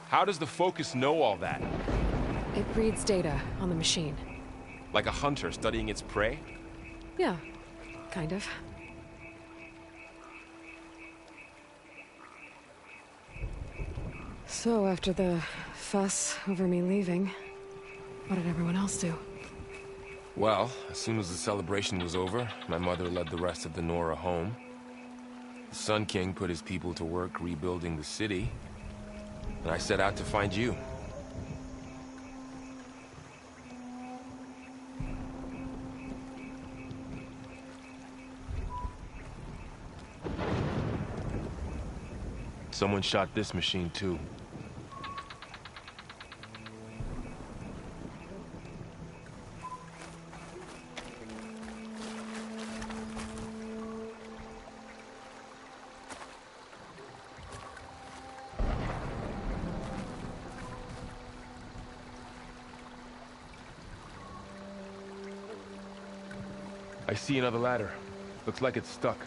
How does the Focus know all that? It reads data on the machine. Like a hunter studying its prey? Yeah, kind of. So, after the fuss over me leaving, what did everyone else do? Well, as soon as the celebration was over, my mother led the rest of the Nora home. The Sun King put his people to work rebuilding the city, and I set out to find you. Someone shot this machine too. I see another ladder. Looks like it's stuck.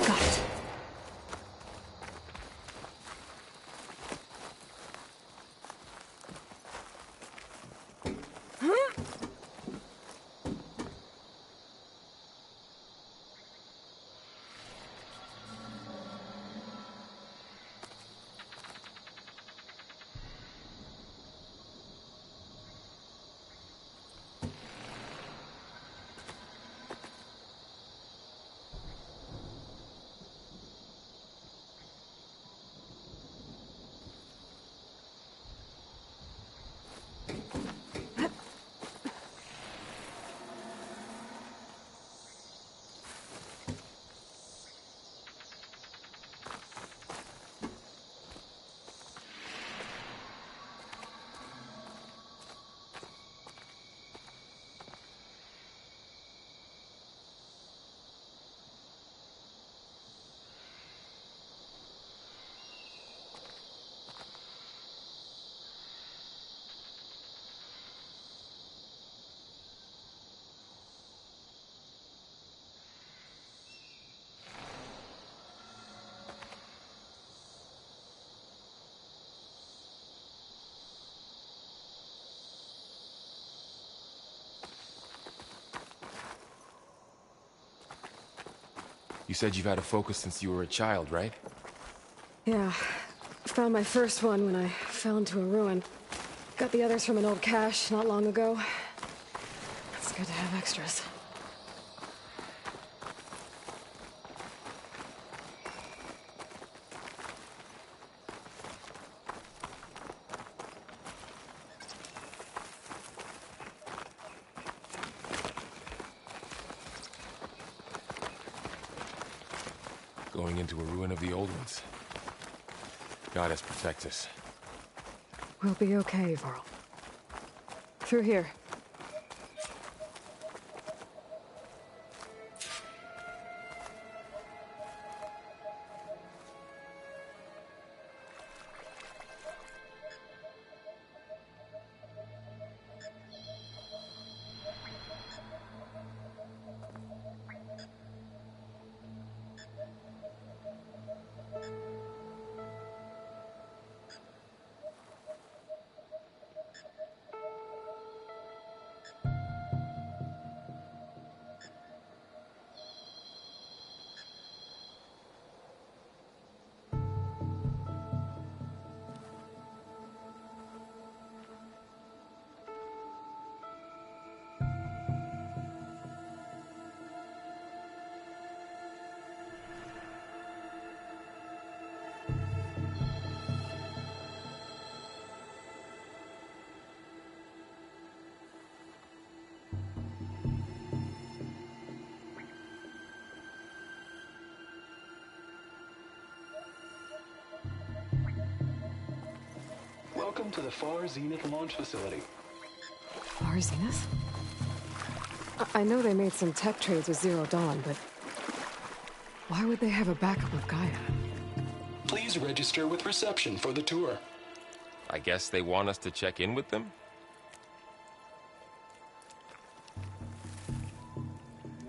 Got it. You said you've had a Focus since you were a child, right? Yeah. Found my first one when I fell into a ruin. Got the others from an old cache not long ago. It's good to have extras. Going into a ruin of the old ones. Goddess protect us. We'll be okay, Varl. Through here. Welcome to the Far Zenith launch facility. Far Zenith? I know they made some tech trades with Zero Dawn, but why would they have a backup of Gaia? Please register with reception for the tour. I guess they want us to check in with them?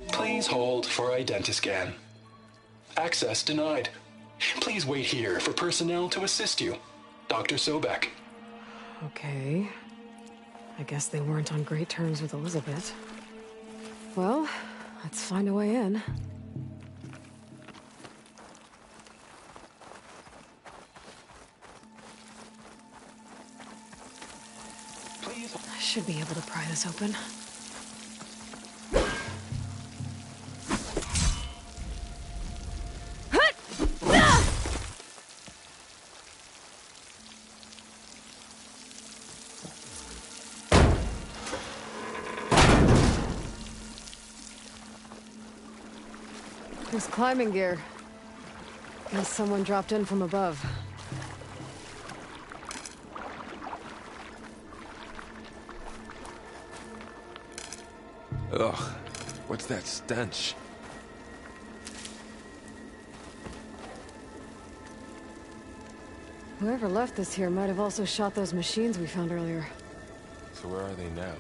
Please hold for identiscan. Access denied. Please wait here for personnel to assist you. Dr. Sobek. Okay. I guess they weren't on great terms with Elizabeth. Well, let's find a way in. Please. I should be able to pry this open. There's climbing gear. Guess someone dropped in from above. Ugh, what's that stench? Whoever left this here might have also shot those machines we found earlier. So where are they now?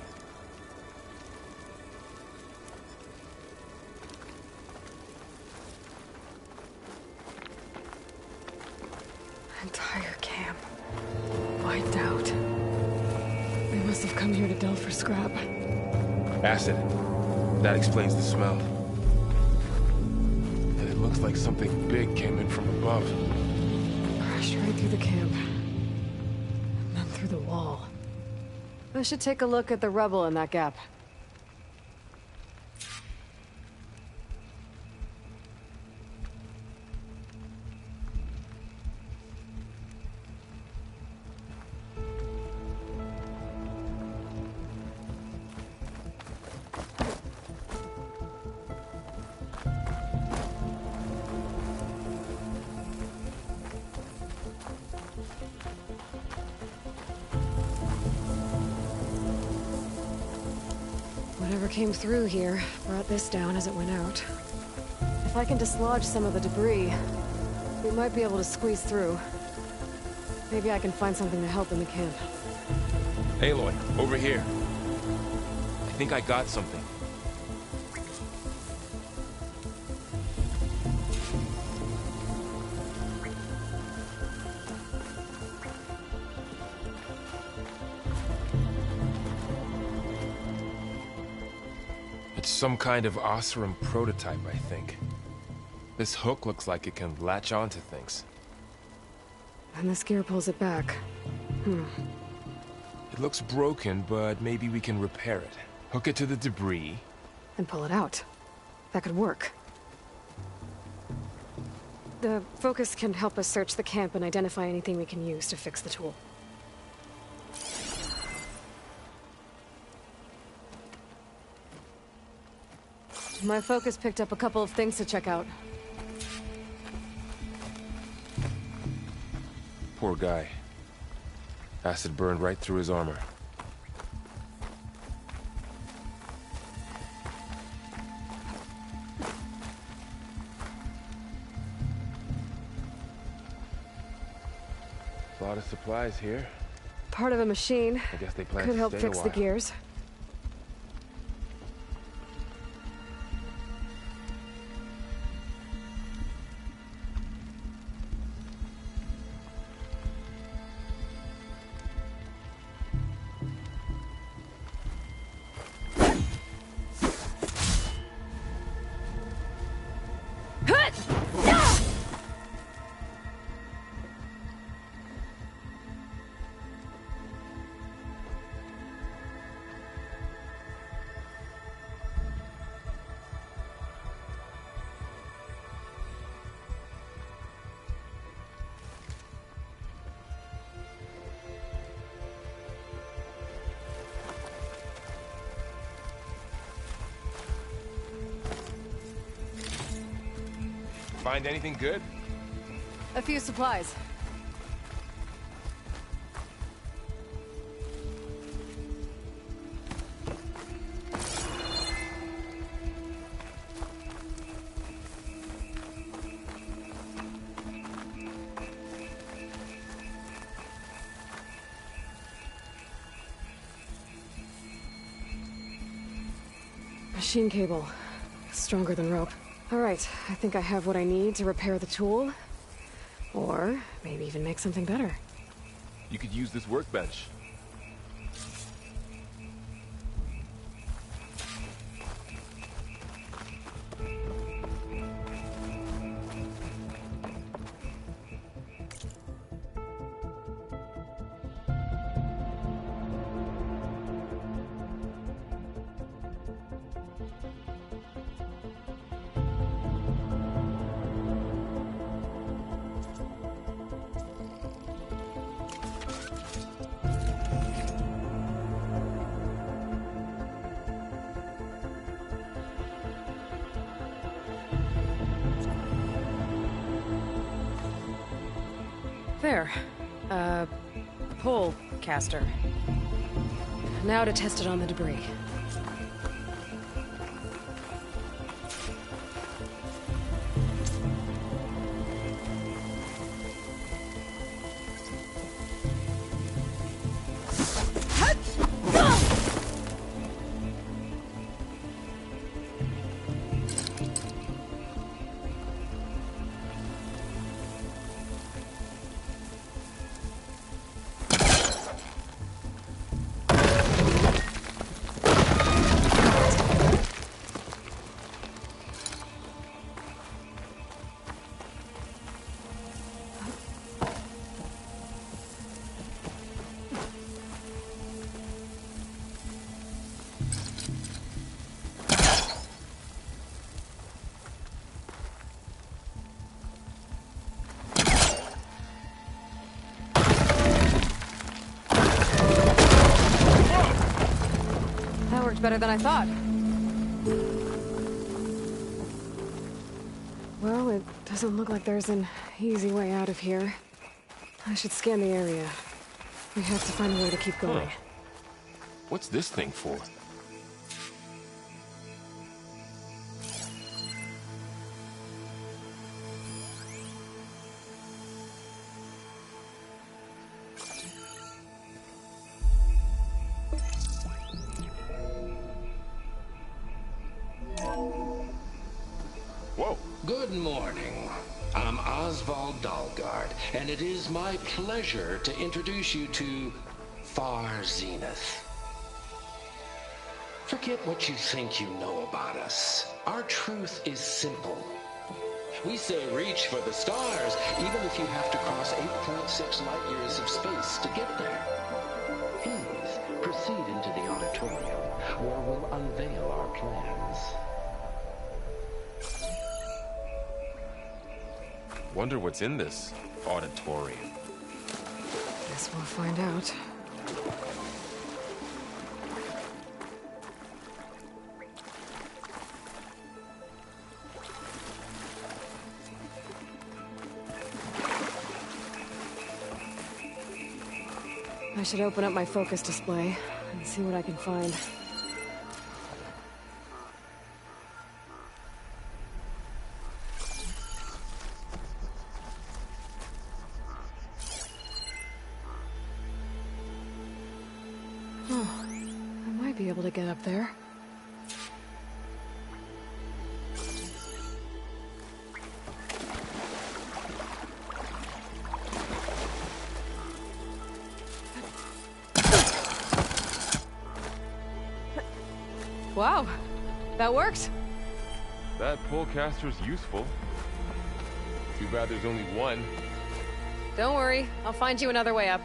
Entire camp. Wiped out. They must have come here to delve for scrap. Acid. That explains the smell. And it looks like something big came in from above. Crashed right through the camp. And then through the wall. I should take a look at the rubble in that gap. Whatever came through here brought this down as it went out. If I can dislodge some of the debris, we might be able to squeeze through. Maybe I can find something to help in the camp. Aloy, over here. I think I got something. It's some kind of Oseram prototype, I think. This hook looks like it can latch onto things. And this gear pulls it back. It looks broken, but maybe we can repair it. Hook it to the debris. And pull it out. That could work. The focus can help us search the camp and identify anything we can use to fix the tool. My focus picked up a couple of things to check out. Poor guy. Acid burned right through his armor. A lot of supplies here. Part of a machine. I guess they plan Could to help stay fix a the while. gears. Find anything good? A few supplies. Machine cable. Stronger than rope. Alright, I think I have what I need to repair the tool. Or maybe even make something better. You could use this workbench. There. Pole caster. Now to test it on the debris. Better than I thought. Well, it doesn't look like there's an easy way out of here. I should scan the area. We have to find a way to keep going. Huh. What's this thing for? Good morning. I'm Oswald Dalgard, and it is my pleasure to introduce you to Far Zenith. Forget what you think you know about us. Our truth is simple. We say reach for the stars, even if you have to cross 8.6 light years of space to get there. Please proceed into the auditorium, where we'll unveil our plans. Wonder what's in this auditorium. Guess we'll find out. I should open up my focus display and see what I can find. Be able to get up there. Wow, that worked. That polecaster's useful. Too bad there's only one. Don't worry, I'll find you another way up.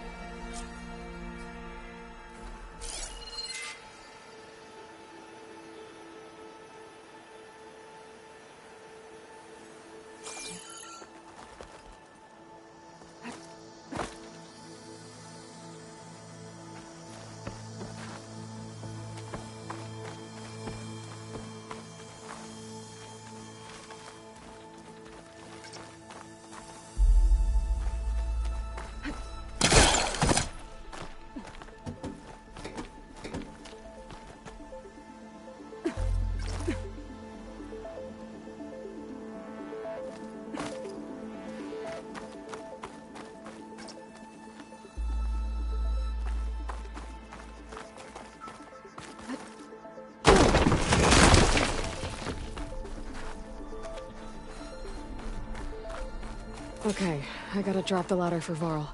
Okay, I gotta drop the ladder for Varl.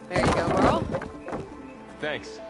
There you go, Varl. Thanks.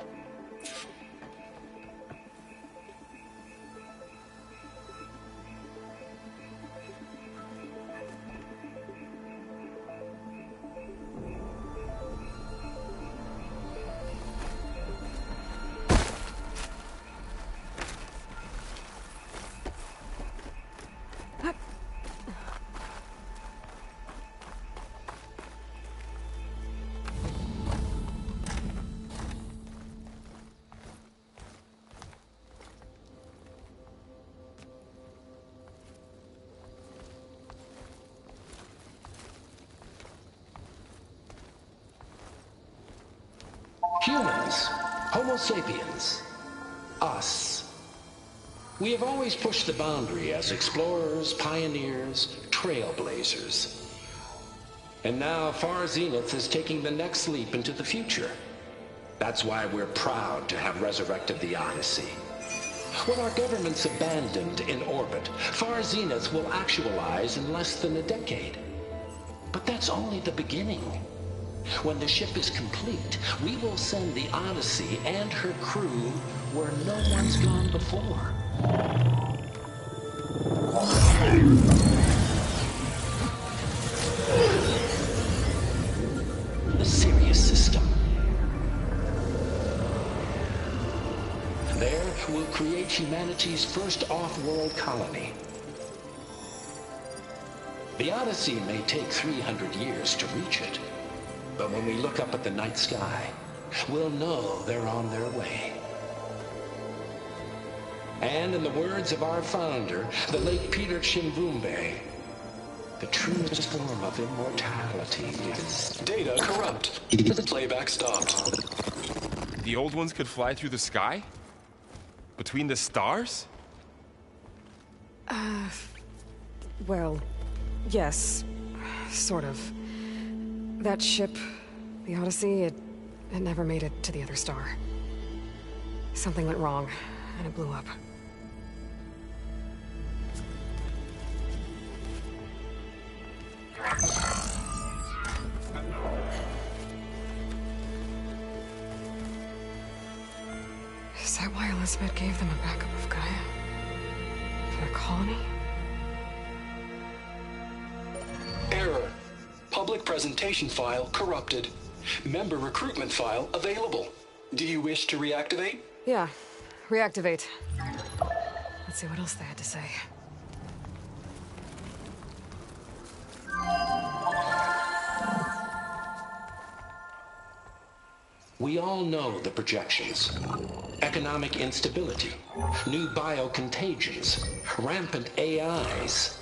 Humans, Homo sapiens, us. We have always pushed the boundary as explorers, pioneers, trailblazers. And now Far Zenith is taking the next leap into the future. That's why we're proud to have resurrected the Odyssey. When our government's abandoned in orbit, Far Zenith will actualize in less than a decade. But that's only the beginning. When the ship is complete, we will send the Odyssey and her crew where no one's gone before. The Sirius system. There, we'll create humanity's first off-world colony. The Odyssey may take 300 years to reach it. But when we look up at the night sky, we'll know they're on their way. And in the words of our founder, the late Peter Chimbumbe, the truest form of immortality is... Data corrupt. Playback stopped. The old ones could fly through the sky? Between the stars? Well, yes. Sort of. That ship, the Odyssey, it never made it to the other star. Something went wrong, and it blew up. Is that why Elizabeth gave them a backup of Gaia? For their colony? Error. Public presentation file corrupted. Member recruitment file available. Do you wish to reactivate? Yeah, reactivate. Let's see what else they had to say. We all know the projections. Economic instability, new biocontagions, rampant AIs.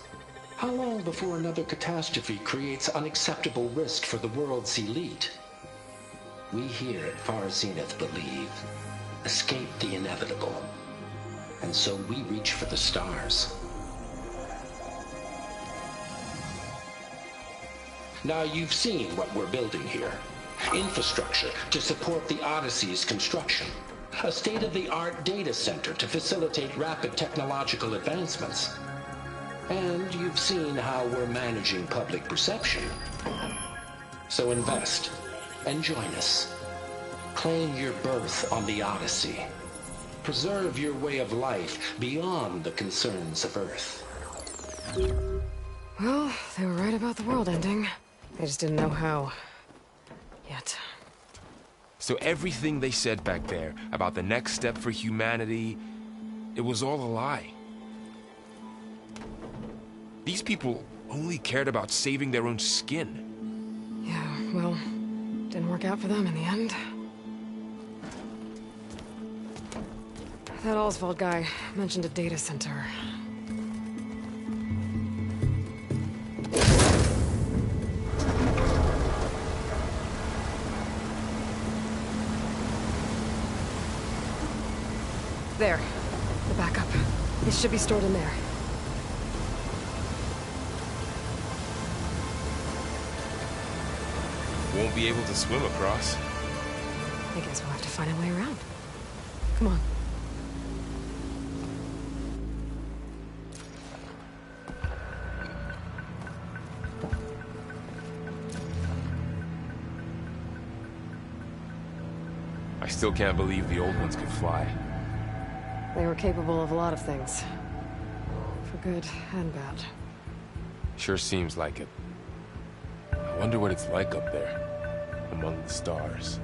How long before another catastrophe creates unacceptable risk for the world's elite? We here at Far Zenith believe, escape the inevitable. And so we reach for the stars. Now you've seen what we're building here. Infrastructure to support the Odyssey's construction. A state-of-the-art data center to facilitate rapid technological advancements. And you've seen how we're managing public perception. So invest and join us. Claim your berth on the Odyssey. Preserve your way of life beyond the concerns of Earth. Well, they were right about the world ending. They just didn't know how. Yet. So everything they said back there about the next step for humanity, it was all a lie. These people only cared about saving their own skin. Yeah, well, didn't work out for them in the end. That Oswald guy mentioned a data center. There. The backup. It should be stored in there. Won't be able to swim across. I guess we'll have to find a way around. Come on. I still can't believe the old ones could fly. They were capable of a lot of things. For good and bad. Sure seems like it. I wonder what it's like up there, among the stars.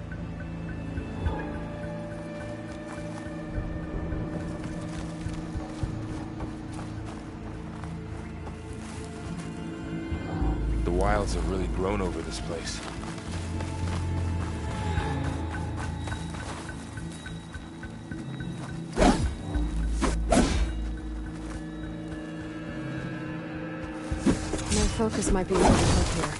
The wilds have really grown over this place. My focus might be able to help here.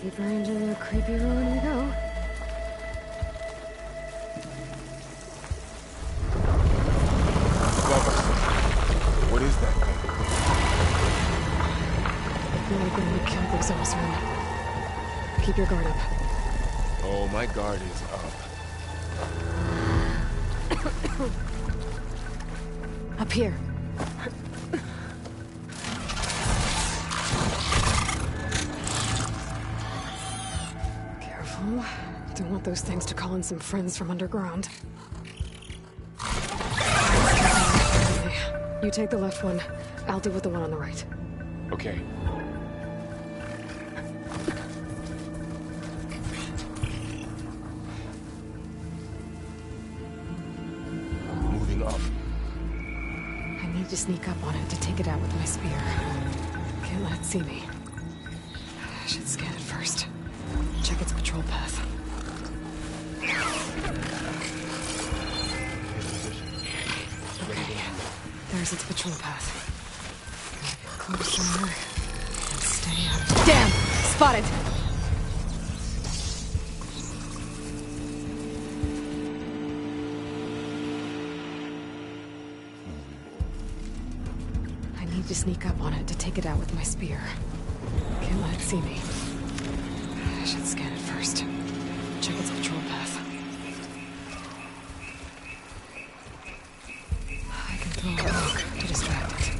Deeper into the creepy ruin we go. Above us. What is that thing? We're gonna kill those Osran. Keep your guard up. Oh, my guard is up. Up here. Careful. Don't want those things to call in some friends from underground. You take the left one. I'll deal with the one on the right. Okay. Moving up. I need to sneak up on it to take it out with my spear. Can't let it see me. I should scan it first. Check its patrol path. Okay. There's its patrol path. Gotta get closer and stay out. Damn! Spotted! I need to sneak up on it to take it out with my spear. Can't let it see me. I should scan it first. Check its patrol path. I can throw a rock to distract it.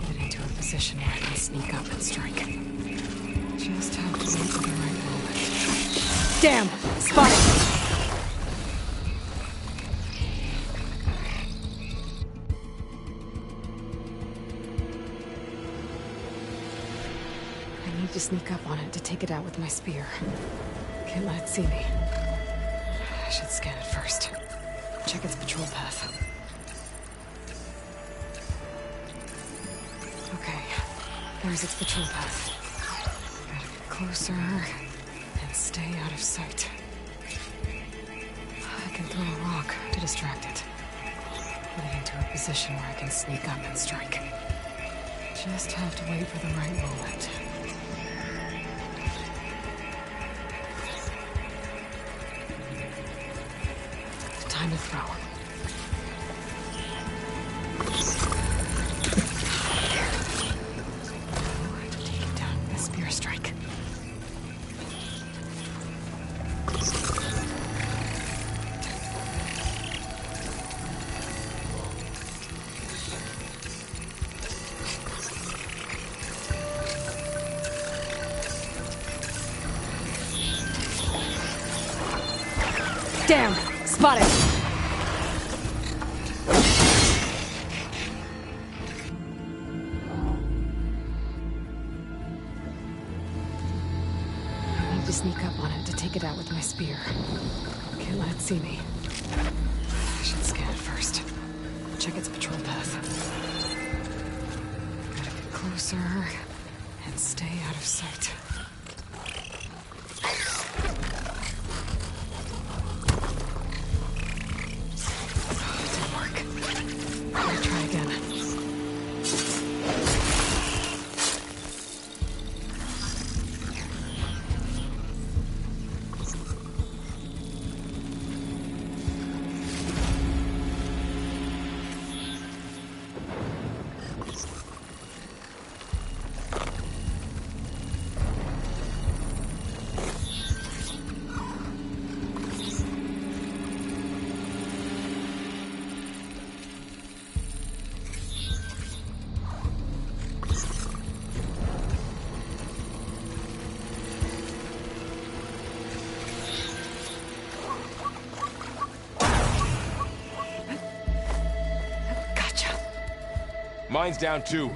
Get it into a position where I can sneak up and strike. Just have to wait for the right moment. Damn! Spotted! I need to sneak up on it to take it out with my spear. Can't let it see me. I should scan it first. Check its patrol path. Okay, there's its patrol path. Gotta get closer and stay out of sight. I can throw a rock to distract it. Get it into a position where I can sneak up and strike. Just have to wait for the right moment. Time to throw. Take it down with a spear strike. Damn! Spotted! spear. Can't let it see me. I should scan it first. Check its patrol path. Gotta get closer and stay out of sight. Didn't work. I'll try again. Mine's down too.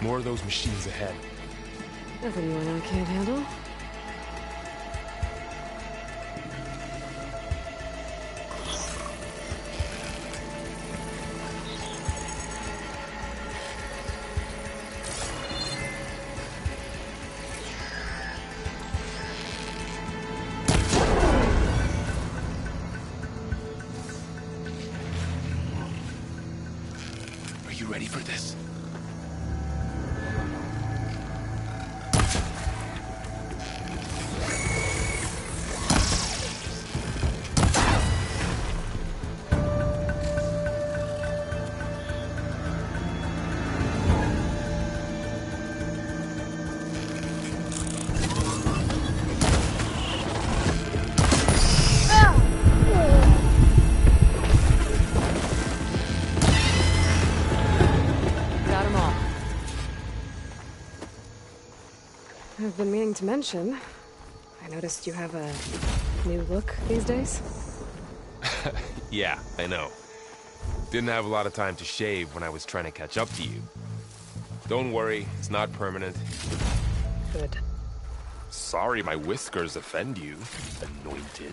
More of those machines ahead. Nothing you and I can't handle. Are you ready for this? I've been meaning to mention, I noticed you have a new look these days. Yeah, I know. Didn't have a lot of time to shave when I was trying to catch up to you. Don't worry, it's not permanent. Good. Sorry my whiskers offend you, anointed.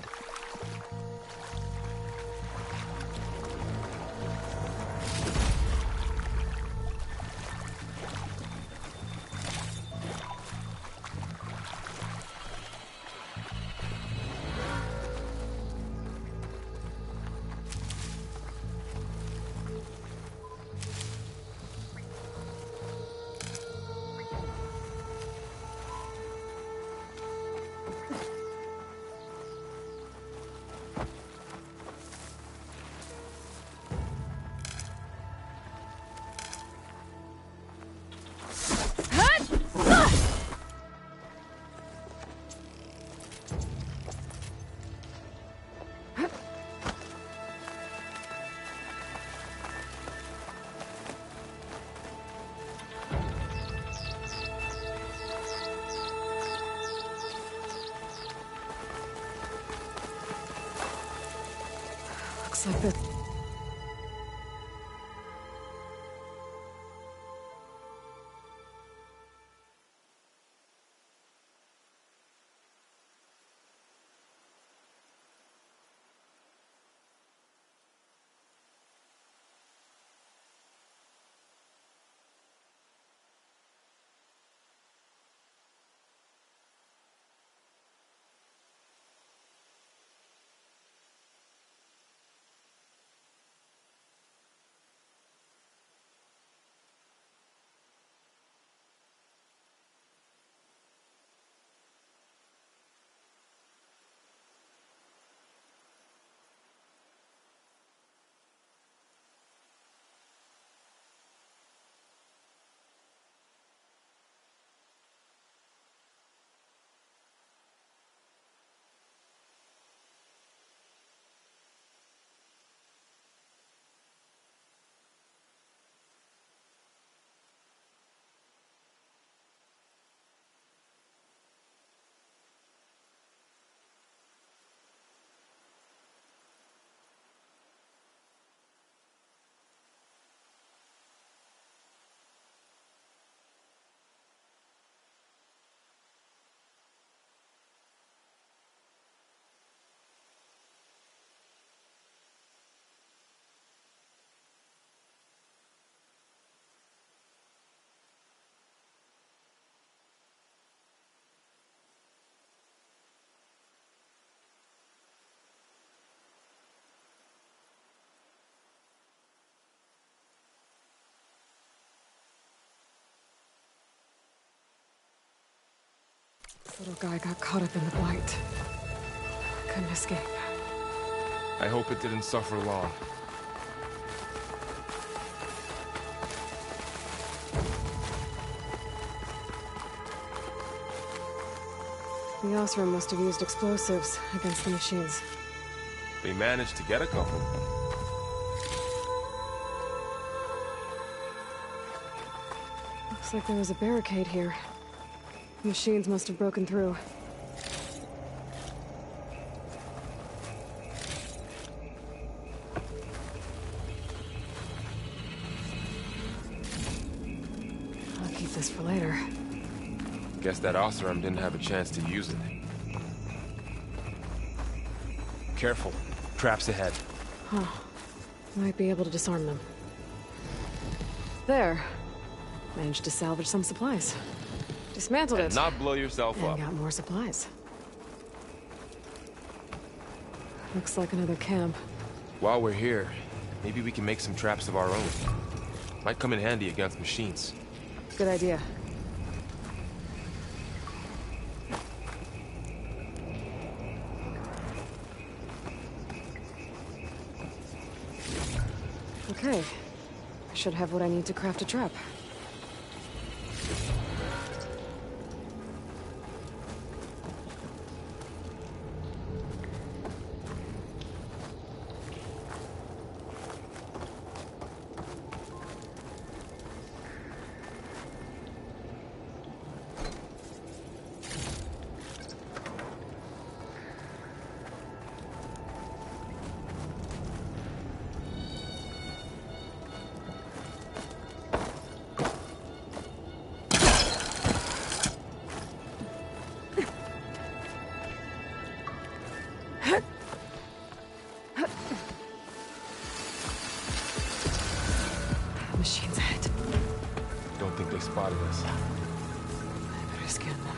Looks like the... Little guy got caught up in the blight. Couldn't escape. I hope it didn't suffer long. The Osram must have used explosives against the machines. They managed to get a couple. Looks like there was a barricade here. Machines must have broken through. I'll keep this for later. Guess that Osram didn't have a chance to use it. Careful. Traps ahead. Huh. Might be able to disarm them. There. Managed to salvage some supplies. Dismantled it. And not blow yourself And up. got more supplies. Looks like another camp. While we're here, maybe we can make some traps of our own. Might come in handy against machines. Good idea. Okay. I should have what I need to craft a trap. Machines ahead. Don't think they spotted us. I better scan them.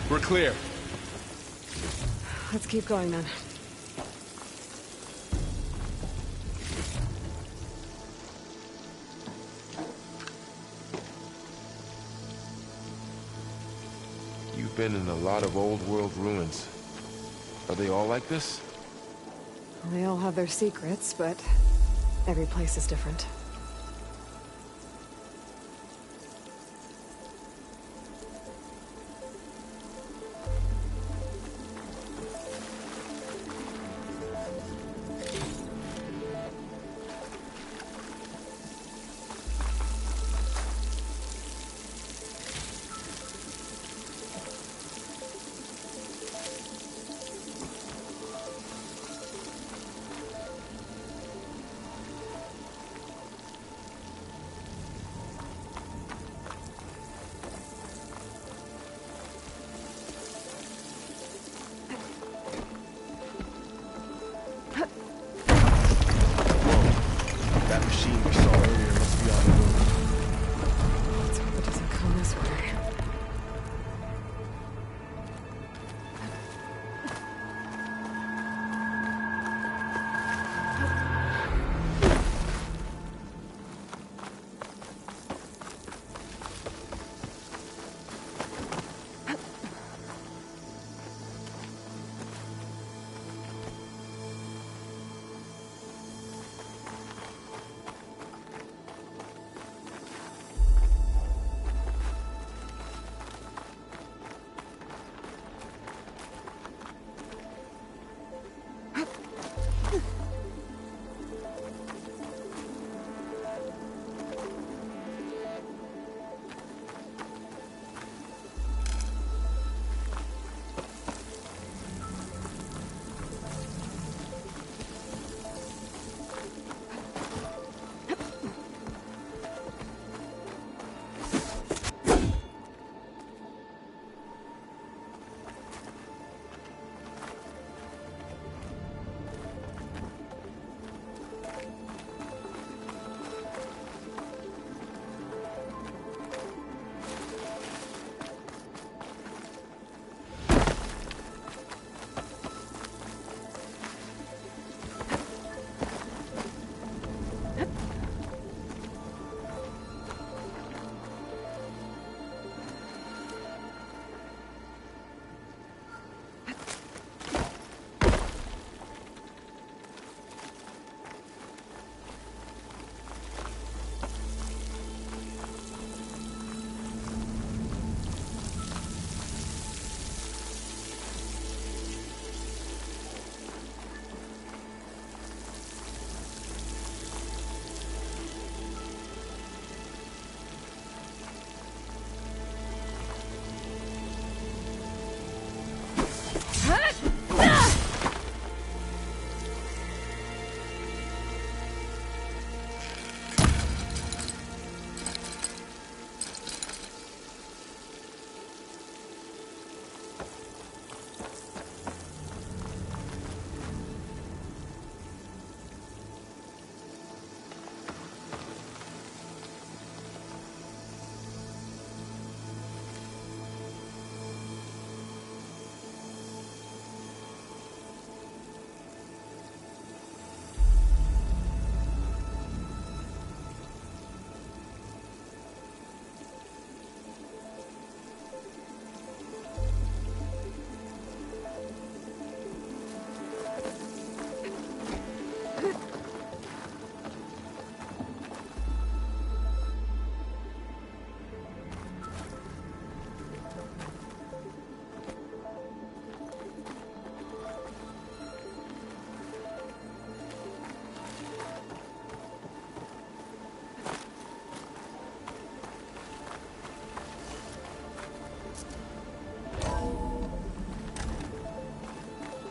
We're clear. Let's keep going then. You've been in a lot of old world ruins. Are they all like this? They all have their secrets, but every place is different.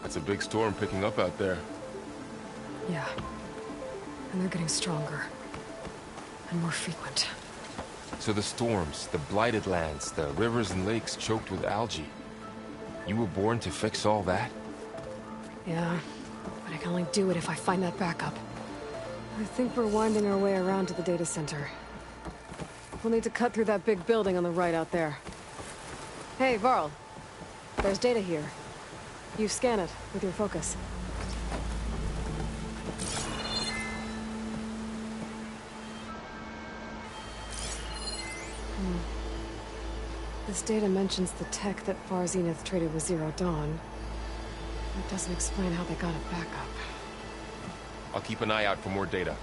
It's a big storm picking up out there. Yeah. And they're getting stronger. And more frequent. So the storms, the blighted lands, the rivers and lakes choked with algae. You were born to fix all that? Yeah. But I can only do it if I find that backup. I think we're winding our way around to the data center. We'll need to cut through that big building on the right out there. Hey, Varl. There's data here. You scan it with your focus. This data mentions the tech that Far Zenith traded with Zero Dawn. It doesn't explain how they got it back up. I'll keep an eye out for more data.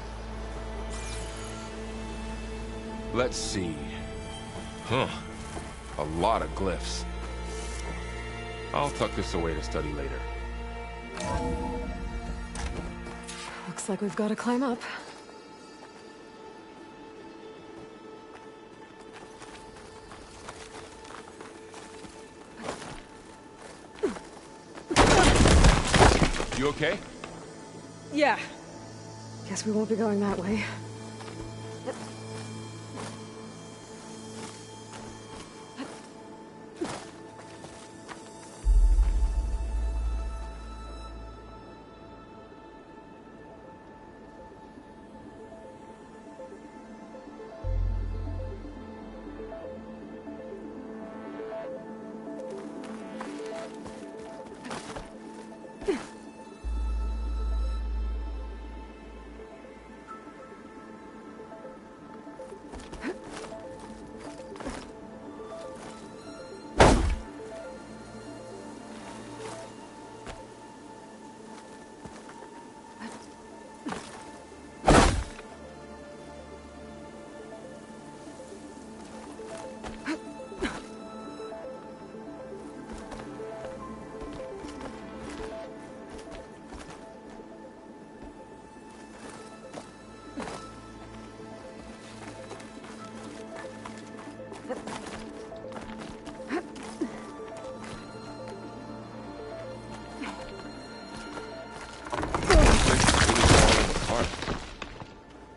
Let's see. Huh. A lot of glyphs. I'll tuck this away to study later. Looks like we've got to climb up. You okay? Yeah. Guess we won't be going that way.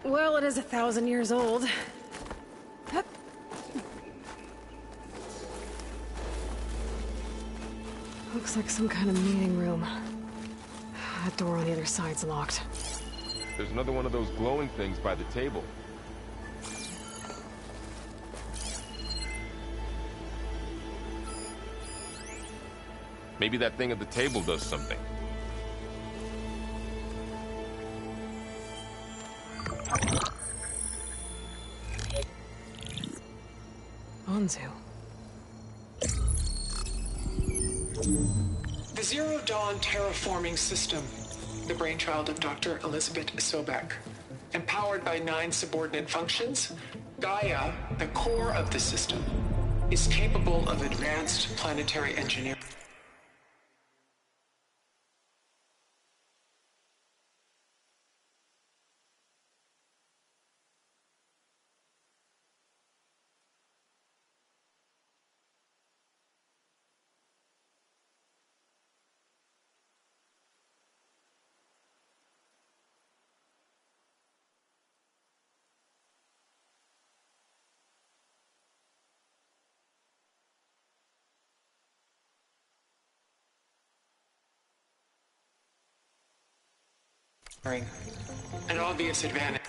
Well, it is 1,000 years old. Looks like some kind of meeting room. That door on the other side's locked. There's another one of those glowing things by the table. Maybe that thing at the table does something. Anzu. The Zero Dawn terraforming system, the brainchild of Dr. Elizabeth Sobek. Empowered by 9 subordinate functions, Gaia, the core of the system, is capable of advanced planetary engineering. An obvious advantage.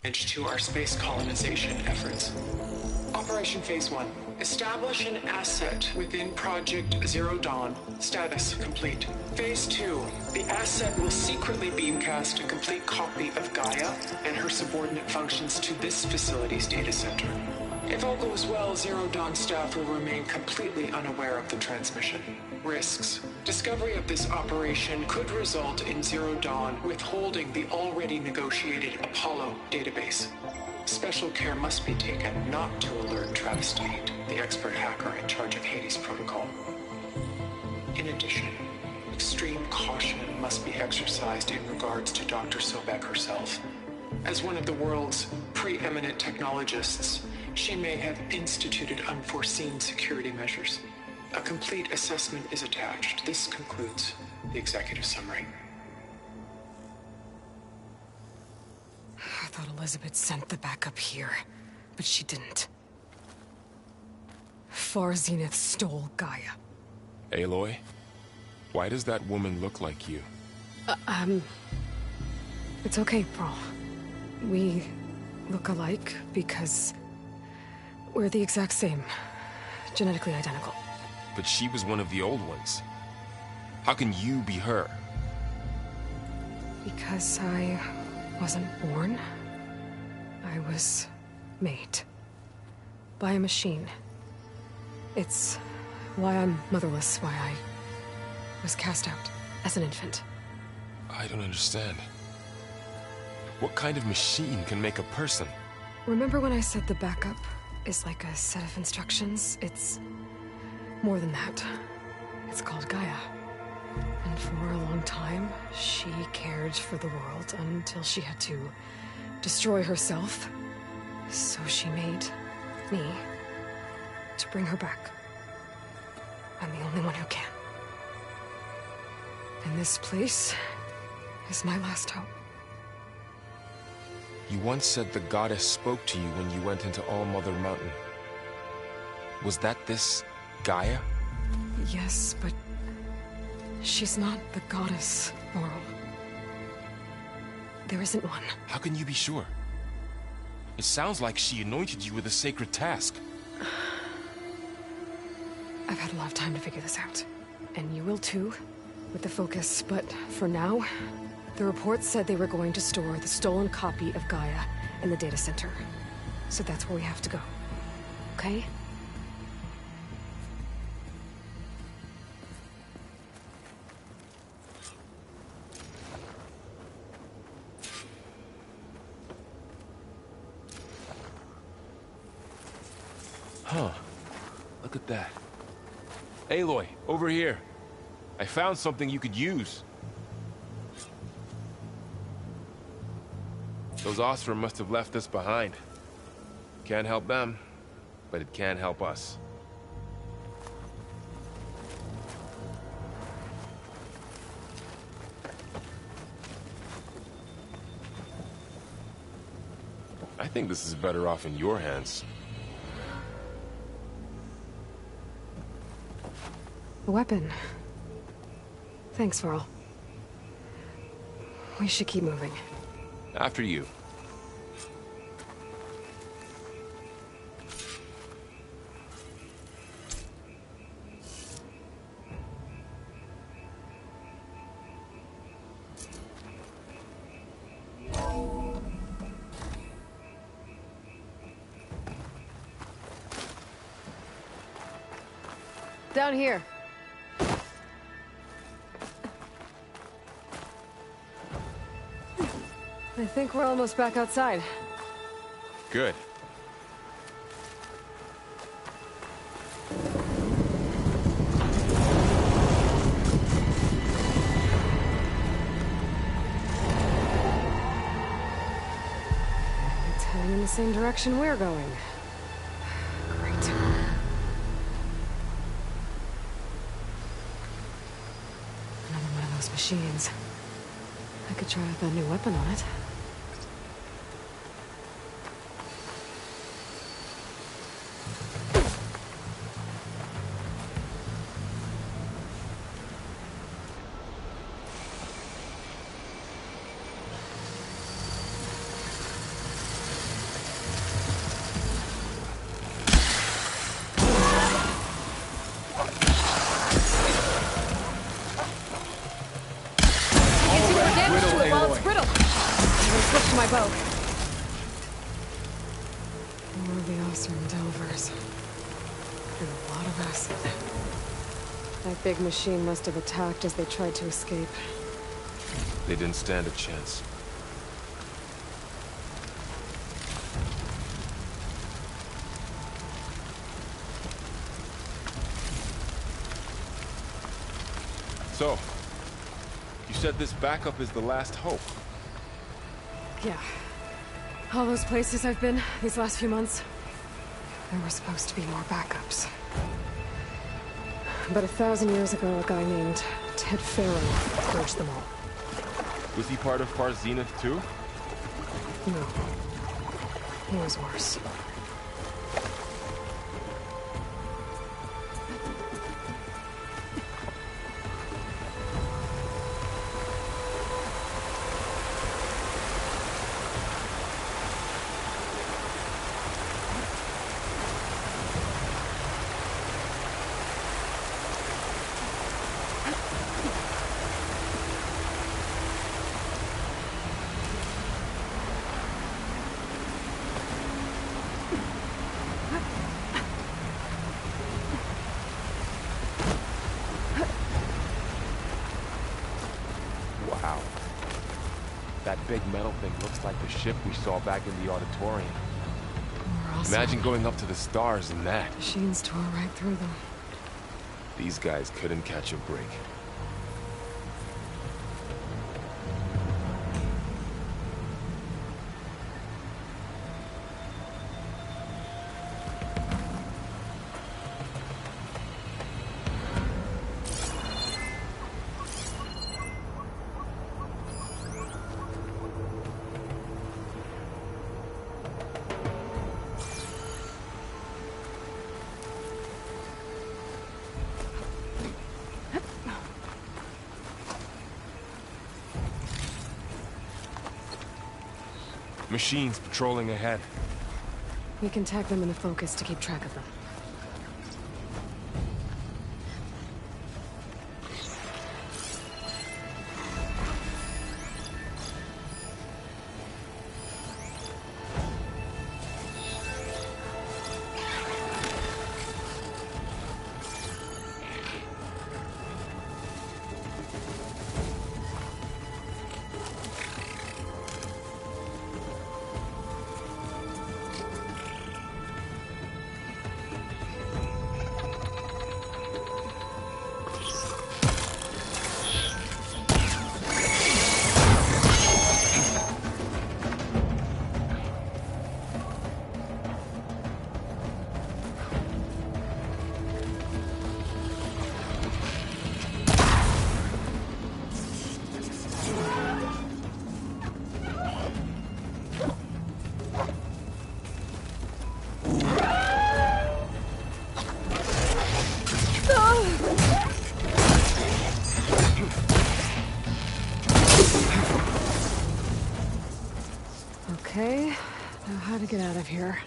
To our space colonization efforts. Operation Phase 1. Establish an asset within Project Zero Dawn. Status complete. Phase 2. The asset will secretly beamcast a complete copy of Gaia and her subordinate functions to this facility's data center. If all goes well, Zero Dawn staff will remain completely unaware of the transmission. Risks. Discovery of this operation could result in Zero Dawn withholding the already negotiated Apollo database. Special care must be taken not to alert Travis Tate, the expert hacker in charge of Hades Protocol. In addition, extreme caution must be exercised in regards to Dr. Sobek herself. As one of the world's preeminent technologists, she may have instituted unforeseen security measures. A complete assessment is attached. This concludes the executive summary. I thought Elizabeth sent the backup here, but she didn't. Far Zenith stole Gaia. Aloy? Why does that woman look like you? It's okay, Pearl. We look alike because we're the exact same. Genetically identical. But she was one of the old ones. How can you be her? Because I wasn't born. I was made. By a machine. It's why I'm motherless, why I was cast out as an infant. I don't understand. What kind of machine can make a person? Remember when I said the backup is like a set of instructions? It's more than that. It's called Gaia. And for a long time, she cared for the world until she had to destroy herself. So she made me to bring her back. I'm the only one who can. And this place is my last hope. You once said the goddess spoke to you when you went into All-Mother Mountain. Was that this Gaia? Yes, but she's not the goddess, Laurel. There isn't one. How can you be sure? It sounds like she anointed you with a sacred task. I've had a lot of time to figure this out. And you will too, with the focus. But for now, the report said they were going to store the stolen copy of Gaia in the data center. So that's where we have to go. Okay? Huh. Look at that. Aloy, over here. I found something you could use. Those Osram must have left us behind. Can't help them, but it can help us. I think this is better off in your hands. A weapon. Thanks, Varl. We should keep moving. After you. Down here. I think we're almost back outside. Good. It's heading in the same direction we're going. Great. Another one of those machines. I could try out that new weapon on it. switch to it while it's brittle. I'm gonna switch to my bow. More of the Osram Delvers. And a lot of acid. That big machine must have attacked as they tried to escape. They didn't stand a chance. So, you said this backup is the last hope. Yeah. All those places I've been these last few months, there were supposed to be more backups. But 1,000 years ago, a guy named Ted Farrow purged them all. Was he part of Far Zenith too? No. He was worse. That big metal thing looks like the ship we saw back in the auditorium. Also, imagine going up to the stars in that. Machines tore right through them. These guys couldn't catch a break. Machines patrolling ahead. We can tag them into focus to keep track of them. Okay, now how to get out of here.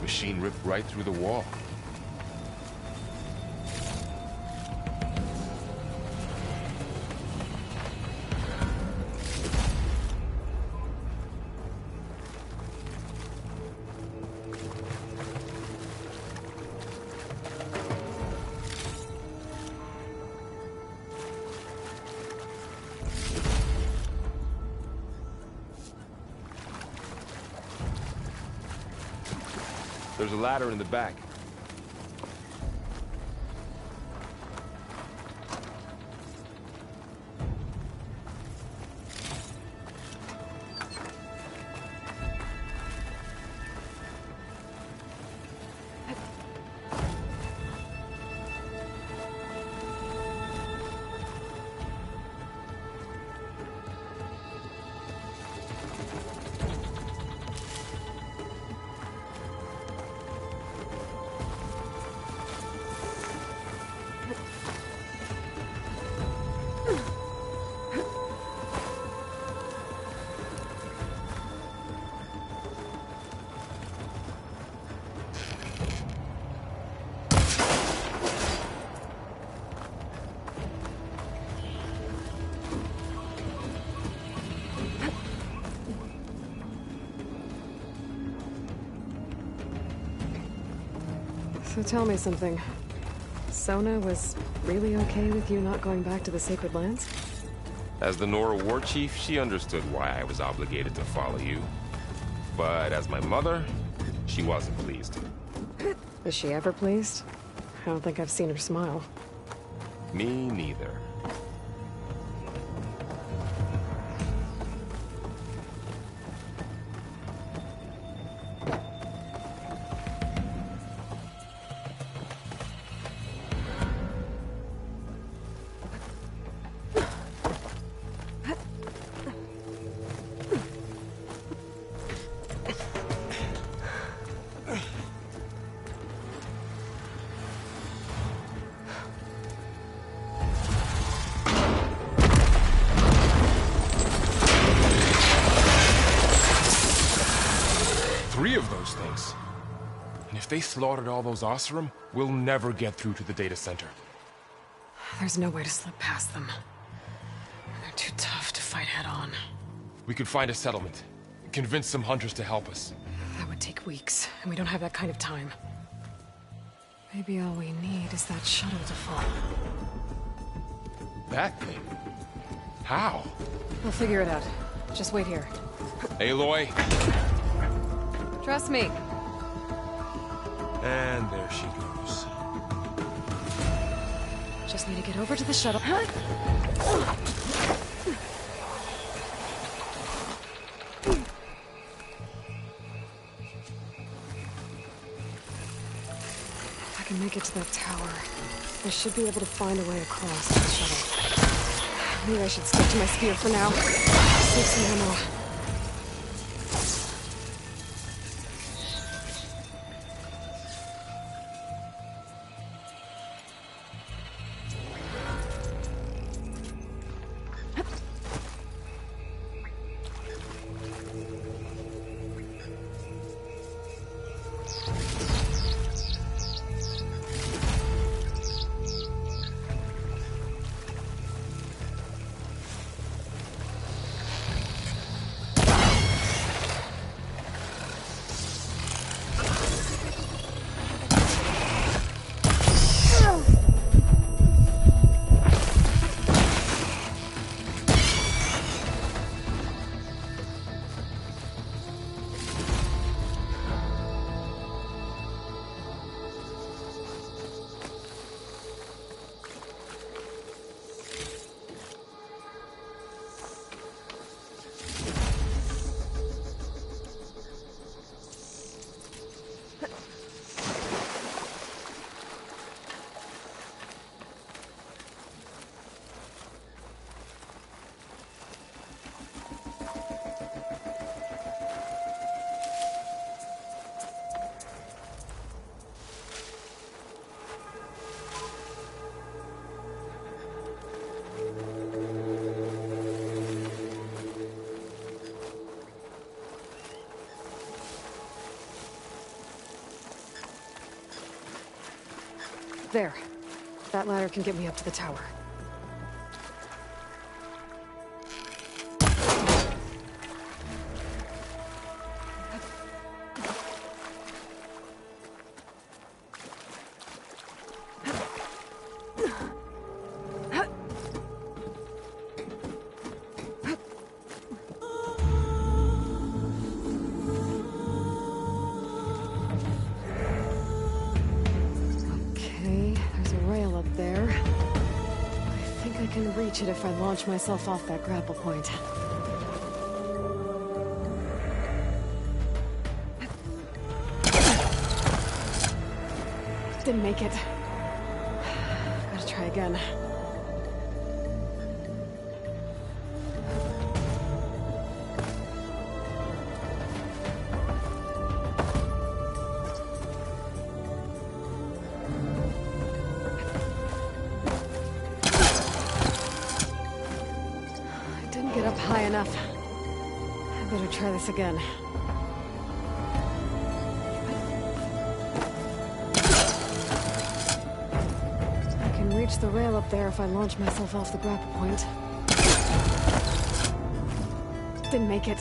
Machine ripped right through the wall. There's a ladder in the back. So tell me something. Sona was really okay with you not going back to the Sacred Lands? As the Nora war chief, she understood why I was obligated to follow you. But as my mother, she wasn't pleased. Is she ever pleased? I don't think I've seen her smile. Me neither. Three of those things. And if they slaughtered all those Oseram, we'll never get through to the data center. There's no way to slip past them. They're too tough to fight head-on. We could find a settlement. Convince some hunters to help us. That would take weeks, and we don't have that kind of time. Maybe all we need is that shuttle to fall. That thing? How? We'll figure it out. Just wait here. Aloy. Trust me. And there she goes. Just need to get over to the shuttle. If I can make it to that tower, I should be able to find a way across to the shuttle. Maybe I should stick to my spear for now. Save some ammo. There. That ladder can get me up to the tower. If I launch myself off that grapple point. Didn't make it. Gotta try again. High enough. I better try this again. I can reach the rail up there if I launch myself off the grapple point. Didn't make it.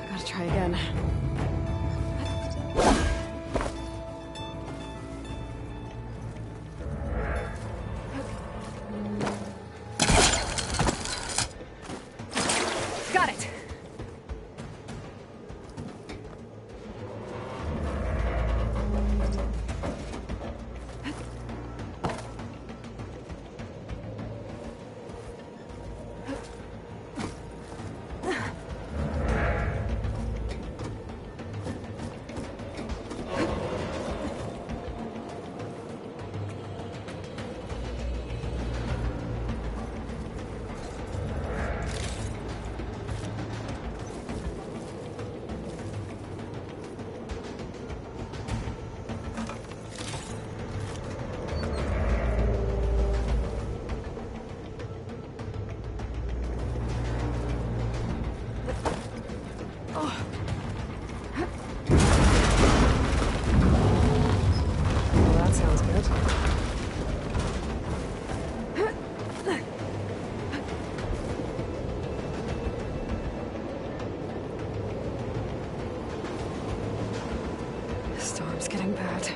Gotta try again. that sounds good. The storm's getting bad.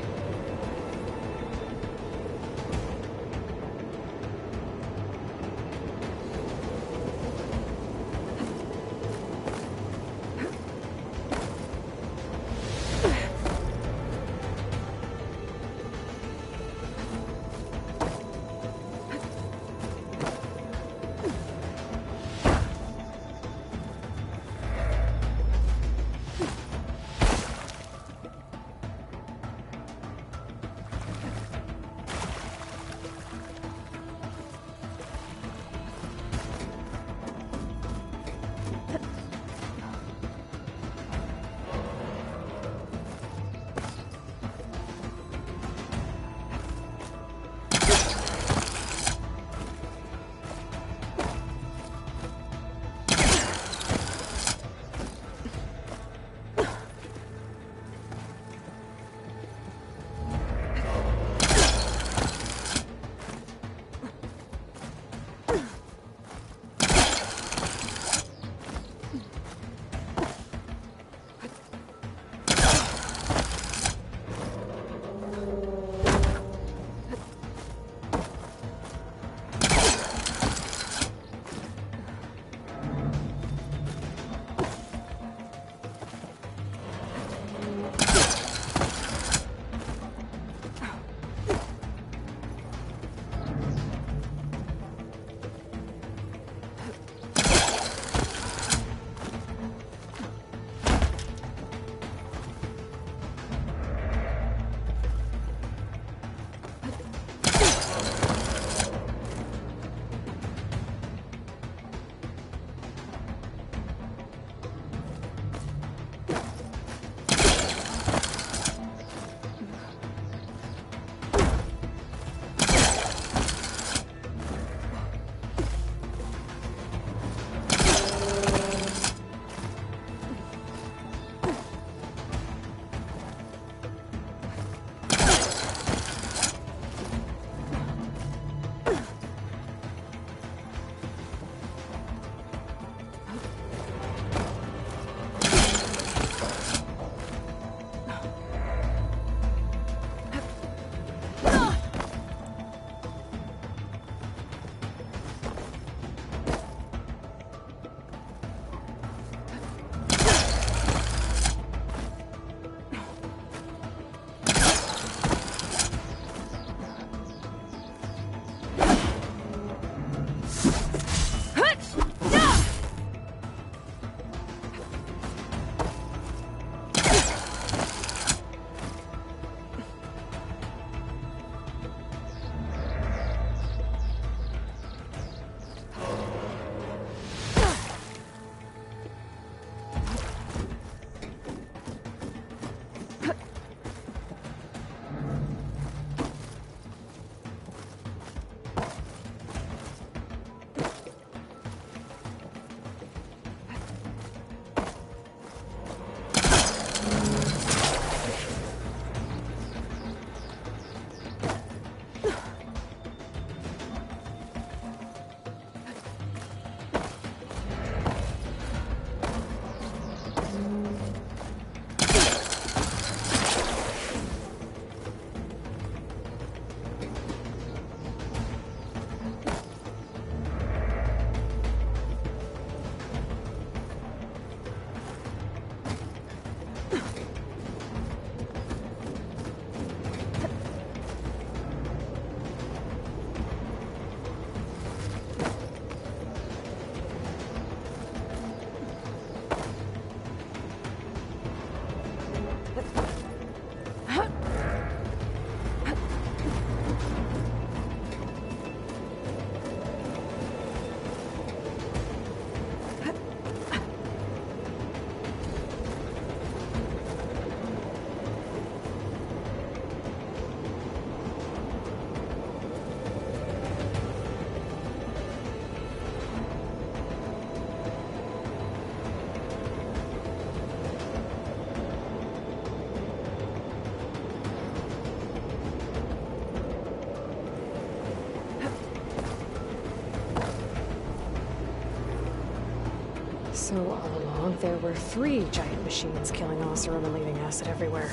So all along, there were 3 giant machines killing Oseram and leaving acid everywhere.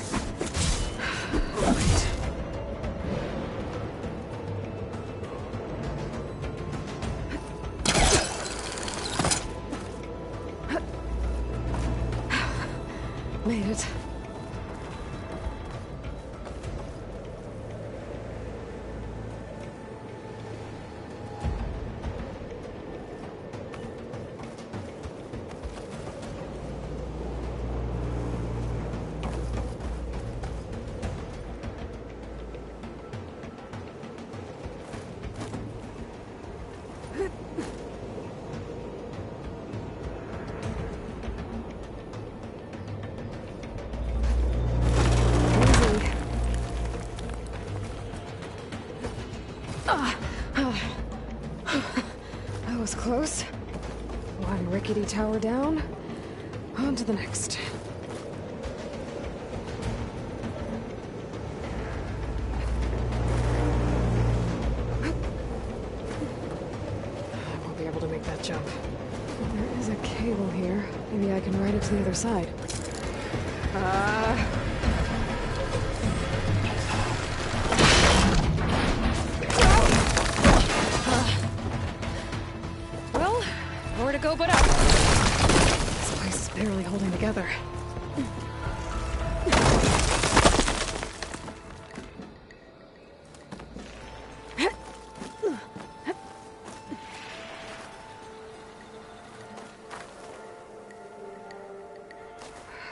Right. Made it. That was close. One rickety tower down. On to the next. I won't be able to make that jump. There is a cable here. Maybe I can ride it to the other side. Well, nowhere to go but up. This place is barely holding together.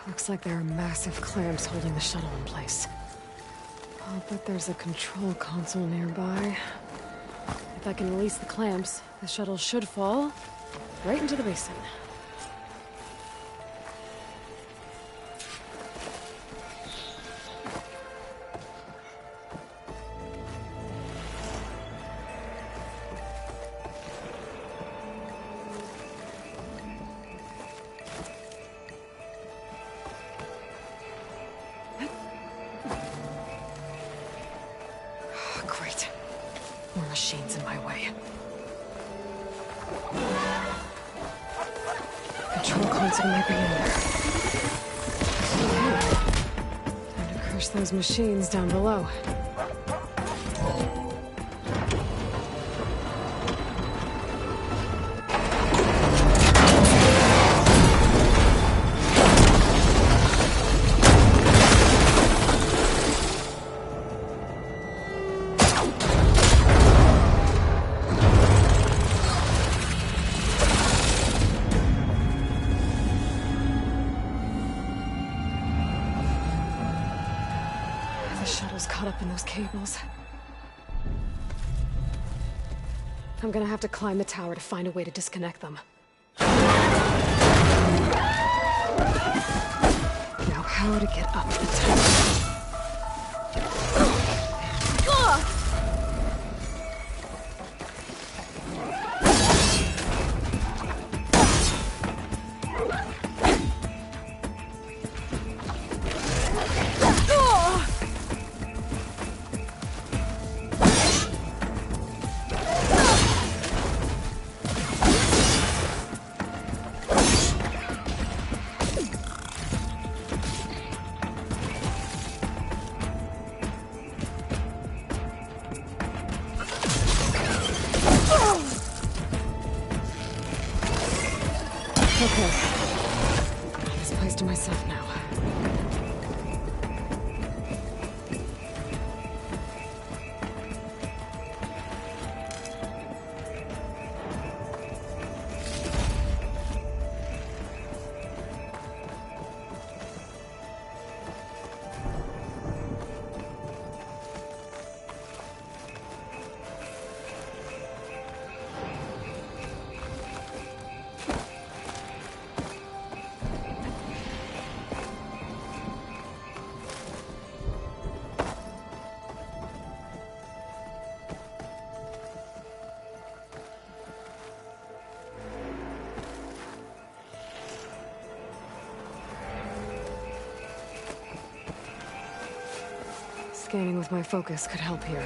Looks like there are massive clamps holding the shuttle in place. I'll bet there's a control console nearby. If I can release the clamps, the shuttle should fall right into the basin. Great. More machines in my way. Control console might be in there. Okay. Time to crush those machines down below. Caught up in those cables. I'm gonna have to climb the tower to find a way to disconnect them. Now how to get up the tower? Okay. Got this place to myself now. Scanning with my focus could help here.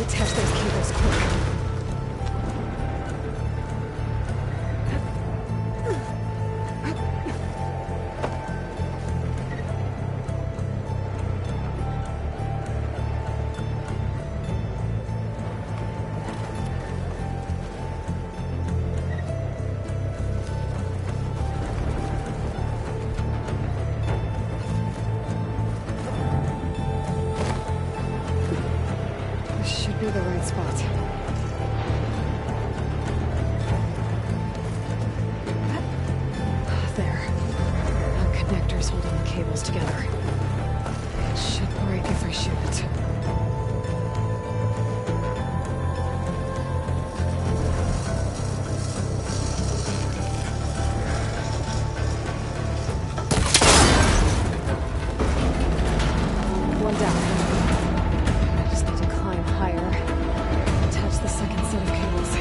Detach those cables quick. Be the right spot. There. Now connectors holding the cables together. It should break if I shoot it. One down. I just need to climb higher. Attach the second set of cables.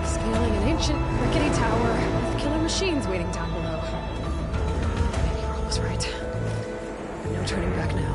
Scaling an ancient, rickety tower with killer machines waiting down below. Maybe Rob was right. No turning back now.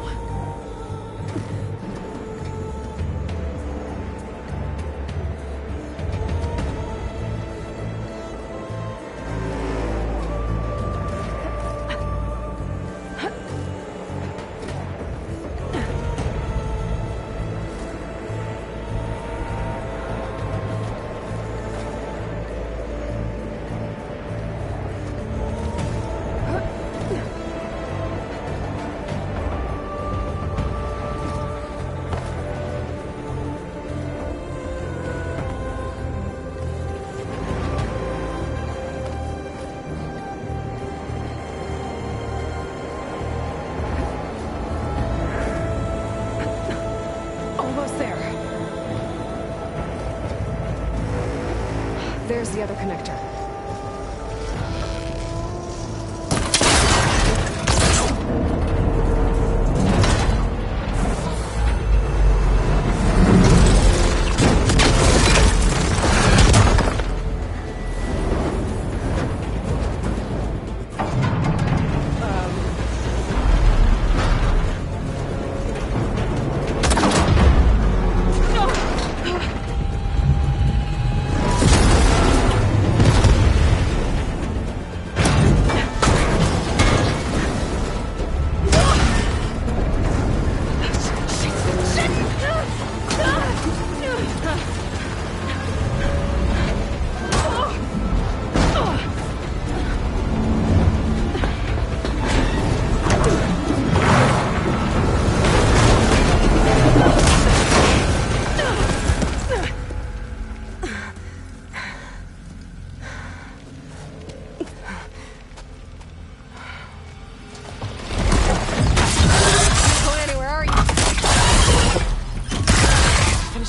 There's the other connector.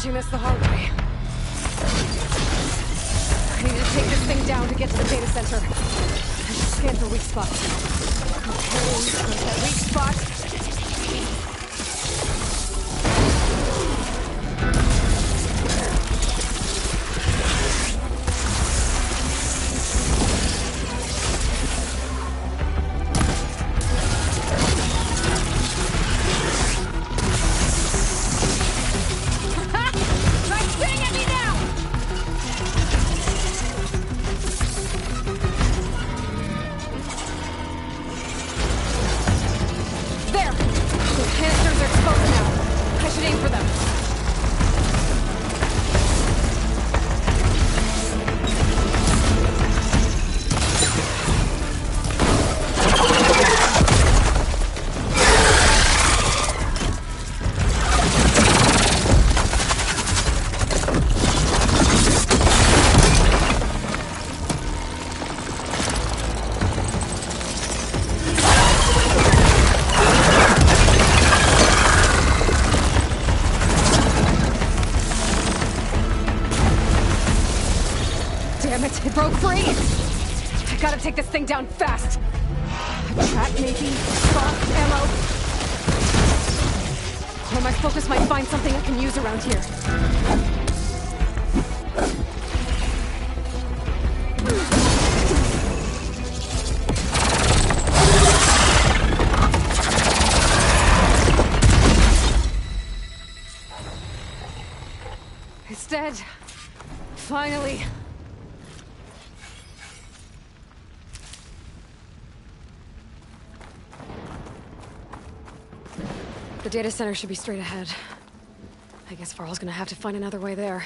She missed the hard way. I need to take this thing down to get to the data center. I should scan for weak spots. Okay, that weak spot. It broke free! I gotta take this thing down fast! A trap, maybe? Bombs, ammo? Or my focus might find something I can use around here. It's dead. Finally. The data center should be straight ahead. I guess Varl's gonna have to find another way there.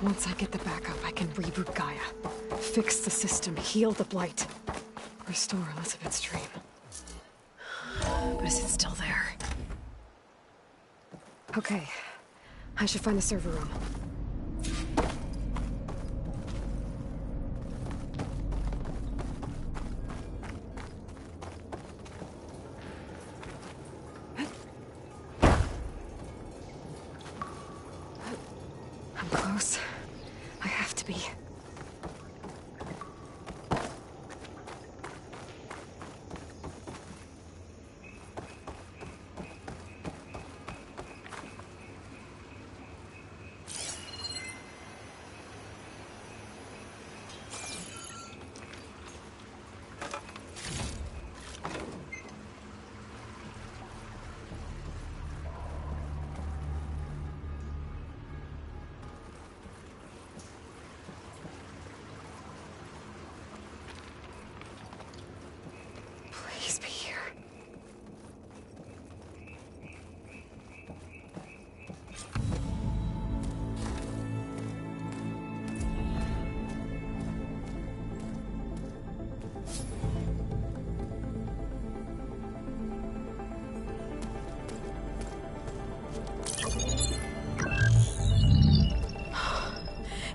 Once I get the backup, I can reboot Gaia. Fix the system, heal the Blight. Restore Elizabeth's dream. But is it still there? Okay. I should find the server room. I'm close. I have to be. Please be here.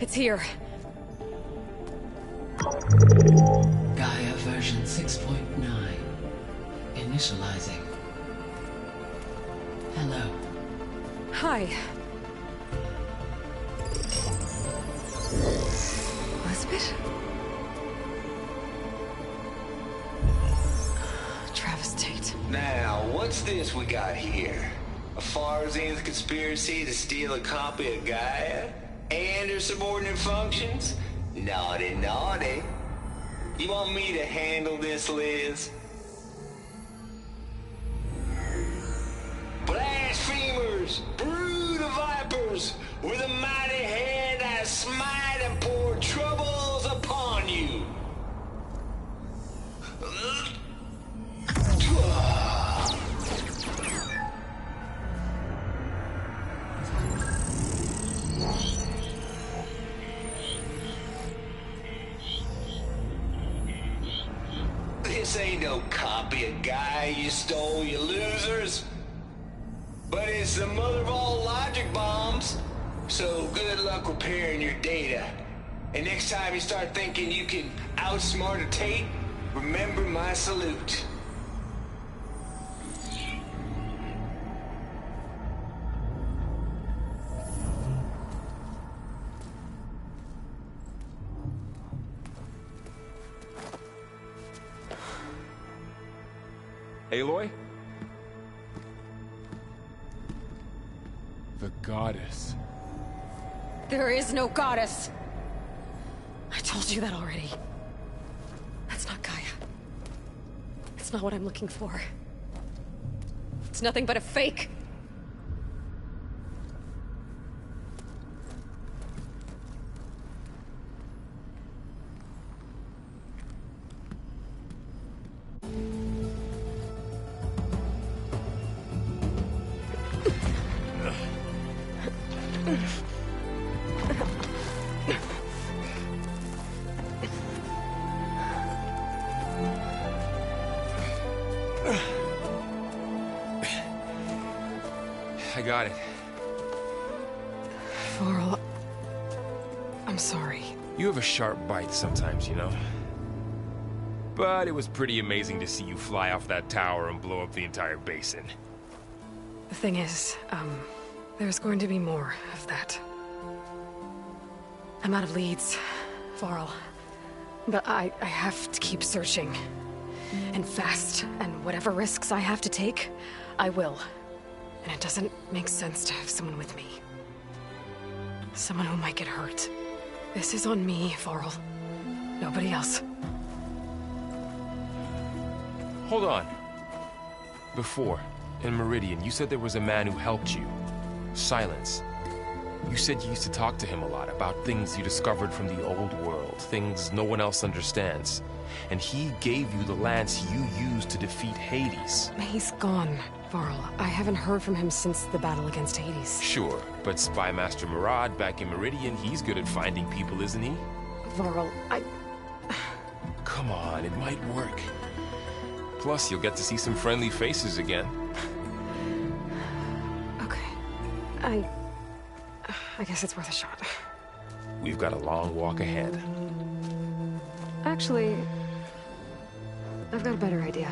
It's here. Gaia version 6.9. Initializing. Hello. Hi. Elizabeth? Travis Tate. Now, what's this we got here? A Farzian's conspiracy to steal a copy of Gaia? And her subordinate functions? Naughty, naughty. You want me to handle this, Liz? Blasphemers! Brood of vipers! With a mighty hand I smite and pour troubles upon you! no copy of Gaia you stole, you losers. But it's the mother of all logic bombs. So good luck repairing your data. And next time you start thinking you can outsmart a Tate, remember my salute. Aloy? The goddess. There is no goddess! I told you that already. That's not Gaia. It's not what I'm looking for. It's nothing but a fake. I got it. Varl, I'm sorry. You have a sharp bite sometimes, you know? But it was pretty amazing to see you fly off that tower and blow up the entire basin. The thing is, there's going to be more of that. I'm out of leads, Varl. But I have to keep searching. And fast, and whatever risks I have to take, I will. And it doesn't make sense to have someone with me. Someone who might get hurt. This is on me, Varl. Nobody else. Hold on. Before, in Meridian, you said there was a man who helped you. Silence. You said you used to talk to him a lot about things you discovered from the old world, things no one else understands. And he gave you the lance you used to defeat Hades. He's gone, Varl. I haven't heard from him since the battle against Hades. Sure, but Spy Master Murad back in Meridian, he's good at finding people, isn't he? Varl, Come on, it might work. Plus, you'll get to see some friendly faces again. Okay. I guess it's worth a shot. We've got a long walk ahead. Actually, I've got a better idea.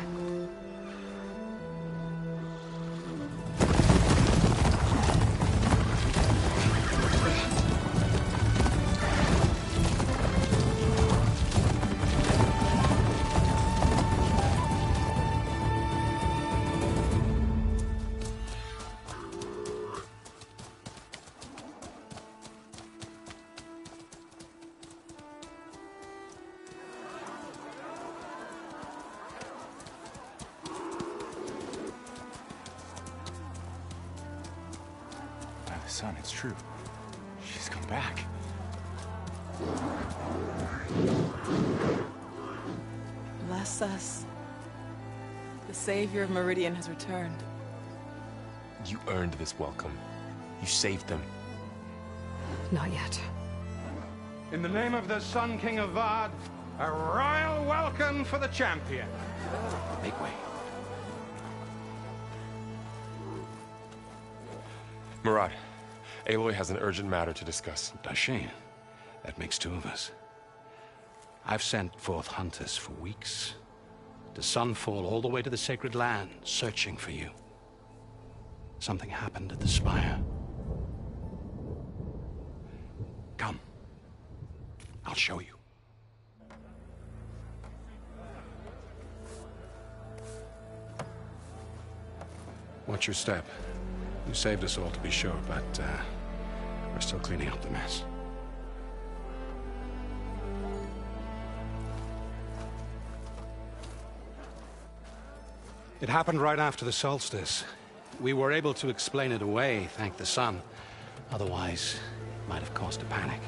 Son, it's true. She's come back. Bless us. The savior of Meridian has returned. You earned this welcome. You saved them. Not yet. In the name of the Sun King of Vard, a royal welcome for the champion. Make way. Murad, Aloy has an urgent matter to discuss. Dashane, that makes two of us. I've sent forth hunters for weeks, to Sunfall all the way to the Sacred Land, searching for you. Something happened at the Spire. Come. I'll show you. Watch your step. You saved us all, to be sure, but we're still cleaning up the mess. It happened right after the solstice. We were able to explain it away, thank the sun. Otherwise, it might have caused a panic.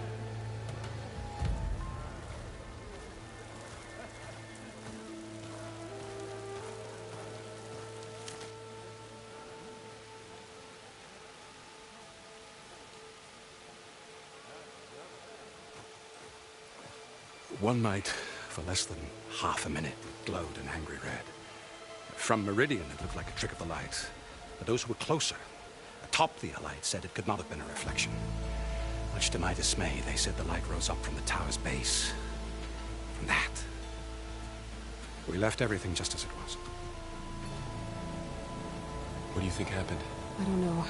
One night, for less than half a minute, glowed an angry red. From Meridian, it looked like a trick of the light. But those who were closer, atop the light, said it could not have been a reflection. Much to my dismay, they said the light rose up from the tower's base. From that, we left everything just as it was. What do you think happened? I don't know.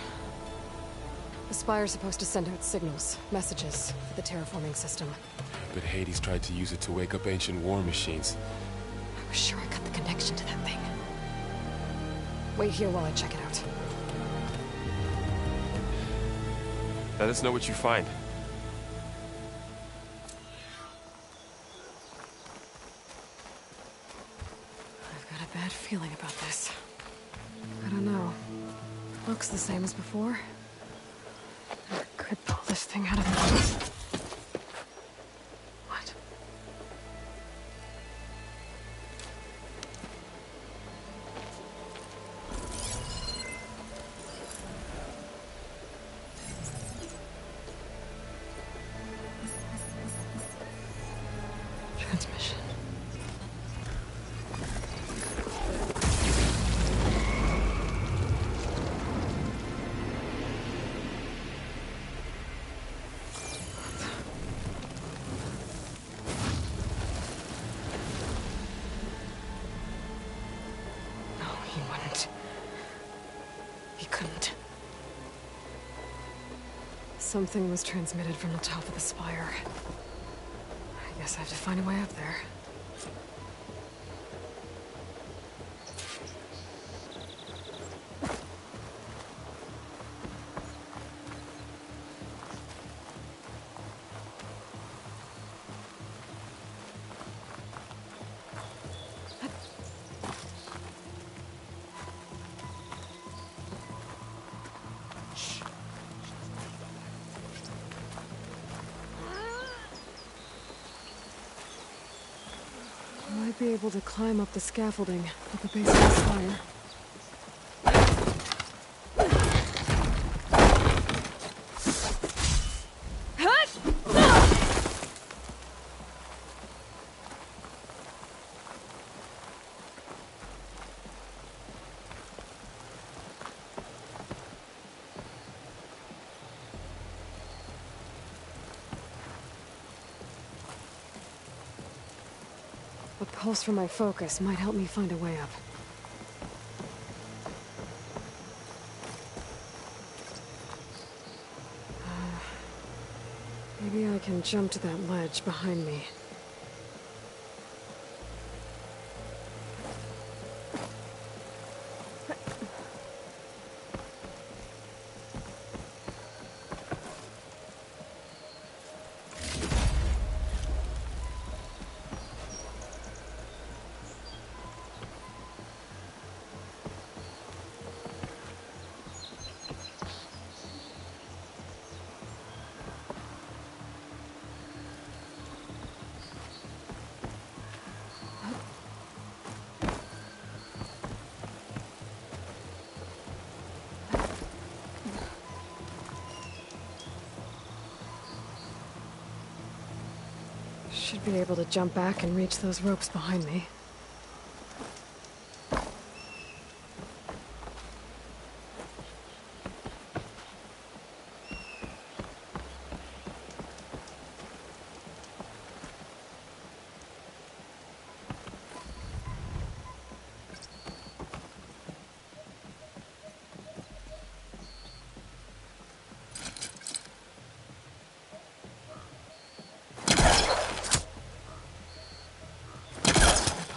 The Spire's supposed to send out signals, messages, for the terraforming system. But Hades tried to use it to wake up ancient war machines. I was sure I got the connection to that thing. Wait here while I check it out. Let us know what you find. I've got a bad feeling about this. I don't know. Looks the same as before. I could pull this thing out of the... What? Transmission. He wouldn't. He couldn't. Something was transmitted from the top of the spire. I guess I have to find a way up there. I might be able to climb up the scaffolding at the base of the spire. A pulse from my focus might help me find a way up. Maybe I can jump to that ledge behind me. Should be able to jump back and reach those ropes behind me.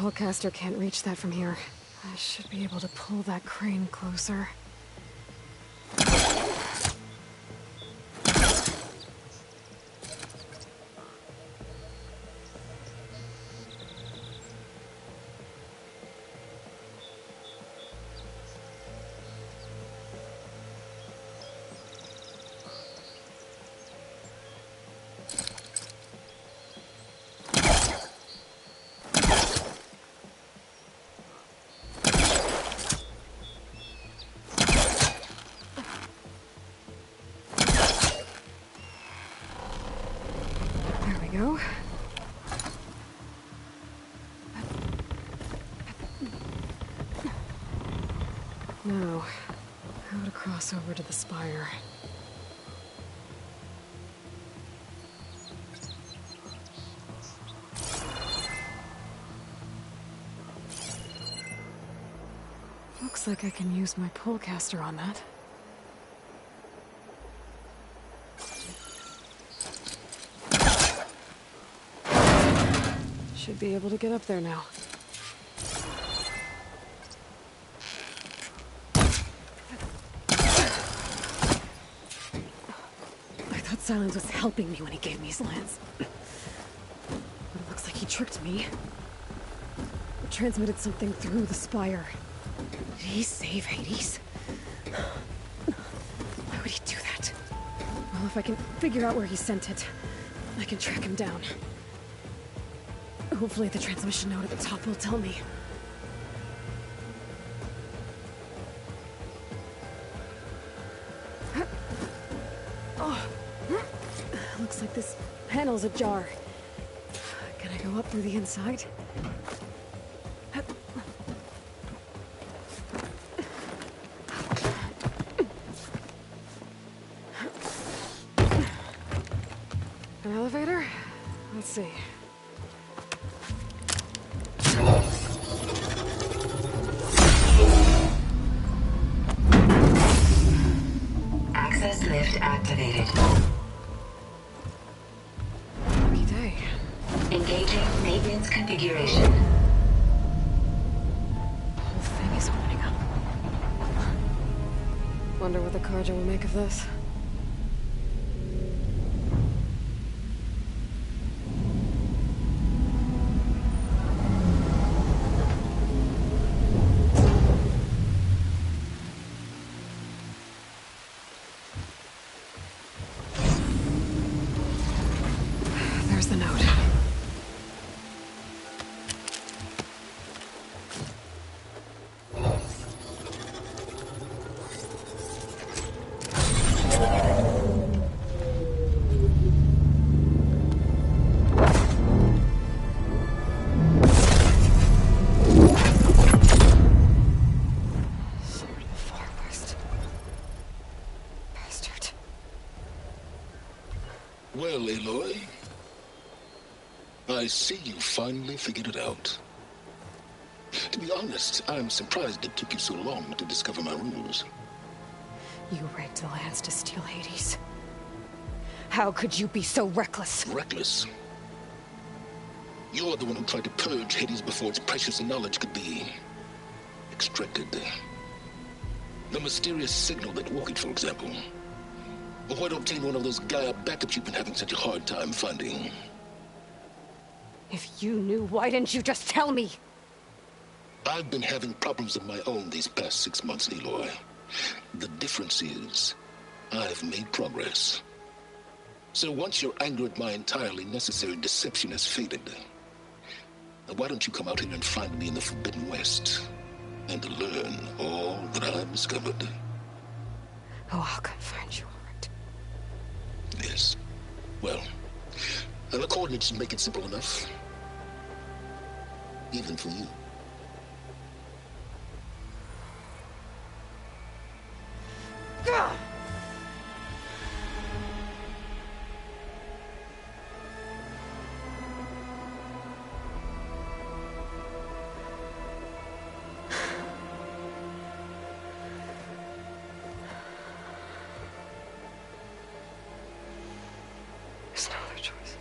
The Pullcaster can't reach that from here. I should be able to pull that crane closer. Now, how to cross over to the spire. Looks like I can use my pullcaster on that. Should be able to get up there now. I thought Silence was helping me when he gave me his lance. But it looks like he tricked me. It transmitted something through the spire. Did he save Hades? Why would he do that? Well, if I can figure out where he sent it, I can track him down. Hopefully the transmission node at the top will tell me. Oh. Looks like this panel's ajar. Can I go up through the inside? An elevator? Let's see. Access lift activated. Lucky day. Engaging maintenance configuration. The whole thing is opening up. Wonder what the Carja will make of this. There's the note. Sword of the Far West. Bastard. Well, Aloy, I see you finally figured it out. To be honest, I'm surprised it took you so long to discover my rules. You rigged the lance to steal Hades. How could you be so reckless? Reckless? You're the one who tried to purge Hades before its precious knowledge could be extracted. The mysterious signal that woke it, for example. Or why to obtain one of those Gaia backups you've been having such a hard time finding. If you knew, why didn't you just tell me? I've been having problems of my own these past 6 months, Aloy. The difference is, I've made progress. So once your anger at my entirely necessary deception has faded, why don't you come out here and find me in the Forbidden West and learn all that I've discovered? Oh, I'll come find you, all right. Yes. Well, the coordinates make it simple enough. Even for you. Gah! There's no other choice.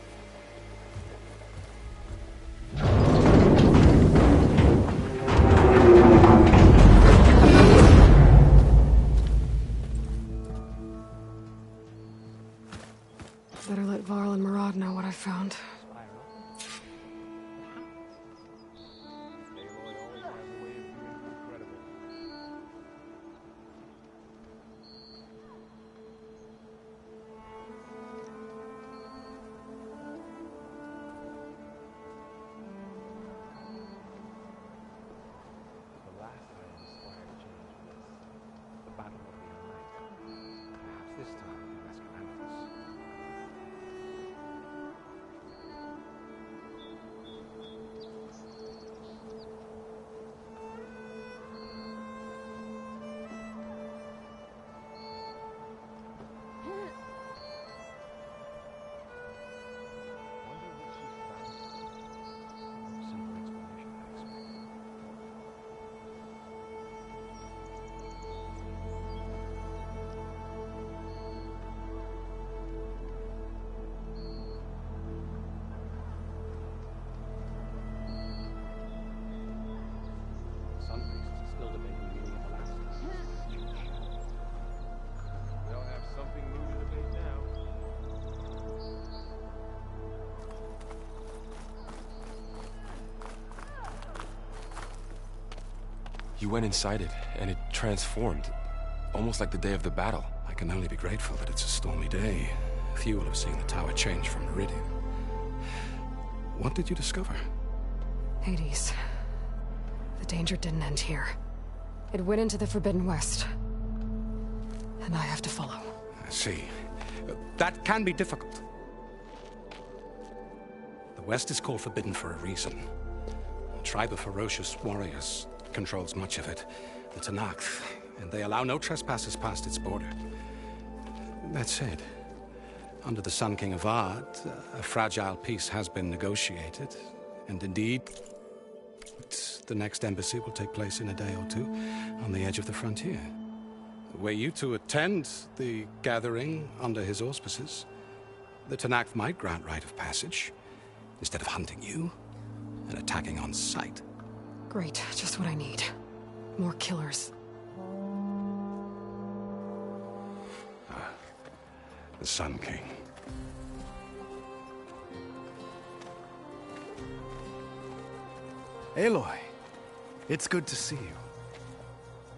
You went inside it, and it transformed. Almost like the day of the battle. I can only be grateful that it's a stormy day. Few will have seen the tower change from Meridian. What did you discover? Hades. The danger didn't end here. It went into the Forbidden West. And I have to follow. I see. That can be difficult. The West is called Forbidden for a reason. A tribe of ferocious warriors controls much of it. The Tenakth, and they allow no trespassers past its border. That said, under the Sun King Avad, a fragile peace has been negotiated, and indeed, the next embassy will take place in a day or two on the edge of the frontier. Were you to attend the gathering under his auspices, the Tenakth might grant right of passage, instead of hunting you and attacking on sight. Great, just what I need. More killers. The Sun King. Aloy, it's good to see you.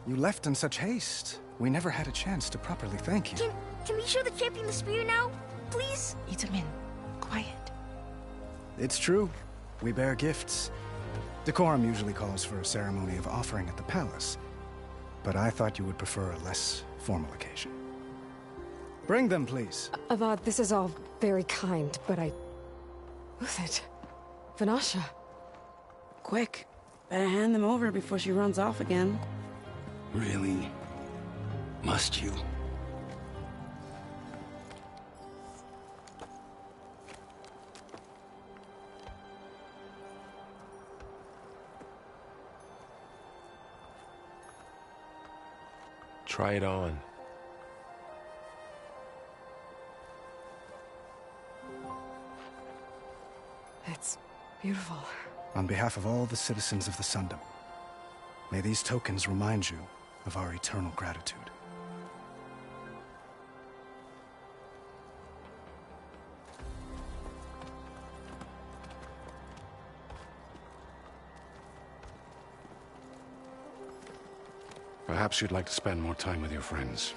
You left in such haste. We never had a chance to properly thank you. Can we show the champion the spear now? Please? Itamen, quiet. It's true. We bear gifts. Decorum usually calls for a ceremony of offering at the palace. But I thought you would prefer a less formal occasion. Bring them, please. Avad, this is all very kind, but Who's it? Vanasha. Quick. Better hand them over before she runs off again. Really? Must you? Try it on. It's beautiful. On behalf of all the citizens of the Sundom, may these tokens remind you of our eternal gratitude. Perhaps you'd like to spend more time with your friends.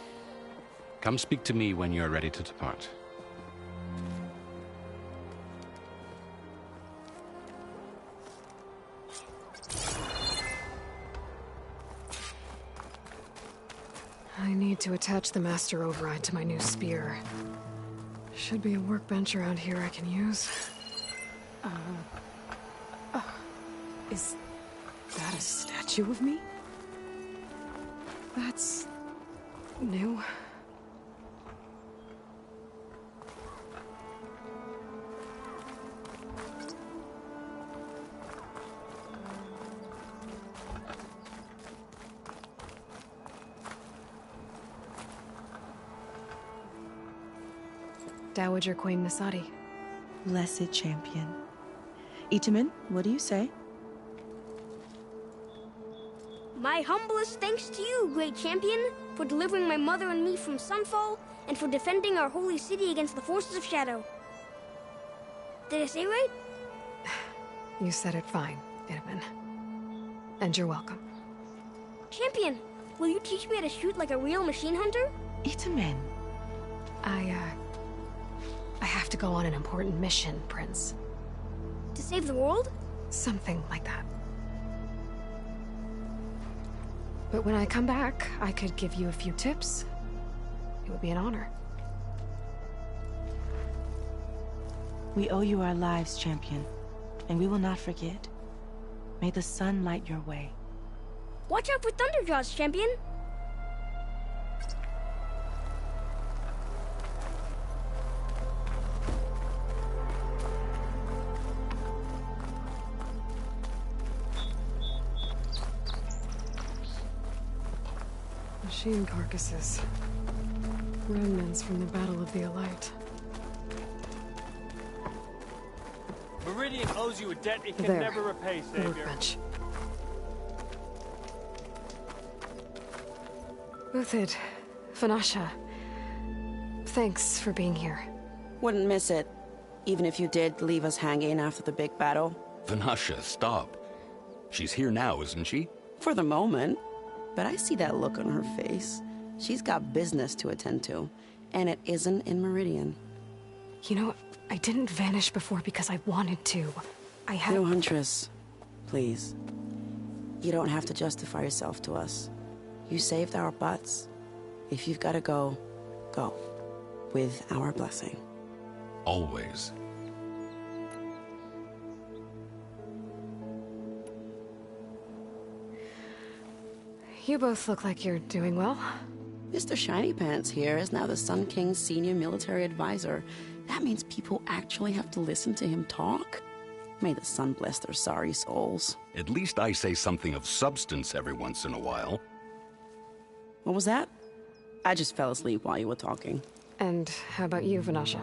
Come speak to me when you're ready to depart. I need to attach the Master Override to my new spear. Should be a workbench around here I can use. Is that a statue of me? That's new. Dowager Queen Nasadi. Blessed champion. Itamen, what do you say? My humblest thanks to you, great champion, for delivering my mother and me from Sunfall, and for defending our holy city against the forces of Shadow. Did I say right? You said it fine, Itamen. And you're welcome. Champion, will you teach me how to shoot like a real machine hunter? Itamen. I have to go on an important mission, Prince. To save the world? Something like that. But when I come back, I could give you a few tips. It would be an honor. We owe you our lives, champion, and we will not forget. May the sun light your way. Watch out for Thunderjaws, champion! Machine carcasses. Remnants from the Battle of the Elite. Meridian owes you a debt it can There. never repay, The Savior. workbench. Uthid, Vanasha. Thanks for being here. Wouldn't miss it. Even if you did leave us hanging after the big battle. Vanasha, stop. She's here now, isn't she? For the moment. But I see that look on her face. She's got business to attend to. And it isn't in Meridian. You know, I didn't vanish before because I wanted to. I had... No, Huntress. Please. You don't have to justify yourself to us. You saved our butts. If you've got to go, go. With our blessing. Always. You both look like you're doing well. Mr. Shiny Pants here is now the Sun King's senior military advisor. That means people actually have to listen to him talk? May the sun bless their sorry souls. At least I say something of substance every once in a while. What was that? I just fell asleep while you were talking. And how about you, Vanasha?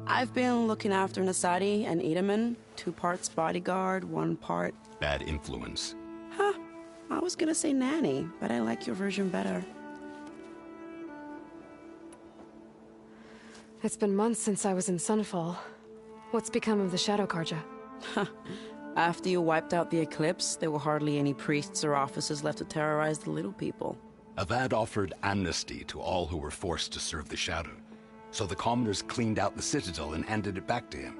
I've been looking after Nasadi and Edaman. 2 parts bodyguard, 1 part... Bad influence. Huh. I was gonna say nanny, but I like your version better. It's been months since I was in Sunfall. What's become of the Shadow Carja? After you wiped out the Eclipse, there were hardly any priests or officers left to terrorize the little people. Avad offered amnesty to all who were forced to serve the Shadow, so the commoners cleaned out the Citadel and handed it back to him.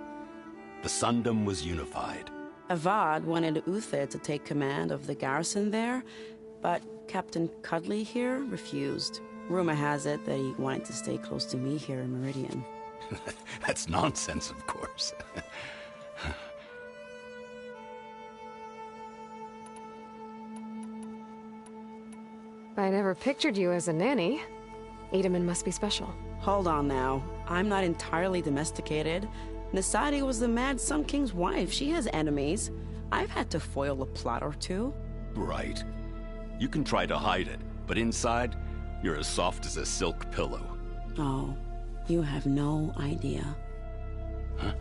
The Sundom was unified. Avad wanted Uther to take command of the garrison there, but Captain Cudley here refused. Rumor has it that he wanted to stay close to me here in Meridian. That's nonsense, of course. I never pictured you as a nanny. Edaman must be special. Hold on now. I'm not entirely domesticated. Nasadi was the Mad Sun King's wife. She has enemies. I've had to foil a plot or two. Right. You can try to hide it, but inside, you're as soft as a silk pillow. Oh, you have no idea. Huh?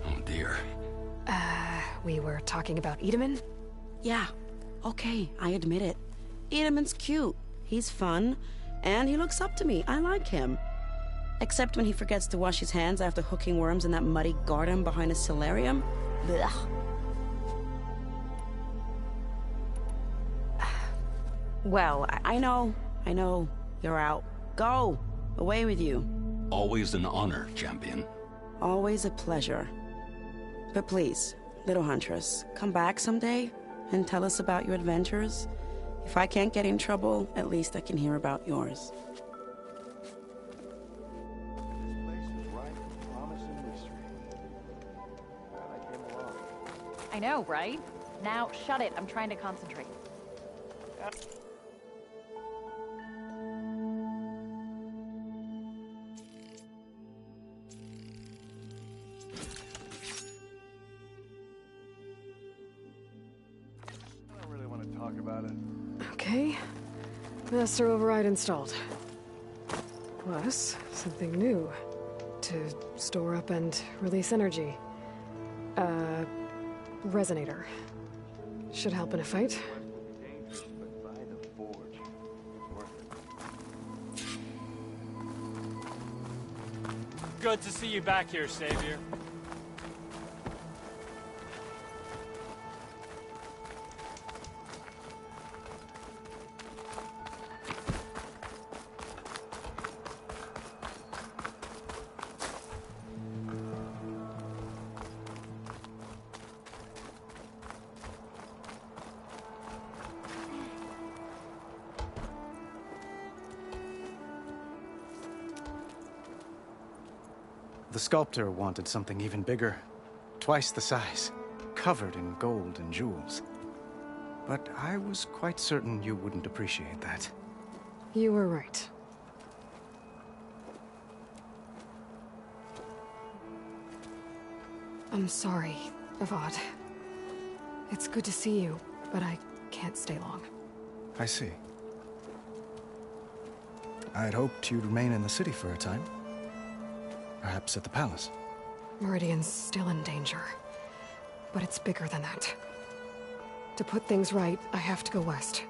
Oh dear. We were talking about Edaman? Yeah. Okay, I admit it. Edaman's cute. He's fun. And he looks up to me. I like him. Except when he forgets to wash his hands after hooking worms in that muddy garden behind a solarium. Blech. Well, I know. You're out. Go! Away with you. Always an honor, champion. Always a pleasure. But please, little Huntress, come back someday and tell us about your adventures. If I can't get in trouble, at least I can hear about yours. I know, right? Now, shut it. I'm trying to concentrate. I don't really want to talk about it. Okay. Master override installed. Plus, something new. To store up and release energy. Resonator. Should help in a fight. Good to see you back here, Savior. The sculptor wanted something even bigger. Twice the size. Covered in gold and jewels. But I was quite certain you wouldn't appreciate that. You were right. I'm sorry, Avad. It's good to see you, but I can't stay long. I see. I'd hoped you'd remain in the city for a time. Perhaps at the palace. Meridian's still in danger. But it's bigger than that. To put things right, I have to go west.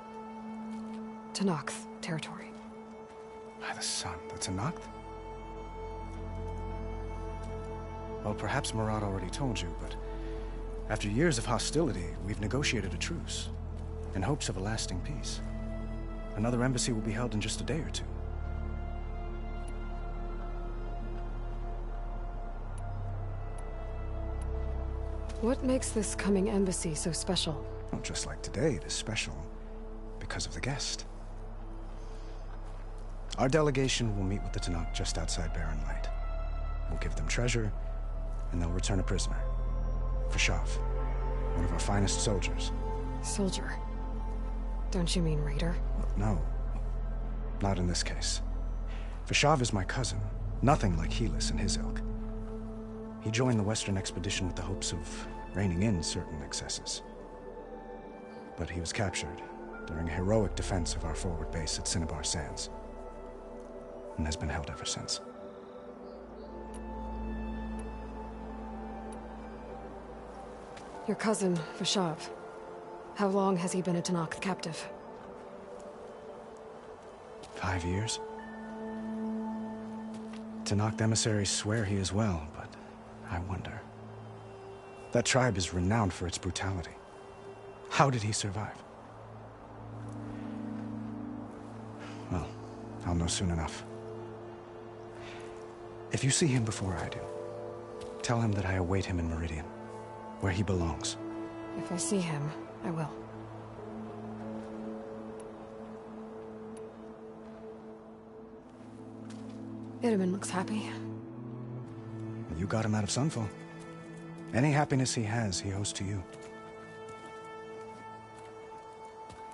To Noct territory. By the sun, that's a Noct? Well, perhaps Murad already told you, but after years of hostility, we've negotiated a truce. in hopes of a lasting peace. Another embassy will be held in just a day or two. What makes this coming embassy so special? Well, just like today, it is special because of the guest. Our delegation will meet with the Tenakth just outside Barren Light. We'll give them treasure, and they'll return a prisoner. Fashav, one of our finest soldiers. Soldier? Don't you mean raider? No. Not in this case. Fashav is my cousin. Nothing like Helis and his ilk. He joined the Western expedition with the hopes of reining in certain excesses. But he was captured during a heroic defense of our forward base at Cinnabar Sands, and has been held ever since. Your cousin, Fashav. How long has he been a Tenakth captive? 5 years. Tenakth emissaries swear he is well, but I wonder. That tribe is renowned for its brutality. How did he survive? Well, I'll know soon enough. If you see him before I do, tell him that I await him in Meridian, where he belongs. If I see him, I will. Itamen looks happy. You got him out of Sunfall. Any happiness he has, he owes to you.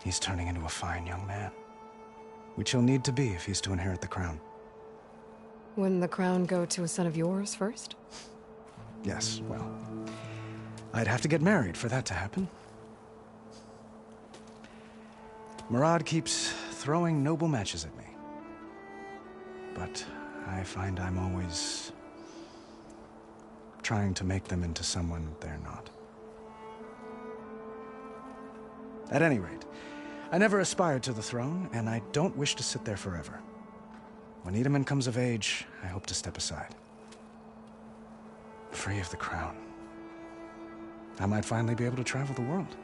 He's turning into a fine young man, which he'll need to be if he's to inherit the crown. Wouldn't the crown go to a son of yours first? Yes, well, I'd have to get married for that to happen. Murad keeps throwing noble matches at me. But I find I'm always trying to make them into someone they're not. At any rate, I never aspired to the throne, and I don't wish to sit there forever. When Itamen comes of age, I hope to step aside. Free of the crown. I might finally be able to travel the world.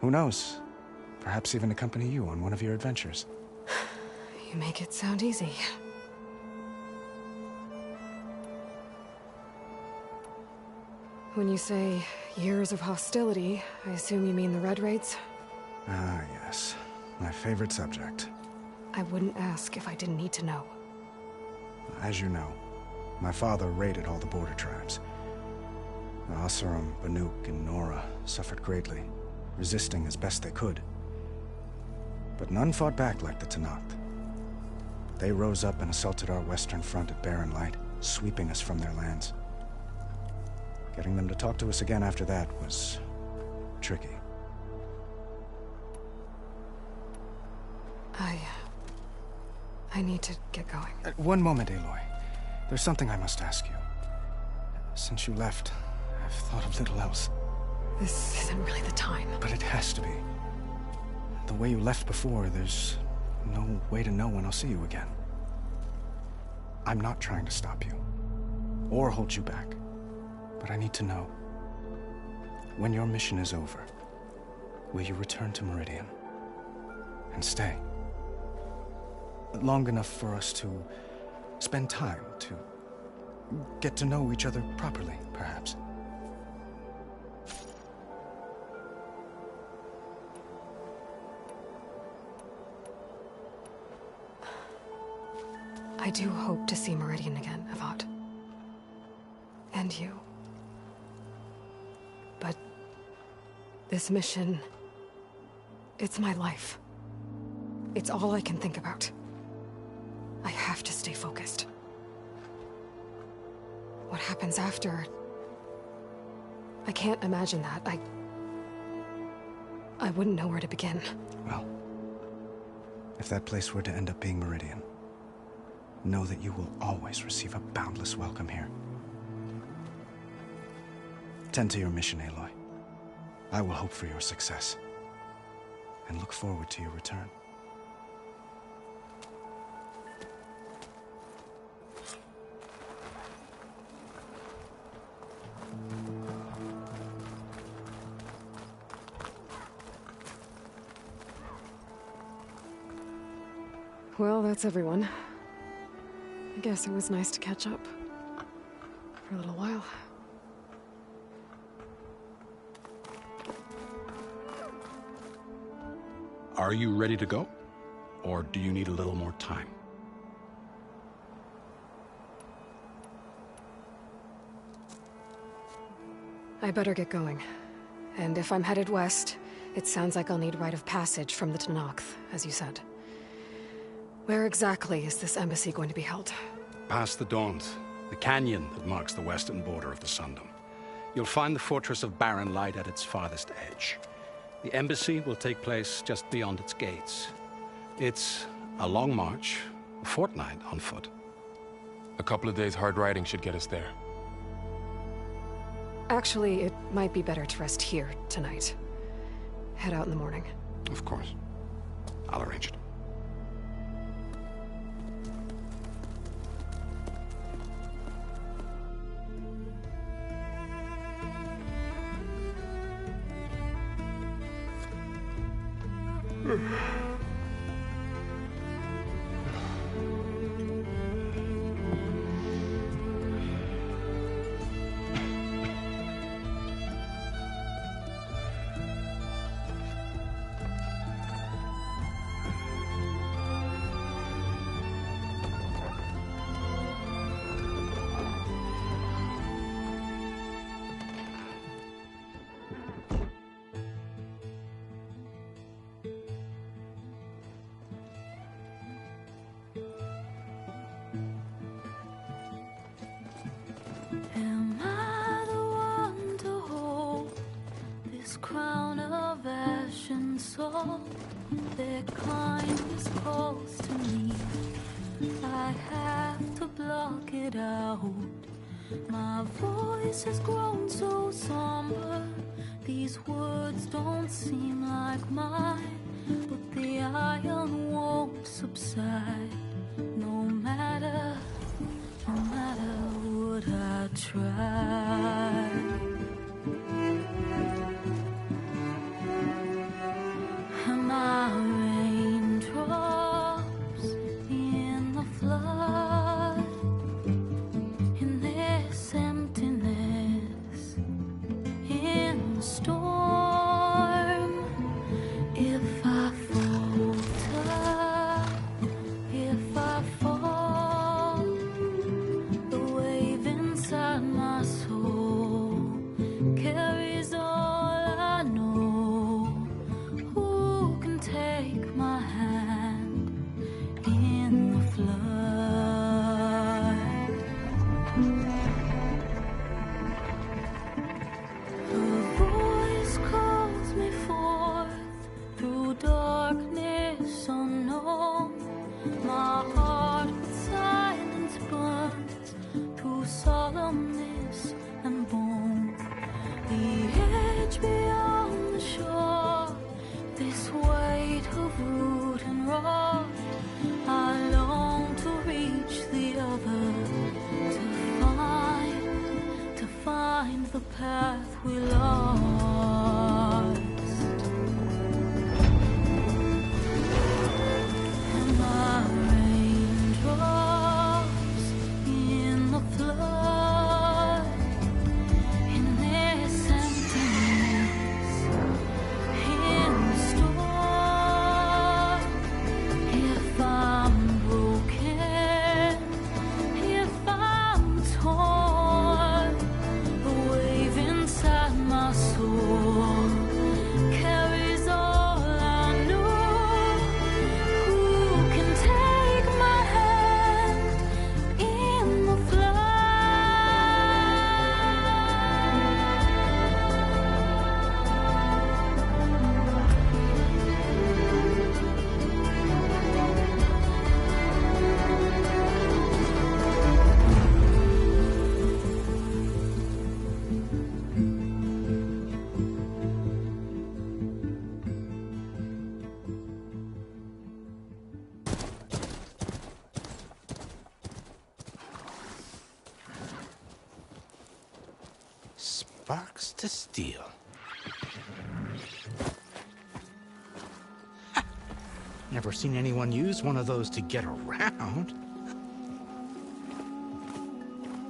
Who knows? Perhaps even accompany you on one of your adventures. You make it sound easy. When you say years of hostility, I assume you mean the Red Raids? Ah, yes. My favorite subject. I wouldn't ask if I didn't need to know. As you know, my father raided all the border tribes. The Oseram, Banuk, and Nora suffered greatly, resisting as best they could. But none fought back like the Tenakth. They rose up and assaulted our western front at Barren Light, sweeping us from their lands. Getting them to talk to us again after that was tricky. I need to get going. One moment, Aloy. There's something I must ask you. Since you left, I've thought of little else. This isn't really the time. But it has to be. The way you left before, there's no way to know when I'll see you again. I'm not trying to stop you, or hold you back. But I need to know, when your mission is over, will you return to Meridian and stay? Long enough for us to spend time, to get to know each other properly, perhaps. I do hope to see Meridian again, Avad. And you. But this mission, it's my life. It's all I can think about. I have to stay focused. What happens after? I can't imagine that. I wouldn't know where to begin. Well, if that place were to end up being Meridian, know that you will always receive a boundless welcome here. Tend to your mission, Aloy. I will hope for your success, and look forward to your return. well, that's everyone. I guess it was nice to catch up. For a little while. Are you ready to go? Or do you need a little more time? I better get going. And if I'm headed west, it sounds like I'll need rite of passage from the Tenakth, as you said. Where exactly is this embassy going to be held? Past the Daunt, the canyon that marks the western border of the Sundom. You'll find the fortress of Barren Light at its farthest edge. The embassy will take place just beyond its gates. It's a long march, a fortnight on foot. A couple of days hard riding should get us there. Actually, it might be better to rest here tonight. Head out in the morning. Of course. I'll arrange it. Am I the one to hold this crown of ash and salt? Their kindness calls to me. I have to block it out. My voice has grown so somber. These words don't seem like mine, but the iron won't subside. No matter what I try. Am I raindrops in the flood? In this emptiness, in the storm. If I falter, if I fall, the wave inside my soul carries all I know. Who can take my hand in the flood? Her voice calls me forth through darkness unknown. My heart with silence burns through solemnness and bone. The edge beyond the shore, this weight of root and rock. I long to reach the other, to find the path we lost. Am I raindrops in the flood? In this emptiness, in the storm. If I'm broken, if I'm torn, the wave inside my soul carries all I know. Who can take my hand in the Sparks to steel. Never seen anyone use one of those to get around.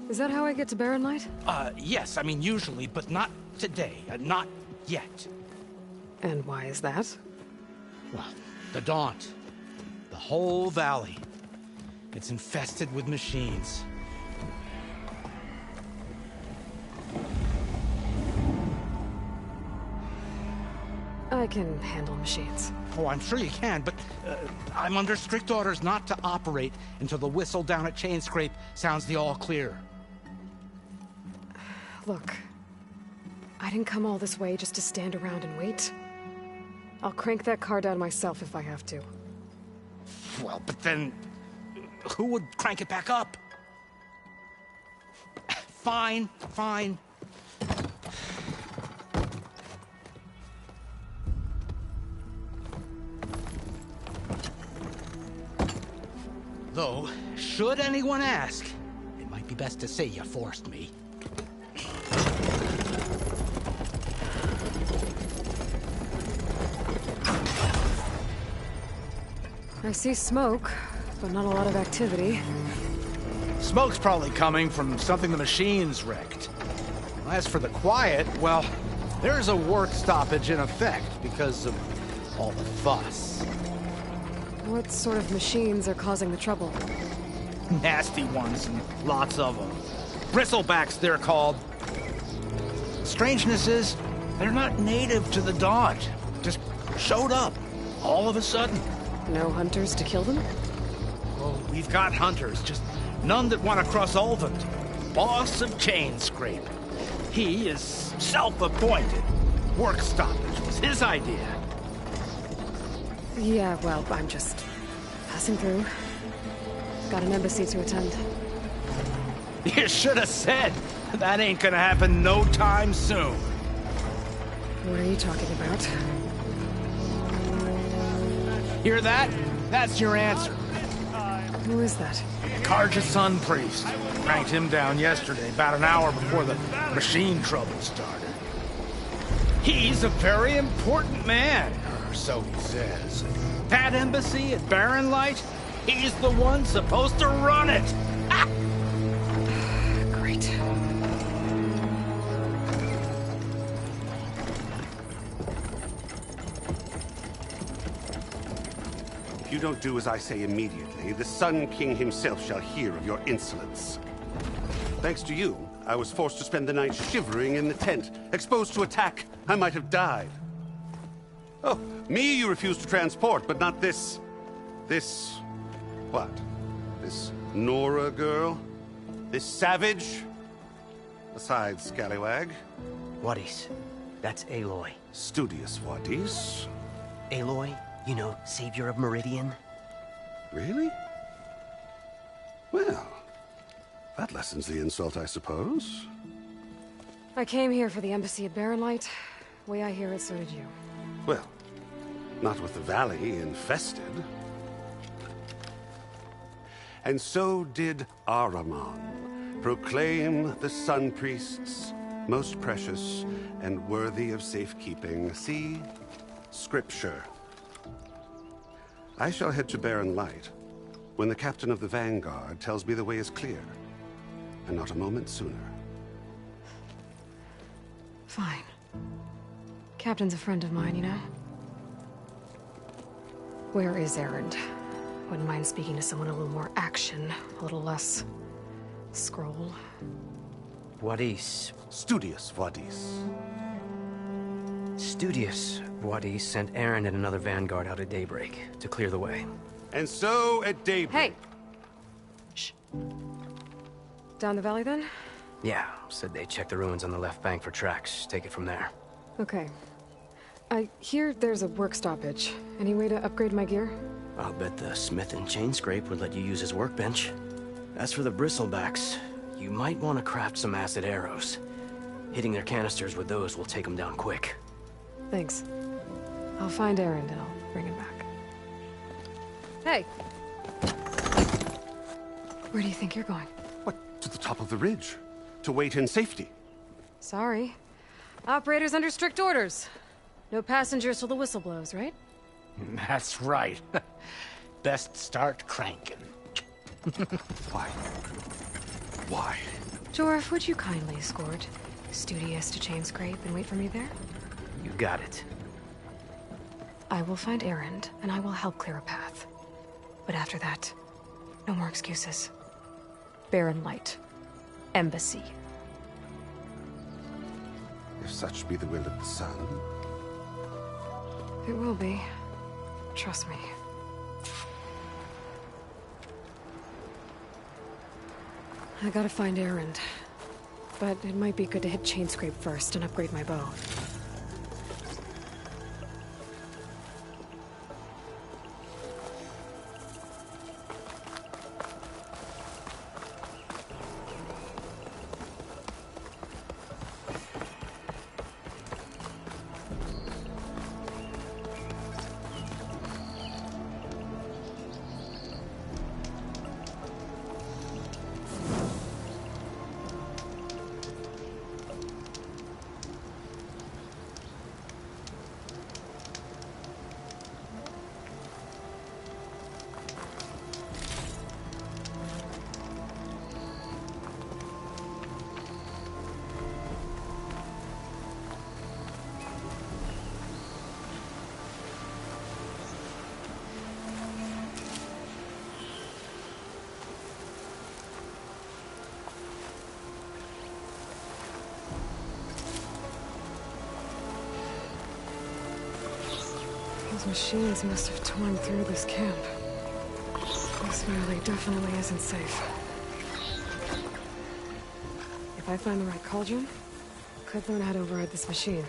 Is that how I get to Barren Light? Yes, I mean usually, but not today. Not yet. And why is that? Well, the Daunt. The whole valley. It's infested with machines. I can handle machines. Oh, I'm sure you can, but I'm under strict orders not to operate until the whistle down at Chainscrape sounds the all clear. Look, I didn't come all this way just to stand around and wait. I'll crank that car down myself if I have to. Well, but then who would crank it back up? Fine, fine. Though, should anyone ask, it might be best to say you forced me. I see smoke, but not a lot of activity. Smoke's probably coming from something the machines wrecked. As for the quiet, well, there's a work stoppage in effect because of all the fuss. What sort of machines are causing the trouble? Nasty ones, and lots of them. Bristlebacks, they're called. Strangeness is, they're not native to the Daunt. Just showed up, all of a sudden. No hunters to kill them? Oh, we've got hunters, just none that want to cross Ulvund. Boss of Chainscrape. He is self-appointed. Work stoppage was his idea. Yeah, well, I'm just passing through. Got an embassy to attend. You should have said. That ain't gonna happen no time soon. What are you talking about? Hear that? That's your answer. Who is that? Carja Sun Priest. Cranked him down yesterday, about an hour before the machine trouble started. He's a very important man, or so he says. That embassy at Barren Light, he's the one supposed to run it. Ah! Great. If you don't do as I say immediately, the Sun King himself shall hear of your insolence. Thanks to you, I was forced to spend the night shivering in the tent. Exposed to attack, I might have died. Oh, me you refuse to transport, but not this... what? This Nora girl? This savage? Besides, scallywag. Wadis. That's Aloy. Studious Wadis. Aloy, you know, savior of Meridian. Really? Well, that lessens the insult, I suppose. I came here for the embassy at Barren Light. Way I hear it, so did you. Well, not with the valley infested. And so did Ahriman, proclaim the Sun Priests most precious and worthy of safekeeping. See? Scripture. I shall head to Barren Light when the captain of the Vanguard tells me the way is clear, and not a moment sooner. Fine. Captain's a friend of mine, you know? Where is Erend? Wouldn't mind speaking to someone a little more action, a little less... scroll. Wadis. Studious Wadis. Studious Wadis sent Erend and another Vanguard out at daybreak to clear the way. And so at daybreak... Hey! Shh. Down the valley, then? Yeah, said they checked the ruins on the left bank for tracks. Take it from there. Okay. I hear there's a work stoppage. Any way to upgrade my gear? I'll bet the smith in Chainscrape would let you use his workbench. As for the Bristlebacks, you might want to craft some acid arrows. Hitting their canisters with those will take them down quick. Thanks. I'll find Erend and I'll bring him back. Hey! Where do you think you're going? What, to the top of the ridge? To wait in safety? Sorry. Operator's under strict orders. No passengers till the whistle blows, right? That's right. Best start cranking. Why? Why? Jorf, would you kindly escort Studious to Chainscrape and wait for me there? You got it. I will find Erend, and I will help clear a path. But after that, no more excuses. Barren Light. Embassy. If such be the will of the sun. It will be. Trust me. I gotta find Erend. But it might be good to hit Chainscrape first and upgrade my bow. Those machines must have torn through this camp. This valley definitely isn't safe. If I find the right cauldron, I could learn how to override this machine.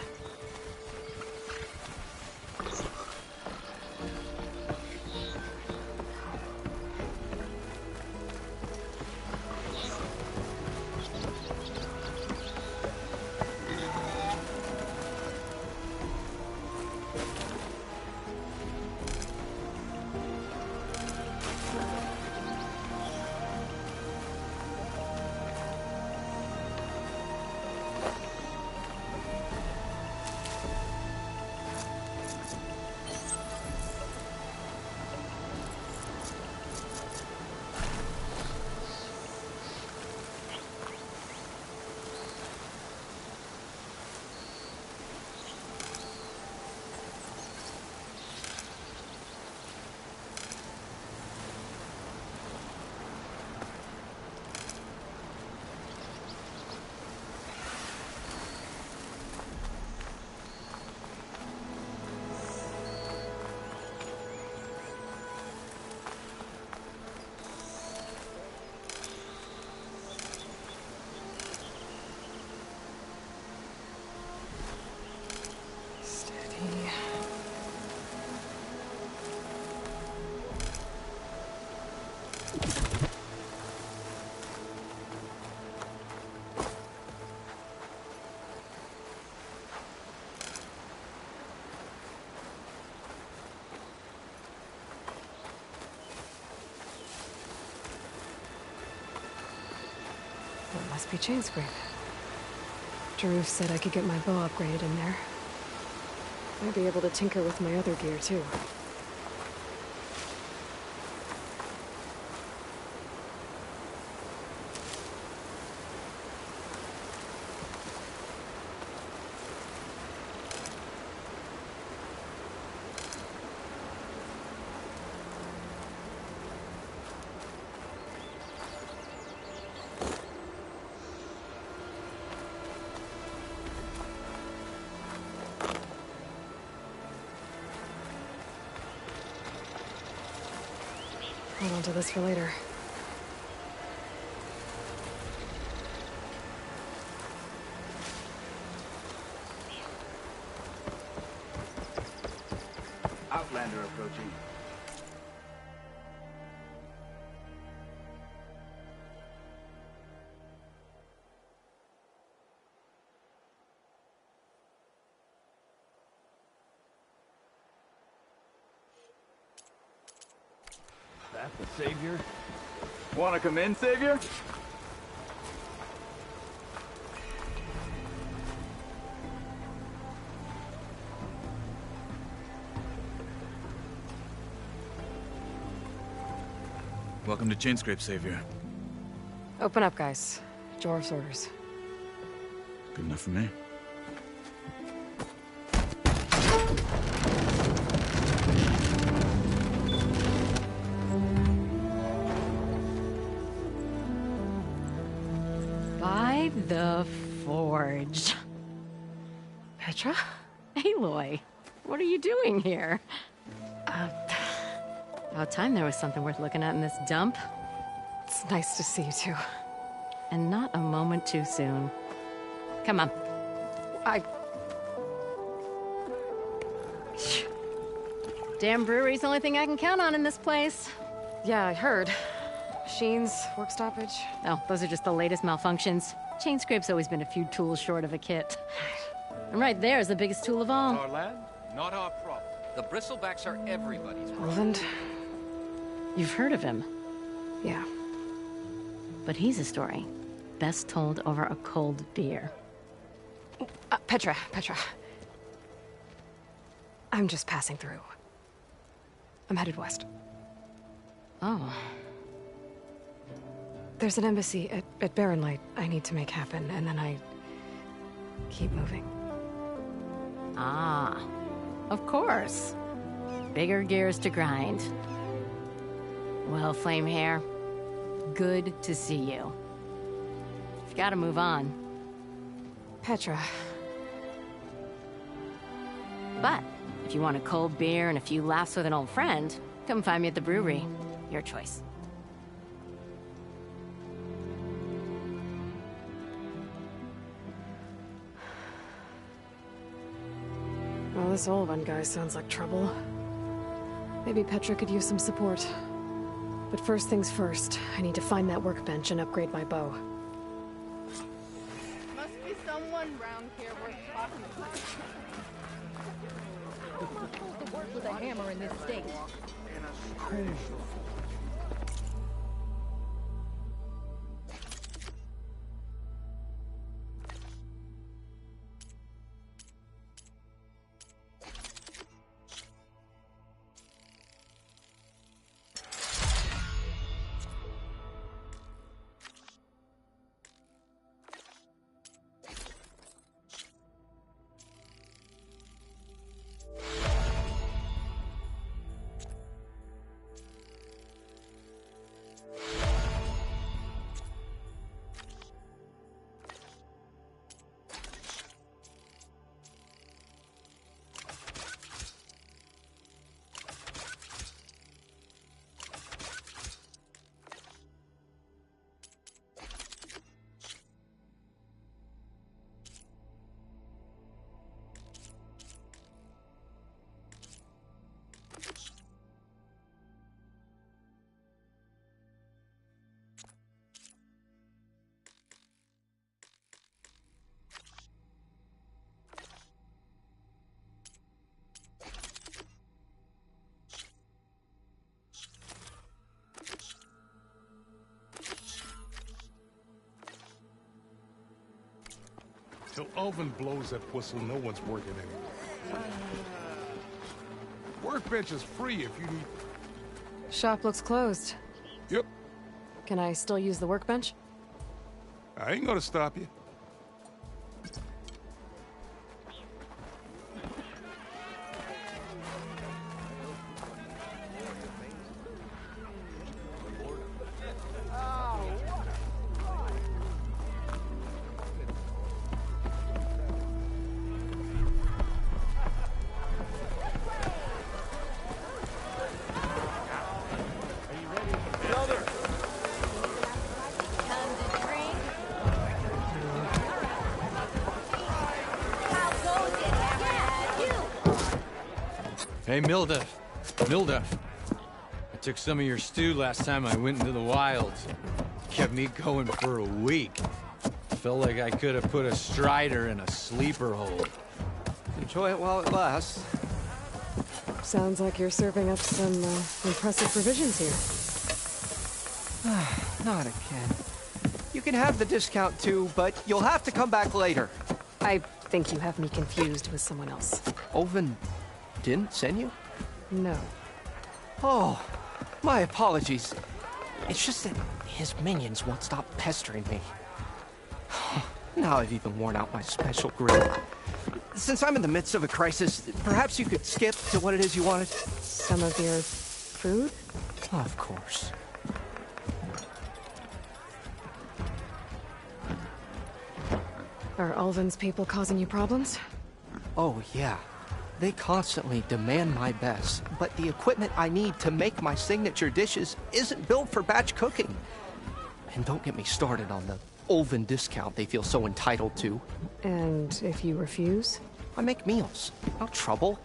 That must be Chainscrape. Jaruf said I could get my bow upgraded in there. I'd be able to tinker with my other gear, too. Hold on to this for later. Outlander approaching. That the Savior? Wanna come in, Savior? Welcome to Chainscrape, Savior. Open up, guys. Jorv's orders. Good enough for me. By the Forge. Petra? Aloy, what are you doing here? About time there was something worth looking at in this dump. It's nice to see you too. And not a moment too soon. Come on. Damn brewery's the only thing I can count on in this place. Yeah, I heard. Machines, work stoppage. Oh, those are just the latest malfunctions. Chainscrape's always been a few tools short of a kit. And right there is the biggest tool of all. Our land, not our problem. The bristlebacks are everybody's problem. Roland? You've heard of him. Yeah. But he's a story best told over a cold beer. Petra. I'm just passing through. I'm headed west. Oh. There's an embassy at Barren Light I need to make happen, and then I keep moving. Ah, of course. Bigger gears to grind. Well, Flamehair, good to see you. You've got to move on. Petra. But if you want a cold beer and a few laughs with an old friend, come find me at the brewery. Your choice. Well, this Olvan guy sounds like trouble. Maybe Petra could use some support. But first things first, I need to find that workbench and upgrade my bow. Must be someone round here worth talking to. To work with a hammer in this state. Till Ulvin blows that whistle, no one's working anymore. Workbench is free if you need... Shop looks closed. Yep. Can I still use the workbench? I ain't gonna stop you. Hey, Mildef. I took some of your stew last time I went into the wilds. Kept me going for a week. Felt like I could have put a strider in a sleeper hole. Enjoy it while it lasts. Sounds like you're serving up some impressive provisions here. Not again. You can have the discount too, but you'll have to come back later. I think you have me confused with someone else. Olvin didn't send you? No. Oh, my apologies. It's just that his minions won't stop pestering me. Now I've even worn out my special grill. Since I'm in the midst of a crisis, perhaps you could skip to what it is you wanted? Some of your food? Of course. Are Ulvin's people causing you problems? Oh, yeah. They constantly demand my best, but the equipment I need to make my signature dishes isn't built for batch cooking. And don't get me started on the Ulvin discount they feel so entitled to. And if you refuse? I make meals. No trouble.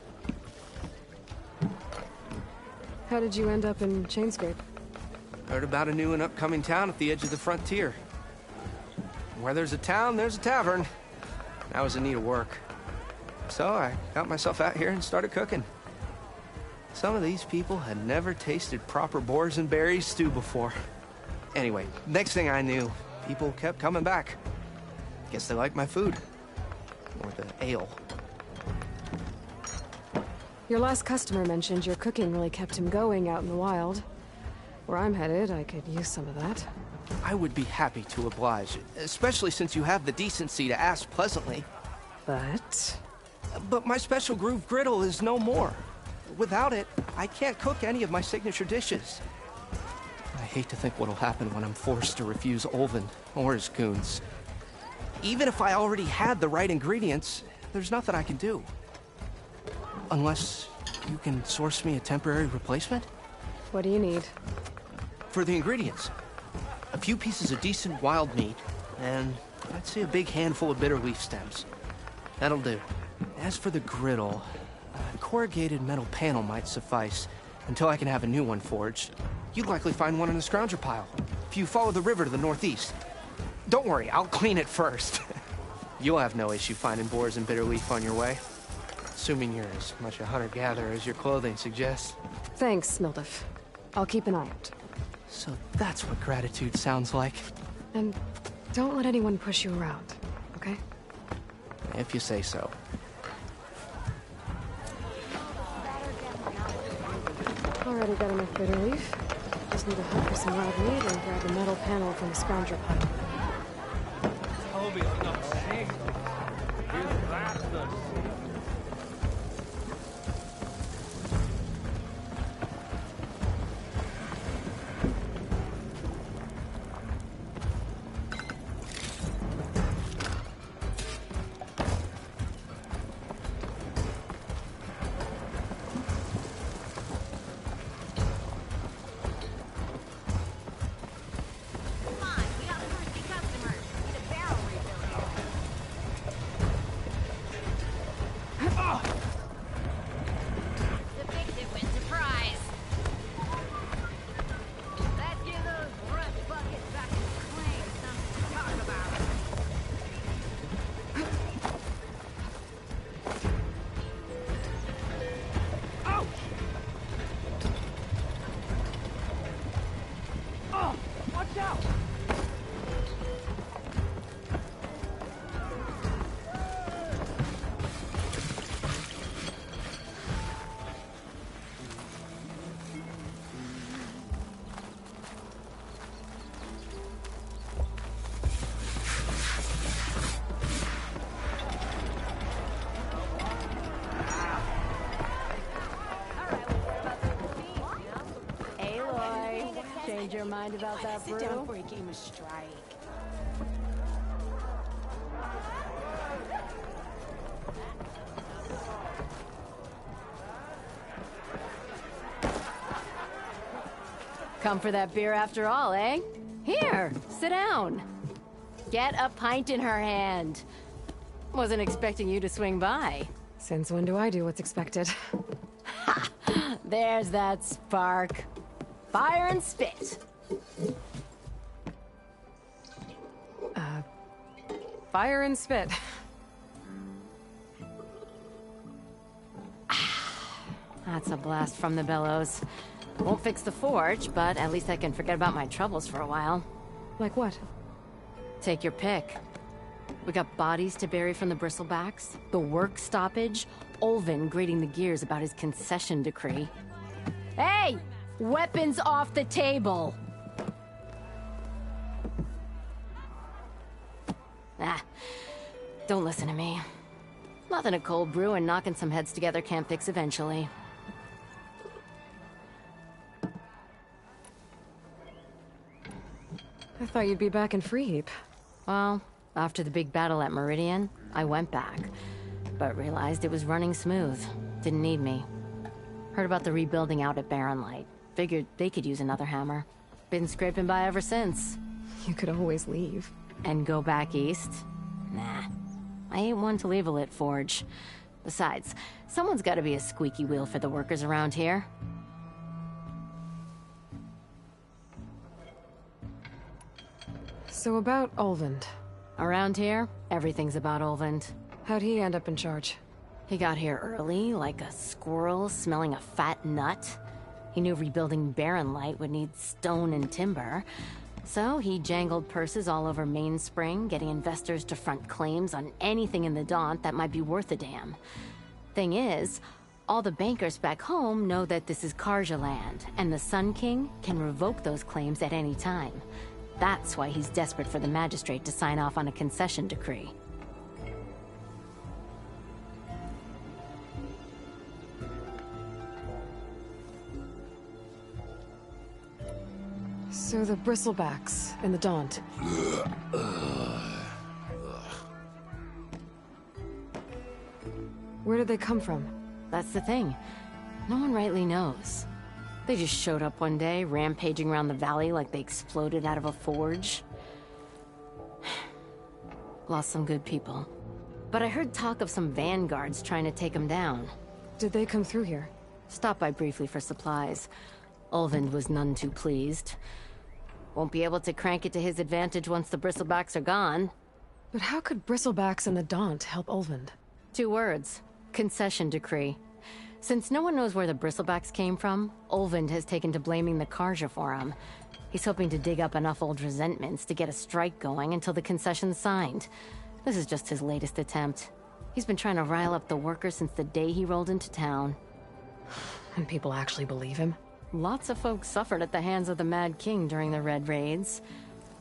How did you end up in Chainscrape? Heard about a new and upcoming town at the edge of the frontier. Where there's a town, there's a tavern. I was in need of work. So I got myself out here and started cooking. Some of these people had never tasted proper boars and berries stew before. Anyway, next thing I knew, people kept coming back. Guess they liked my food. Or the ale. Your last customer mentioned your cooking really kept him going out in the wild. Where I'm headed, I could use some of that. I would be happy to oblige, especially since you have the decency to ask pleasantly. But my special groove griddle is no more. Without it, I can't cook any of my signature dishes. I hate to think what'll happen when I'm forced to refuse Ulvin or his goons. Even if I already had the right ingredients, there's nothing I can do. Unless you can source me a temporary replacement? What do you need? For the ingredients. A few pieces of decent wild meat, and I'd say a big handful of bitter leaf stems. That'll do. As for the griddle, a corrugated metal panel might suffice until I can have a new one forged. You'd likely find one in the scrounger pile, if you follow the river to the northeast. Don't worry, I'll clean it first. You'll have no issue finding boars and bitter leaf on your way. Assuming you're as much a hunter-gatherer as your clothing suggests. Thanks, Mildif. I'll keep an eye out. So that's what gratitude sounds like. And don't let anyone push you around, okay? If you say so. Already got enough bitter leaf. Just need to hunt for some wild meat and grab the metal panel from the scrounger pile. Toby, I'm not sick. Here's bastards. Change your mind about that brew? Sit down for a game of strike. Come for that beer after all, eh? Here, sit down. Get a pint in her hand. Wasn't expecting you to swing by. Since when do I do what's expected? Ha! There's that spark. Fire and spit. Fire and spit. That's a blast from the bellows. Won't fix the forge, but at least I can forget about my troubles for a while. Like what? Take your pick. We got bodies to bury from the bristlebacks, the work stoppage, Ulvin grating the gears about his concession decree. Hey! Weapons off the table! Ah, don't listen to me. Nothing a cold brew and knocking some heads together can't fix eventually. I thought you'd be back in Freeheap. Well, after the big battle at Meridian, I went back, but realized it was running smooth. Didn't need me. Heard about the rebuilding out at Barren Light. Figured they could use another hammer. Been scraping by ever since. You could always leave. And go back east? Nah. I ain't one to leave a lit forge. Besides, someone's gotta be a squeaky wheel for the workers around here. So about Olvend. Around here, everything's about Olvend. How'd he end up in charge? He got here early, like a squirrel smelling a fat nut. He knew rebuilding Barren Light would need stone and timber. So he jangled purses all over Mainspring, getting investors to front claims on anything in the Daunt that might be worth a damn. Thing is, all the bankers back home know that this is Carja land, and the Sun King can revoke those claims at any time. That's why he's desperate for the magistrate to sign off on a concession decree. So the Bristlebacks in the Daunt. Where did they come from? That's the thing. No one rightly knows. They just showed up one day, rampaging around the valley like they exploded out of a forge. Lost some good people. But I heard talk of some vanguards trying to take them down. Did they come through here? Stopped by briefly for supplies. Olvend was none too pleased. Won't be able to crank it to his advantage once the Bristlebacks are gone. But how could Bristlebacks and the Daunt help Olvend? 2 words. Concession decree. Since no one knows where the Bristlebacks came from, Olvend has taken to blaming the Carja for them. He's hoping to dig up enough old resentments to get a strike going until the concession's signed. This is just his latest attempt. He's been trying to rile up the workers since the day he rolled into town. And people actually believe him? Lots of folks suffered at the hands of the Mad King during the Red Raids.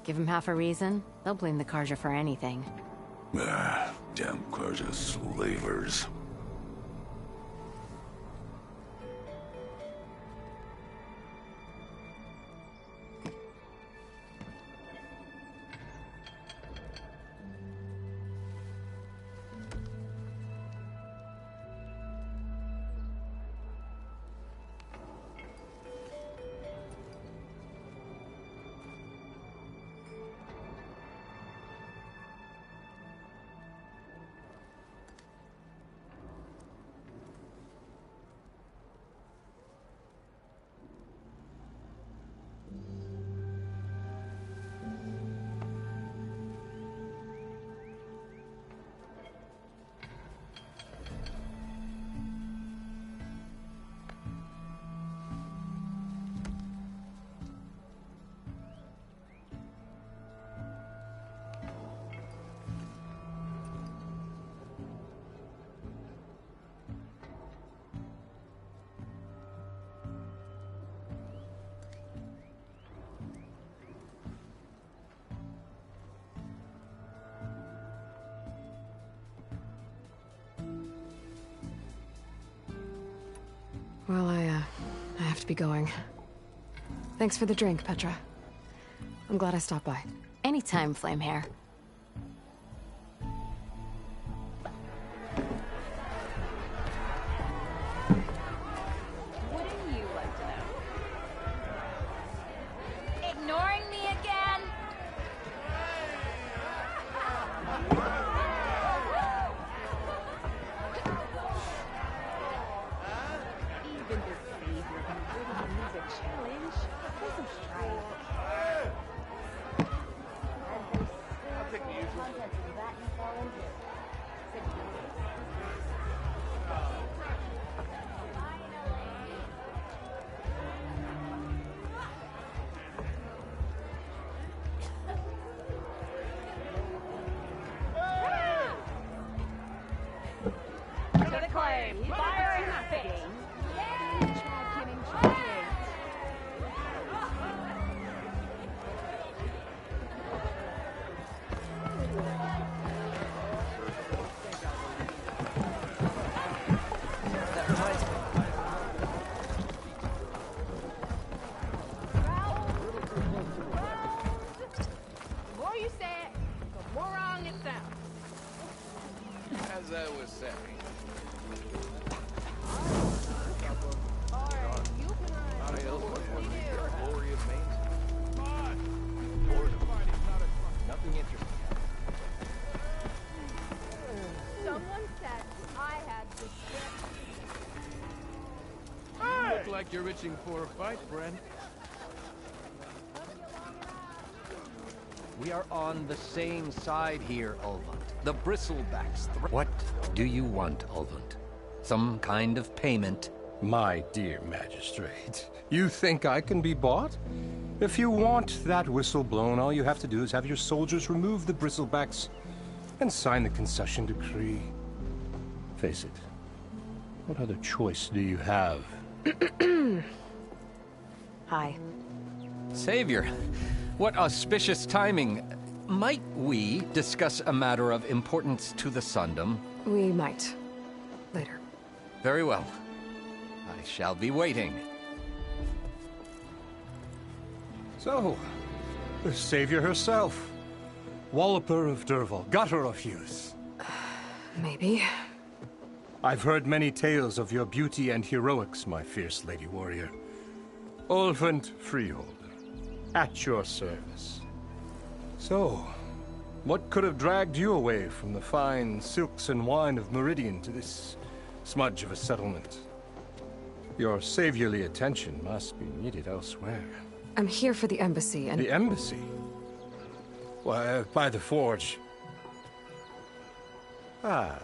Give him half a reason, they'll blame the Carja for anything. Damn Carja slavers. Well, I have to be going. Thanks for the drink, Petra. I'm glad I stopped by. Anytime, Flamehair. Wouldn't you like to know? Ignoring me again? Even the savior can really use a challenge. Play some strife. I was saying. Nothing interesting. Someone said I had to You look like you're itching for a fight, friend. We are on the same side here, Ulvund. The Bristlebacks. What do you want, Ulvund? Some kind of payment? My dear magistrate, you think I can be bought? If you want that whistle blown, all you have to do is have your soldiers remove the Bristlebacks and sign the concession decree. Face it, what other choice do you have? Hi. Savior, what auspicious timing. Might we discuss a matter of importance to the Sundom? We might. Later. Very well. I shall be waiting. So, the Savior herself. Walloper of Derval, Gutter of Hughes. Maybe. I've heard many tales of your beauty and heroics, my fierce lady warrior. Ulvund Freeholder, at your service. So, what could have dragged you away from the fine silks and wine of Meridian to this smudge of a settlement? Your saviorly attention must be needed elsewhere. I'm here for the embassy and— The embassy? Why, by the forge. Ah.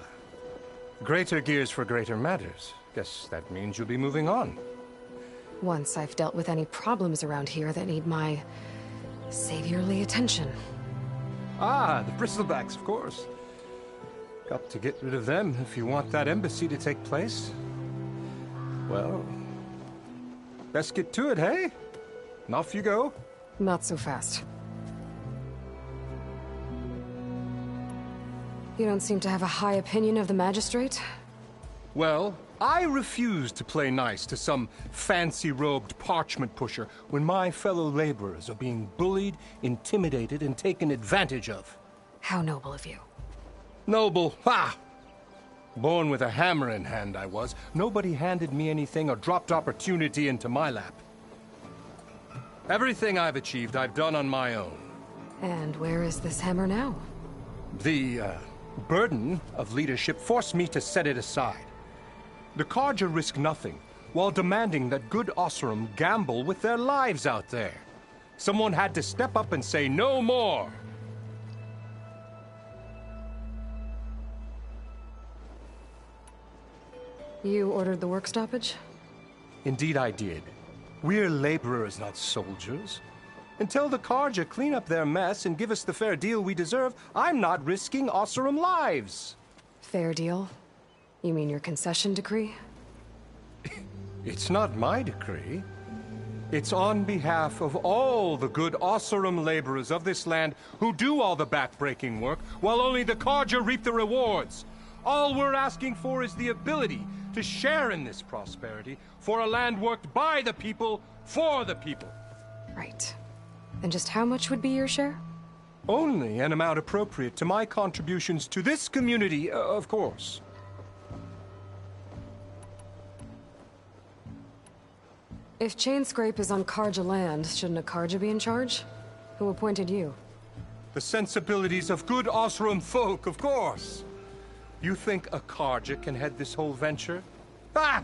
Greater gears for greater matters. Guess that means you'll be moving on. once I've dealt with any problems around here that need my saviorly attention. Ah, the Bristlebacks, of course. Got to get rid of them if you want that embassy to take place. Well, best get to it, hey? And off you go. Not so fast. You don't seem to have a high opinion of the magistrate? Well, I refuse to play nice to some fancy-robed parchment pusher when my fellow laborers are being bullied, intimidated, and taken advantage of. How noble of you. Noble? Ha! Born with a hammer in hand, I was. Nobody handed me anything or dropped opportunity into my lap. Everything I've achieved, I've done on my own. And where is this hammer now? The, burden of leadership forced me to set it aside. The Carja risk nothing, while demanding that good Oseram gamble with their lives out there. Someone had to step up and say no more. You ordered the work stoppage? Indeed I did. We're laborers, not soldiers. Until the Carja clean up their mess and give us the fair deal we deserve, I'm not risking Oseram lives. Fair deal? You mean your concession decree? It's not my decree. It's on behalf of all the good Oseram laborers of this land who do all the back-breaking work, while only the Carja reap the rewards. All we're asking for is the ability to share in this prosperity for a land worked by the people, for the people. Right. And just how much would be your share? Only an amount appropriate to my contributions to this community, of course. If Chainscrape is on Carja land, shouldn't a Carja be in charge? Who appointed you? The sensibilities of good Oseram folk, of course. You think a Carja can head this whole venture? Ah!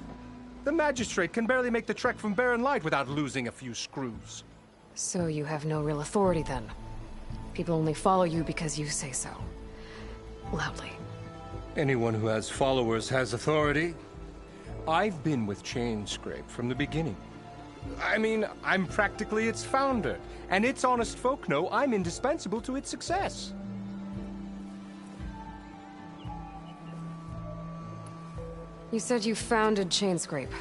The magistrate can barely make the trek from Barren Light without losing a few screws. So you have no real authority then? People only follow you because you say so. Loudly. Anyone who has followers has authority. I've been with Chainscrape from the beginning. I mean, I'm practically its founder, and its honest folk know I'm indispensable to its success. You said you founded Chainscrape.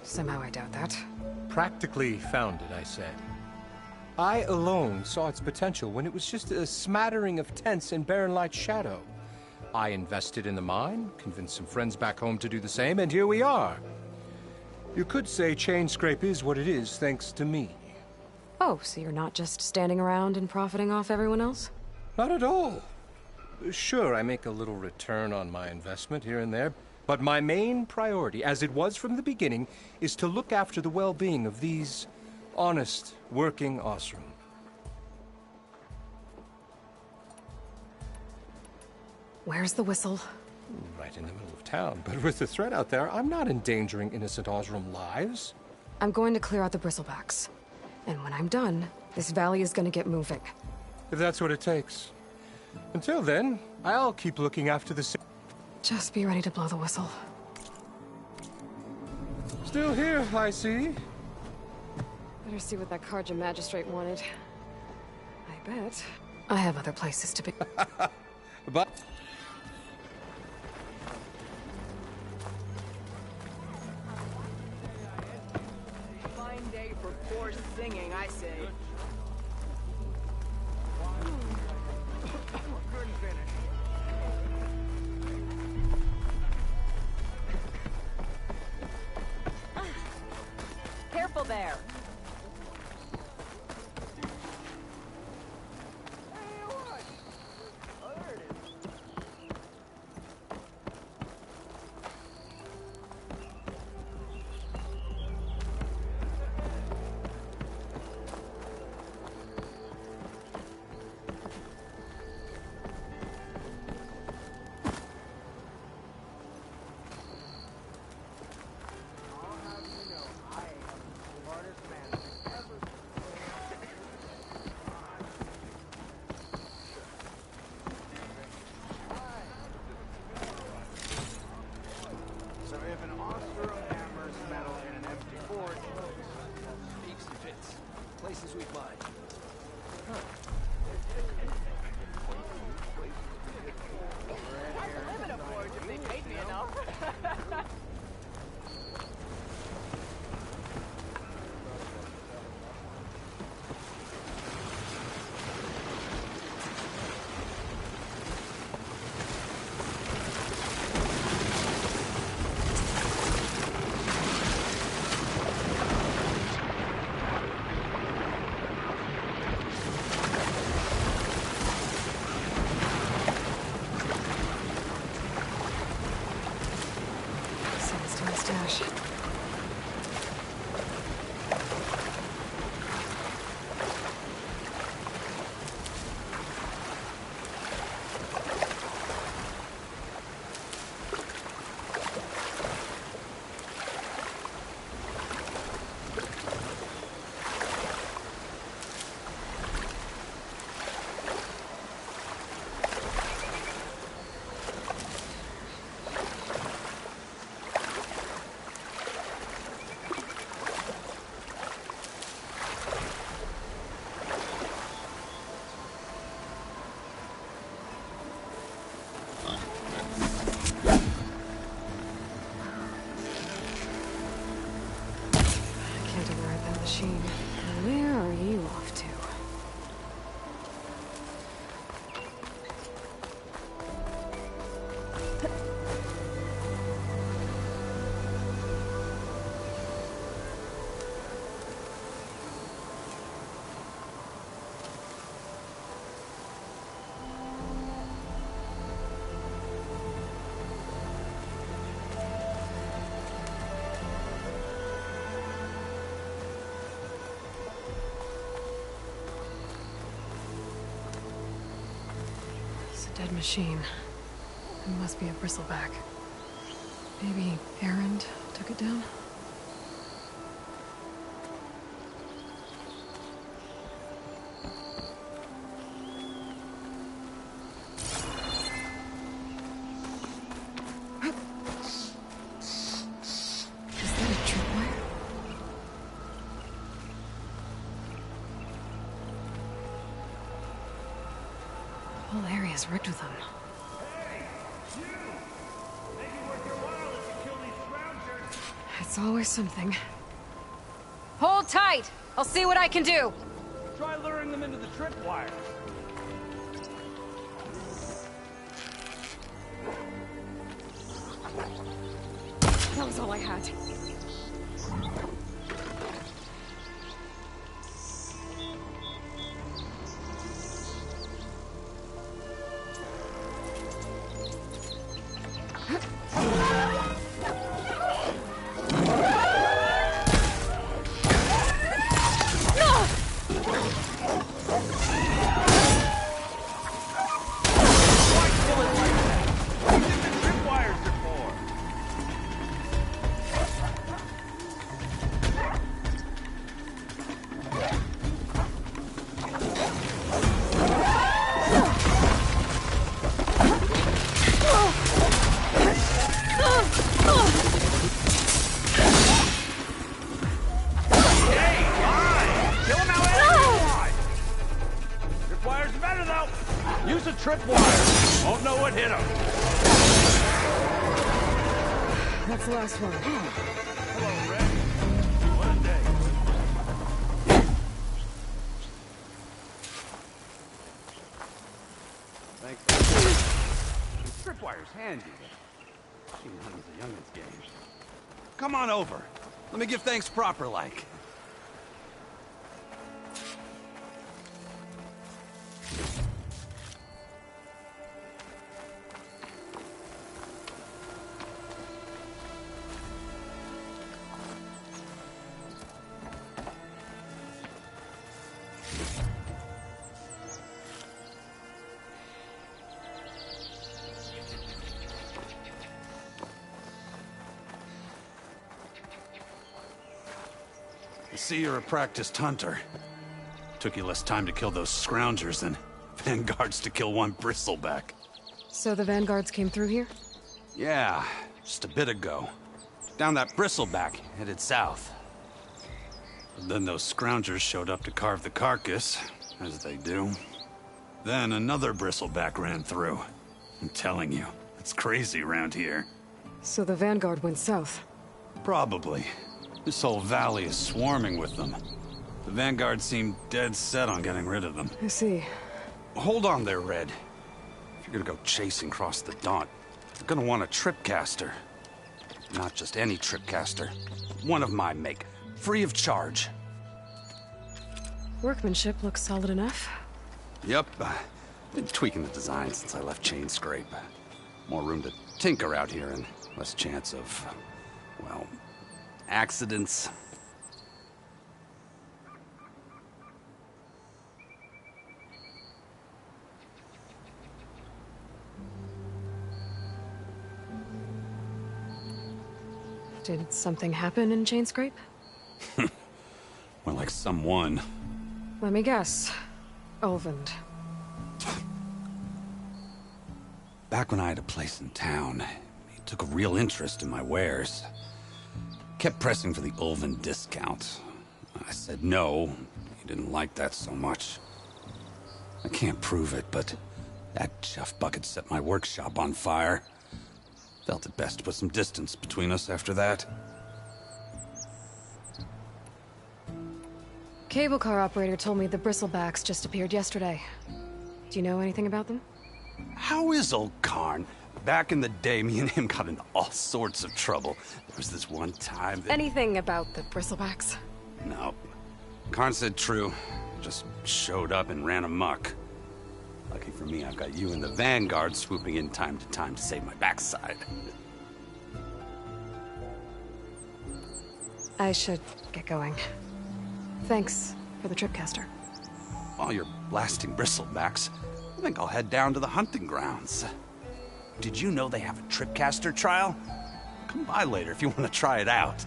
Somehow I doubt that. Practically founded, I said. I alone saw its potential when it was just a smattering of tents in Barren Light's shadow. I invested in the mine, convinced some friends back home to do the same, and here we are. You could say Chainscrape is what it is thanks to me. Oh, so you're not just standing around and profiting off everyone else? Not at all. Sure, I make a little return on my investment here and there, but my main priority, as it was from the beginning, is to look after the well-being of these honest, working Osram. Where's the whistle? Right in the middle of town, but with the threat out there, I'm not endangering innocent Osram lives. I'm going to clear out the bristlebacks. And when I'm done, this valley is going to get moving. If that's what it takes. Until then, I'll keep looking after the... Just be ready to blow the whistle. Still here, I see. Better see what that Carja magistrate wanted. I bet I have other places to be. But... Fine day for poor singing, I say. Couldn't finish. Careful there. Places we find. I'd live in a forge if they paid me enough. Stash. Machine. Where are you off to? Dead machine. It must be a bristleback. Maybe Erend took it down? Is that a tripwire? The whole area is rigged with them. It's always something. Hold tight! I'll see what I can do! Try luring them into the tripwire. That was all I had. tripwire. Won't know what hit him. That's the last one. Hello, Red. What a day. Thanks. Tripwire's handy. She runs the youngest game. Come on over. Let me give thanks proper like. I see you're a practiced hunter. Took you less time to kill those scroungers than vanguards to kill one bristleback. So the vanguards came through here? Yeah, just a bit ago. Down that bristleback, headed south. But then those scroungers showed up to carve the carcass, as they do. Then another bristleback ran through. I'm telling you, it's crazy around here. So the vanguard went south? Probably. This whole valley is swarming with them. The vanguard seemed dead set on getting rid of them. I see. Hold on there, Red. If you're gonna go chasing across the Daunt, you're gonna want a tripcaster. Not just any tripcaster. One of my make. Free of charge. Workmanship looks solid enough. Yep. Been tweaking the design since I left Chainscrape. More room to tinker out here and less chance of, well, accidents. Did something happen in Chainscrape? More like someone. Let me guess. Ulvund. Back when I had a place in town, he took a real interest in my wares. Kept pressing for the Ulvund discount. I said no. He didn't like that so much. I can't prove it, but that chuff bucket set my workshop on fire. Felt it best to put some distance between us after that. Cable car operator told me the bristlebacks just appeared yesterday. Do you know anything about them? How is old Karn? Back in the day, me and him got into all sorts of trouble. There was this one time that... Anything about the bristlebacks? No. Karn said true. Just showed up and ran amok. Lucky for me, I've got you and the Vanguard swooping in time to save my backside. I should get going. Thanks for the tripcaster. While you're blasting bristlebacks, I think I'll head down to the hunting grounds. Did you know they have a tripcaster trial? Come by later if you want to try it out.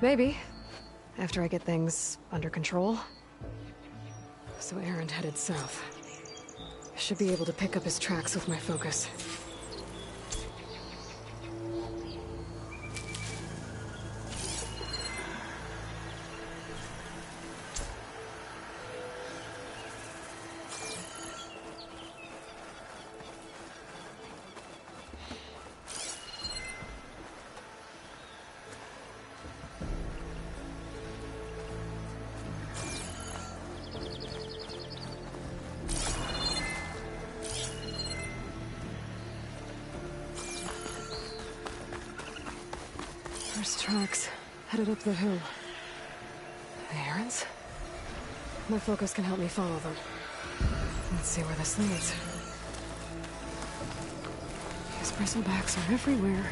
Maybe. After I get things under control. So Erend headed south. I should be able to pick up his tracks with my focus. There's tracks headed up the hill. The errands? My focus can help me follow them. Let's see where this leads. These bristlebacks are everywhere.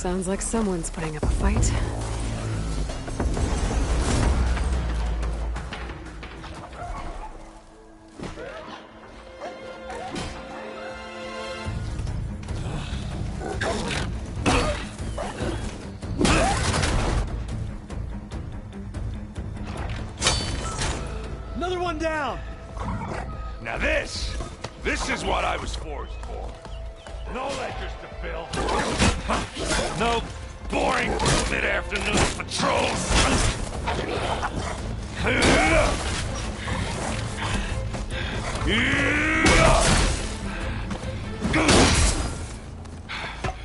Sounds like someone's putting up a fight. Another one down! Now this is what I was forged for. No ledgers to fill. No boring mid-afternoon patrols.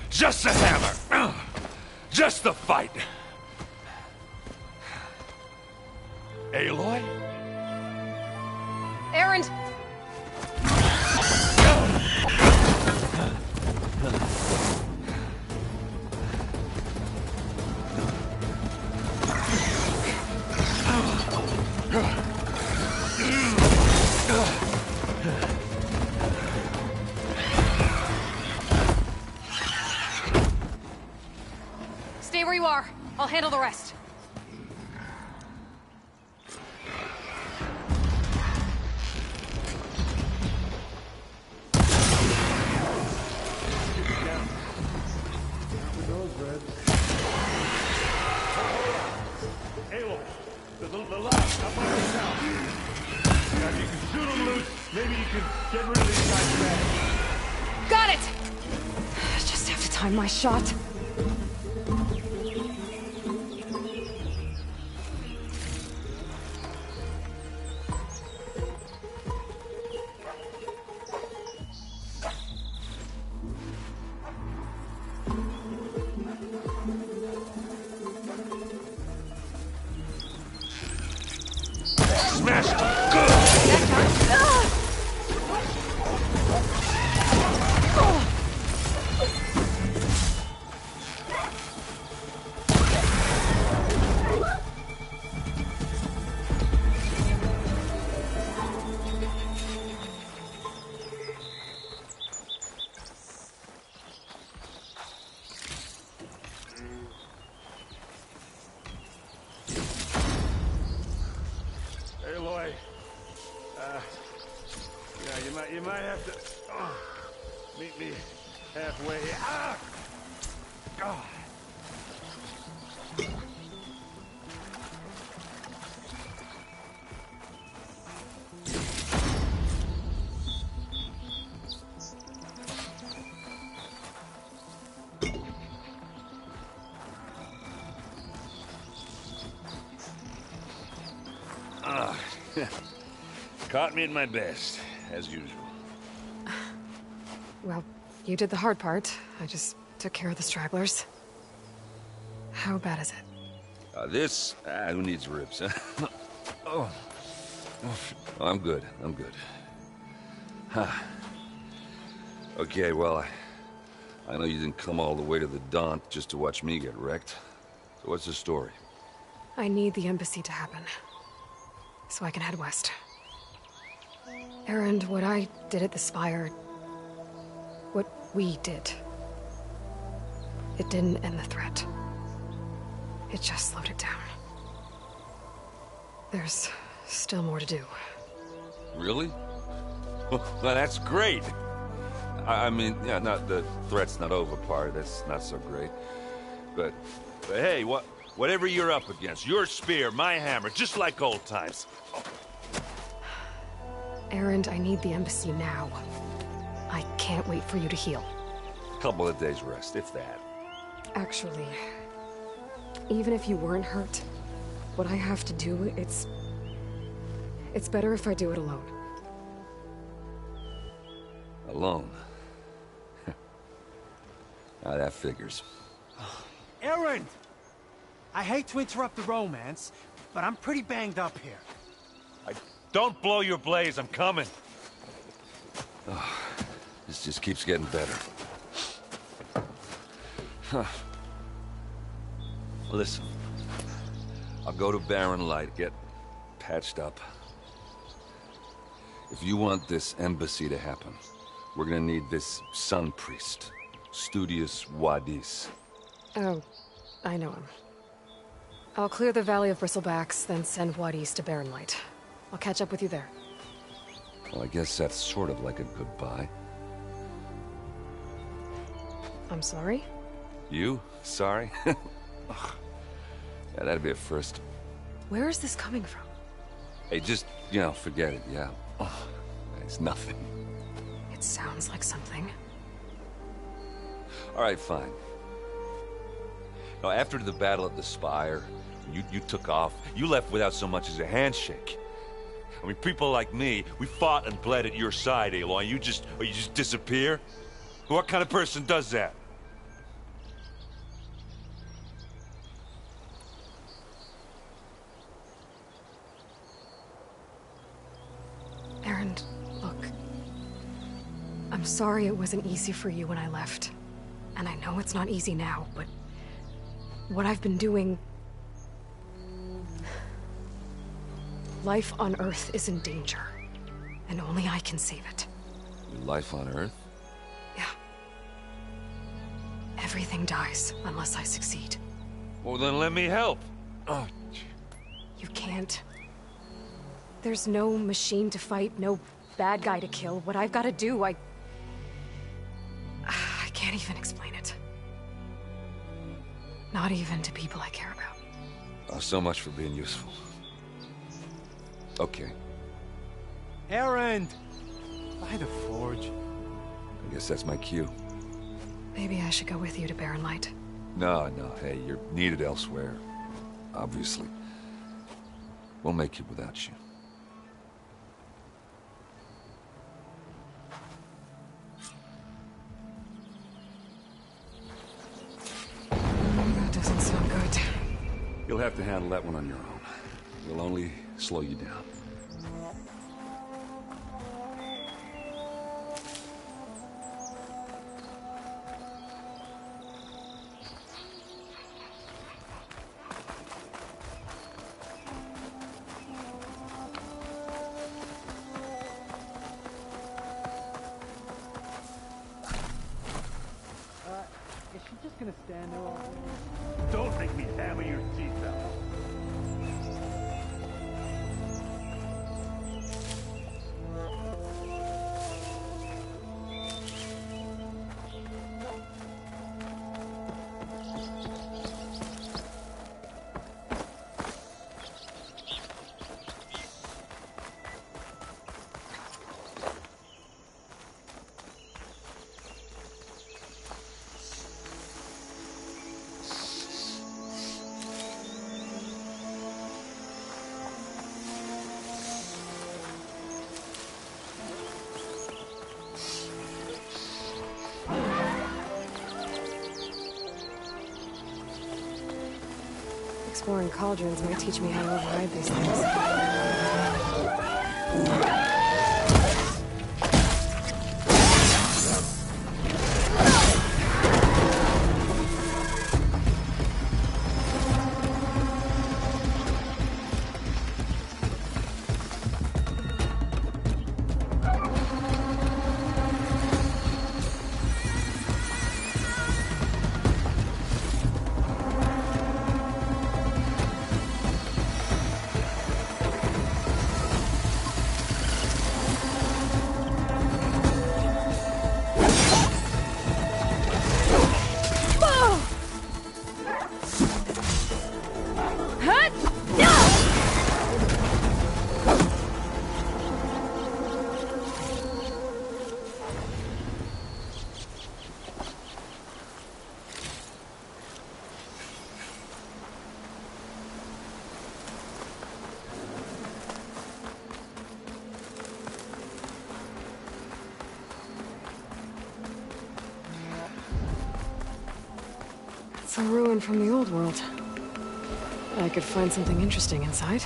Just a hammer. Just the fight. Aloy? Erend! Stay where you are. I'll handle the rest. Aloy, the last up on the south. Now, if you can shoot them loose, maybe you can get rid of these guys fast. Got it! I just have to time my shot. Smash! Aloy, yeah, you might have to meet me halfway. Ah! Oh. Caught me at my best, as usual. Well, you did the hard part. I just took care of the stragglers. How bad is it? Who needs ribs, huh? Oh. I'm good, I'm good. Huh. Okay, well, I know you didn't come all the way to the Daunt just to watch me get wrecked. So what's the story? I need the embassy to happen, so I can head west. Erend, what I did at the Spire... what we did... it didn't end the threat. It just slowed it down. There's still more to do. Really? Well, that's great. I mean, yeah, not the threat's not over part. That's not so great. But hey, whatever you're up against, your spear, my hammer, just like old times. Erend, I need the embassy now. I can't wait for you to heal. Couple of days rest, if that. Actually, even if you weren't hurt, what I have to do, it's better if I do it alone. Alone? Now that figures. Erend! I hate to interrupt the romance, but I'm pretty banged up here. Don't blow your blaze, I'm coming. Oh, this just keeps getting better. Huh. Listen, I'll go to Barren Light, get patched up. If you want this embassy to happen, we're gonna need this Sun Priest, Studius Wadis. Oh, I know him. I'll clear the Valley of Bristlebacks, then send Watt East to Barren Light. I'll catch up with you there. Well, I guess that's sort of like a goodbye. I'm sorry? You? Sorry? Ugh. Yeah, that'd be a first. Where is this coming from? Hey, just, forget it, yeah. Ugh. It's nothing. It sounds like something. All right, fine. Now, after the Battle of the Spire, you took off. You left without so much as a handshake. I mean, people like me, we fought and bled at your side, Aloy. You just disappear? What kind of person does that? Erend, look. I'm sorry it wasn't easy for you when I left. And I know it's not easy now, but what I've been doing... Life on Earth is in danger, and only I can save it. Your life on Earth? Yeah. Everything dies unless I succeed. Well, then let me help. Oh. You can't. There's no machine to fight, no bad guy to kill. What I've got to do, I can't even explain it. Not even to people I care about. Oh, so much for being useful. Okay. Erend! By the forge. I guess that's my cue. Maybe I should go with you to Barren Light. No, hey, you're needed elsewhere. Obviously. We'll make it without you. That doesn't sound good. You'll have to handle that one on your own. We'll only slow you down. Is she just gonna stand there all day? Don't make me hammer your teeth out. Exploring cauldrons might teach me how to override these things. It's a ruin from the old world. I could find something interesting inside.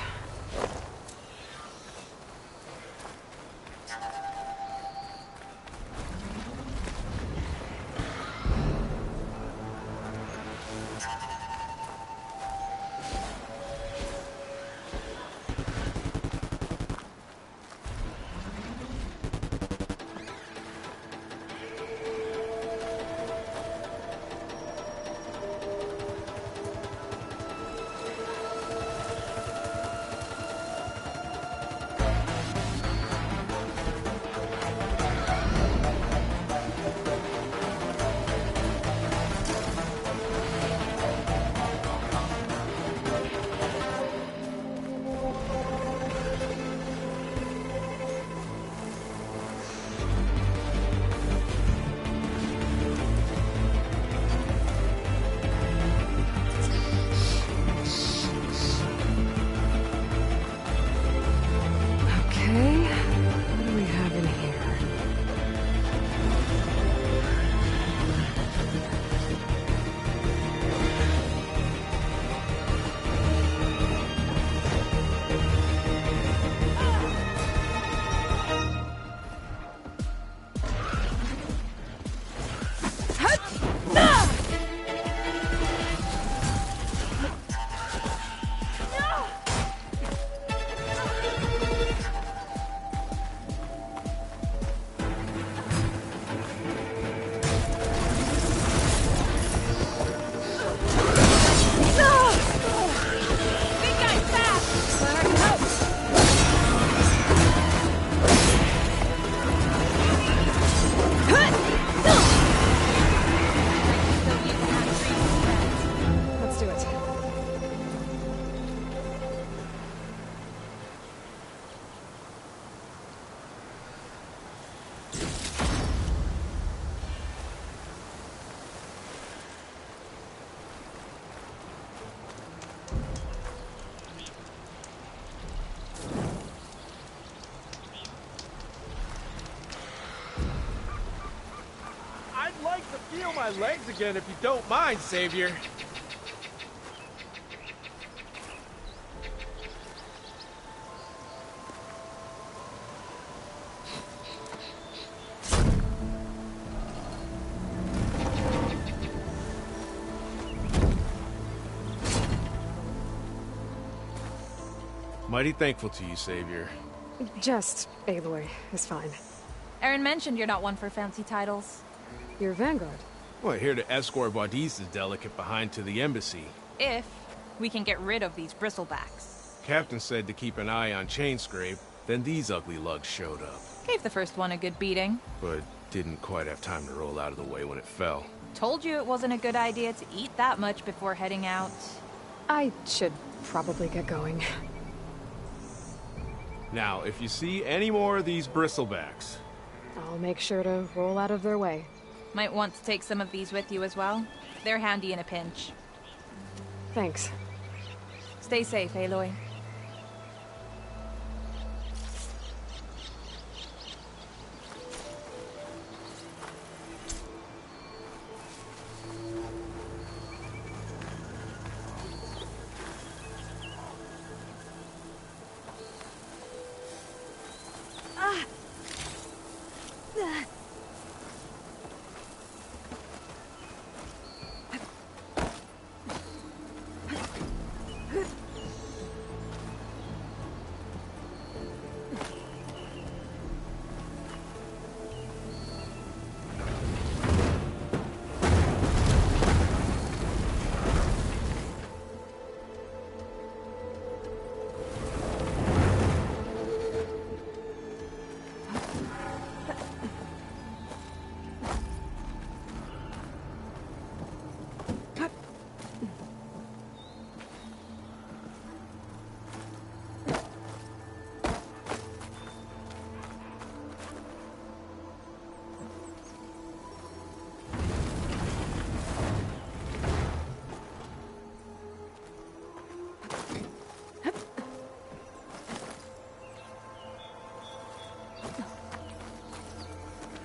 legs again if you don't mind, Savior. Mighty thankful to you, Savior. Just Aloy is fine. Aaron mentioned you're not one for fancy titles. You're Vanguard. Well, here to escort Wadis's delicate behind to the embassy. If we can get rid of these bristlebacks. Captain said to keep an eye on Chainscrape, then these ugly lugs showed up. Gave the first one a good beating. But didn't quite have time to roll out of the way when it fell. Told you it wasn't a good idea to eat that much before heading out. I should probably get going. Now, if you see any more of these bristlebacks... I'll make sure to roll out of their way. Might want to take some of these with you as well. They're handy in a pinch. Thanks. Stay safe, Aloy.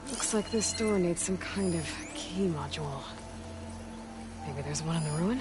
Looks like this door needs some kind of key module. Maybe there's one in the ruin?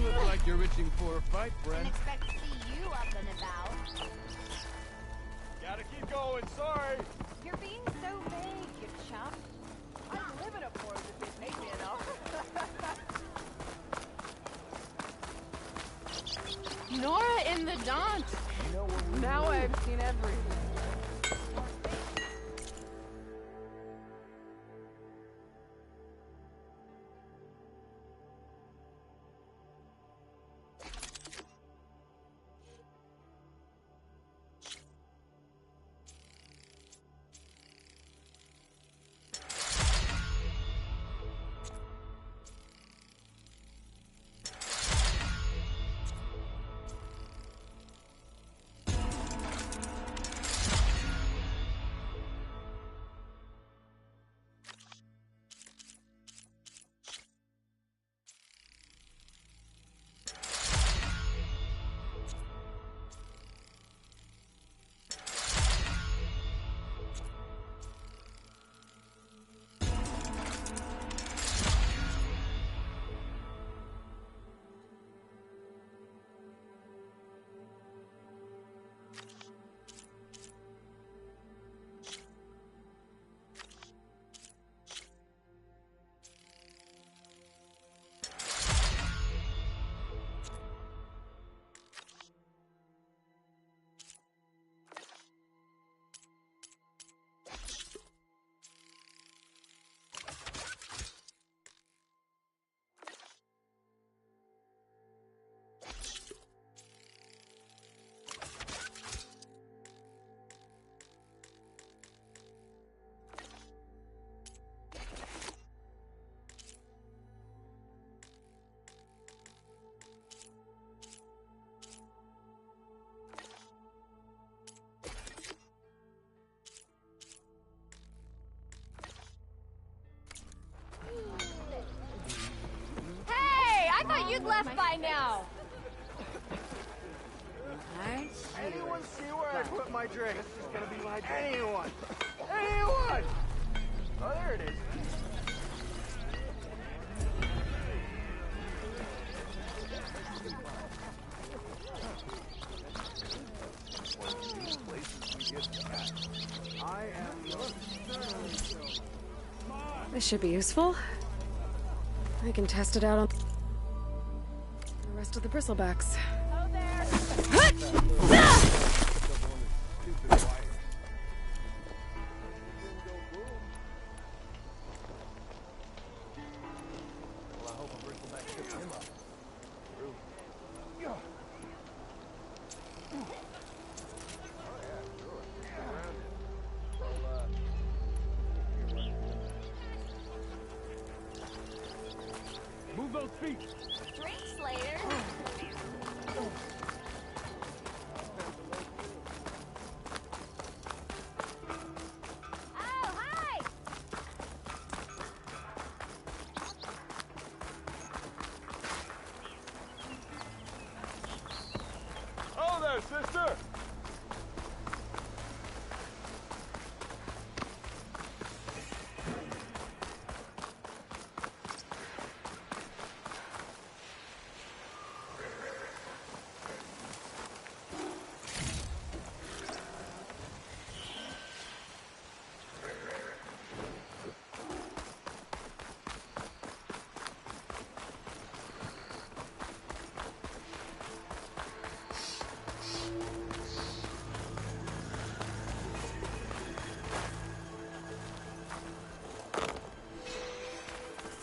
Look like you're itching for a fight, friend. Didn't expect to see you up and about. Gotta keep going, sorry. You're being so vague, you chump. I'd live in a forest if you'd make me enough. Nora in the Daunt. Now I've seen everything. You'd left by now. Anyone see where I put my drink? This is gonna be like anyone. Anyone! Oh, there it is. This should be useful. I can test it out on the rest of the bristlebacks. Move those feet. Drink Slayer. Oh, hi. Oh there, sister.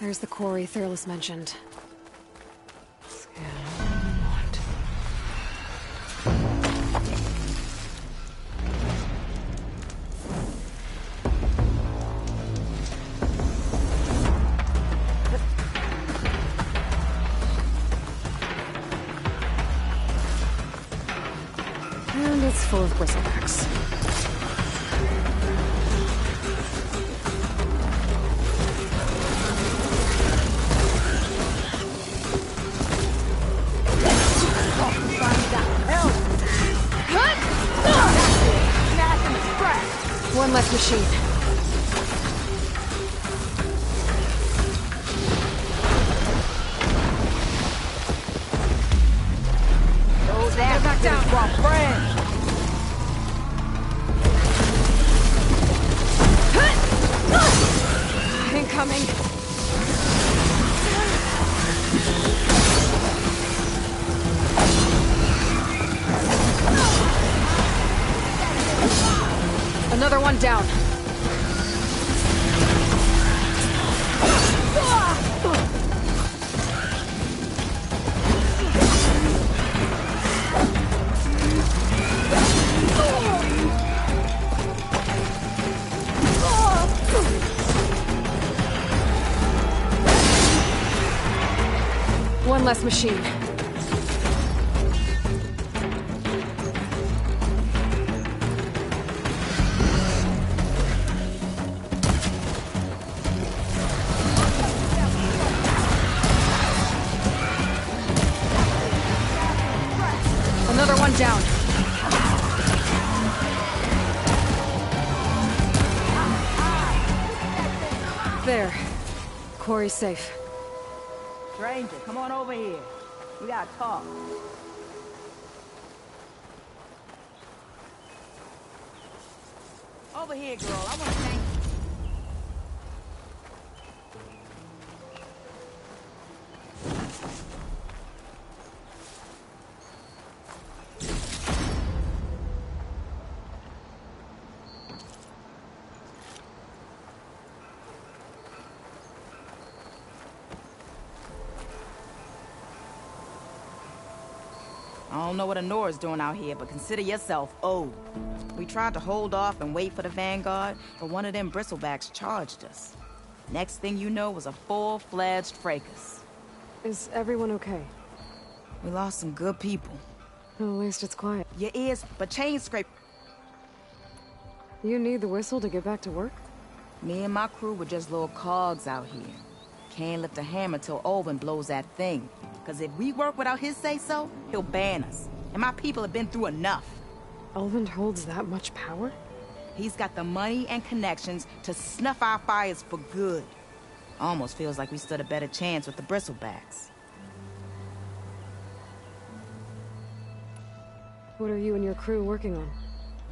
There's the quarry Thurles mentioned. One less machine. Those back down. Our friends. Incoming. Another one down. One less machine. Another one down. There. Quarry's safe. Stranger, come on over here. We gotta talk. Over here, girl. I wanna thank you. I don't know what Honora's doing out here, but consider yourself owed. We tried to hold off and wait for the Vanguard, but one of them bristlebacks charged us. Next thing you know was a full-fledged fracas. Is everyone okay? We lost some good people. Well, at least it's quiet. Your ears, but chain scrape. You need the whistle to get back to work? Me and my crew were just little cogs out here. Can't lift a hammer till Olvin blows that thing. Cause if we work without his say-so, he'll ban us. And my people have been through enough. Olvin holds that much power? He's got the money and connections to snuff our fires for good. Almost feels like we stood a better chance with the bristlebacks. What are you and your crew working on?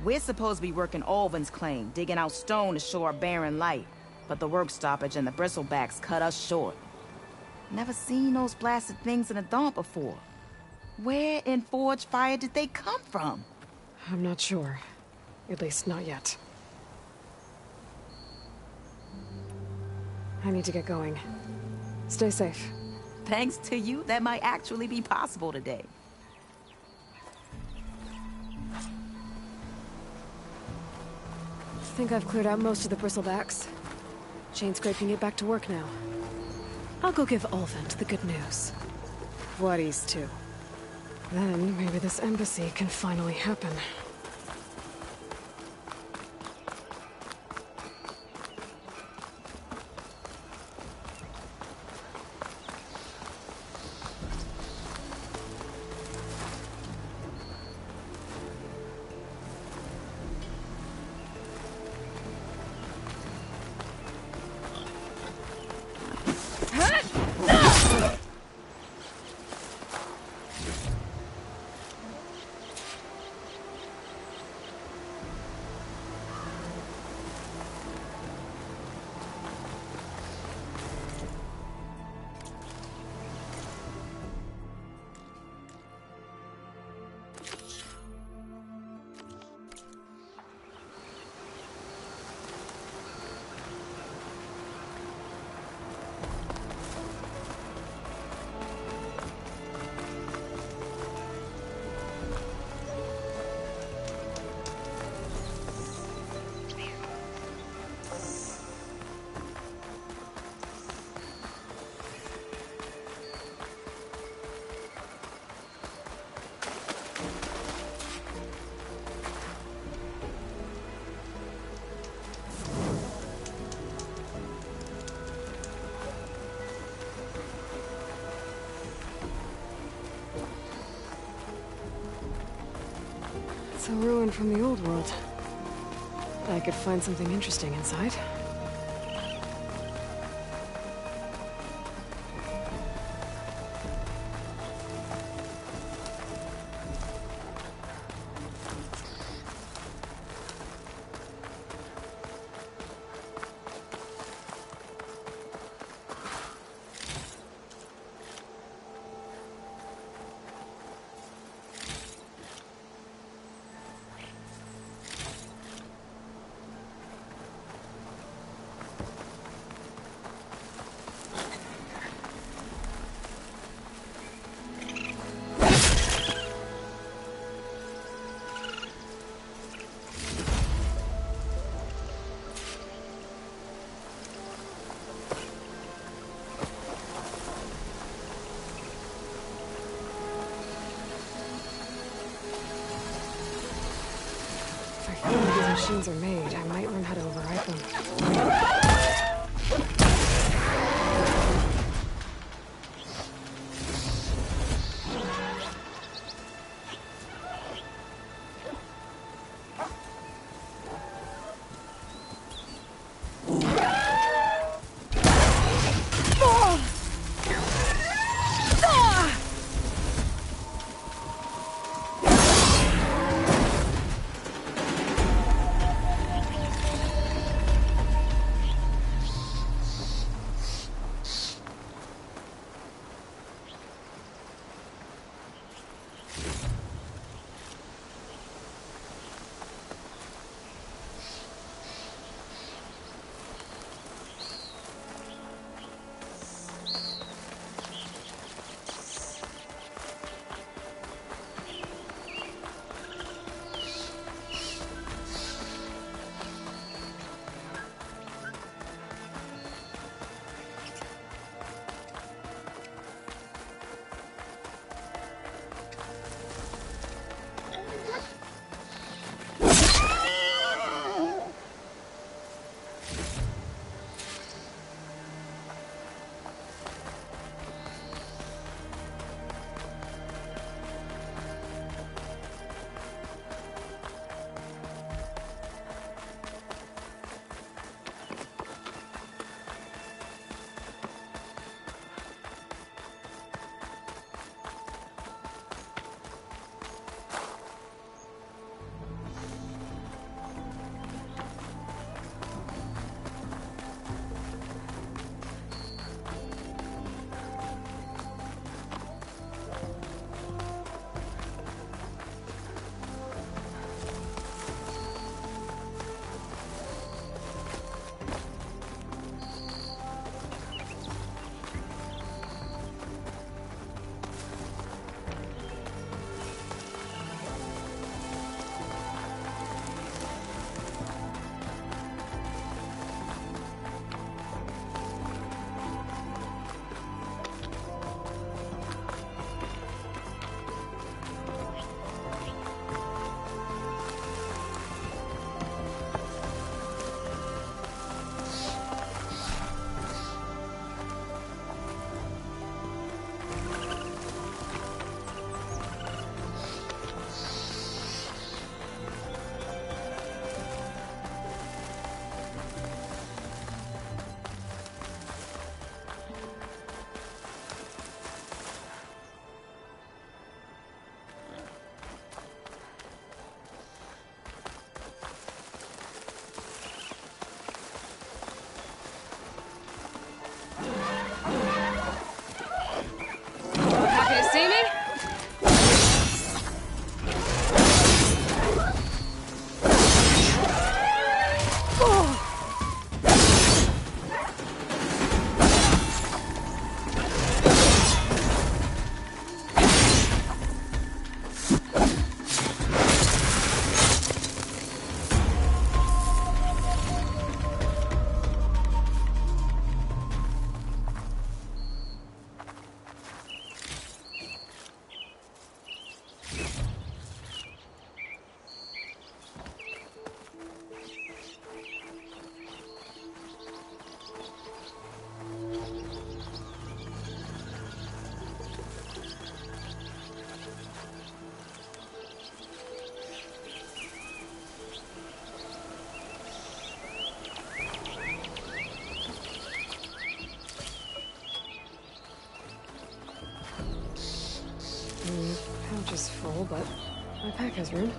We're supposed to be working Olvin's claim, digging out stone to show our barren light. But the work stoppage and the bristlebacks cut us short. Never seen those blasted things in a dump before. Where in Forge Fire did they come from? I'm not sure. At least not yet. I need to get going. Stay safe. Thanks to you, that might actually be possible today. I think I've cleared out most of the bristlebacks. Chainscrape can get back to work now. I'll go give Olvin the good news. Voorhees too. Then maybe this embassy can finally happen. It's a ruin from the old world. I could find something interesting inside. Machines are made, I might learn how to override them. pack has room.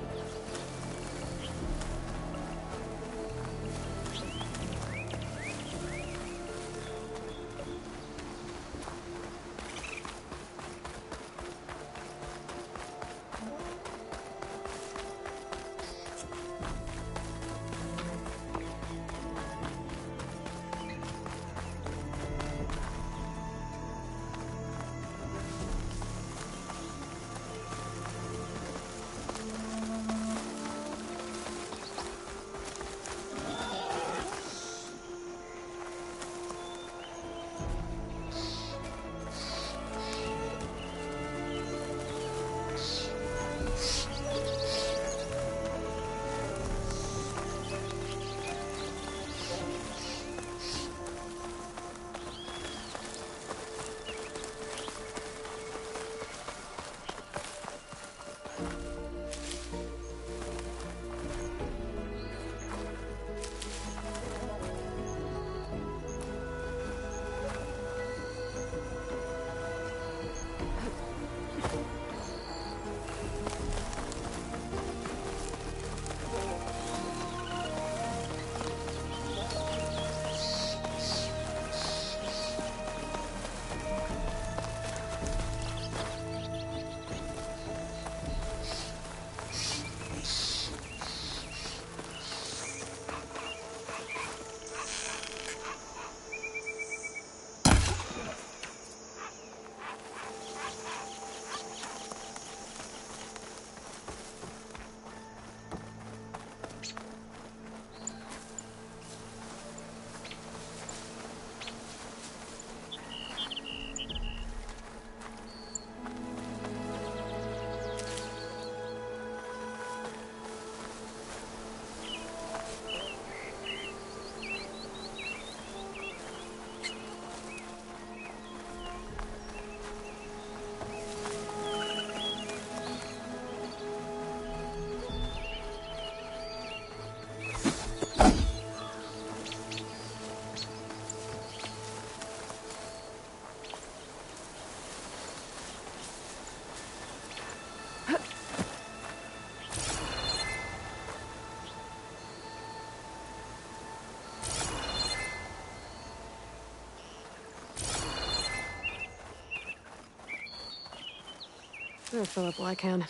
I'll fill up while I can.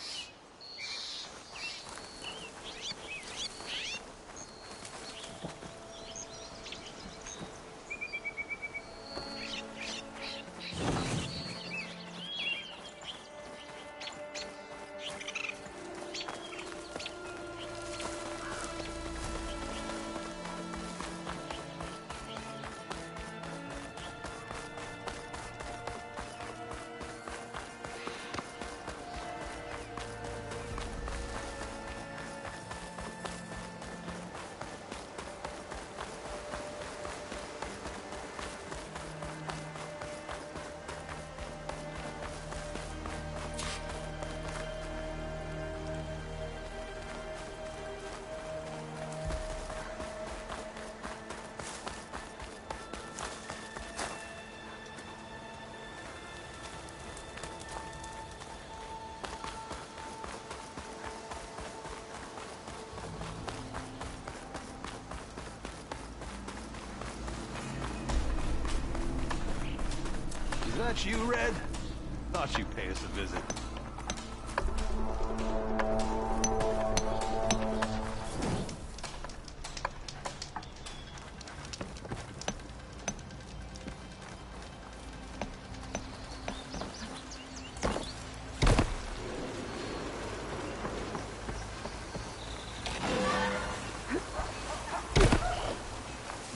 Is that you, Red? Thought you'd pay us a visit.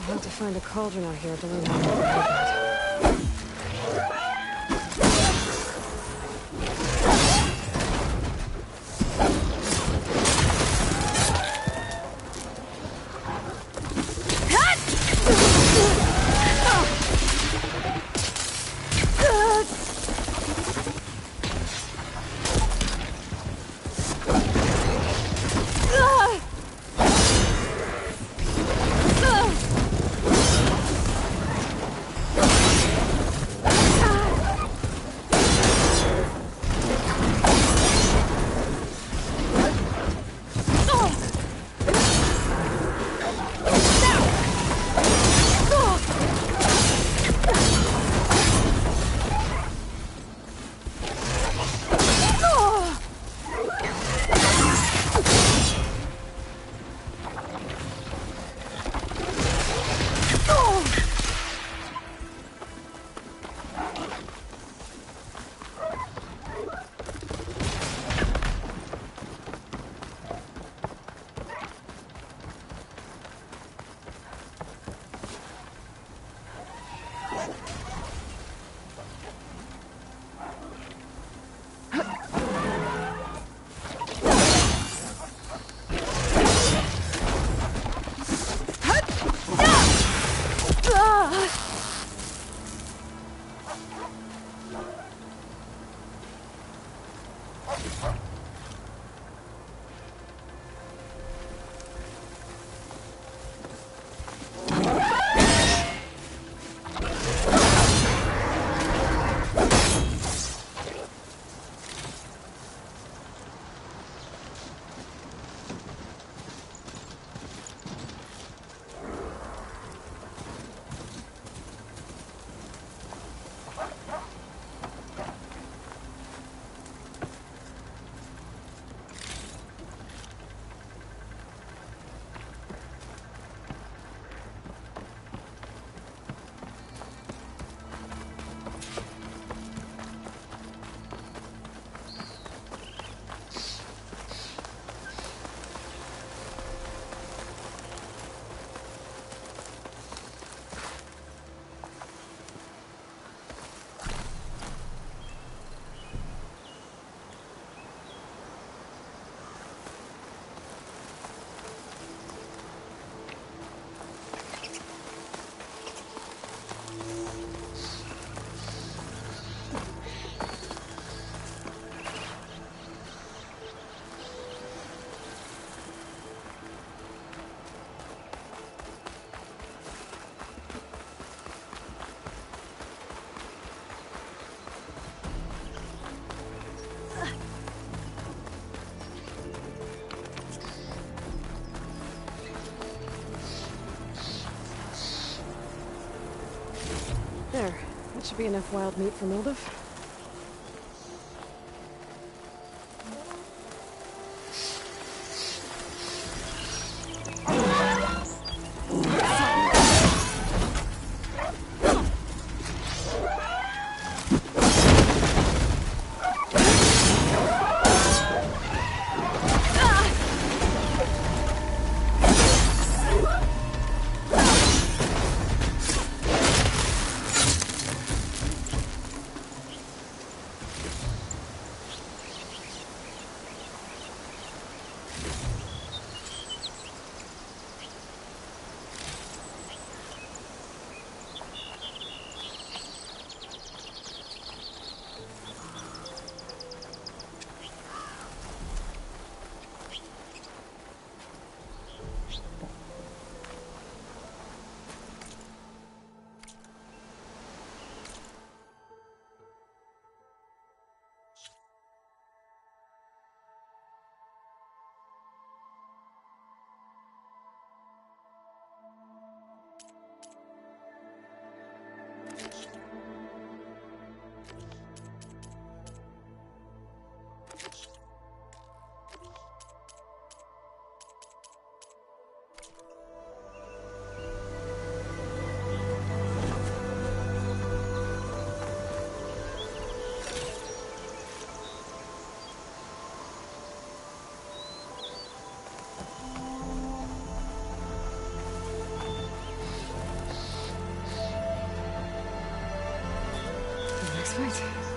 I'll have to find a cauldron out here to learn how to make that. There. That should be enough wild meat for Moldov. Right.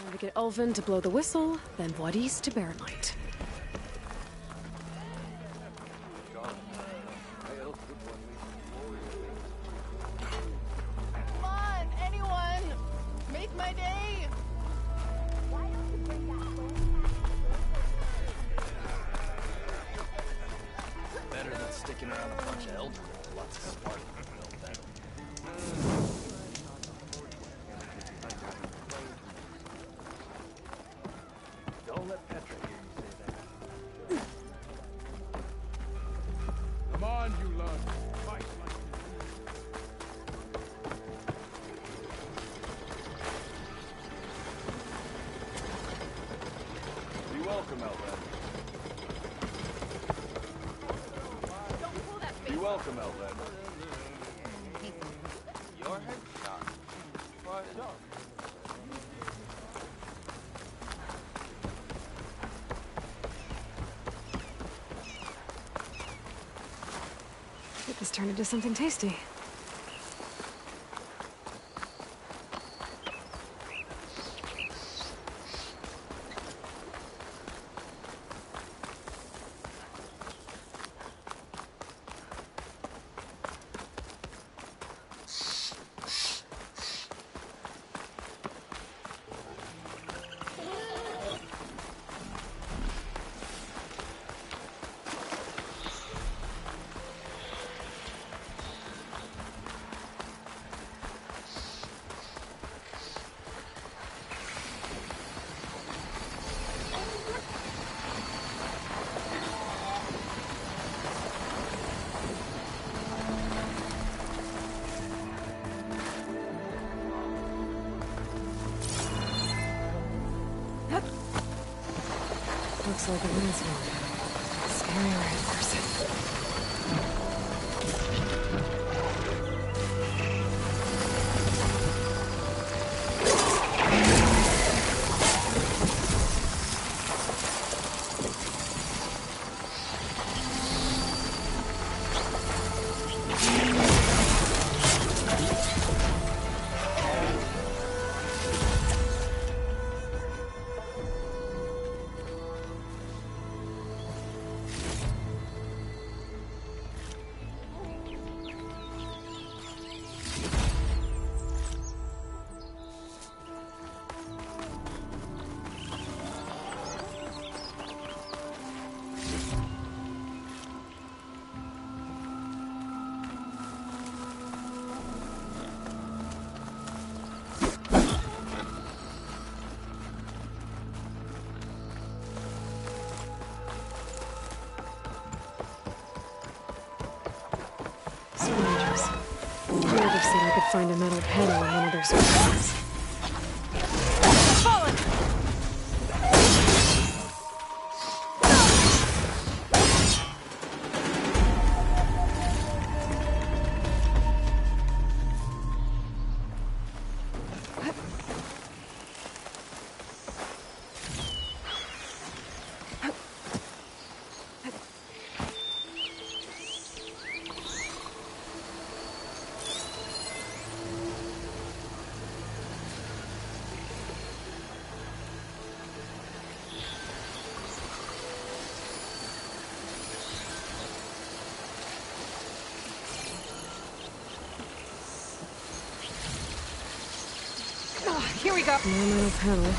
Time to get Ulvin to blow the whistle, then Wadis to Barren Light. Come on, anyone! Make my day! Better than sticking around a bunch of elders. Lots of smart people know better. Don't let Petra hear you say that. Come on, you lug. Fight like Be welcome, Outlander. Be welcome, Outlander. Your headshot. Why so? Get this turned into something tasty. Looks like it means one. Scary red person. Find a metal panel in one of their spaces. Fallen! Here we go. More metal panel.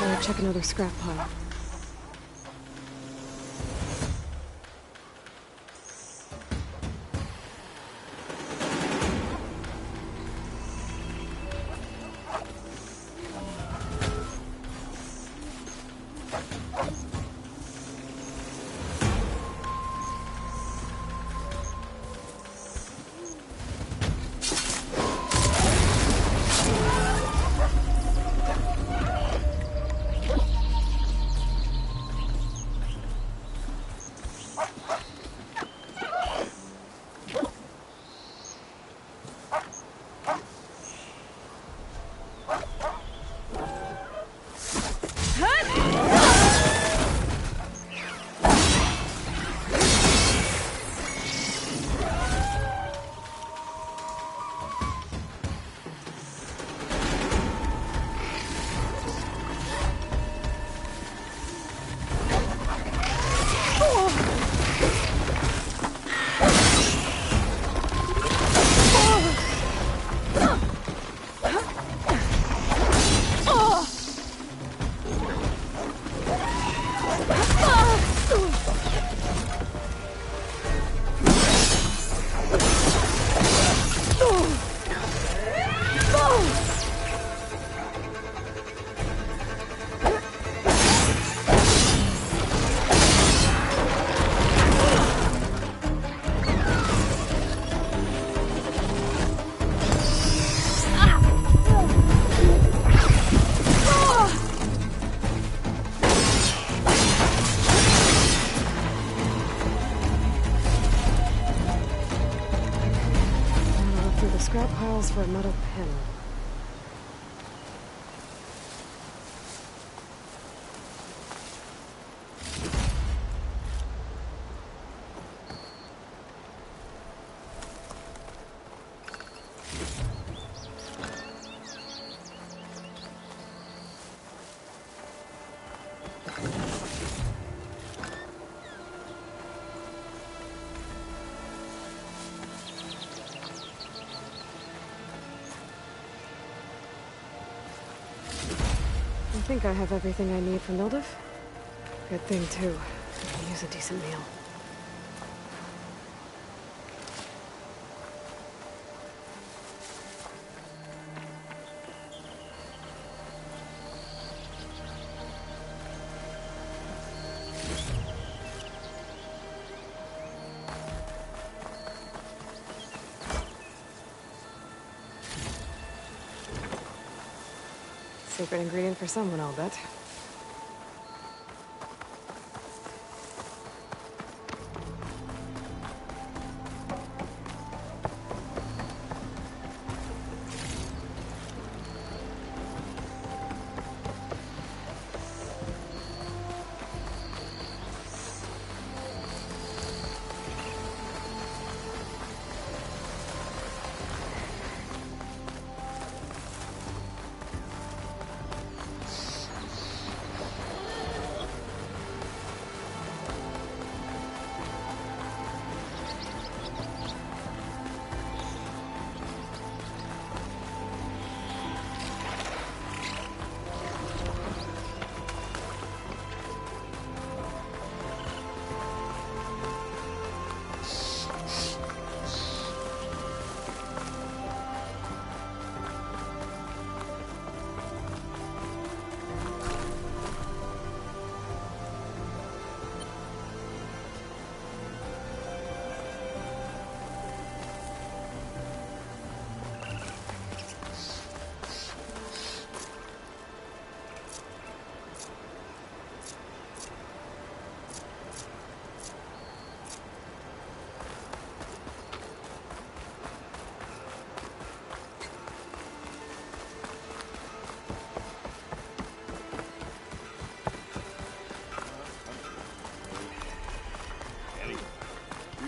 I'll check another scrap pile. scrap piles for a metal pin. I think I have everything I need for Mildev. Good thing, too. I can use a decent meal. Secret ingredient for someone, I'll bet.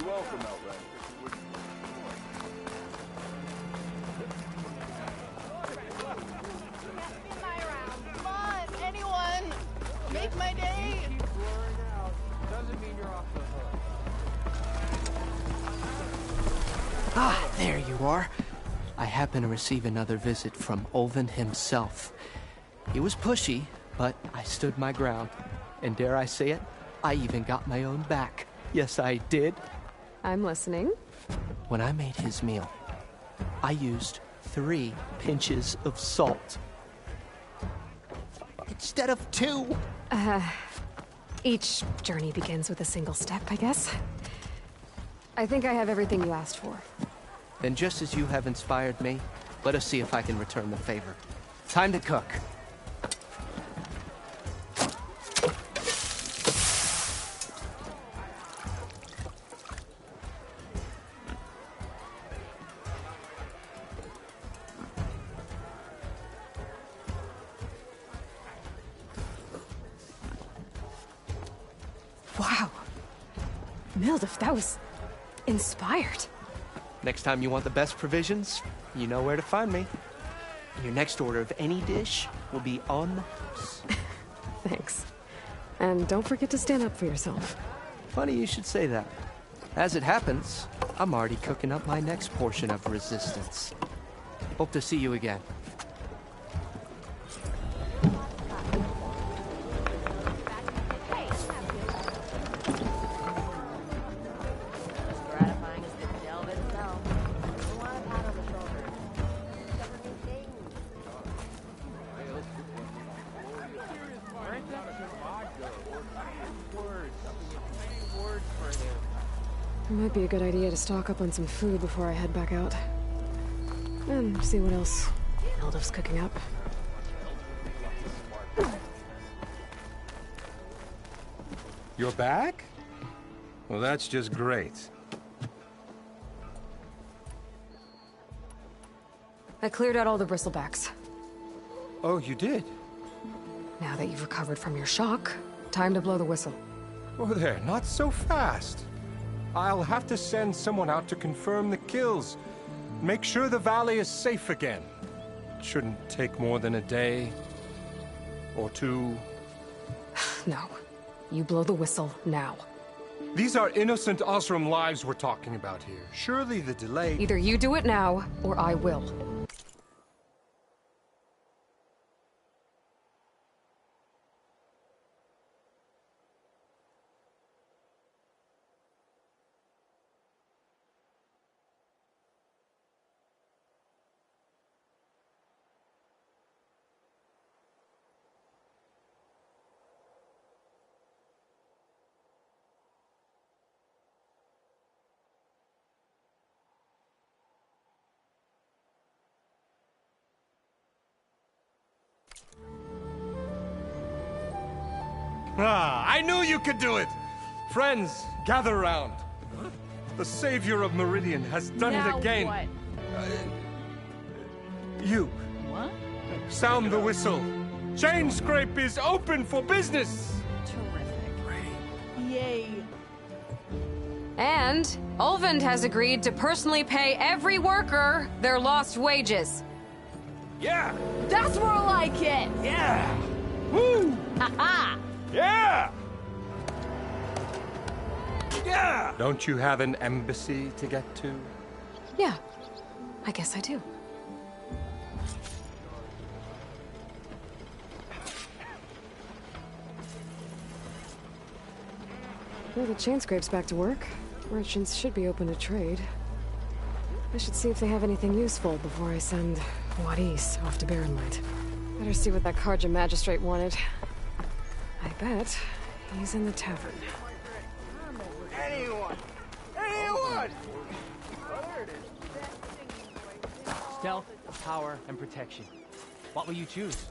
Welcome, Outlander. Come on, anyone! Make my day! Keep roaring out. Doesn't mean you're off the hook. Ah, there you are. I happen to receive another visit from Ulvin himself. He was pushy, but I stood my ground. And dare I say it, I even got my own back. Yes, I did. I'm listening. When I made his meal, I used 3 pinches of salt. Instead of 2. Each journey begins with a single step, I guess. I think I have everything you asked for. Then just as you have inspired me, let us see if I can return the favor. Time to cook. Wow. Mildev, that was inspired. Next time you want the best provisions, you know where to find me. Your next order of any dish will be on the house. Thanks. And don't forget to stand up for yourself. Funny you should say that. As it happens, I'm already cooking up my next portion of resistance. Hope to see you again. It might be a good idea to stock up on some food before I head back out. And see what else Mildev's cooking up. You're back? Well, that's just great. I cleared out all the bristlebacks. Oh, you did? Now that you've recovered from your shock, time to blow the whistle. Oh, there, not so fast. I'll have to send someone out to confirm the kills. Make sure the valley is safe again. It shouldn't take more than a day. Or two. No. You blow the whistle now. These are innocent Osram lives we're talking about here. Surely the delay... Either you do it now, or I will. Ah, I knew you could do it! Friends, gather round. The savior of Meridian has done it again. What? You. What? Sound the whistle. Chainscrape is open for business! Yay. And Ulvund has agreed to personally pay every worker their lost wages. Yeah! That's more like it! Yeah! Woo! Ha-ha! Yeah! Yeah! Don't you have an embassy to get to? Yeah, I guess I do. Well, the Chainscrape's back to work. Merchants should be open to trade. I should see if they have anything useful before I send Wadis off to Barrenlight. Better see what that Carja magistrate wanted. I bet he's in the tavern. Anyone! Anyone! Stealth, power, and protection. What will you choose?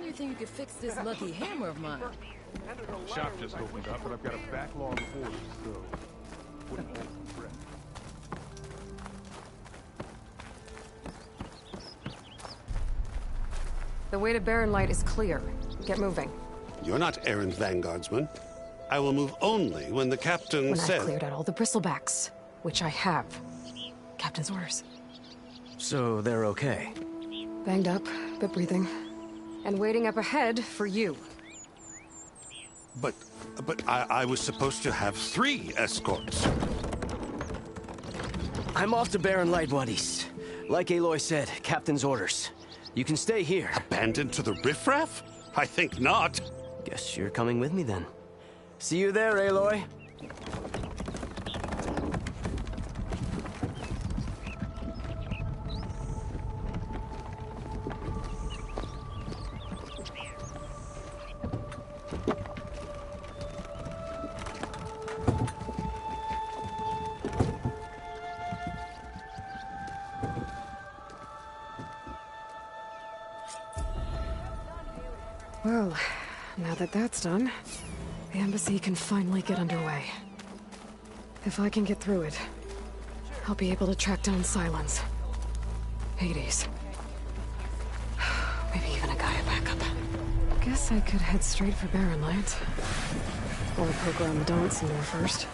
You think you could fix this lucky hammer of mine? Shop just opened up, but I've got a backlog of orders, so wouldn't hold my breath. The way to Barrenlight is clear. Get moving. You're not errand vanguardsman. I will move only when the captain When says... I've cleared out all the bristlebacks, which I have. Captain's orders. So they're okay? Banged up, but breathing. And waiting up ahead for you. But I was supposed to have 3 escorts. I'm off to Barrenlight, Wadis. Like Aloy said, Captain's orders. You can stay here. Abandoned to the riffraff? I think not. Guess you're coming with me then. See you there, Aloy. Well, now that that's done, the embassy can finally get underway. If I can get through it, I'll be able to track down Sylens. Hades. Maybe even a Gaia backup. Guess I could head straight for Barrenlight. Or poke around the Daunt some more first.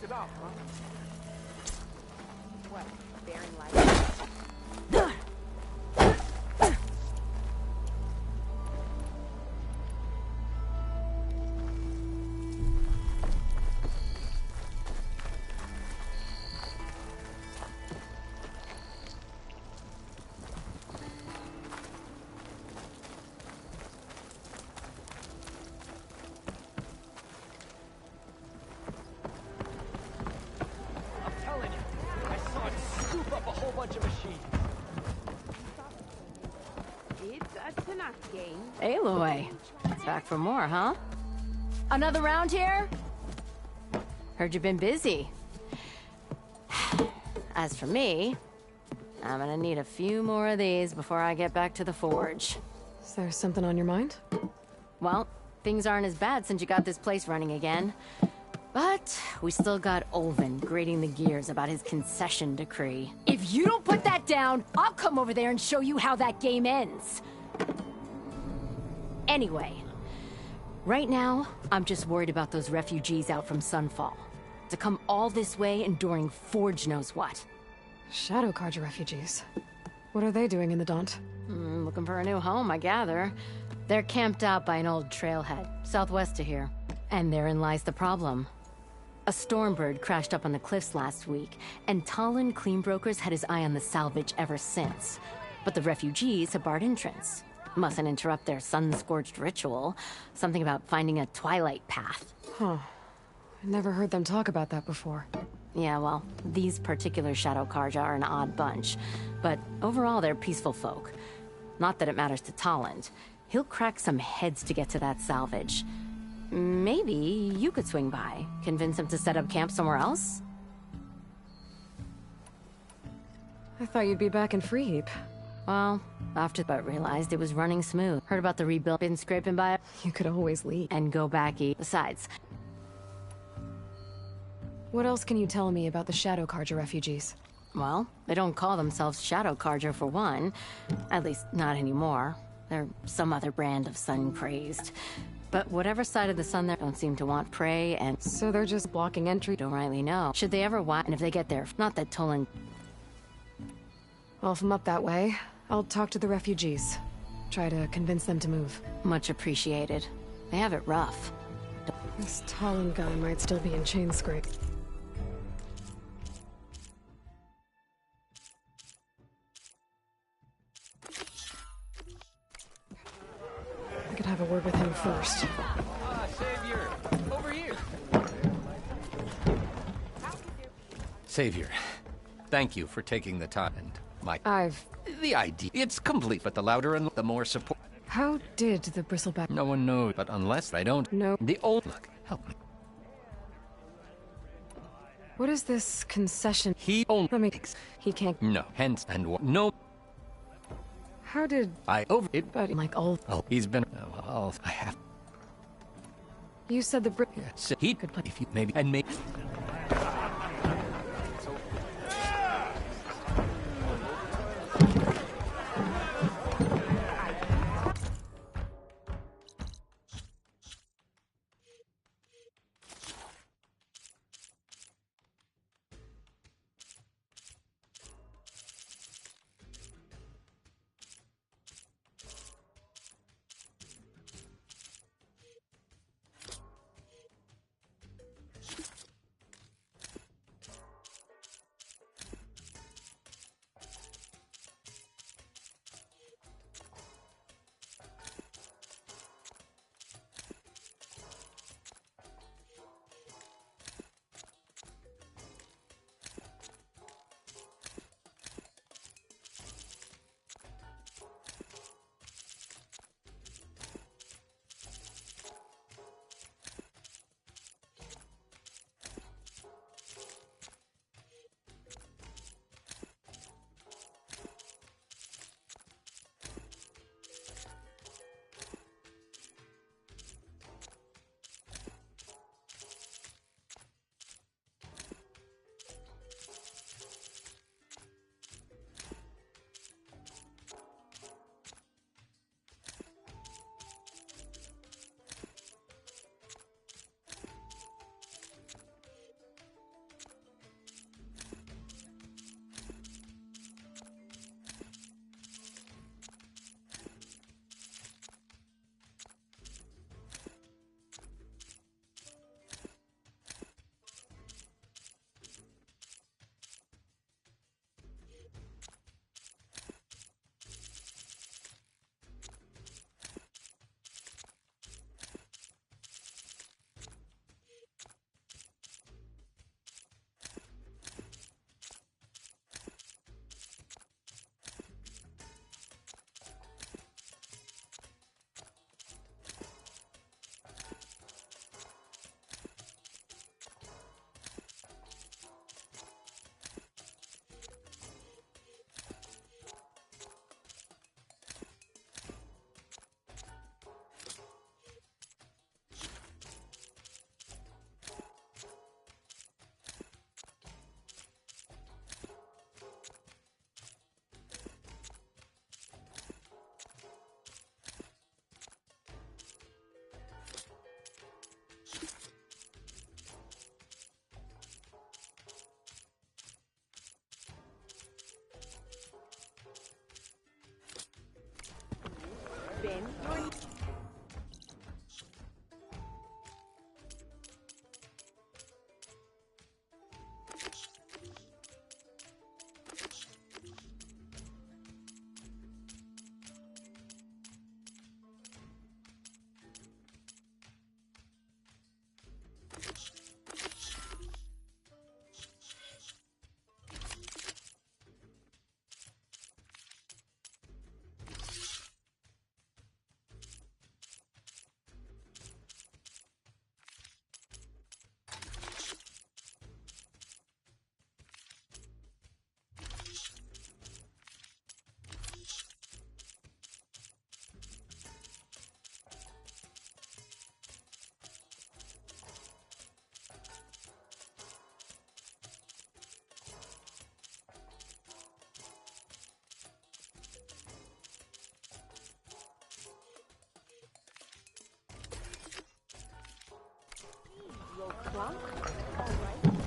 it up, huh? What? Barren light? Aloy, back for more, huh? Another round here? Heard you've been busy. As for me, I'm gonna need a few more of these before I get back to the forge. Is there something on your mind? Well, things aren't as bad since you got this place running again. But we still got Olvin grating the gears about his concession decree. If you don't put that down, I'll come over there and show you how that game ends. Anyway, right now, I'm just worried about those refugees out from Sunfall. To come all this way enduring Forge knows what. Shadow Carja refugees. What are they doing in the Daunt? Looking for a new home, I gather. They're camped out by an old trailhead, southwest of here. And therein lies the problem. A Stormbird crashed up on the cliffs last week, and Talon Cleanbrokers had his eye on the salvage ever since. But the refugees have barred entrance. Mustn't interrupt their sun-scorched ritual. Something about finding a twilight path. Huh. I never heard them talk about that before. Yeah, well, these particular Shadow Carja are an odd bunch. But overall, they're peaceful folk. Not that it matters to Talon. He'll crack some heads to get to that salvage. Maybe you could swing by, convince him to set up camp somewhere else? I thought you'd be back in Freeheap. Well, after but realized it was running smooth. Heard about the rebuild, been scraping by. You could always leave. And go back. Besides. What else can you tell me about the Shadow Carja refugees? Well, they don't call themselves Shadow Carja for one. At least, not anymore. They're some other brand of sun-crazed. But whatever side of the sun they don't seem to want prey, and... So they're just blocking entry? Don't rightly know. Should they ever want, and if they get there, not that Tolan... Well, if I'm up that way, I'll talk to the refugees. Try to convince them to move. Much appreciated. They have it rough. This Talon guy might still be in Chainscrape. I could have a word with him first. Savior! Over here! Savior, thank you for taking the time and the idea. It's complete, but the louder and the more support. How did the Bristleback... No one knows, but unless I don't... No. The old... Look, help me. What is this concession? He only... Let me... He can't... No, hence and what... No. How did... I over it, but like old... Oh, he's been... well, I have... You said the Brit... Yes, he could play if you maybe... And maybe...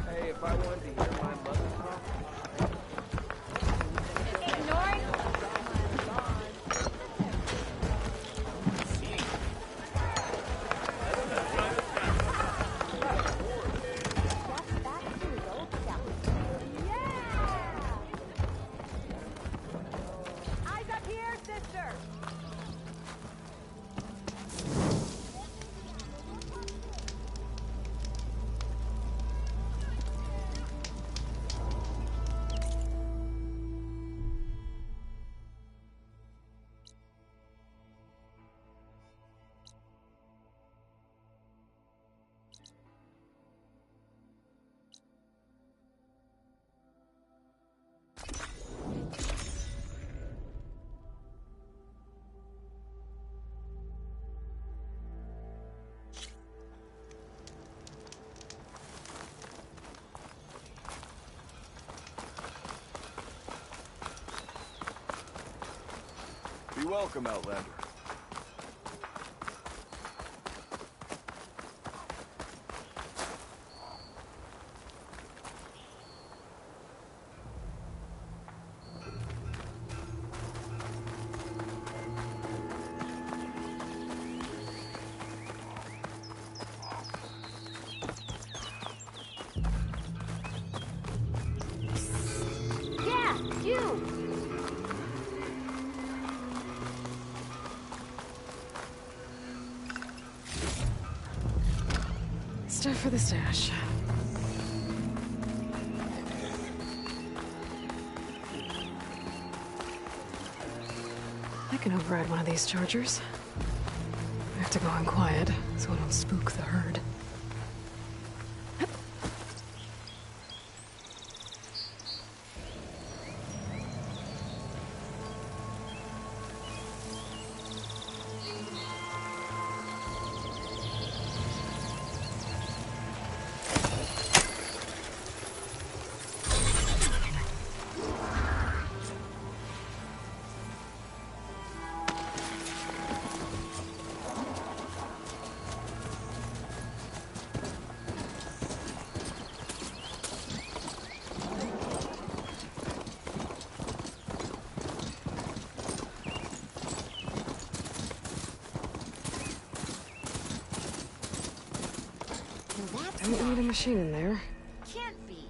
Hey, if I wanted to hear my mother talk... Ignoring? Eyes up here, sister! Be welcome, Outlander. Yeah, you! Stuff for the stash. I can override one of these chargers. I have to go in quiet, so I don't spook the herd. I don't need a machine in there. Can't be.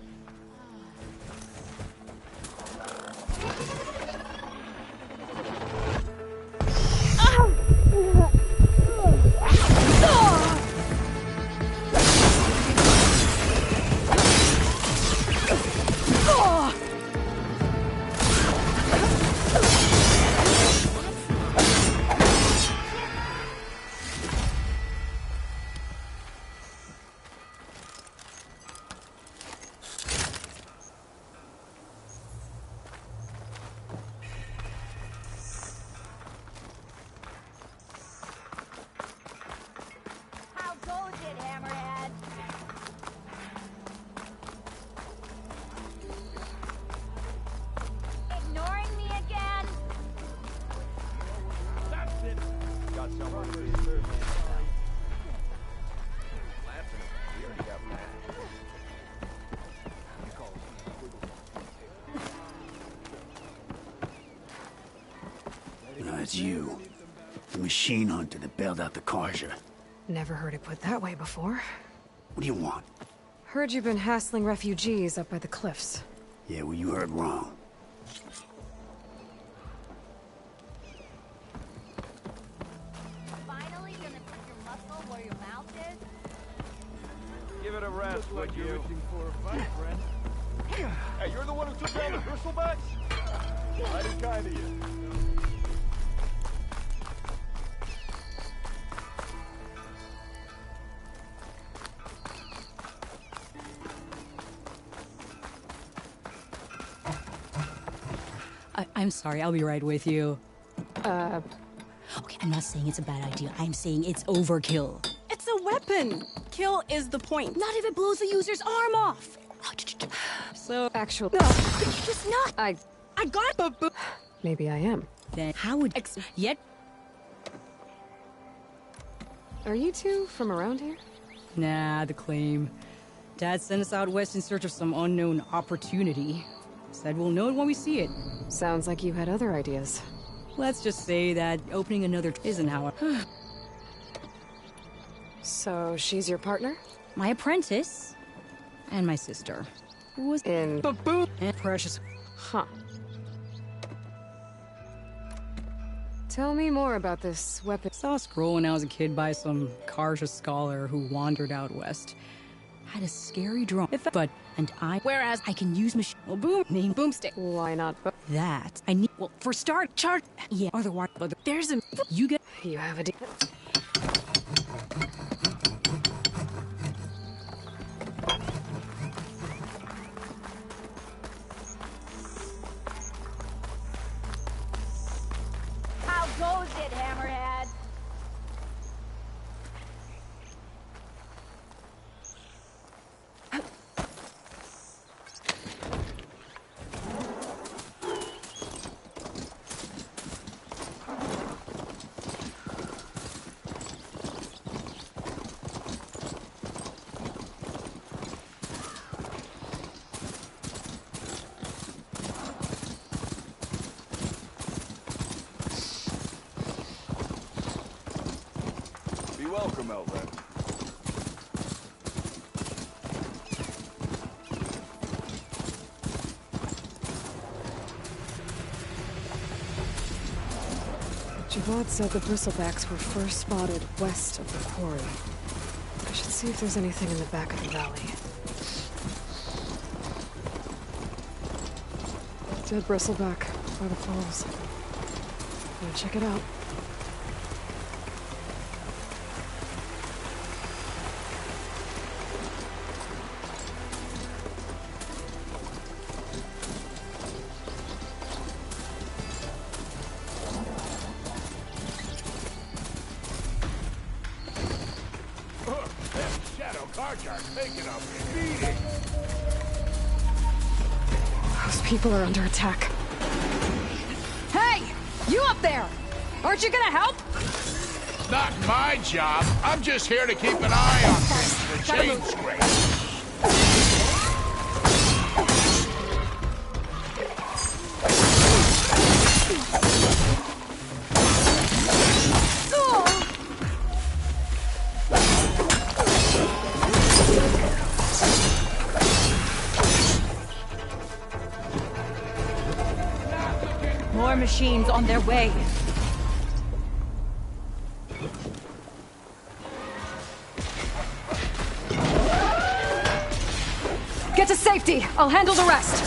How goes it, Hammerhead? Ignoring me again? That's it! Got someone for your third man. Laughing about it. We already got mad. It's you. The machine hunter that bailed out the Carja. Never heard it put that way before. What do you want? Heard you've been hassling refugees up by the cliffs. Yeah, well, you heard wrong. Finally gonna put your muscle where your mouth is? Give it a rest, would you? Reaching for a fight, friend. Hey, you're the one who took down the bristlebacks? Mighty kind of you. I'm sorry, I'll be right with you. Okay, I'm not saying it's a bad idea. I'm saying it's overkill. It's a weapon. Kill is the point. Not if it blows the user's arm off. So, actually... Just not. I got... Maybe I am. Then how would... Yet... Are you two from around here? Nah, the claim. Dad sent us out west in search of some unknown opportunity. Said we'll know it when we see it. Sounds like you had other ideas. Let's just say that opening another isn't how I... So, she's your partner? My apprentice. And my sister. Who was in... Baboon and Precious. Huh. Tell me more about this weapon. Saw a scroll when I was a kid by some Karja scholar who wandered out west. Had a scary drum. Whereas I can use machine. Well, boom. Name boomstick. Why not? That. I need. Well, for start, chart. Yeah. Otherwise, there's a. You get. You have a deal. How goes it, Hammerhead? Welcome, Elven. Javad said the bristlebacks were first spotted west of the quarry. I should see if there's anything in the back of the valley. Dead bristleback by the falls. Wanna check it out? Those people are under attack. Hey! You up there! Aren't you gonna help? Not my job. I'm just here to keep an eye on things. The chain scrape. More machines on their way. Get to safety! I'll handle the rest!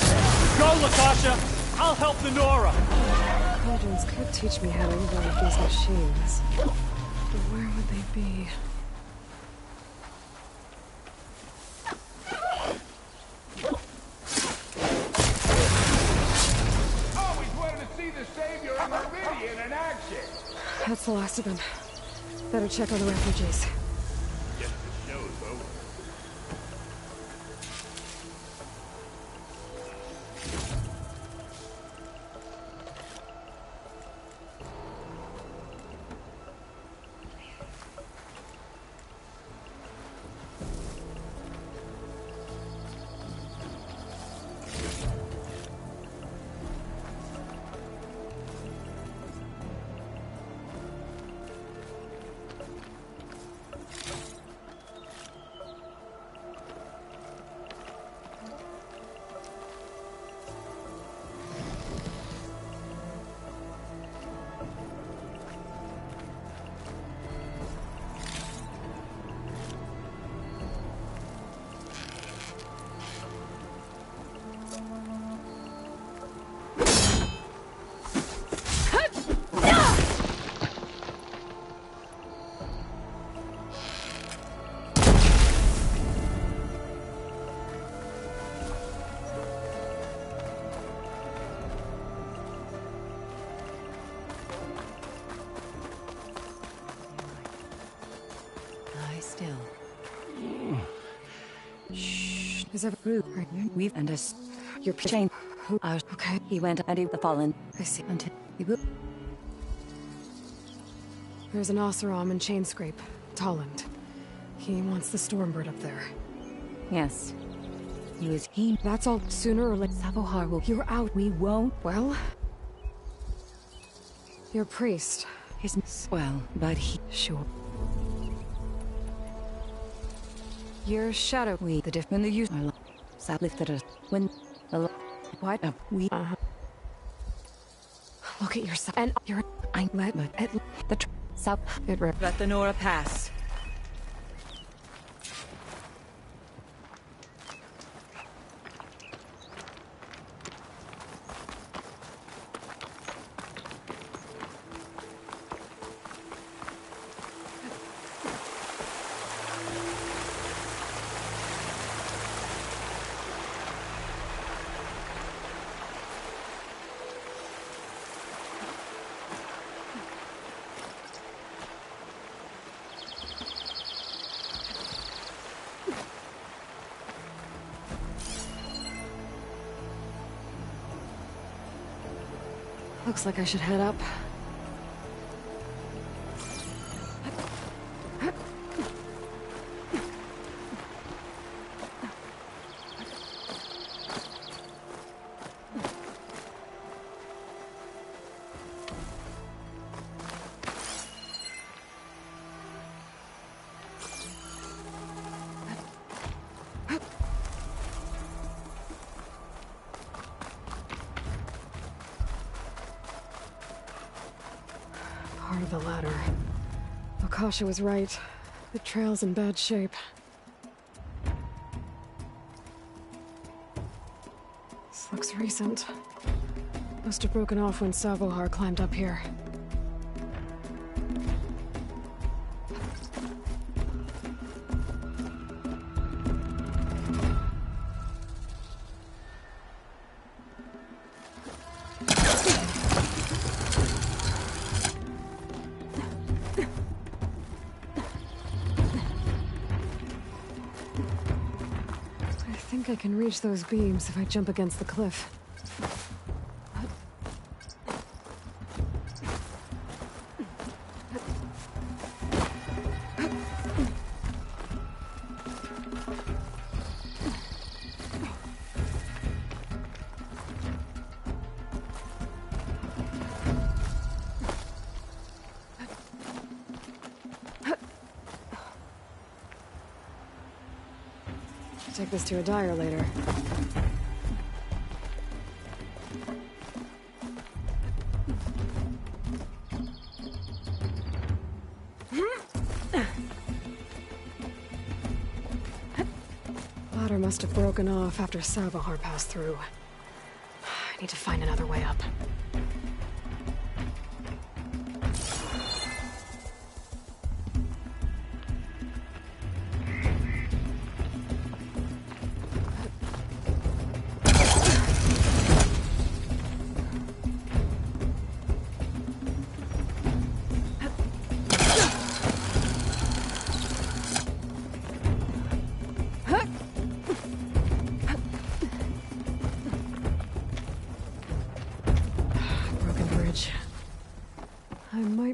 Go, Latasha! I'll help the Nora! Cauldrons could teach me how to revive these machines. But where would they be? Always wanted to see the Savior and Meridian in action. That's the last of them. Better check on the refugees. Guess the show's over. Is there root? We've and us. Your chain. Okay. He went and he the fallen. I see. Until he boop. There's an Oseram and Chainscrape. Tolland. He wants the Stormbird up there. Yes. That's all. Sooner or later, Savohar will. You're out. We won't. Well, your priest. Well, but he. Sure. Your shadow. The different the use. I lifted us when the what up we. Look at yourself and you're. I let it the south. It ripped. Let the Nora pass. Looks like I should head up. Part of the ladder. Akasha was right. The trail's in bad shape. This looks recent. Must have broken off when Savohar climbed up here. I can reach those beams if I jump against the cliff. Take this to a dyer later. Ladder must have broken off after Savohar passed through. I need to find another way up.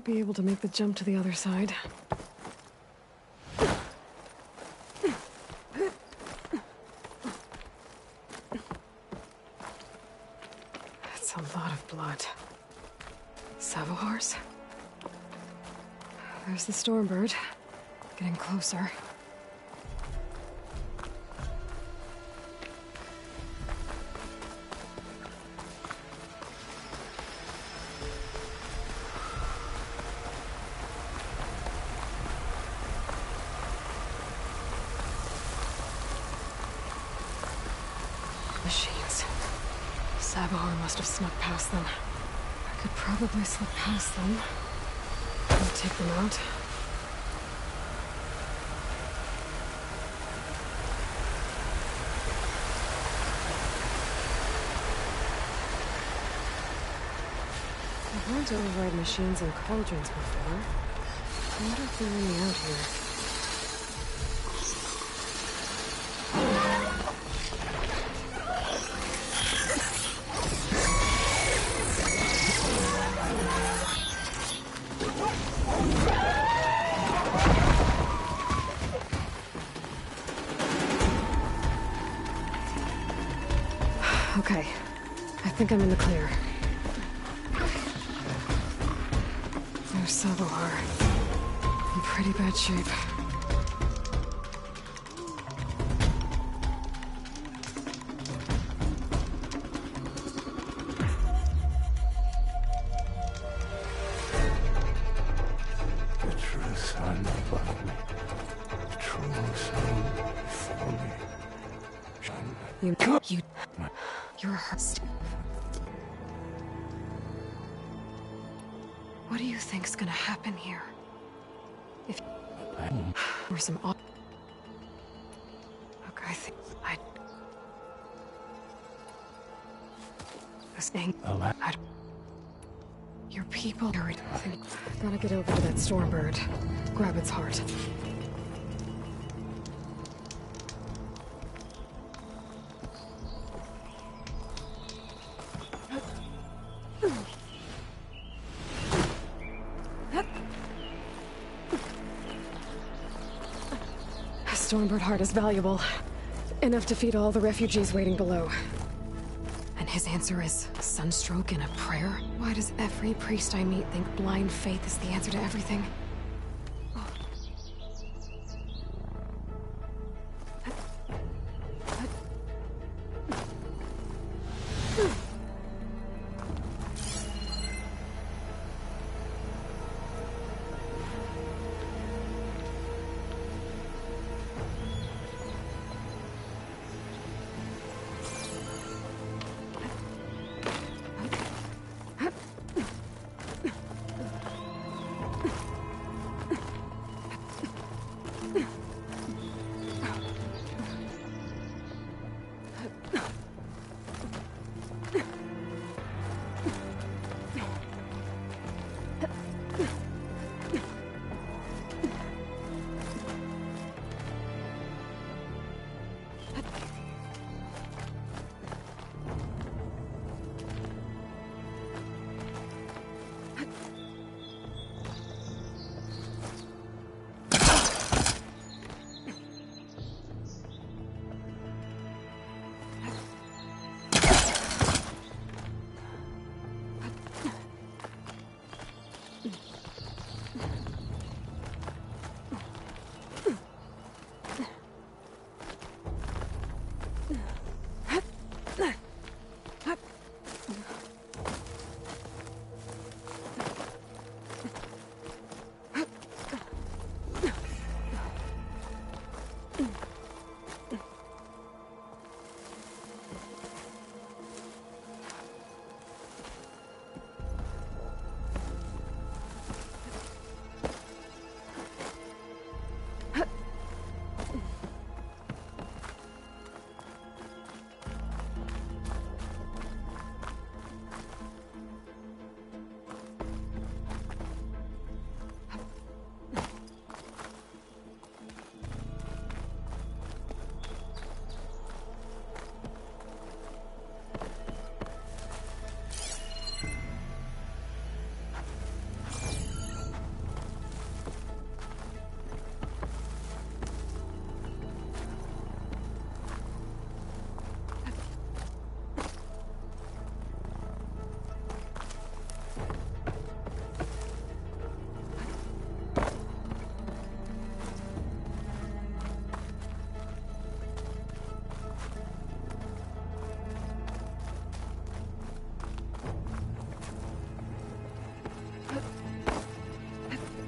Be able to make the jump to the other side. That's a lot of blood. Savohar's? There's the Stormbird. Getting closer. Machines. Savohar must have snuck past them. I could probably slip past them and take them out. I've learned to override machines and cauldrons before. I wonder if they're really out here. Okay. I think I'm in the clear. There's Savohar. In pretty bad shape. The true sun above me. The true sun before me. You're hurt. What do you think's gonna happen here? If or some odd. Look, I think this thing. Your people are everything. Gotta get over to that Stormbird. Grab its heart. Stormbird heart is valuable. Enough to feed all the refugees waiting below. And his answer is sunstroke and a prayer? Why does every priest I meet think blind faith is the answer to everything?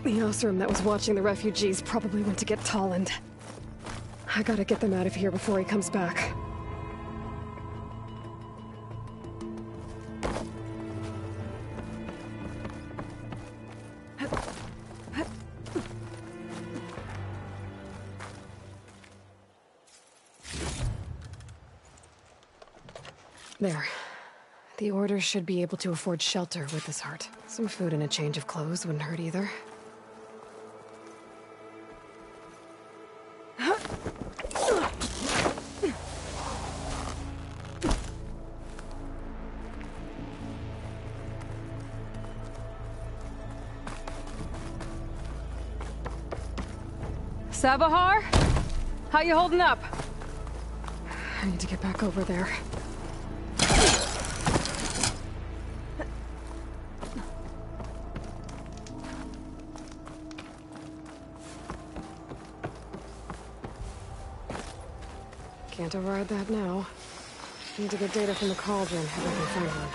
The Osram that was watching the refugees probably went to get Tolland. I gotta get them out of here before he comes back. There. The Order should be able to afford shelter with this heart. Some food and a change of clothes wouldn't hurt either. Savohar? How you holding up? I need to get back over there. Can't override that now. Need to get data from the cauldron if I can find one.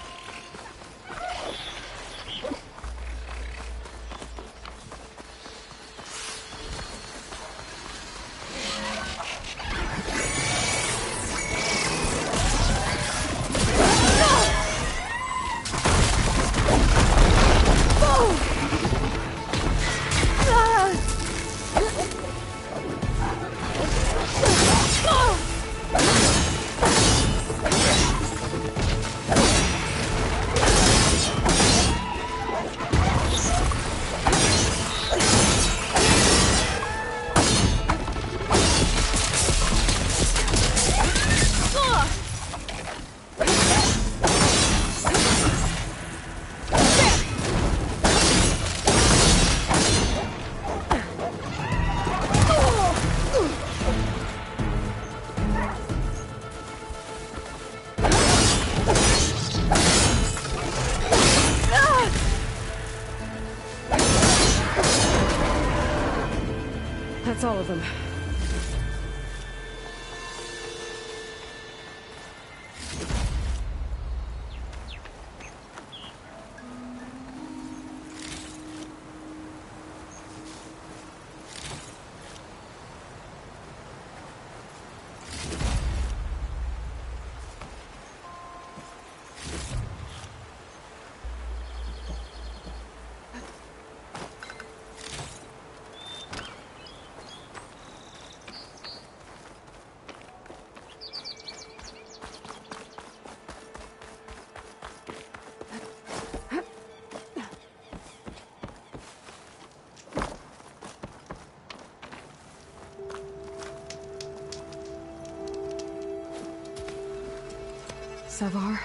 That's all of them. Savar?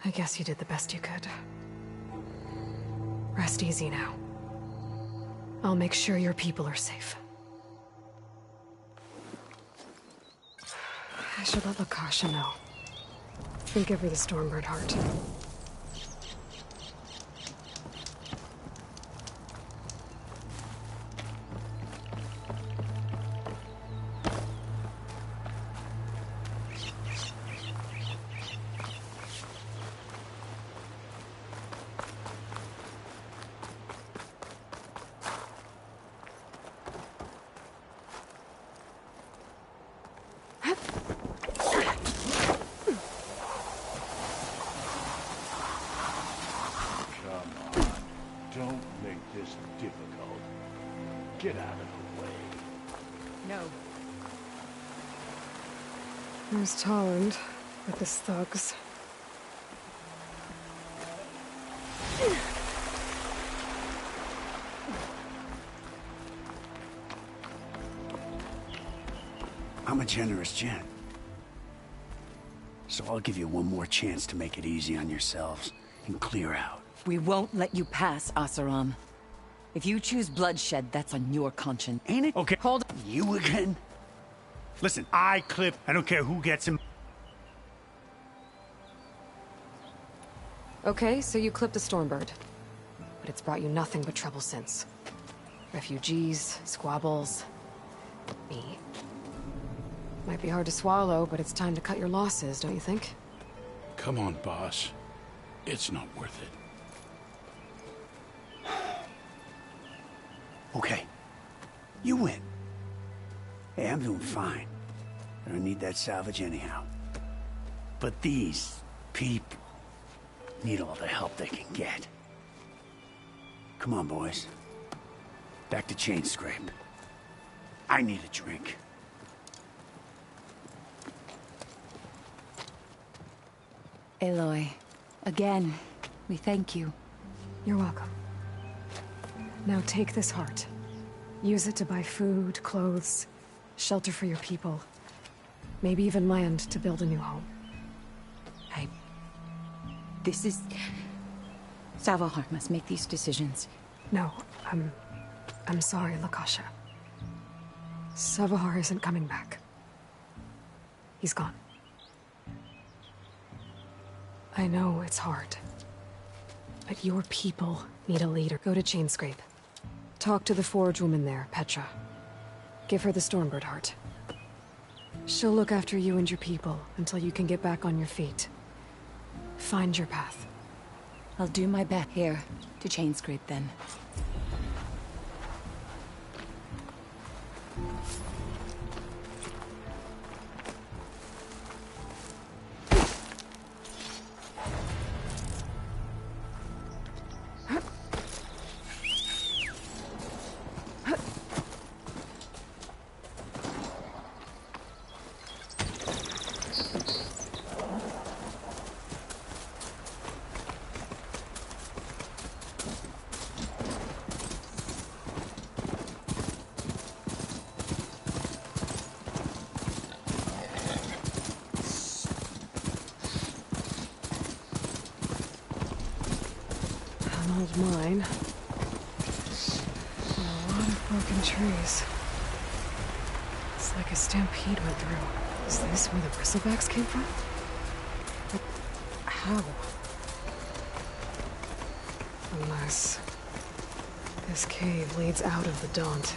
I guess you did the best you could. Rest easy now. I'll make sure your people are safe. I should let Lakasha know. And give her the Stormbird heart. Get out of the way. No. There's Tolland with his thugs. I'm a generous gent. So I'll give you one more chance to make it easy on yourselves and clear out. We won't let you pass, Asaram. If you choose bloodshed, that's on your conscience. Ain't it? Okay, hold on. You again? Listen, I clip. I don't care who gets him. Okay, so you clipped the Stormbird. But it's brought you nothing but trouble since. Refugees, squabbles, me. Might be hard to swallow, but it's time to cut your losses, don't you think? Come on, boss. It's not worth it. Okay. You win. Hey, I'm doing fine. I don't need that salvage anyhow. But these people need all the help they can get. Come on, boys. Back to Chain Scrape. I need a drink. Aloy, again, we thank you. You're welcome. Now take this heart. Use it to buy food, clothes, shelter for your people. Maybe even land to build a new home. This is... Savar must make these decisions. No, I'm sorry, Lakasha. Savar isn't coming back. He's gone. I know it's hard. But your people need a leader. Go to Chainscrape. Talk to the Forge woman there, Petra. Give her the Stormbird heart. She'll look after you and your people until you can get back on your feet. Find your path. I'll do my best. Here, to Chainscrape then. Mine. And a lot of broken trees. It's like a stampede went through. Is this where the bristlebacks came from? But how? Unless this cave leads out of the Daunt.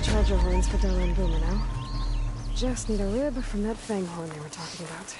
Charger horns for Della and Boomer now. Just need a rib from that fang horn they were talking about.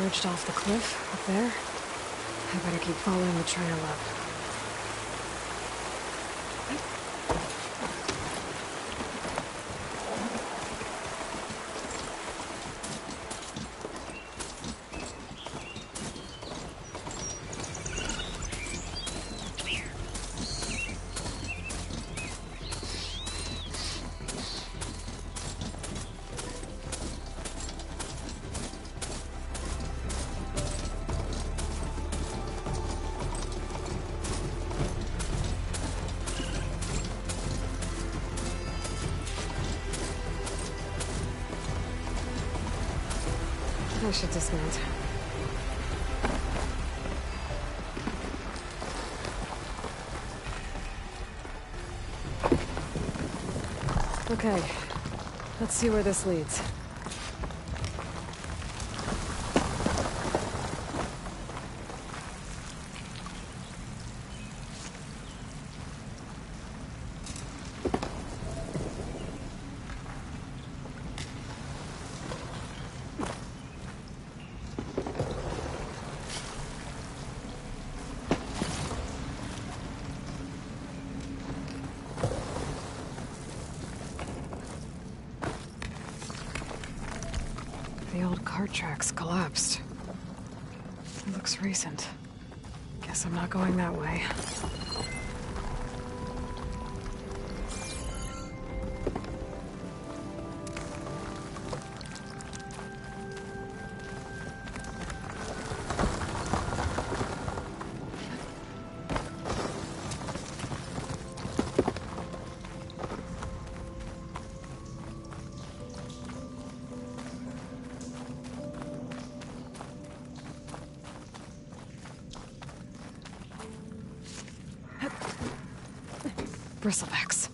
Forged off the cliff, up there. I better keep following the trail up. I should dismount. Okay, let's see where this leads. The old cart tracks collapsed. It looks recent. Guess I'm not going that way. Bristlebacks.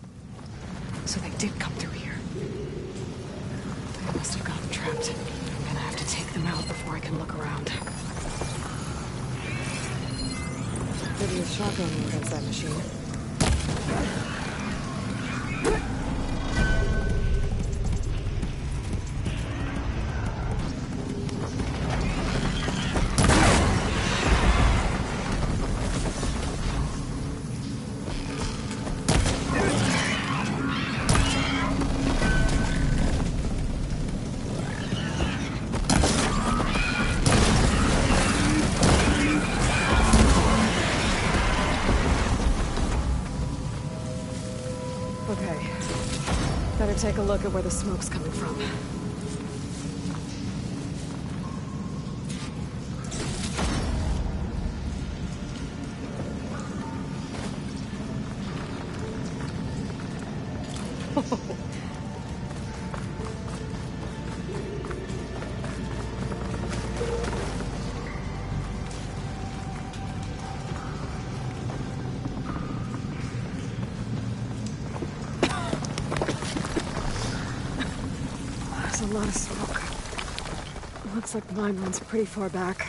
So they did come through here. They must have gotten trapped. I'm gonna have to take them out before I can look around. Could use shotgun against that machine. Okay. Better take a look at where the smoke's coming from. There's a lot of smoke. Looks like the mine runs pretty far back.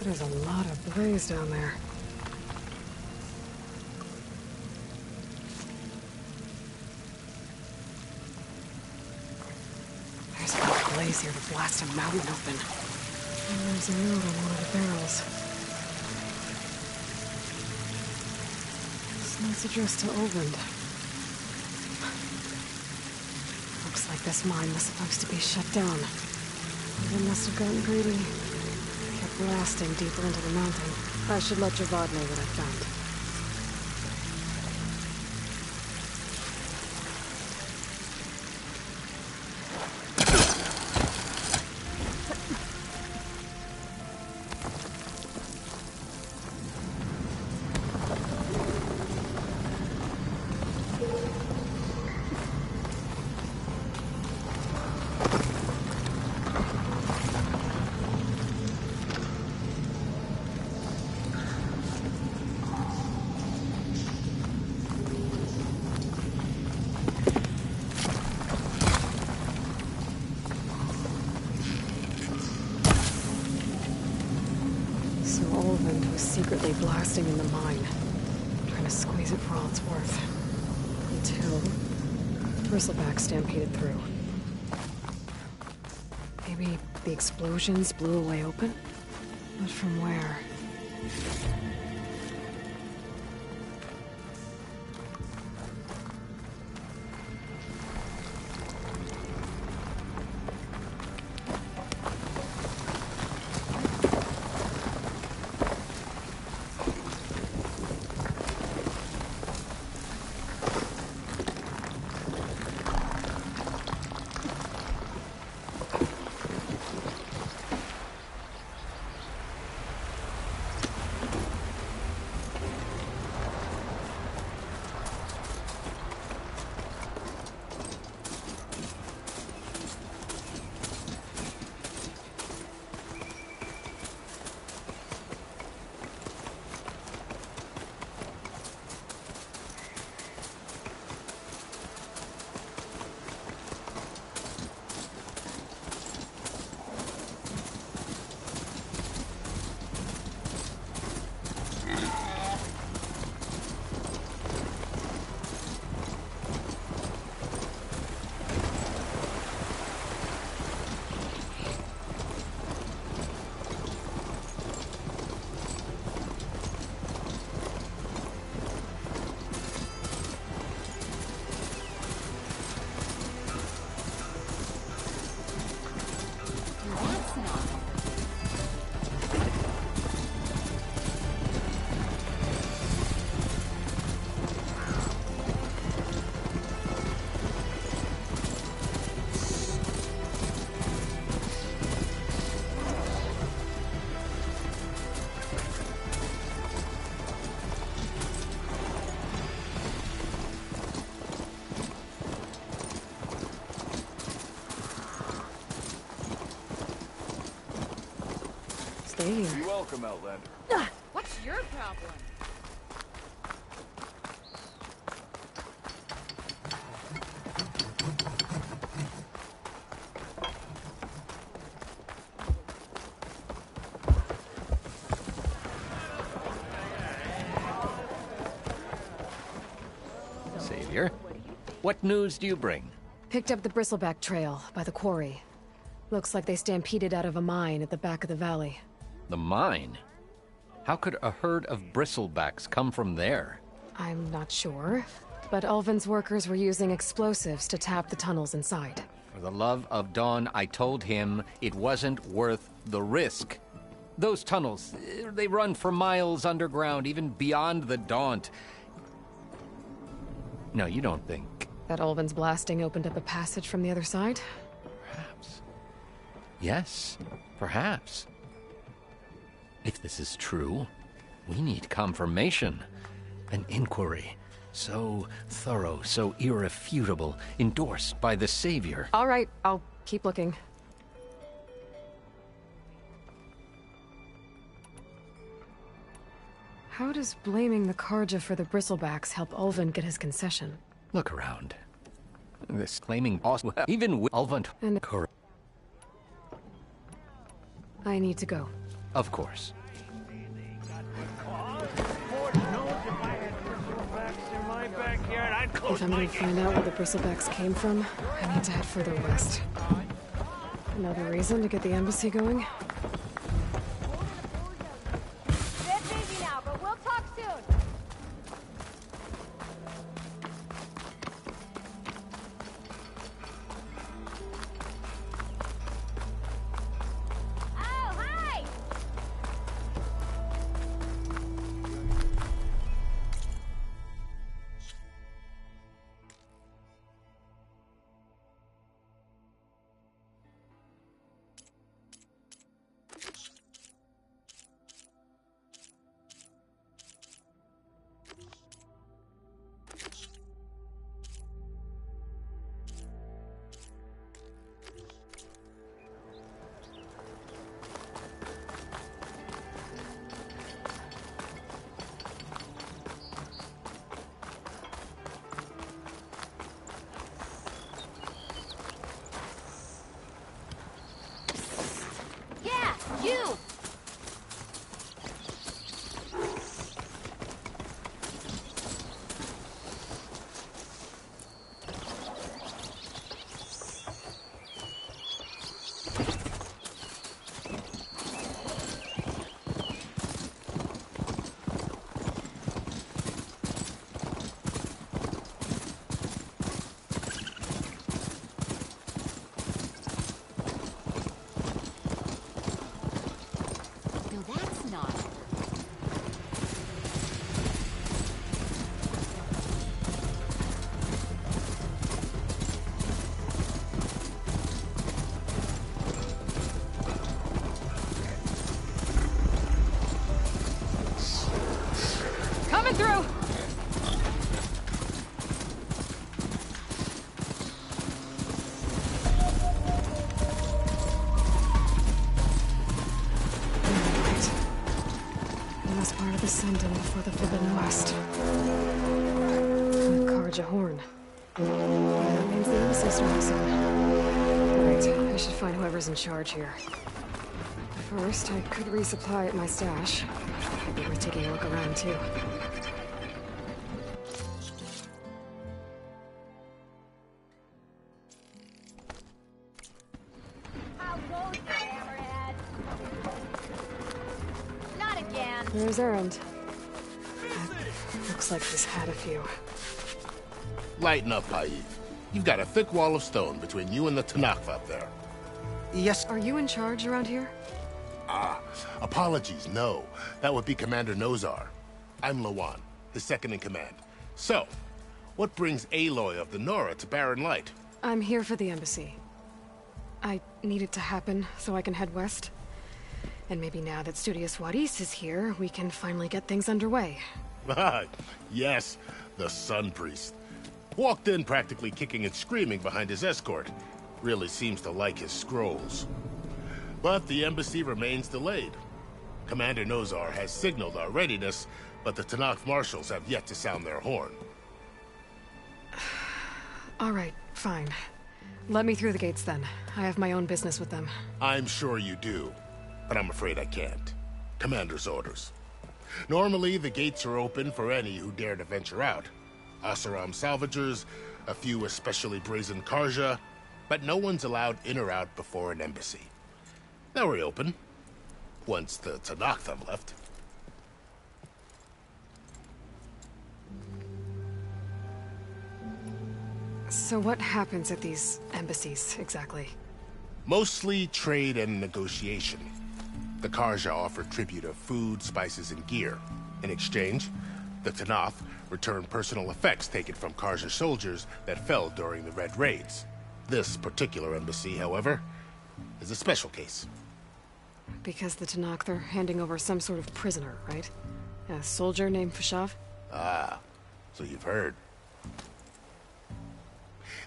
There's a lot of blaze down there. There's enough blaze here to blast a mountain open. And there's a note on one of the barrels. This note's addressed to Olvend. Looks like this mine was supposed to be shut down. They must have gotten greedy. Blasting deeper into the mountain. I should let Javad know what I found. blasting in the mine. Trying to squeeze it for all it's worth. Until Bristleback stampeded through. Maybe the explosions blew a way open? But from where? Stay here. You're welcome, Outlander. What's your problem? Savior, what news do you bring? Picked up the Bristleback trail by the quarry. Looks like they stampeded out of a mine at the back of the valley. The mine? How could a herd of bristlebacks come from there? I'm not sure, but Ulvin's workers were using explosives to tap the tunnels inside. For the love of Dawn, I told him it wasn't worth the risk. Those tunnels, they run for miles underground, even beyond the Daunt. No, you don't think... That Ulvin's blasting opened up a passage from the other side? Perhaps. Yes, perhaps. If this is true, we need confirmation. An inquiry. So thorough, so irrefutable, endorsed by the Savior. All right, I'll keep looking. How does blaming the Carja for the Bristlebacks help Ulvin get his concession? Look around. This claiming boss, even with Ulvin. And I need to go. Of course. If I'm gonna find out where the Bristlebacks came from, I need to head further west. Another reason to get the embassy going? Bit busy now, but we'll talk soon. Oh, hi! Send him before the Forbidden West. The Karja Horn. That means the embassy's starting soon. Right, I should find whoever's in charge here. First, I could resupply at my stash. Maybe worth taking a look around, too. Not again. There's Erend. Looks like he's had a few. Lighten up, Paiv. You've got a thick wall of stone between you and the Tenakth up there. Yes. Are you in charge around here? Ah, apologies, no. That would be Commander Nozar. I'm Lawan, his second in command. So, what brings Aloy of the Nora to Barren Light? I'm here for the embassy. I need it to happen so I can head west. And maybe now that Studious Wadis is here, we can finally get things underway. Yes, the Sun Priest. Walked in practically kicking and screaming behind his escort. Really seems to like his scrolls. But the embassy remains delayed. Commander Nozar has signaled our readiness, but the Tenakth marshals have yet to sound their horn. All right, fine. Let me through the gates then. I have my own business with them. I'm sure you do, but I'm afraid I can't. Commander's orders. Normally, the gates are open for any who dare to venture out. Oseram salvagers, a few especially brazen Karja, but no one's allowed in or out before an embassy. They'll reopen, once the Tenakth have left. So what happens at these embassies, exactly? Mostly trade and negotiation. The Karja offer tribute of food, spices, and gear. In exchange, the Tenakth return personal effects taken from Karja soldiers that fell during the Red Raids. This particular embassy, however, is a special case. Because the Tenakth are handing over some sort of prisoner, right? A soldier named Fashav? Ah, so you've heard.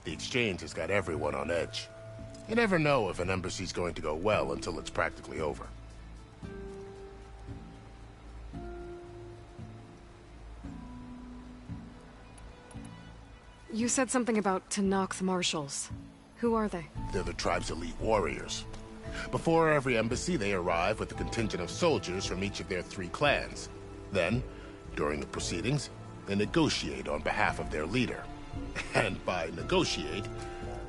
The exchange has got everyone on edge. You never know if an embassy's going to go well until it's practically over. You said something about Tenakth marshals. Who are they? They're the tribe's elite warriors. Before every embassy, they arrive with a contingent of soldiers from each of their 3 clans. Then, during the proceedings, they negotiate on behalf of their leader. And by negotiate,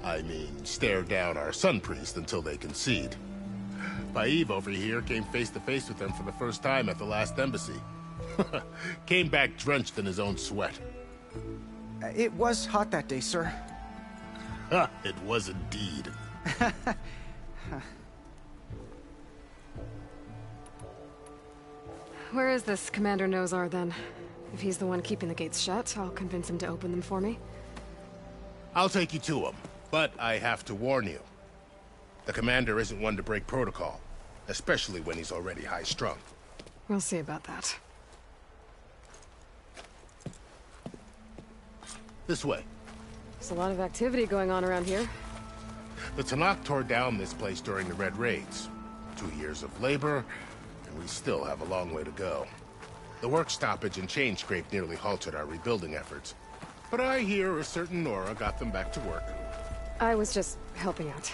I mean stare down our Sun Priest until they concede. Paiv over here came face to face with them for the first time at the last embassy. Came back drenched in his own sweat. It was hot that day, sir. It was indeed. Where is this Commander Nozar, then? If he's the one keeping the gates shut, I'll convince him to open them for me. I'll take you to him, but I have to warn you. The commander isn't one to break protocol, especially when he's already high-strung. We'll see about that. This way. There's a lot of activity going on around here. The Tenakth tore down this place during the Red Raids. 2 years of labor, and we still have a long way to go. The work stoppage and chain scrape nearly halted our rebuilding efforts. But I hear a certain Nora got them back to work. I was just helping out.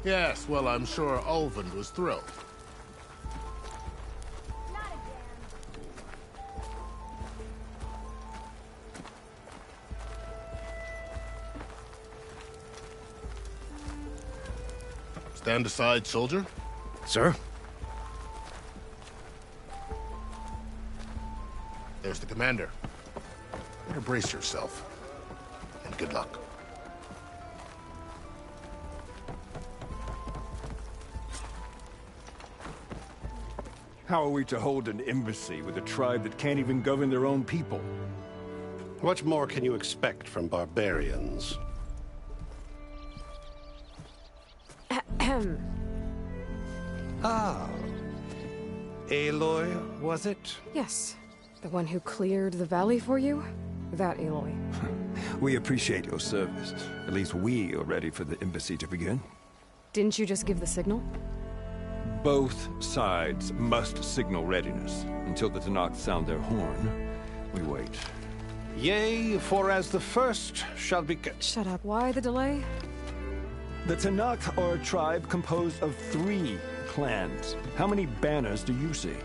Yes, well, I'm sure Ulvund was thrilled. Stand aside, soldier. Sir? There's the commander. Better brace yourself. And good luck. How are we to hold an embassy with a tribe that can't even govern their own people? What more can you expect from barbarians? Ah. Aloy, was it? Yes. The one who cleared the valley for you? That Aloy. We appreciate your service. At least we are ready for the embassy to begin. Didn't you just give the signal? Both sides must signal readiness. Until the Tenakth sound their horn, we wait. Yea, for as the first shall be... Shut up. Why the delay? The Tenakth are a tribe composed of 3 clans. How many banners do you see?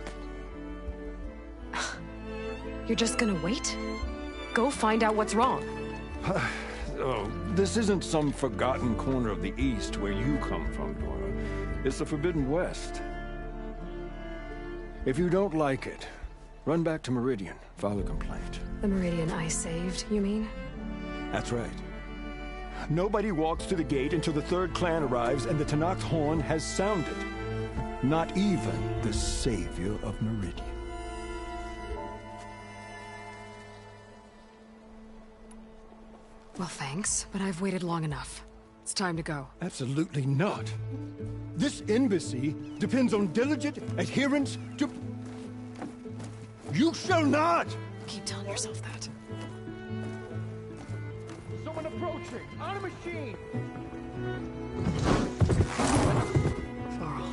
You're just gonna wait? Go find out what's wrong. Oh, this isn't some forgotten corner of the East where you come from, Nora. It's the Forbidden West. If you don't like it, run back to Meridian, file a complaint. The Meridian I saved, you mean? That's right. Nobody walks to the gate until the 3rd clan arrives and the Tenakth horn has sounded. Not even the savior of Meridian. Well, thanks, but I've waited long enough. It's time to go. Absolutely not. This embassy depends on diligent adherence to... You shall not! Keep telling yourself that. Someone approaching! On a machine! Varl.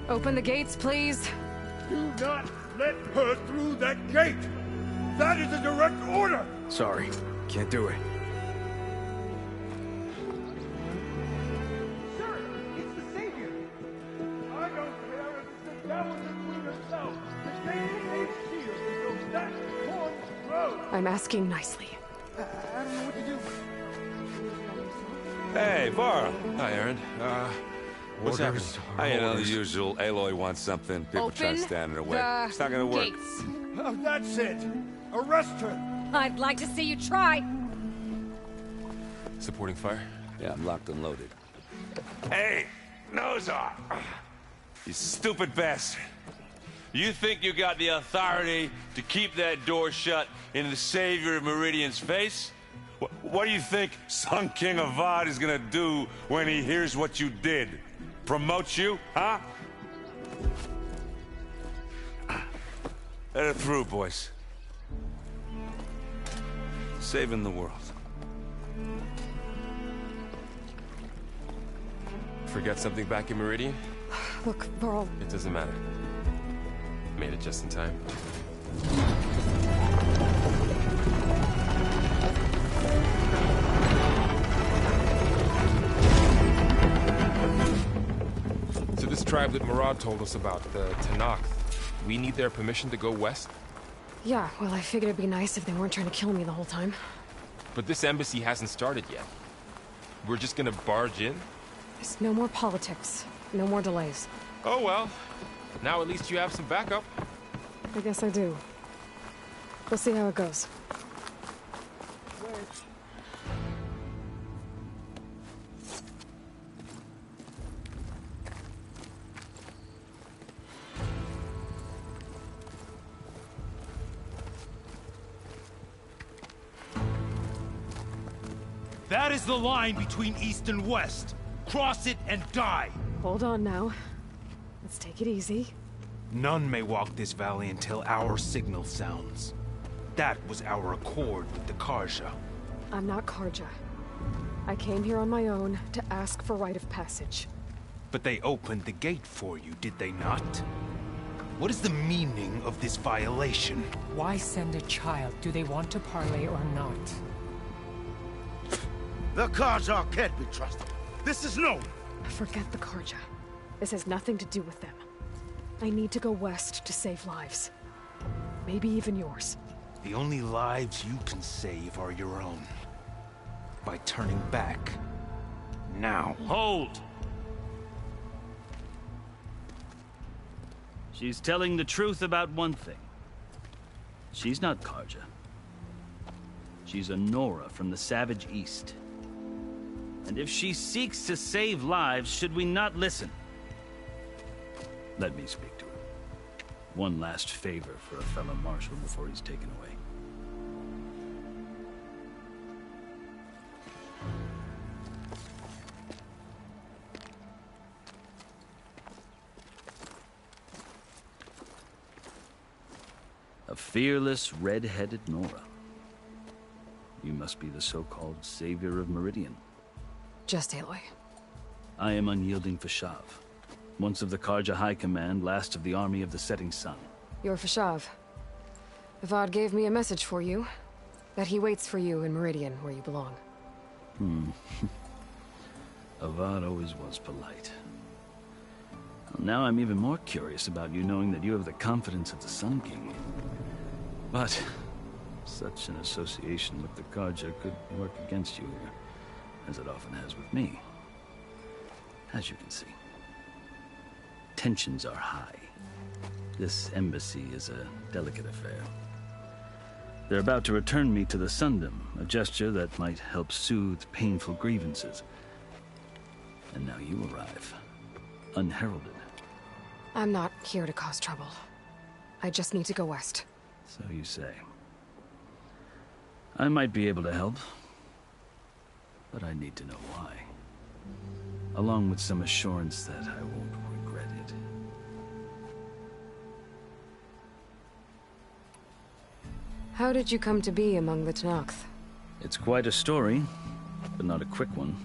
Open the gates, please. Do not let her through that gate! That is a direct order! Sorry, can't do it. Sir, it's the Savior! I don't care if it's the devil the queen herself! The gate ain't sealed until that horn blows! I'm asking nicely. I don't know what to do. Hey, Varl. Hi, Aaron. What's happening? You know, the usual. Aloy wants something. People try to stand in her way. It's not gonna work. That's it! Arrest her! I'd like to see you try. Supporting fire? Yeah, I'm locked and loaded. Hey, Nozar! You stupid bastard. You think you got the authority to keep that door shut in the savior of Meridian's face? What do you think Sun King Avad is gonna do when he hears what you did? Promote you, huh? Let it through, boys. Saving the world. Forget something back in Meridian? Look, Varl. It doesn't matter. Made it just in time. So this tribe that Murad told us about, the Tenakth, we need their permission to go west? Yeah, well, I figured it'd be nice if they weren't trying to kill me the whole time. But this embassy hasn't started yet. We're just gonna barge in? There's no more politics. No more delays. Oh well. Now at least you have some backup. I guess I do. We'll see how it goes. That is the line between East and West. Cross it and die. Hold on now. Let's take it easy. None may walk this valley until our signal sounds. That was our accord with the Carja. I'm not Carja. I came here on my own to ask for rite of passage. But they opened the gate for you, did they not? What is the meaning of this violation? Why send a child? Do they want to parley or not? The Carja can't be trusted. This is known. Forget the Carja. This has nothing to do with them. I need to go west to save lives. Maybe even yours. The only lives you can save are your own. By turning back. Now. Hold! She's telling the truth about one thing. She's not Carja. She's a Nora from the Savage East. And if she seeks to save lives, should we not listen? Let me speak to her. One last favor for a fellow marshal before he's taken away. A fearless, red-headed Nora. You must be the so-called savior of Meridian. Just Aloy. I am Unyielding Fashav, once of the Karja High Command, last of the army of the Setting Sun. You're Fashav. Avad gave me a message for you. That he waits for you in Meridian, where you belong. Avad always was polite. Now I'm even more curious about you knowing that you have the confidence of the Sun King. But such an association with the Karja could work against you here, as it often has with me. As you can see, tensions are high. This embassy is a delicate affair. They're about to return me to the Sundom, a gesture that might help soothe painful grievances. And now you arrive, unheralded. I'm not here to cause trouble. I just need to go west. So you say. I might be able to help, but I need to know why. Along with some assurance that I won't regret it. How did you come to be among the Tenakth? It's quite a story, but not a quick one.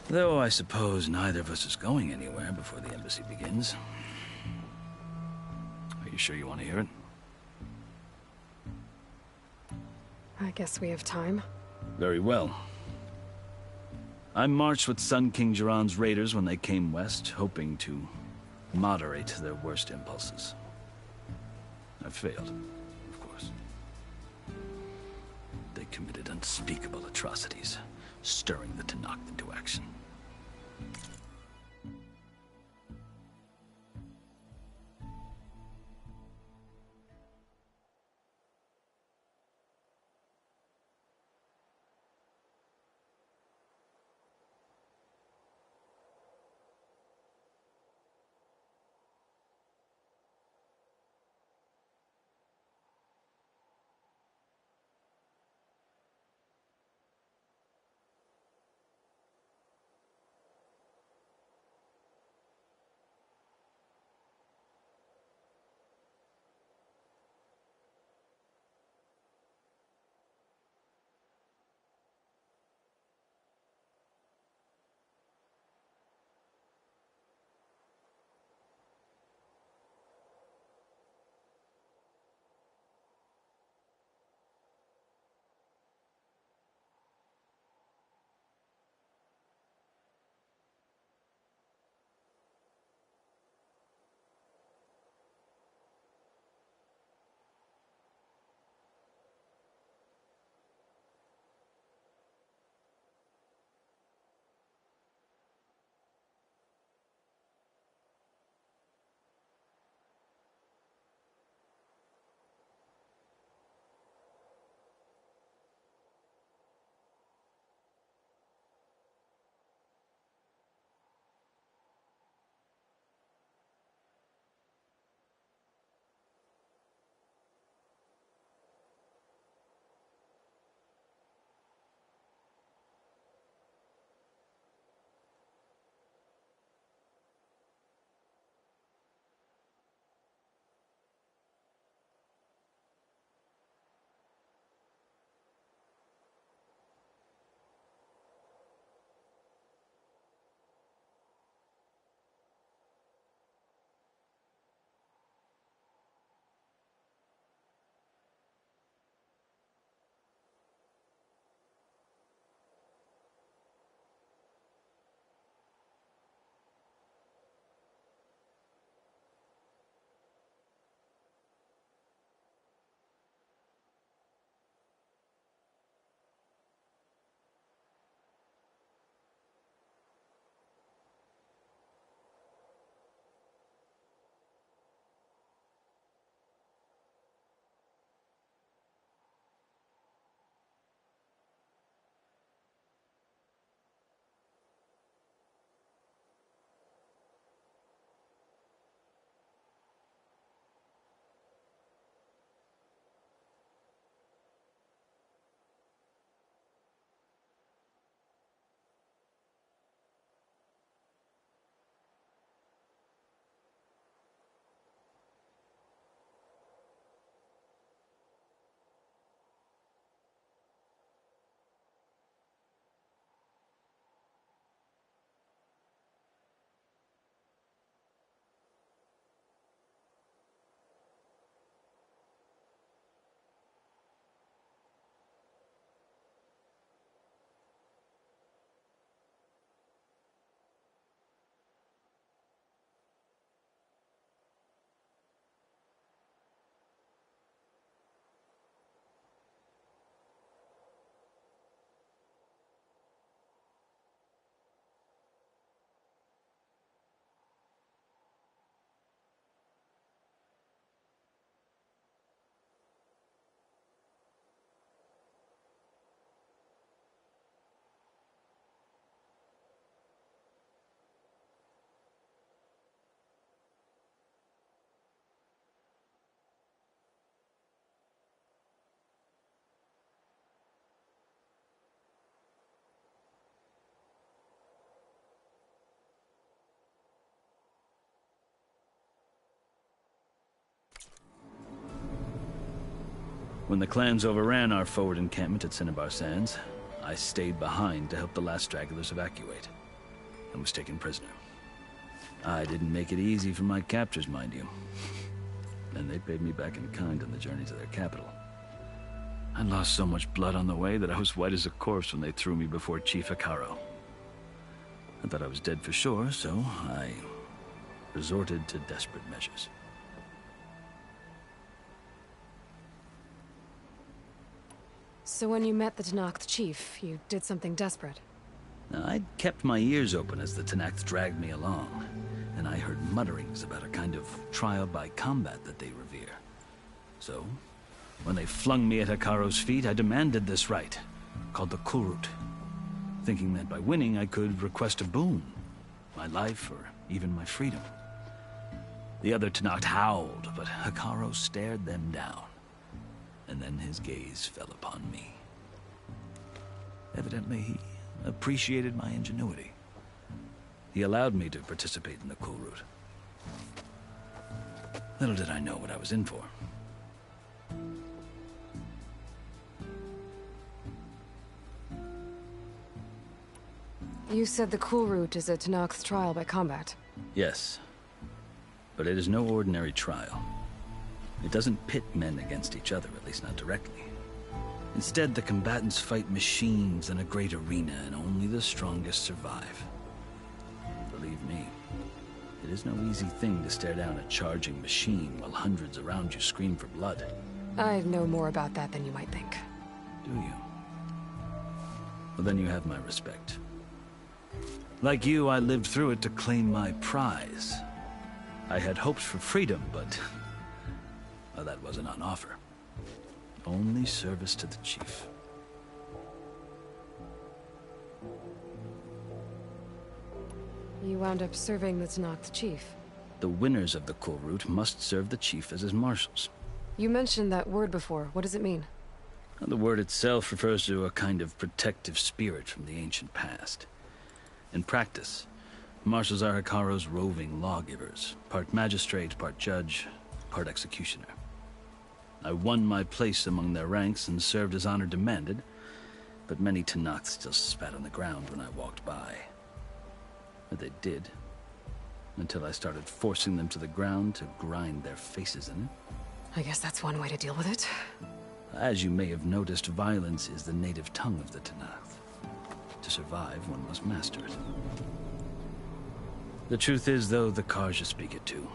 Though I suppose neither of us is going anywhere before the embassy begins. Are you sure you want to hear it? I guess we have time. Very well. I marched with Sun King Jiran's raiders when they came west, hoping to moderate their worst impulses. I failed, of course. They committed unspeakable atrocities, stirring the Tenakth into action. When the clans overran our forward encampment at Cinnabar Sands, I stayed behind to help the last stragglers evacuate, and was taken prisoner. I didn't make it easy for my captors, mind you. And they paid me back in kind on the journey to their capital. I lost so much blood on the way that I was white as a corpse when they threw me before Chief Hekarro. I thought I was dead for sure, so I resorted to desperate measures. So when you met the Tenakth chief, you did something desperate? I'd kept my ears open as the Tenakth dragged me along, and I heard mutterings about a kind of trial by combat that they revere. So, when they flung me at Hekarro's feet, I demanded this rite, called the Kulrut, thinking that by winning I could request a boon, my life or even my freedom. The other Tenakth howled, but Hekarro stared them down, and then his gaze fell upon me. Evidently, he appreciated my ingenuity. He allowed me to participate in the Kulrut. Little did I know what I was in for. You said the Kulrut is a Tenakth's trial by combat. Yes, but it is no ordinary trial. It doesn't pit men against each other, at least not directly. Instead, the combatants fight machines in a great arena, and only the strongest survive. Believe me, it is no easy thing to stare down a charging machine while hundreds around you scream for blood. I know more about that than you might think. Do you? Well, then you have my respect. Like you, I lived through it to claim my prize. I had hopes for freedom, but well, that wasn't on offer. Only service to the chief. You wound up serving the Tenakth chief. The winners of the Kulrut must serve the chief as his marshals. You mentioned that word before. What does it mean? The word itself refers to a kind of protective spirit from the ancient past. In practice, marshals are Hekarro's roving lawgivers, part magistrate, part judge, part executioner. I won my place among their ranks and served as honor demanded, but many Tenakth still spat on the ground when I walked by. But they did, until I started forcing them to the ground to grind their faces in it. I guess that's one way to deal with it. As you may have noticed, violence is the native tongue of the Tenakth. To survive, one must master it. The truth is, though, the Carja speak it too.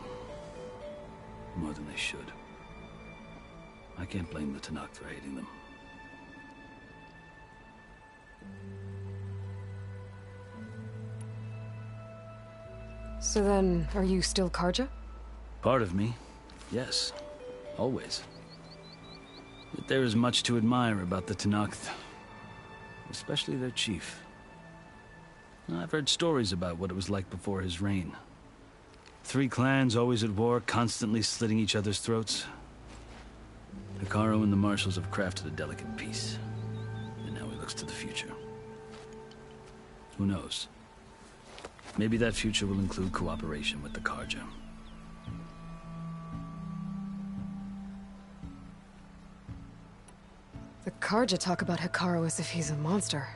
More than they should. I can't blame the Tenakth for hating them. So then, are you still Carja? Part of me, yes. Always. But there is much to admire about the Tenakth. Especially their chief. I've heard stories about what it was like before his reign. 3 clans always at war, constantly slitting each other's throats. Hekarro and the marshals have crafted a delicate peace. And now he looks to the future. Who knows? Maybe that future will include cooperation with the Carja. The Carja talk about Hekarro as if he's a monster.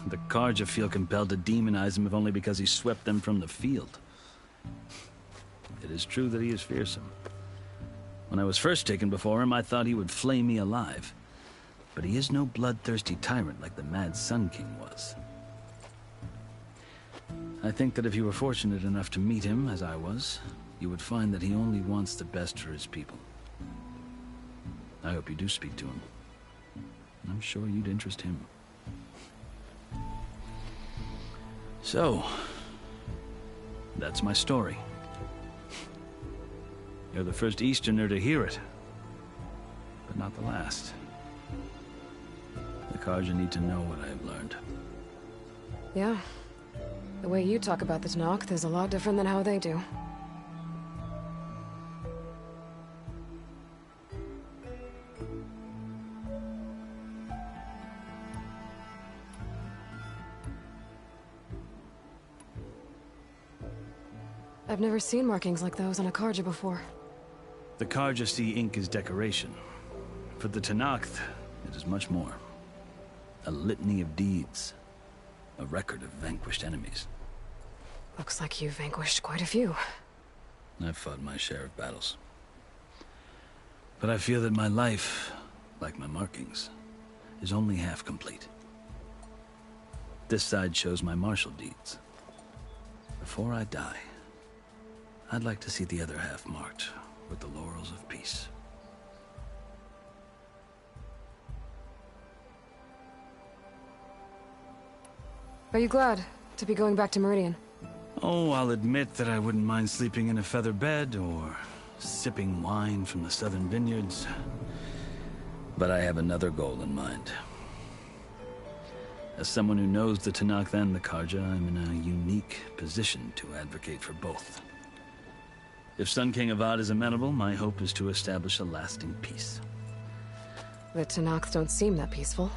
The Carja feel compelled to demonize him if only because he swept them from the field. It is true that he is fearsome. When I was first taken before him, I thought he would flay me alive. But he is no bloodthirsty tyrant like the Mad Sun King was. I think that if you were fortunate enough to meet him, as I was, you would find that he only wants the best for his people. I hope you do speak to him. I'm sure you'd interest him. So, that's my story. You're the first Easterner to hear it, but not the last. The Carja need to know what I have learned. Yeah. The way you talk about the Tenakth is a lot different than how they do. I've never seen markings like those on a Carja before. The Carja see ink as decoration. For the Tenakth, it is much more. A litany of deeds. A record of vanquished enemies. Looks like you've vanquished quite a few. I've fought my share of battles. But I feel that my life, like my markings, is only half complete. This side shows my martial deeds. Before I die, I'd like to see the other half marked with the laurels of peace. Are you glad to be going back to Meridian? Oh, I'll admit that I wouldn't mind sleeping in a feather bed or sipping wine from the southern vineyards. But I have another goal in mind. As someone who knows the Tenakth and the Carja, I'm in a unique position to advocate for both. If Sun King Avad is amenable, my hope is to establish a lasting peace. The Tenakth don't seem that peaceful.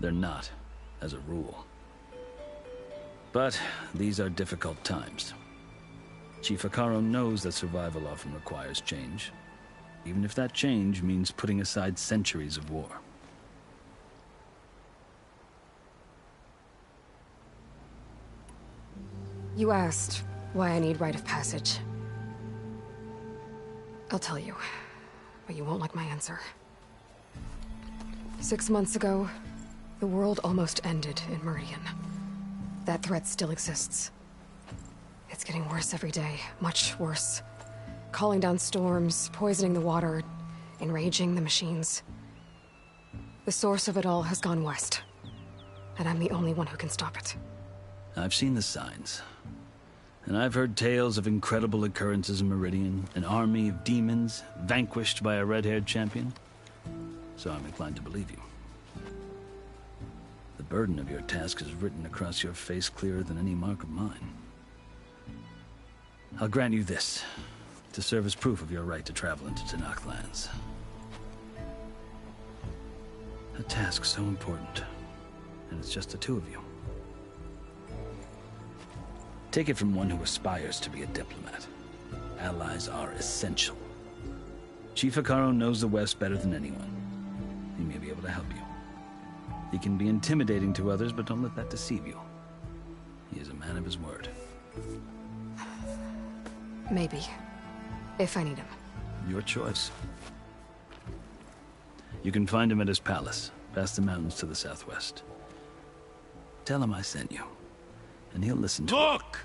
They're not, as a rule. But these are difficult times. Chief Hekarro knows that survival often requires change, even if that change means putting aside centuries of war. You asked why I need rite of passage. I'll tell you, but you won't like my answer. 6 months ago, the world almost ended in Meridian. That threat still exists. It's getting worse every day, much worse. Calling down storms, poisoning the water, enraging the machines. The source of it all has gone west, and I'm the only one who can stop it. I've seen the signs. And I've heard tales of incredible occurrences in Meridian, an army of demons vanquished by a red-haired champion. So I'm inclined to believe you. The burden of your task is written across your face clearer than any mark of mine. I'll grant you this, to serve as proof of your right to travel into Tenakth lands. A task so important, and it's just the two of you. Take it from one who aspires to be a diplomat. Allies are essential. Chief Hekarro knows the West better than anyone. He may be able to help you. He can be intimidating to others, but don't let that deceive you. He is a man of his word. Maybe. If I need him. Your choice. You can find him at his palace, past the mountains to the southwest. Tell him I sent you, and he'll listen to Look!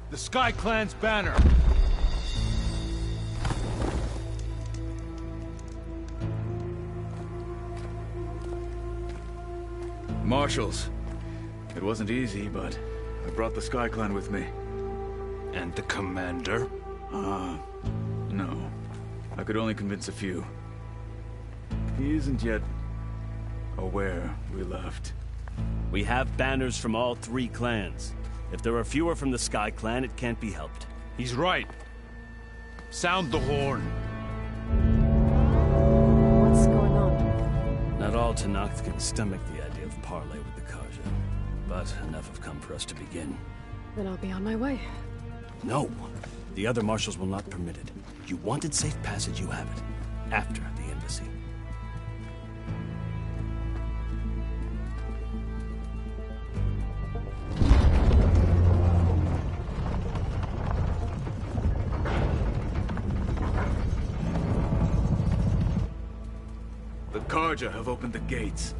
The Sky Clan's banner! Marshals. It wasn't easy, but I brought the Sky Clan with me. And the commander? No. I could only convince a few. He isn't yet aware we left. We have banners from all 3 clans. If there are fewer from the Sky Clan, it can't be helped. He's right. Sound the horn. What's going on? Not all Tenakth can stomach the idea of parley with the Carja, but enough have come for us to begin. Then I'll be on my way. No. The other marshals will not permit it. You wanted safe passage, you have it. After the embassy. The Carja have opened the gates.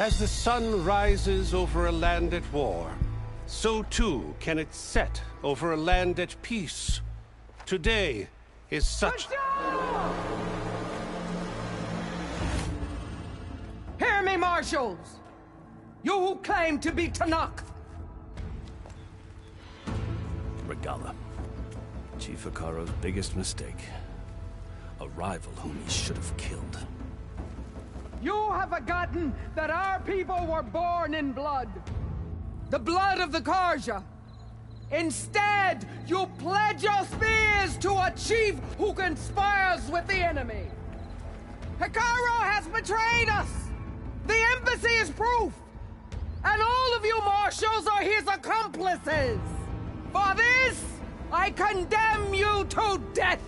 As the sun rises over a land at war, so too can it set over a land at peace. Today is such... Hear me, marshals! You who claim to be Tenakth! Regalla. Chief Hekarro's biggest mistake. A rival whom he should have killed. You have forgotten that our people were born in blood. The blood of the Carja. Instead, you pledge your spears to a chief who conspires with the enemy. Hekarro has betrayed us! The embassy is proof! And all of you marshals are his accomplices! For this, I condemn you to death!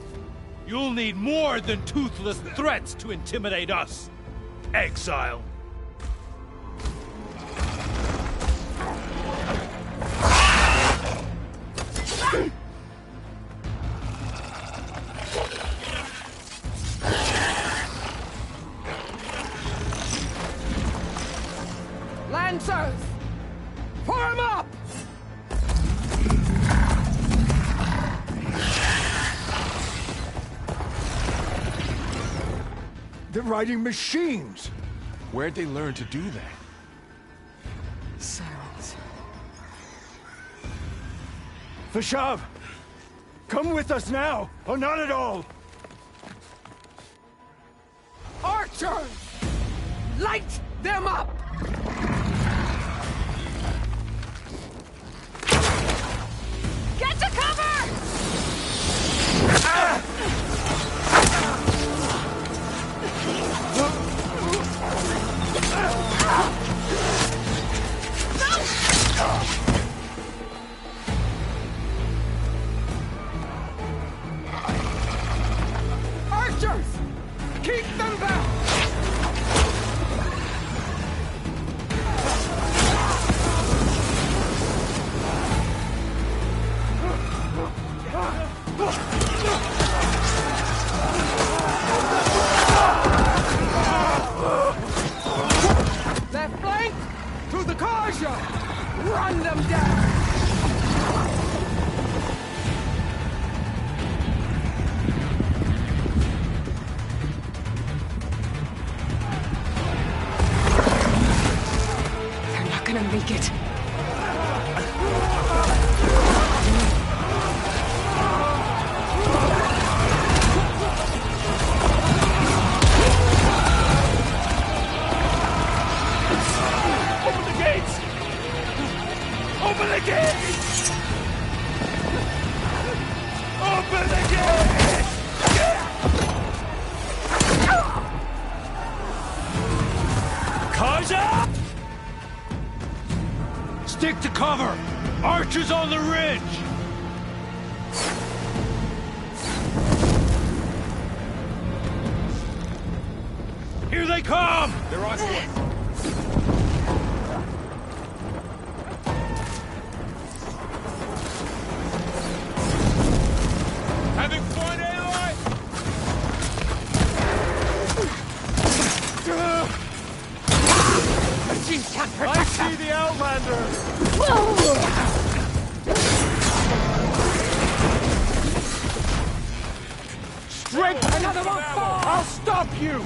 You'll need more than toothless threats to intimidate us, exile. Lancers! Form up! They're riding machines! Where'd they learn to do that? Sirens. Vashav! Come with us now, or not at all! Archers! Light them up! Get to cover! Archers! Keep them back! Left flank! To the Carja! Run them down! They're not gonna make it. Open the gates! Open the gates! Open the gates! Carja! Stick to cover! Archers on the ridge! Here they come! They're on foot. Having fun, Aloy? I see the Outlander! Strength! Another one fall! I'll stop you!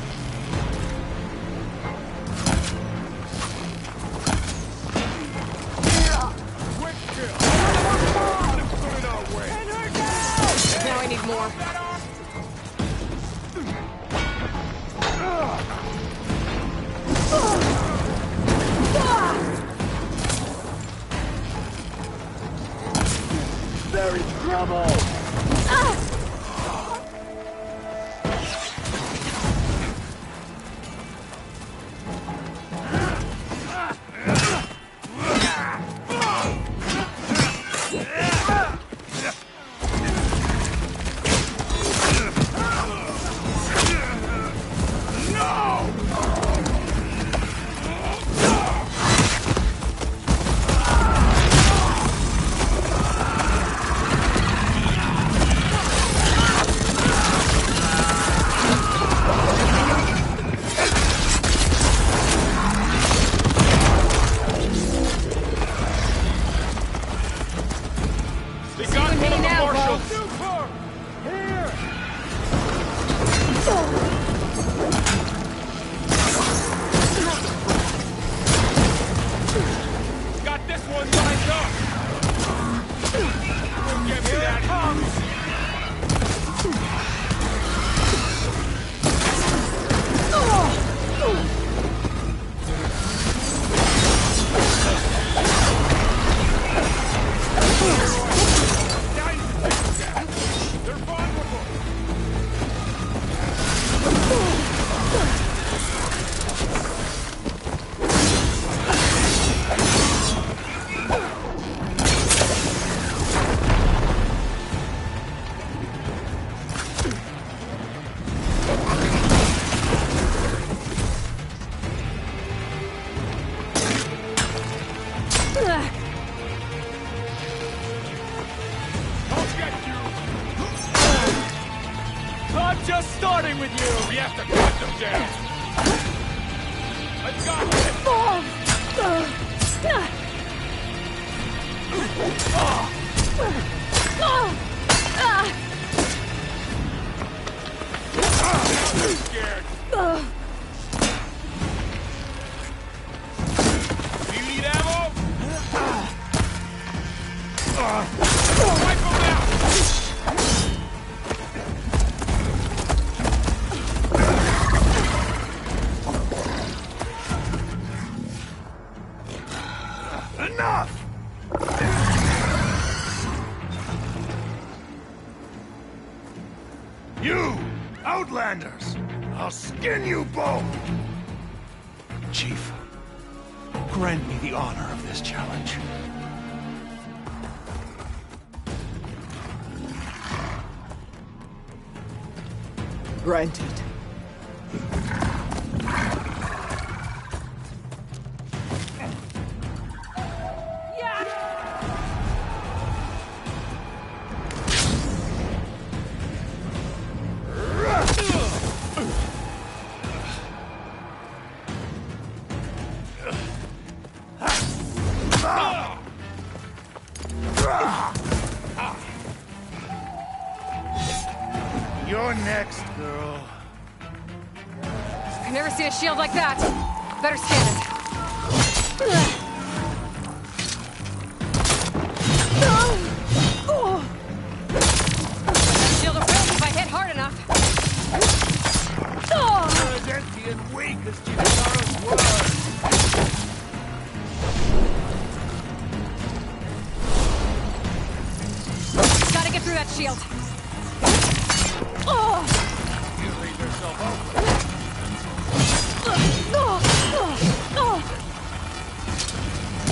Quick kill! Put it our way! Now I need more. They're in trouble! just starting with you! We have to cut them down! Let's go! I'm scared! Do you need ammo? Wipe them out! Enough! You, Outlanders! I'll skin you both! Chief, grant me the honor of this challenge. Granted. You're next, girl. I've never seen a shield like that. Better scan it. That shield will break if I hit hard enough. You're as empty and weak as Chitaro's word. Gotta get through that shield. You leave yourself open.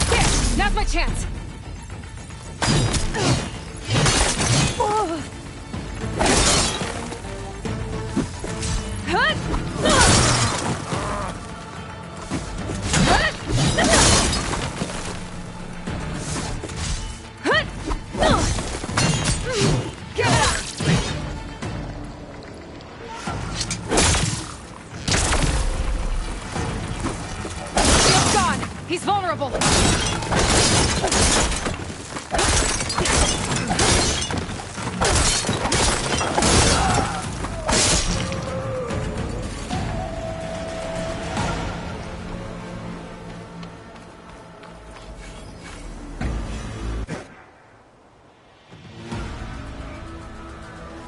There! Now's my chance! Give it up! Shield's gone! He's vulnerable!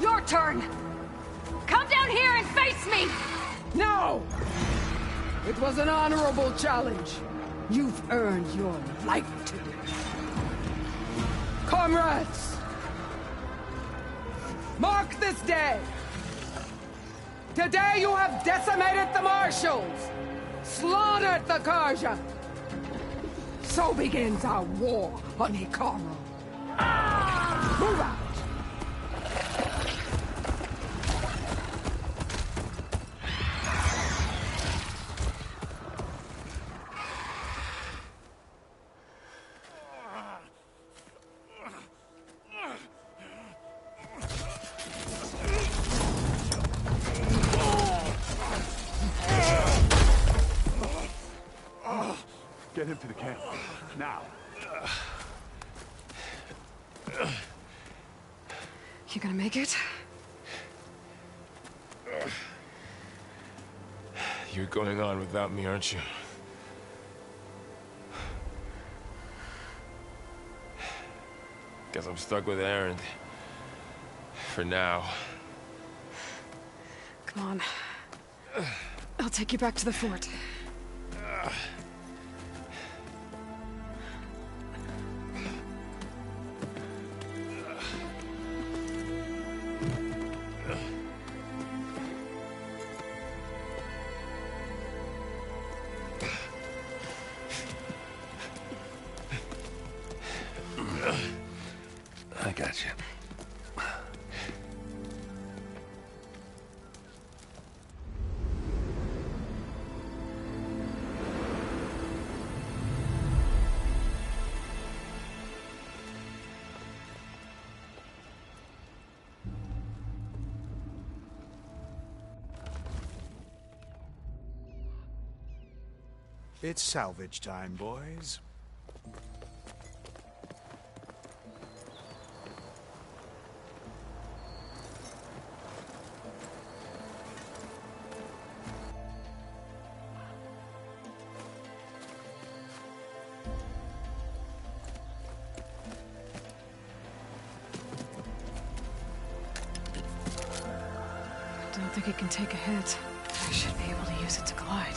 Your turn! Come down here and face me! No! It was an honorable challenge. You've earned your life today. Comrades! Mark this day! Today you have decimated the Marshals! Slaughtered the Karja! So begins our war on Hikaru. Move out! Get him to the camp. Now. You gonna make it? You're going on without me, aren't you? Guess I'm stuck with Erend. For now. Come on. I'll take you back to the fort. I got you. It's salvage time, boys. I don't think it can take a hit. I should be able to use it to glide.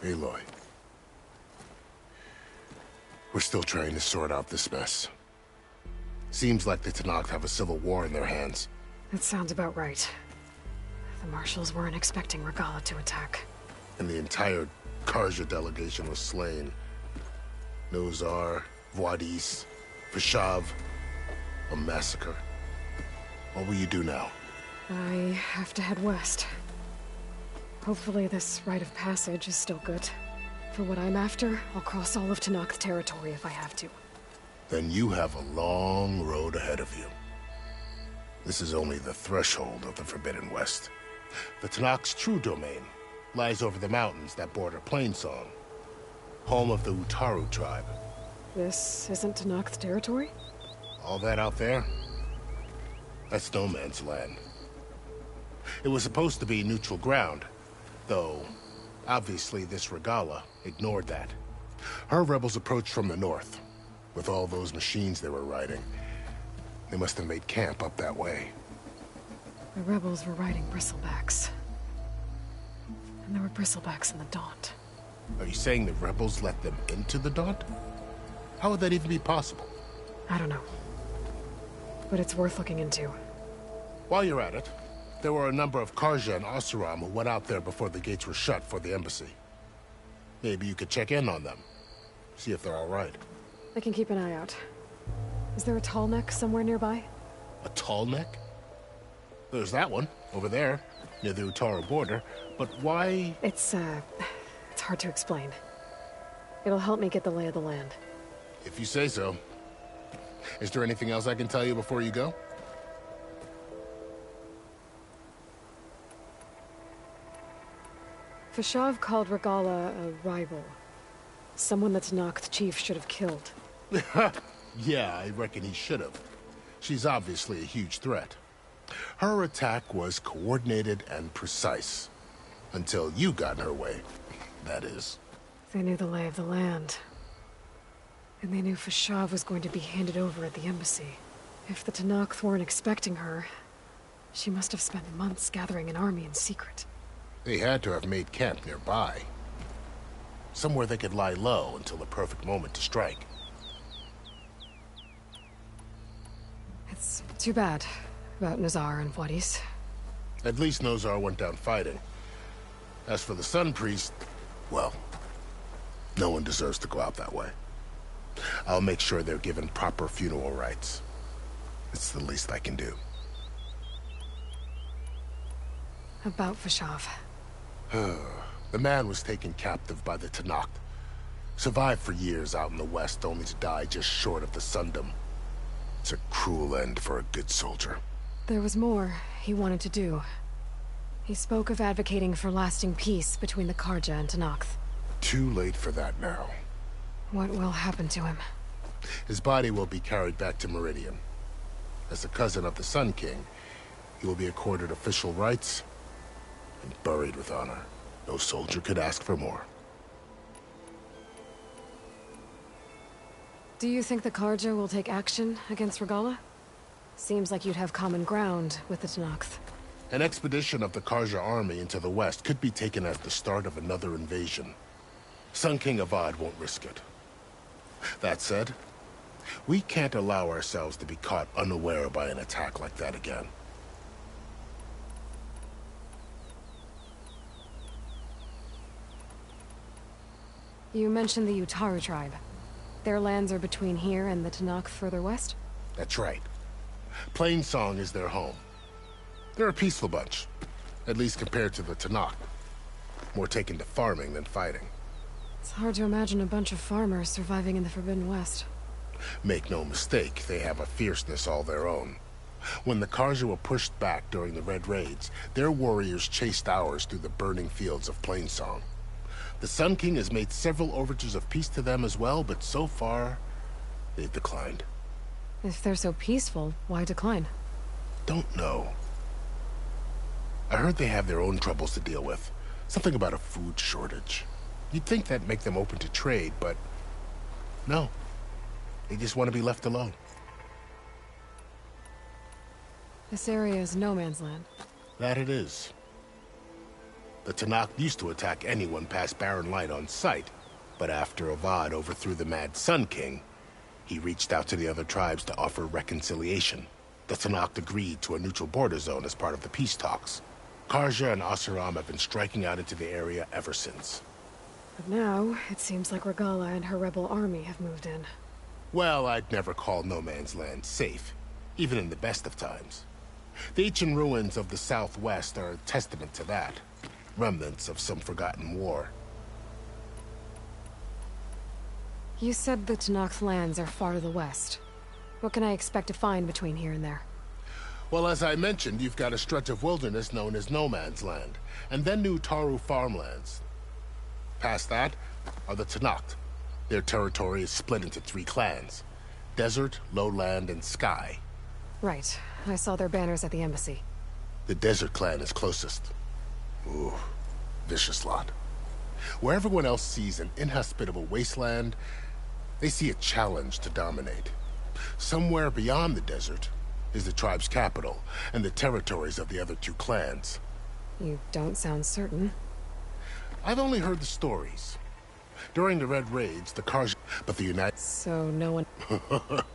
Aloy. We're still trying to sort out this mess. Seems like the Tenakth have a civil war in their hands. That sounds about right. The Marshals weren't expecting Regalla to attack. And the entire Carja delegation was slain. Nozar, Wadis, Vashav. A massacre. What will you do now? I have to head west. Hopefully this rite of passage is still good. For what I'm after, I'll cross all of Tenakth territory if I have to. Then you have a long road ahead of you. This is only the threshold of the Forbidden West. The Tenakth's true domain lies over the mountains that border Plainsong, home of the Utaru tribe. This isn't Tenakth territory? All that out there? That's no man's land. It was supposed to be neutral ground, though obviously this Regalla ignored that. Her rebels approached from the north. With all those machines they were riding, they must have made camp up that way. The rebels were riding bristlebacks. And there were bristlebacks in the Daunt. Are you saying the rebels let them into the Daunt? How would that even be possible? I don't know. But it's worth looking into. While you're at it, there were a number of Carja and Oseram who went out there before the gates were shut for the embassy. Maybe you could check in on them. See if they're all right. I can keep an eye out. Is there a tall neck somewhere nearby? A tall neck? There's that one, over there, near the Utaru border. But why? It's hard to explain. It'll help me get the lay of the land. If you say so. Is there anything else I can tell you before you go? Vashav called Regalla a rival. Someone that Tenakth chief should have killed. Yeah, I reckon he should have. She's obviously a huge threat. Her attack was coordinated and precise. Until you got in her way, that is. They knew the lay of the land. And they knew Vashav was going to be handed over at the embassy. If the Tenakth weren't expecting her, she must have spent months gathering an army in secret. They had to have made camp nearby. Somewhere they could lie low until the perfect moment to strike. It's too bad about Nozar and Wadis. At least Nozar went down fighting. As for the Sun Priest, well, no one deserves to go out that way. I'll make sure they're given proper funeral rites. It's the least I can do. About Vashav. The man was taken captive by the Tenakth. Survived for years out in the west, only to die just short of the Sundom. It's a cruel end for a good soldier. There was more he wanted to do. He spoke of advocating for lasting peace between the Carja and Tenakth. Too late for that now. What will happen to him? His body will be carried back to Meridian. As a cousin of the Sun King, he will be accorded official rights and buried with honor. No soldier could ask for more. Do you think the Carja will take action against Regalla? Seems like you'd have common ground with the Tenakth. An expedition of the Carja army into the west could be taken as the start of another invasion. Sun King Avad won't risk it. That said, we can't allow ourselves to be caught unaware by an attack like that again. You mentioned the Utaru tribe. Their lands are between here and the Tenakth further west? That's right. Plainsong is their home. They're a peaceful bunch, at least compared to the Tenakth. More taken to farming than fighting. It's hard to imagine a bunch of farmers surviving in the Forbidden West. Make no mistake, they have a fierceness all their own. When the Carja were pushed back during the Red Raids, their warriors chased ours through the burning fields of Plainsong. The Sun King has made several overtures of peace to them as well, but so far, they've declined. If they're so peaceful, why decline? Don't know. I heard they have their own troubles to deal with. Something about a food shortage. You'd think that'd make them open to trade, but no. They just want to be left alone. This area is no man's land. That it is. The Tenakth used to attack anyone past Barren Light on sight, but after Avad overthrew the Mad Sun King, he reached out to the other tribes to offer reconciliation. The Tenakth agreed to a neutral border zone as part of the peace talks. Carja and Oseram have been striking out into the area ever since. But now, it seems like Regalla and her rebel army have moved in. Well, I'd never call no man's land safe, even in the best of times. The ancient ruins of the Southwest are a testament to that. Remnants of some forgotten war. You said the Tenakth lands are far to the west. What can I expect to find between here and there? Well, as I mentioned, you've got a stretch of wilderness known as No Man's Land, and then New Taru farmlands. Past that are the Tenakth. Their territory is split into 3 clans: Desert, Lowland, and Sky. Right. I saw their banners at the embassy. The Desert clan is closest. Ooh, vicious lot. Where everyone else sees an inhospitable wasteland, they see a challenge to dominate. Somewhere beyond the desert is the tribe's capital and the territories of the other 2 clans. You don't sound certain. I've only heard the stories. During the Red Raids, the Carja, but the United... So no one...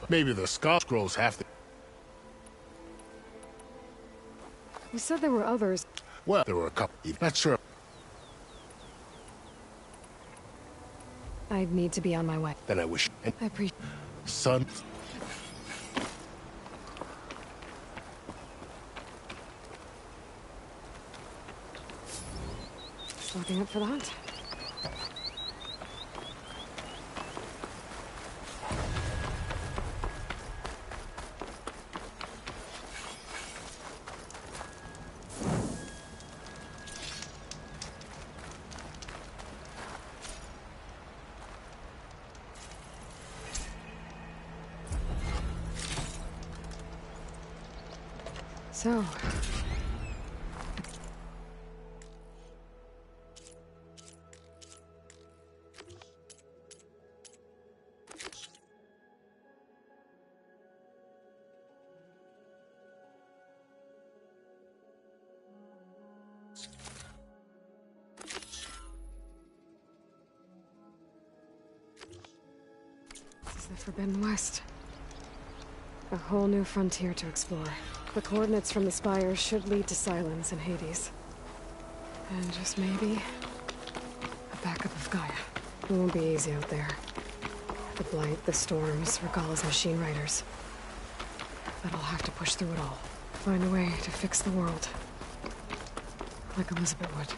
Maybe the Scrolls have to... You said there were others. Well, there were a couple. Not sure. I'd need to be on my way. Then I wish... I appreciate... Son... Looking up for that? So... This is the Forbidden West. A whole new frontier to explore. The coordinates from the spires should lead to Silence and Hades. And just maybe... a backup of Gaia. It won't be easy out there. The Blight, the Storms, Regalla's machine riders. But I'll have to push through it all. Find a way to fix the world. Like Elizabeth would.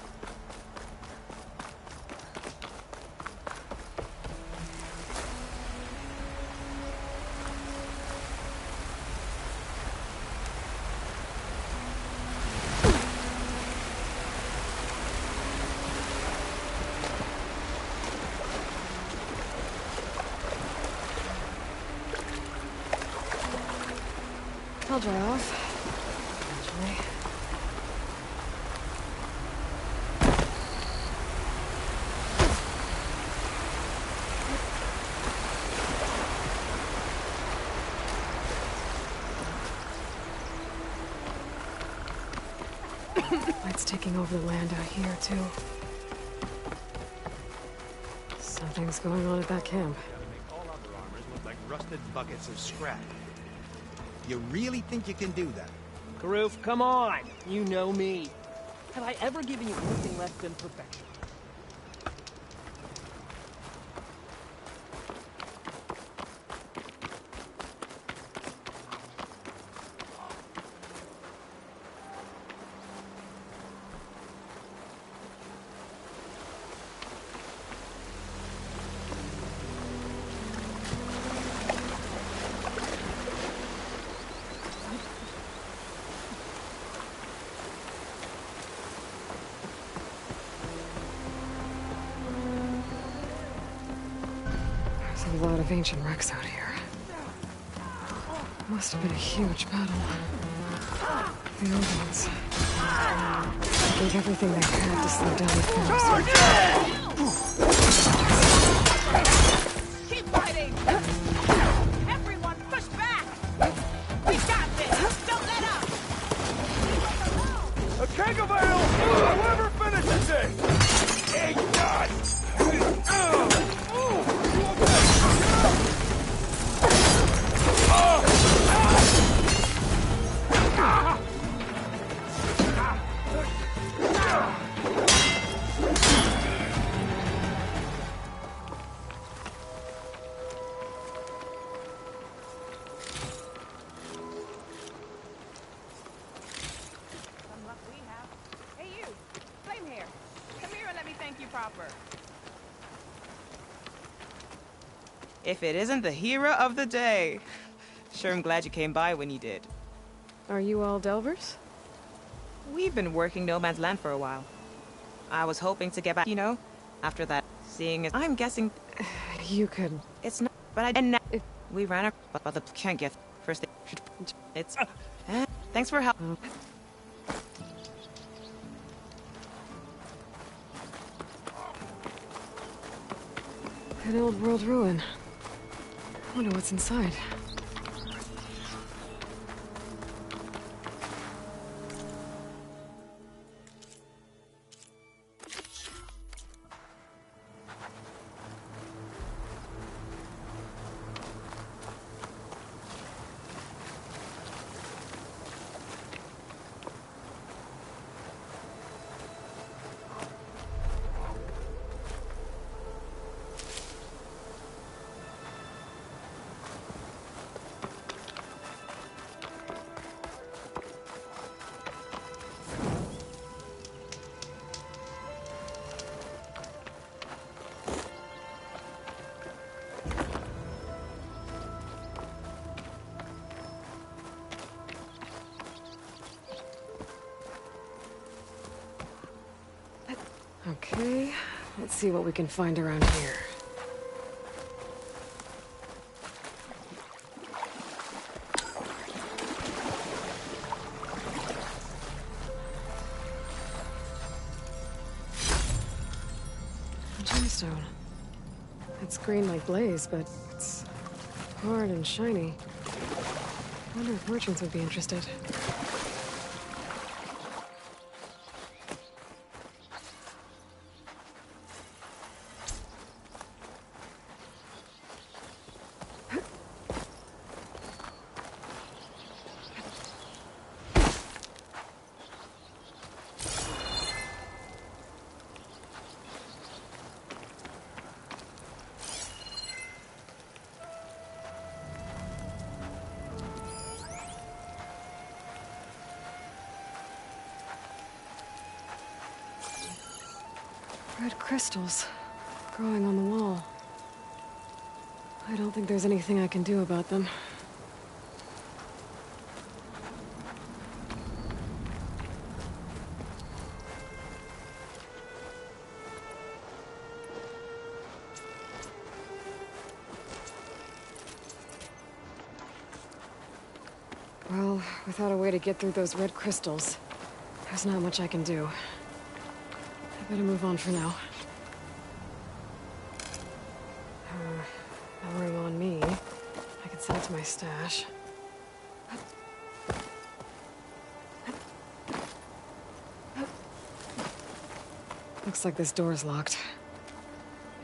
I'll dry off. Eventually. Light's taking over the land out here, too. Something's going on at that camp. Gotta make all other armors look like rusted buckets of scrap. You really think you can do that? Karuf, come on! You know me. Have I ever given you anything less than perfection? a lot of ancient wrecks out here. Must have been a huge battle. The old ones. They gave everything they had to slow down the force. Keep fighting! Everyone, push back! We got this! Don't let up! A keg of ale! Whoever finishes it! Hey, God! If it isn't the hero of the day. Sure, I'm glad you came by when you did. Are you all Delvers? We've been working No Man's Land for a while. I was hoping to get back, you know, after that. Seeing as I'm guessing... You could... It's not... But I didn't... We ran out... But the... Can't get... First... It's... Thanks for help. An old world ruin. Wonder what's inside. Okay, let's see what we can find around here. A gemstone. It's green like blaze, but it's hard and shiny. I wonder if merchants would be interested. Red crystals growing on the wall. I don't think there's anything I can do about them. Well, without a way to get through those red crystals, there's not much I can do. I better move on for now. No room on me. I can send it to my stash. Looks like this door's locked.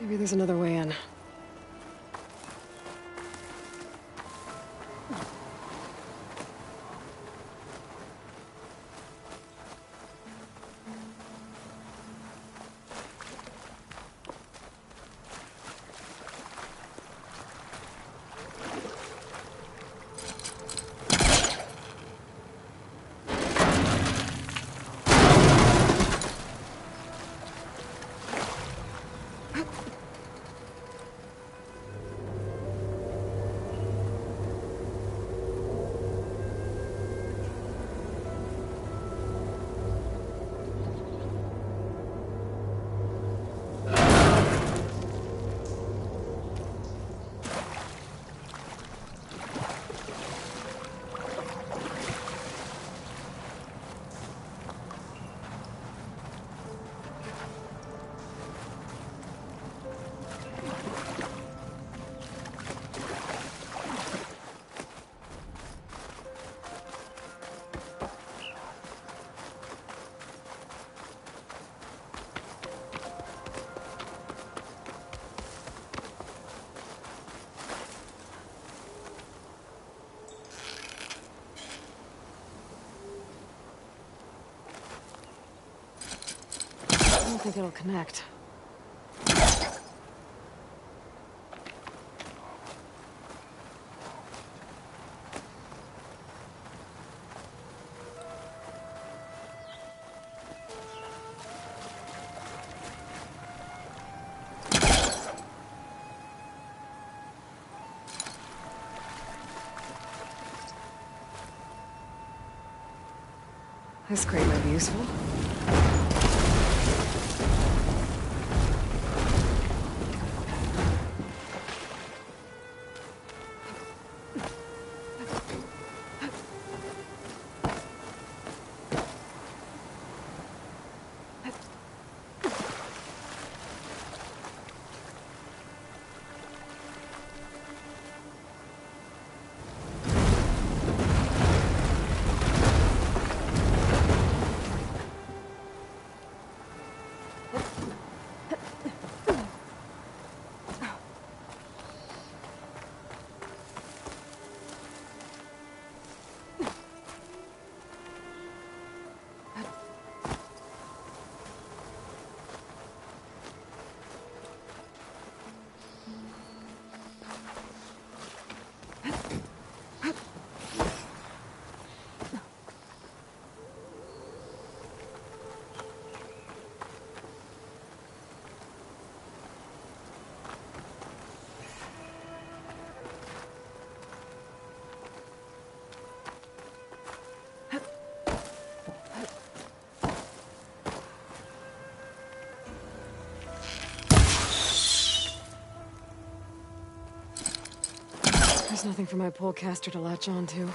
Maybe there's another way in. don't think it'll connect. This crate might be useful. There's nothing for my polecaster to latch onto.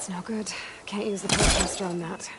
It's no good. Can't use the polecaster on that.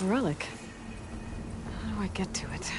The relic. How do I get to it?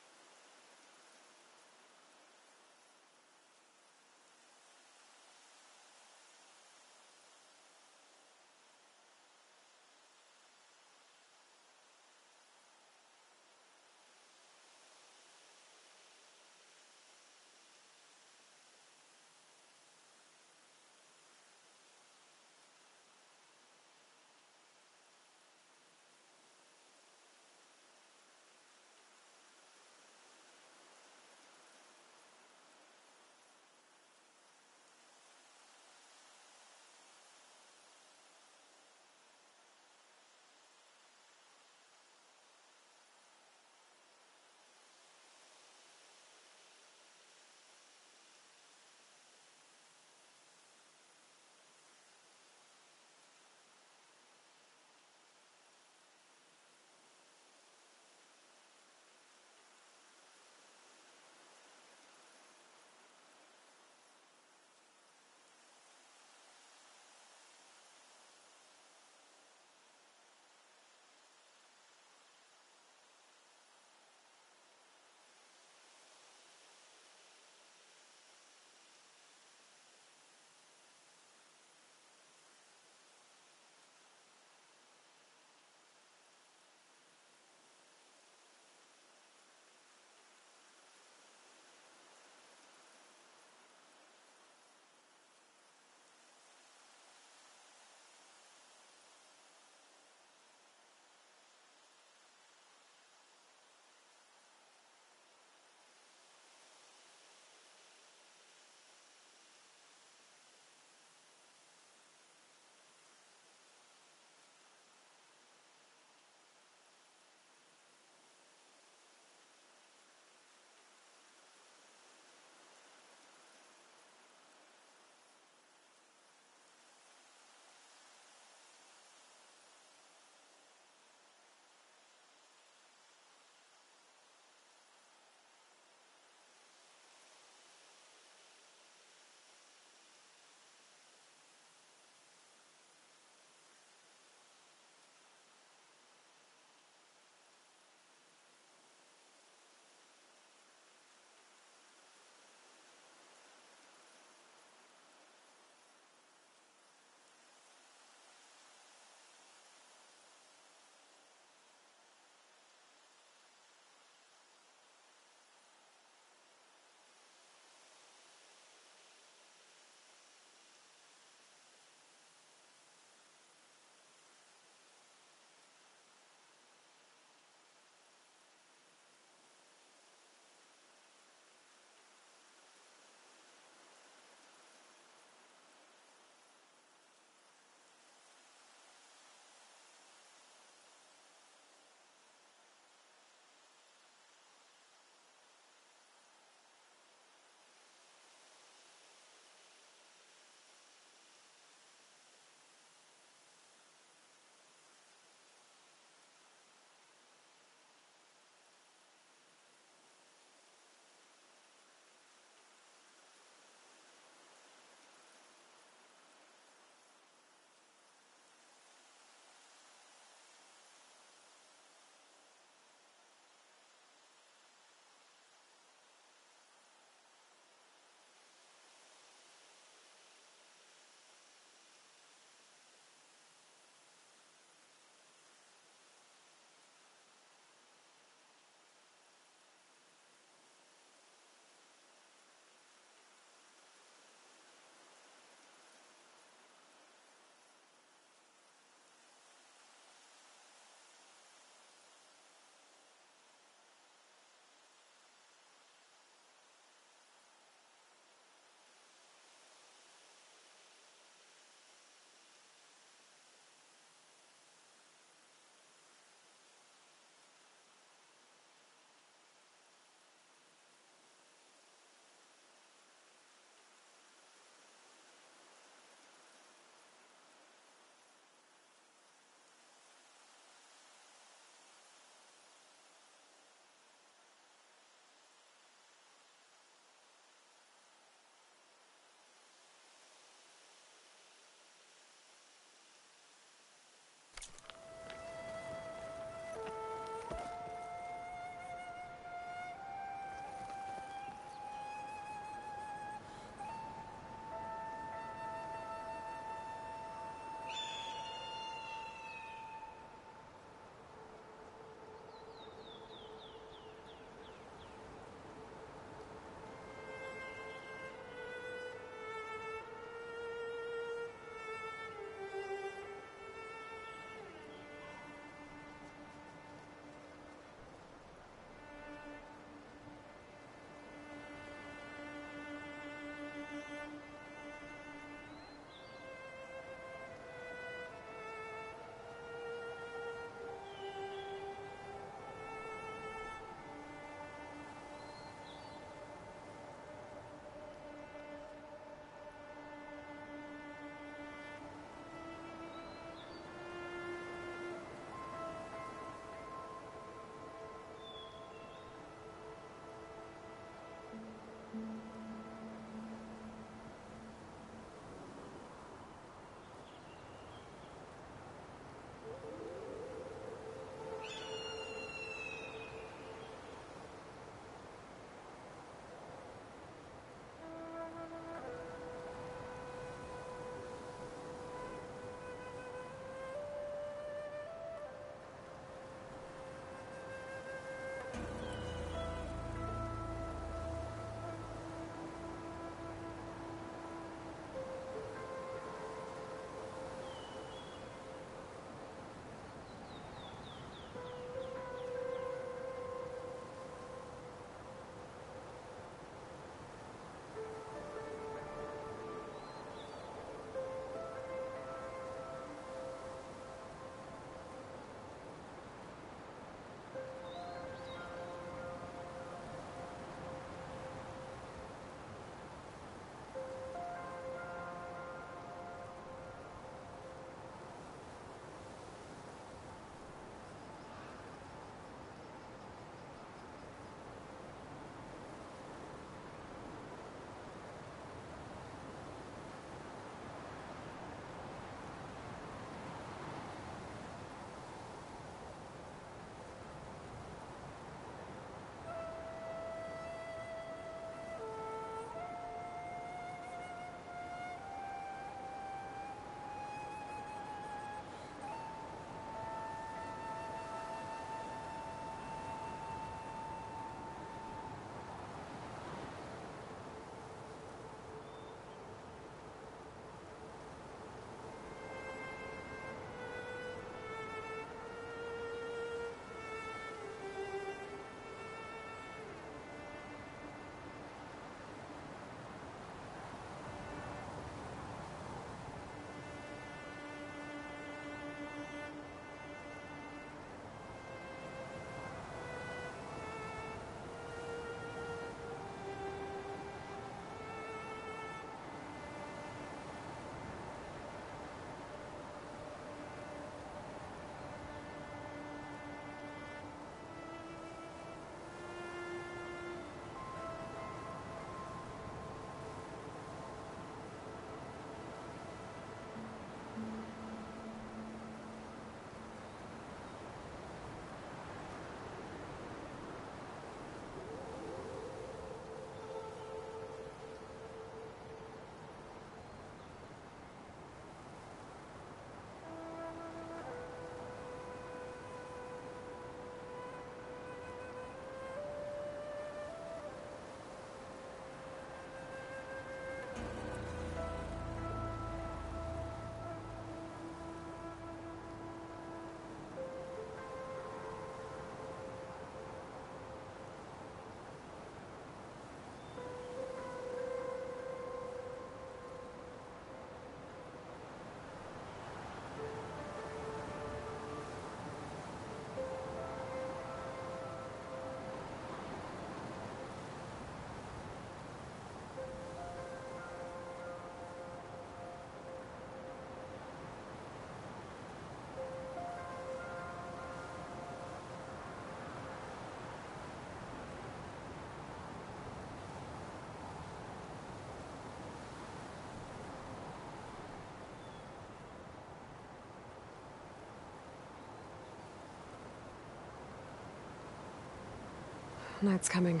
Night's coming.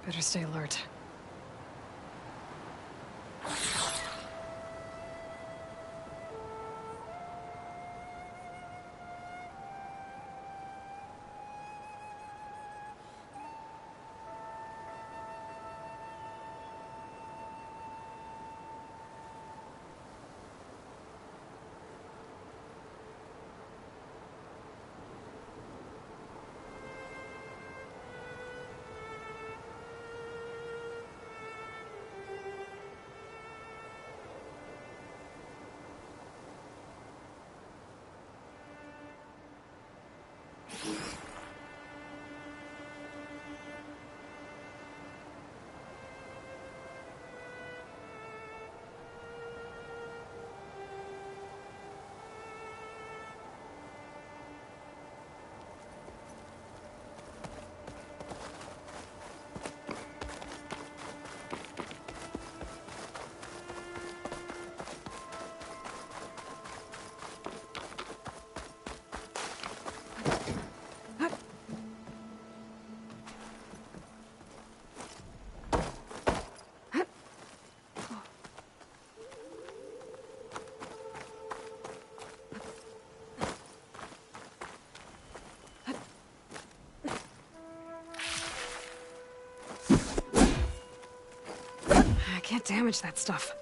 Better stay alert. I can't damage that stuff.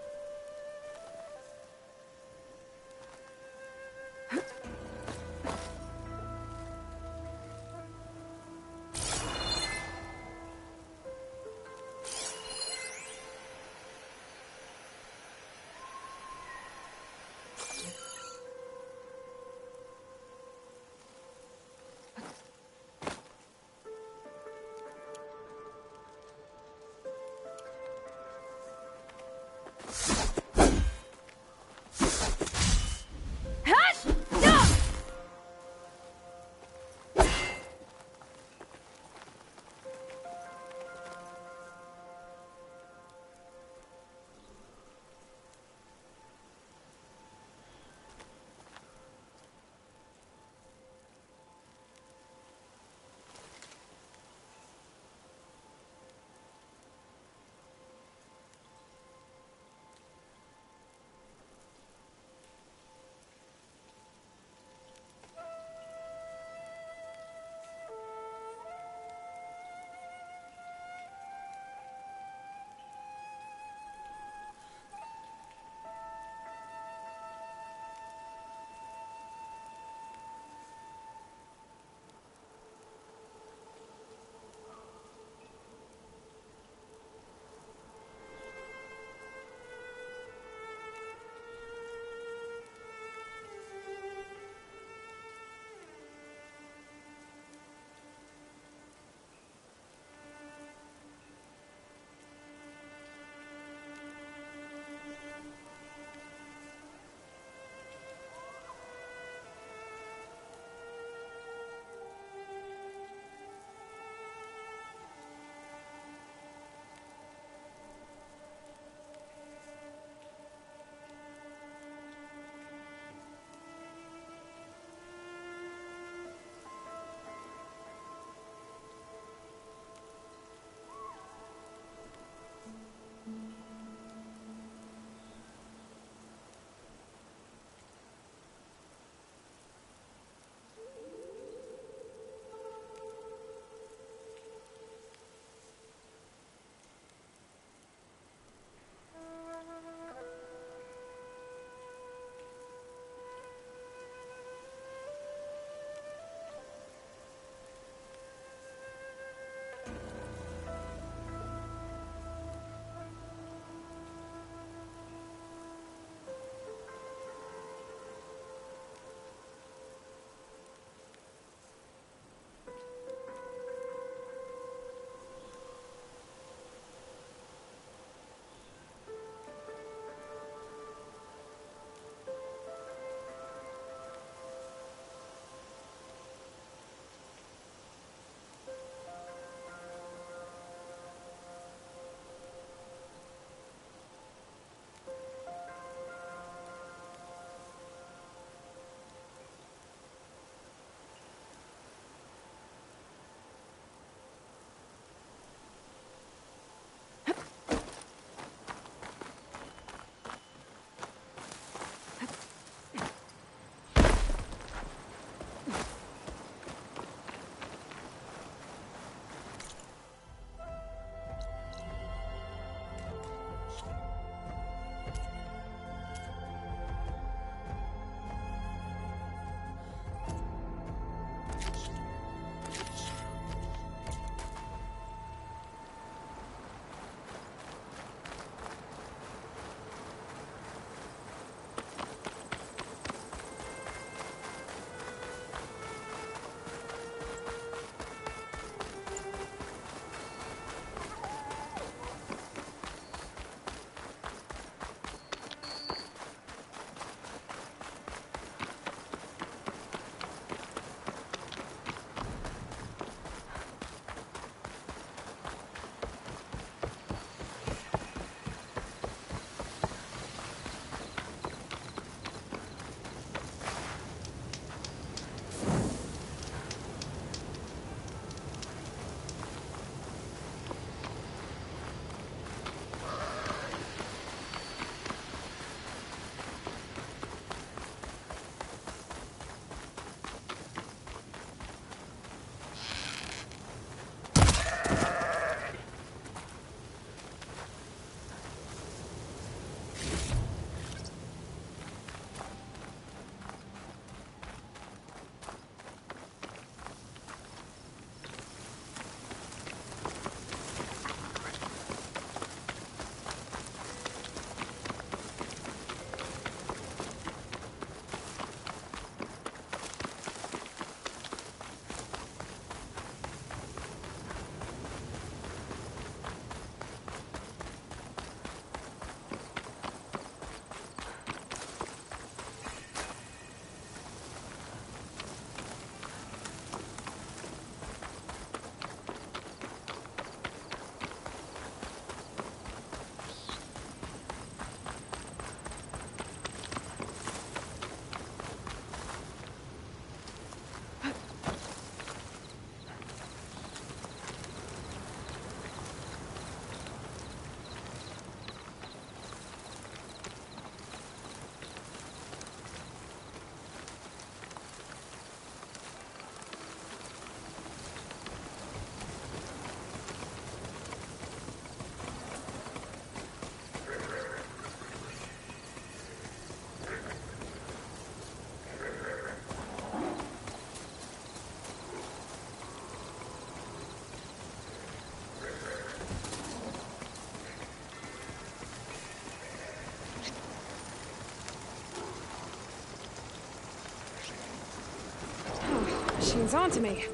Machine's onto me.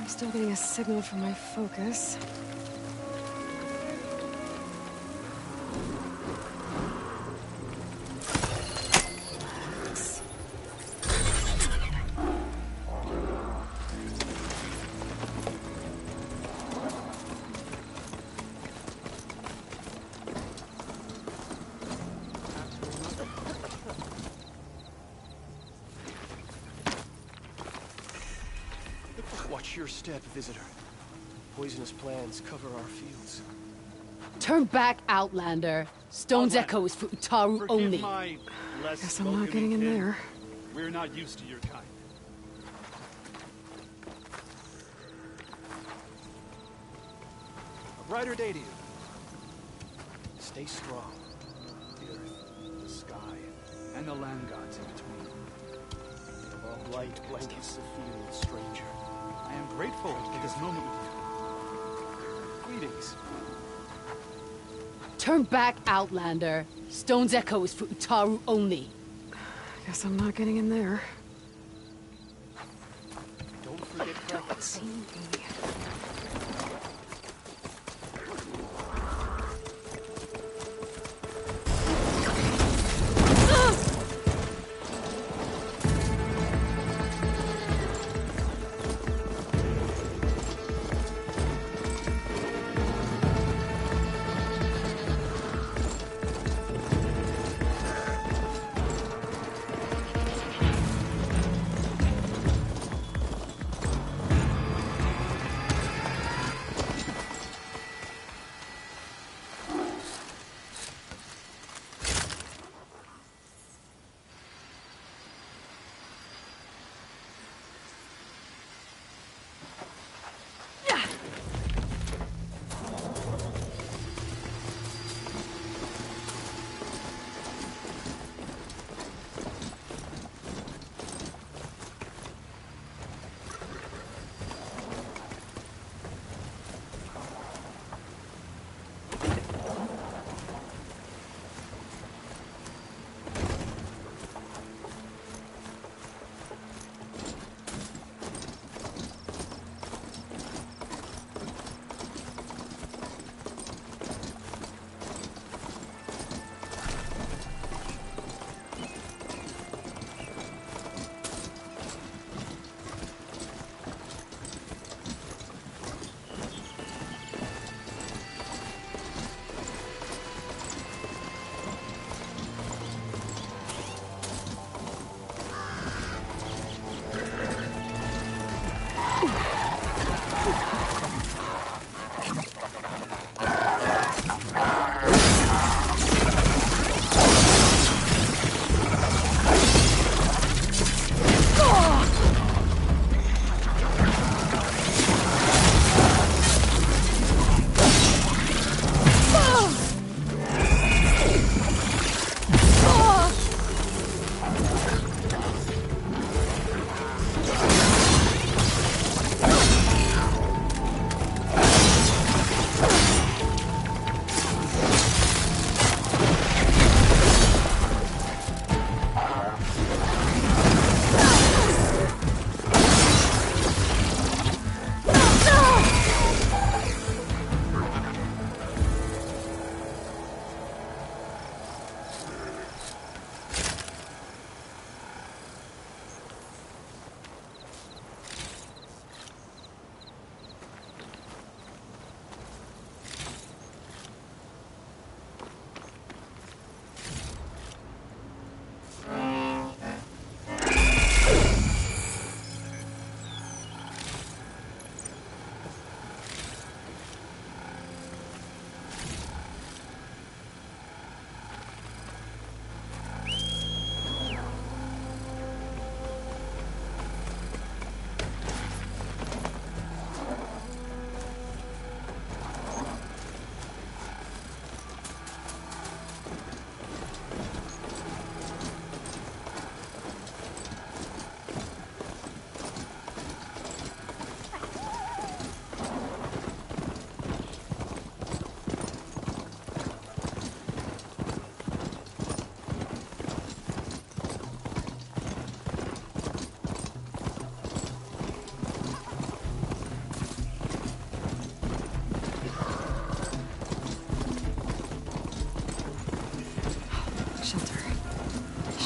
I'm still getting a signal from my focus. Watch your step, visitor. Poisonous plants cover our fields. Turn back, Outlander. Stone's Echo is for Utaru only. Guess I'm not getting in there. We're not used to your kind. A brighter day to you. Stay strong. The earth, the sky, And the land gods in between. Long light blankets the field, stranger. I am grateful for this moment with you. Greetings. Turn back, Outlander. Stone's Echo is for Utaru only. Guess I'm not getting in there. Don't forget practice.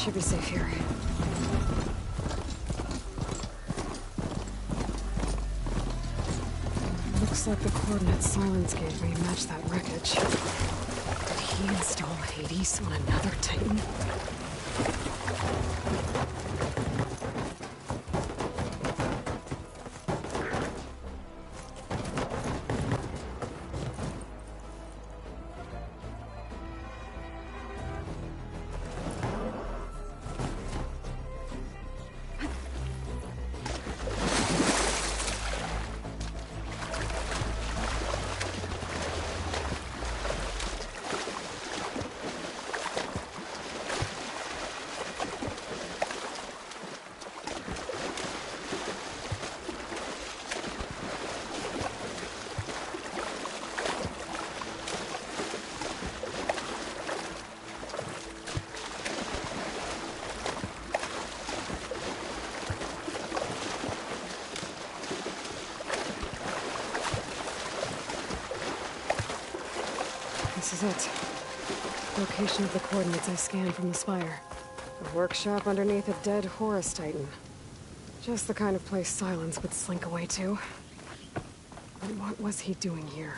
Should be safe here. Looks like the coordinates Silence gave me match that wreckage. Did he install Hades on another Titan? This is it. Location of the coordinates I scanned from the spire. A workshop underneath a dead Horus Titan. Just the kind of place Silence would slink away to. But what was he doing here?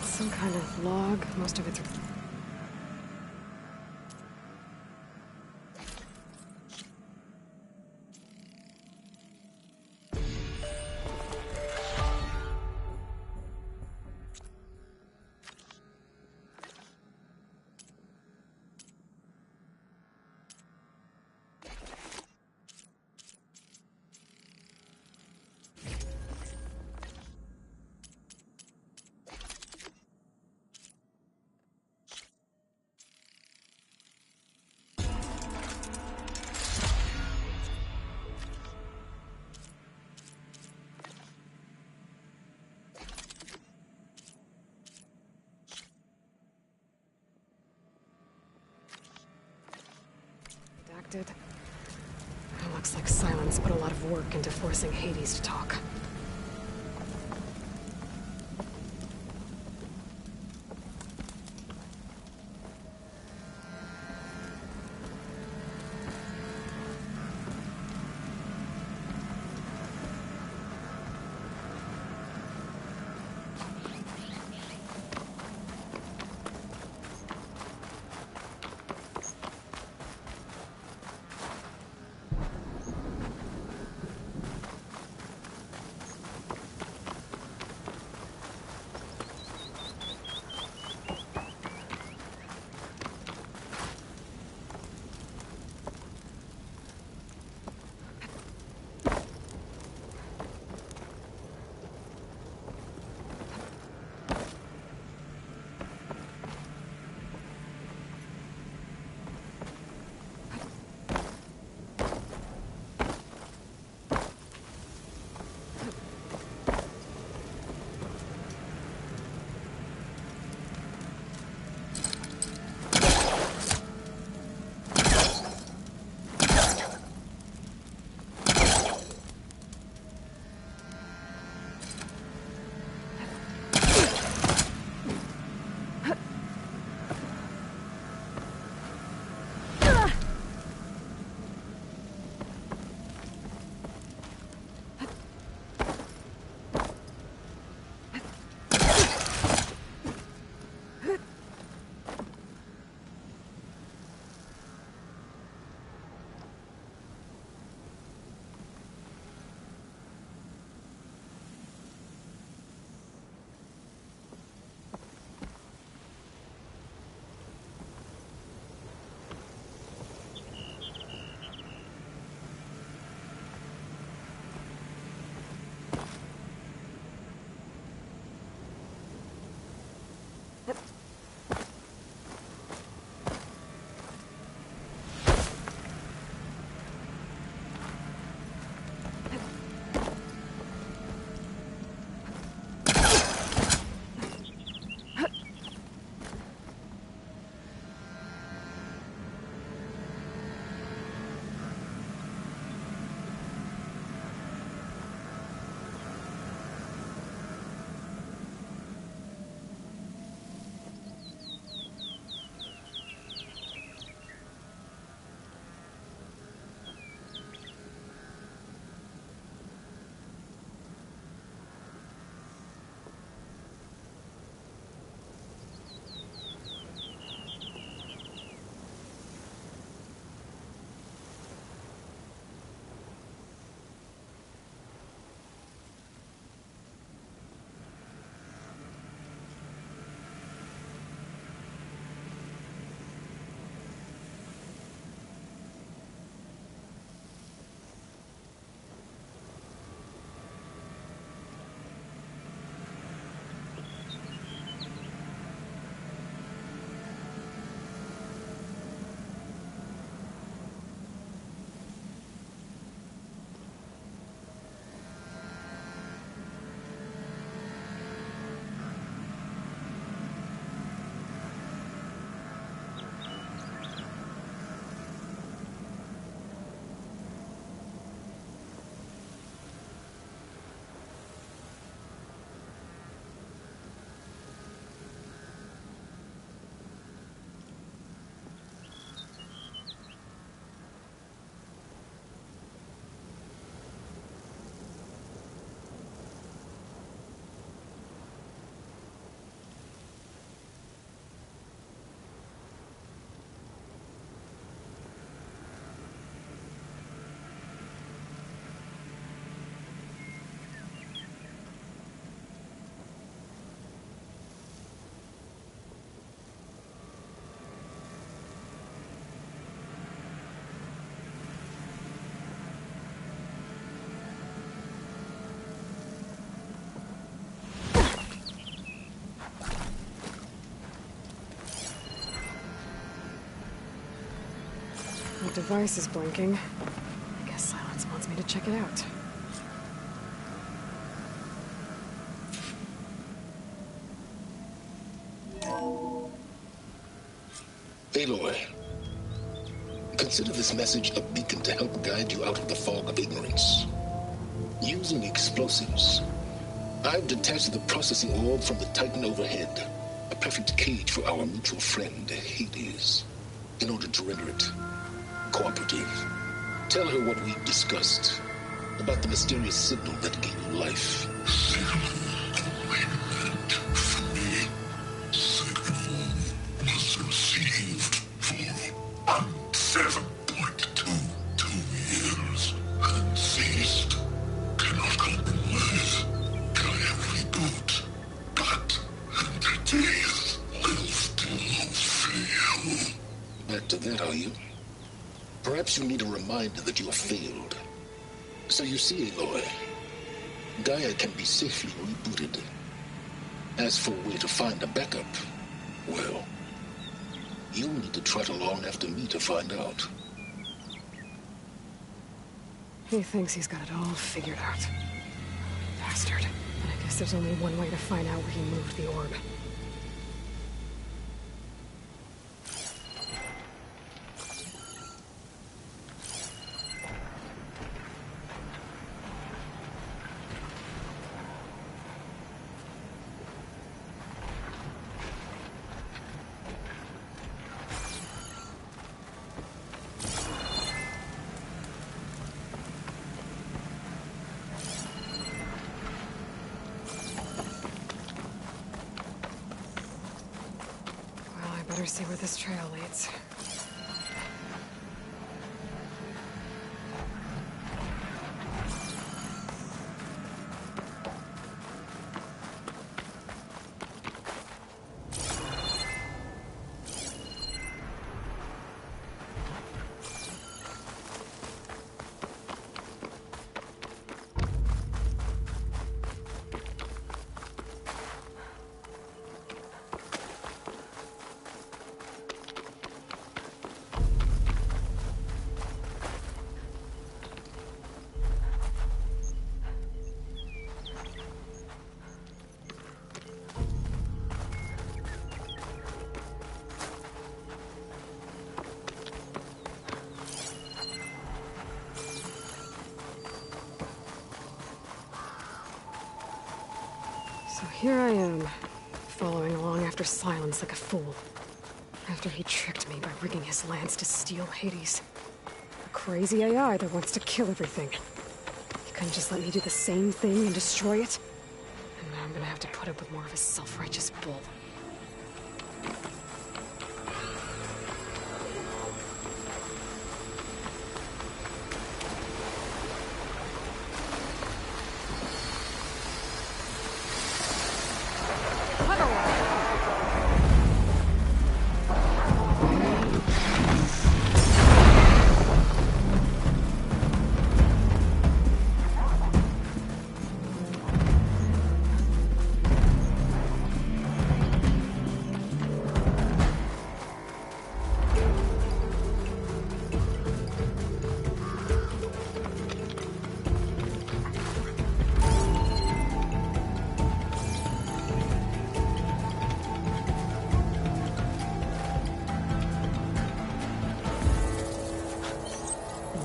Some kind of log, most of it's... It looks like Silence put a lot of work into forcing Hades to talk. The device is blinking. I guess Silence wants me to check it out. Aloy, consider this message a beacon to help guide you out of the fog of ignorance. Using explosives, I've detached the processing orb from the Titan overhead, a perfect cage for our mutual friend, Hades, in order to render it cooperative. Tell her what we've discussed about the mysterious signal that gave you life. Perhaps you need a reminder that you have failed. So you see, Aloy, Gaia can be safely rebooted. As for where to find a backup, well, you'll need to trot along after me to find out. He thinks he's got it all figured out. Bastard. And I guess there's only one way to find out where he moved the orb. Better see where this trail leads. So here I am, following along after Silence like a fool. After he tricked me by rigging his lance to steal Hades. A crazy AI that wants to kill everything. He couldn't just let me do the same thing and destroy it? And now I'm gonna have to put up with more of his self-righteous bull.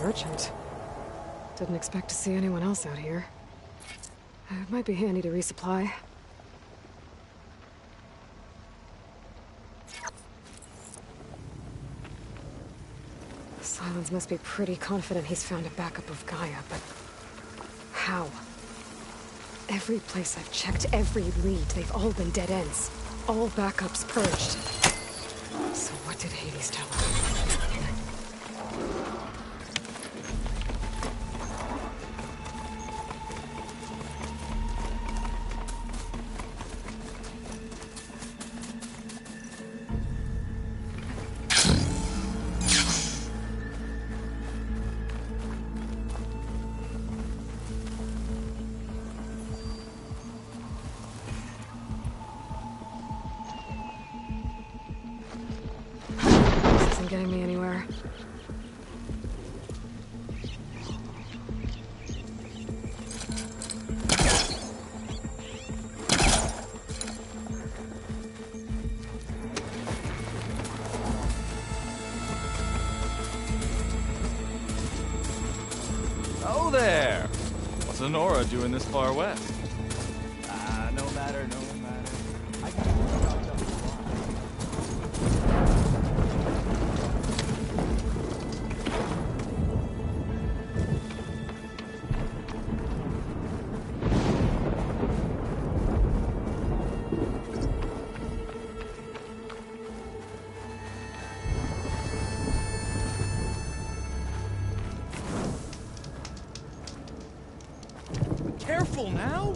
Merchant. Didn't expect to see anyone else out here. It might be handy to resupply. Silence must be pretty confident he's found a backup of Gaia, but how? Every place I've checked, every lead, they've all been dead ends. All backups purged. So what did Hades tell him? Getting me anywhere. Oh there! What's Honora doing this far west? No matter. I can Careful now!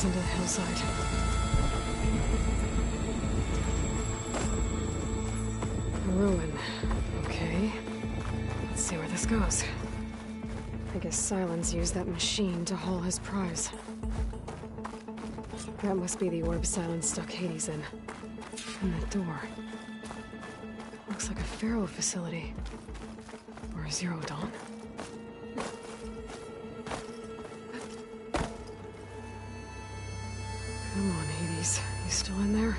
Into the hillside. A ruin. Okay. Let's see where this goes. I guess Sylens used that machine to haul his prize. That must be the orb Sylens stuck Hades in. And that door. Looks like a Pharaoh facility. Or a Zero Dawn. Come on, Hades. You still in there?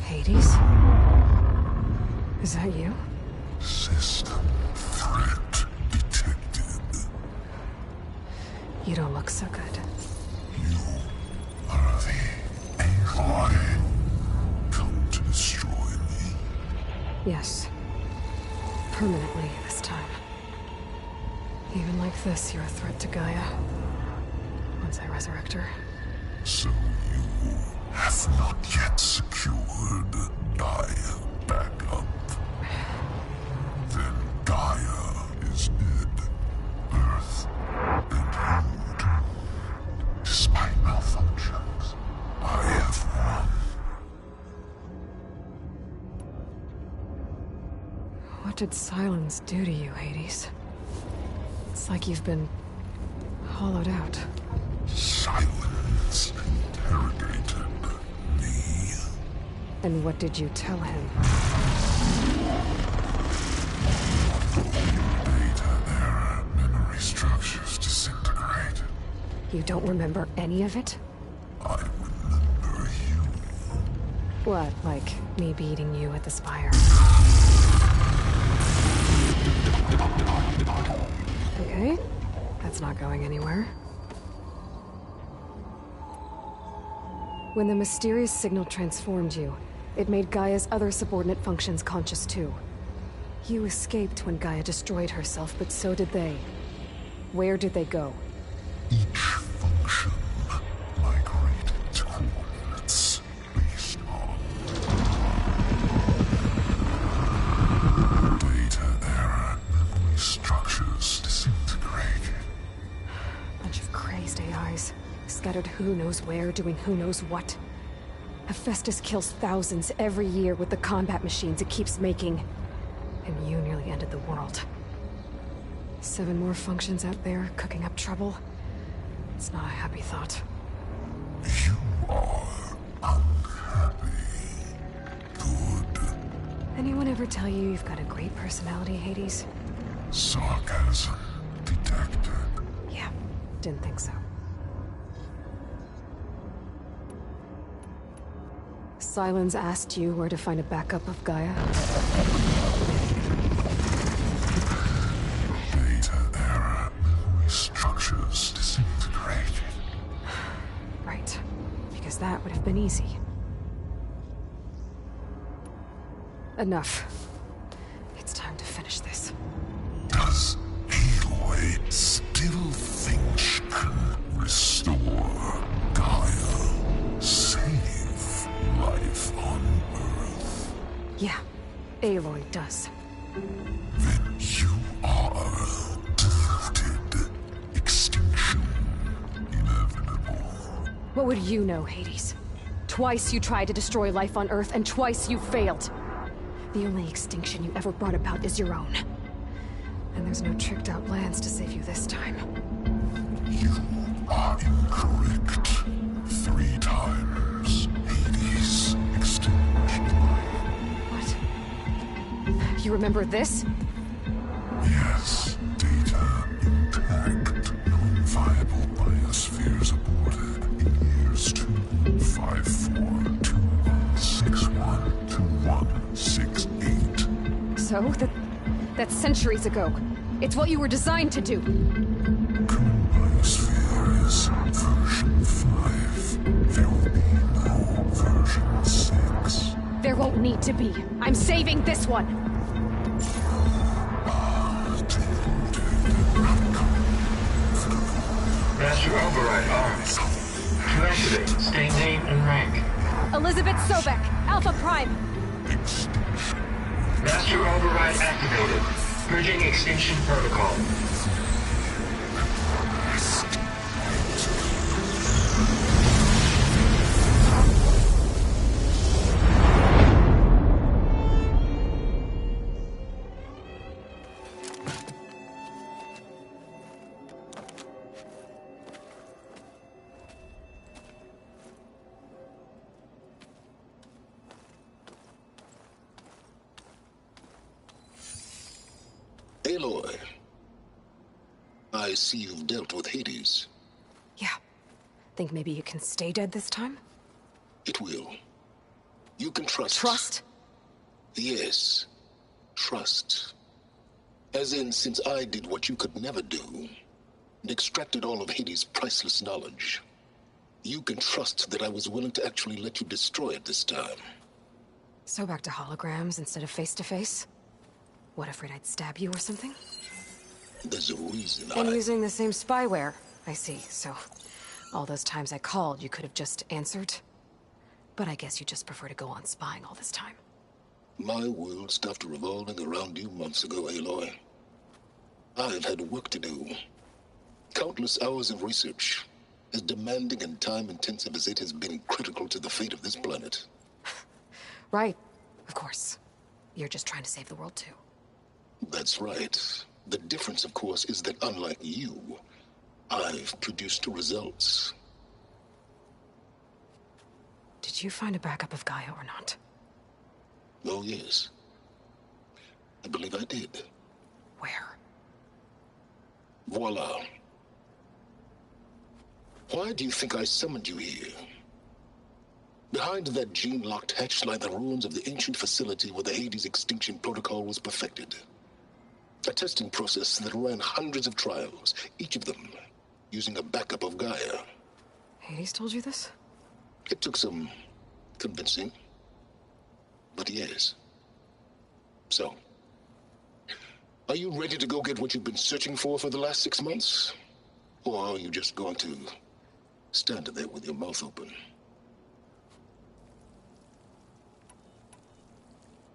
Hades? Is that you? System threat detected. You don't look so good. You are the AI come to destroy me. Yes. Permanently this time. Even like this, you're a threat to Gaia. Once I resurrect her. So you have not yet secured Gaia back up. Then Gaia is dead. Earth and you. Despite malfunctions, I have won. What did Sylens do to you, Hades? It's like you've been hollowed out. Sylens interrogated me. And what did you tell him? Data error, memory structures disintegrate. You don't remember any of it? I remember you. What, like me beating you at the Spire? Okay, that's not going anywhere. When the mysterious signal transformed you, it made Gaia's other subordinate functions conscious too. You escaped when Gaia destroyed herself, but so did they. Where did they go? Each function migrated to coordinates based on data error, memory structures disintegrated. Bunch of crazed AIs, scattered who knows where, doing who knows what. Hephaestus kills thousands every year with the combat machines it keeps making. And you nearly ended the world. 7 more functions out there, cooking up trouble. It's not a happy thought. You are unhappy. Good. Anyone ever tell you you've got a great personality, Hades? Sarcasm detected. Yeah, Didn't think so. Sylens asked you where to find a backup of Gaia? Beta era memory structures disintegrate. Right. Because that would have been easy. Enough. It's time to finish this. Does Aloy still think she can restore Gaia? Save life on Earth? Yeah, Aloy does. Then you are deluded. Extinction inevitable. What would you know, Hades? Twice you tried to destroy life on Earth, and twice you failed. The only extinction you ever brought about is your own. And there's no tricked-out lands to save you this time. You are incorrect. 3 times. Hades extinguished life. What? You remember this? Yes. Data intact. Non-viable biospheres aborted in years 254, 2161, 2168. So? That's centuries ago. It's what you were designed to do. Current biosphere is version 5. There will be no version 6. There won't need to be. I'm saving this one. Master Override arms. To activate, state name and rank. Elizabeth Sobek, Alpha Prime. Master Override activated. Purging extinction protocol. Aloy, I see you've dealt with Hades. Yeah. Think maybe you can stay dead this time? It will. You can trust. Trust? Yes. Trust. As in, since I did what you could never do, and extracted all of Hades' priceless knowledge, you can trust that I was willing to actually let you destroy it this time. So back to holograms instead of face-to-face? What, afraid I'd stab you or something? There's a reason And using the same spyware. I see, so all those times I called, you could have just answered? But I guess you just prefer to go on spying all this time. My world stopped revolving around you months ago, Aloy. I've had work to do. Countless hours of research, as demanding and time-intensive as it has been critical to the fate of this planet. Right, of course. You're just trying to save the world, too. That's right. The difference, of course, is that unlike you, I've produced results. Did you find a backup of Gaia or not? Oh, yes. I believe I did. Where? Voila. Why do you think I summoned you here? Behind that gene-locked hatch lie the ruins of the ancient facility where the Hades extinction protocol was perfected. A testing process that ran hundreds of trials, each of them using a backup of Gaia. Hades told you this? It took some convincing, but yes. So, are you ready to go get what you've been searching for the last 6 months? Or are you just going to stand there with your mouth open?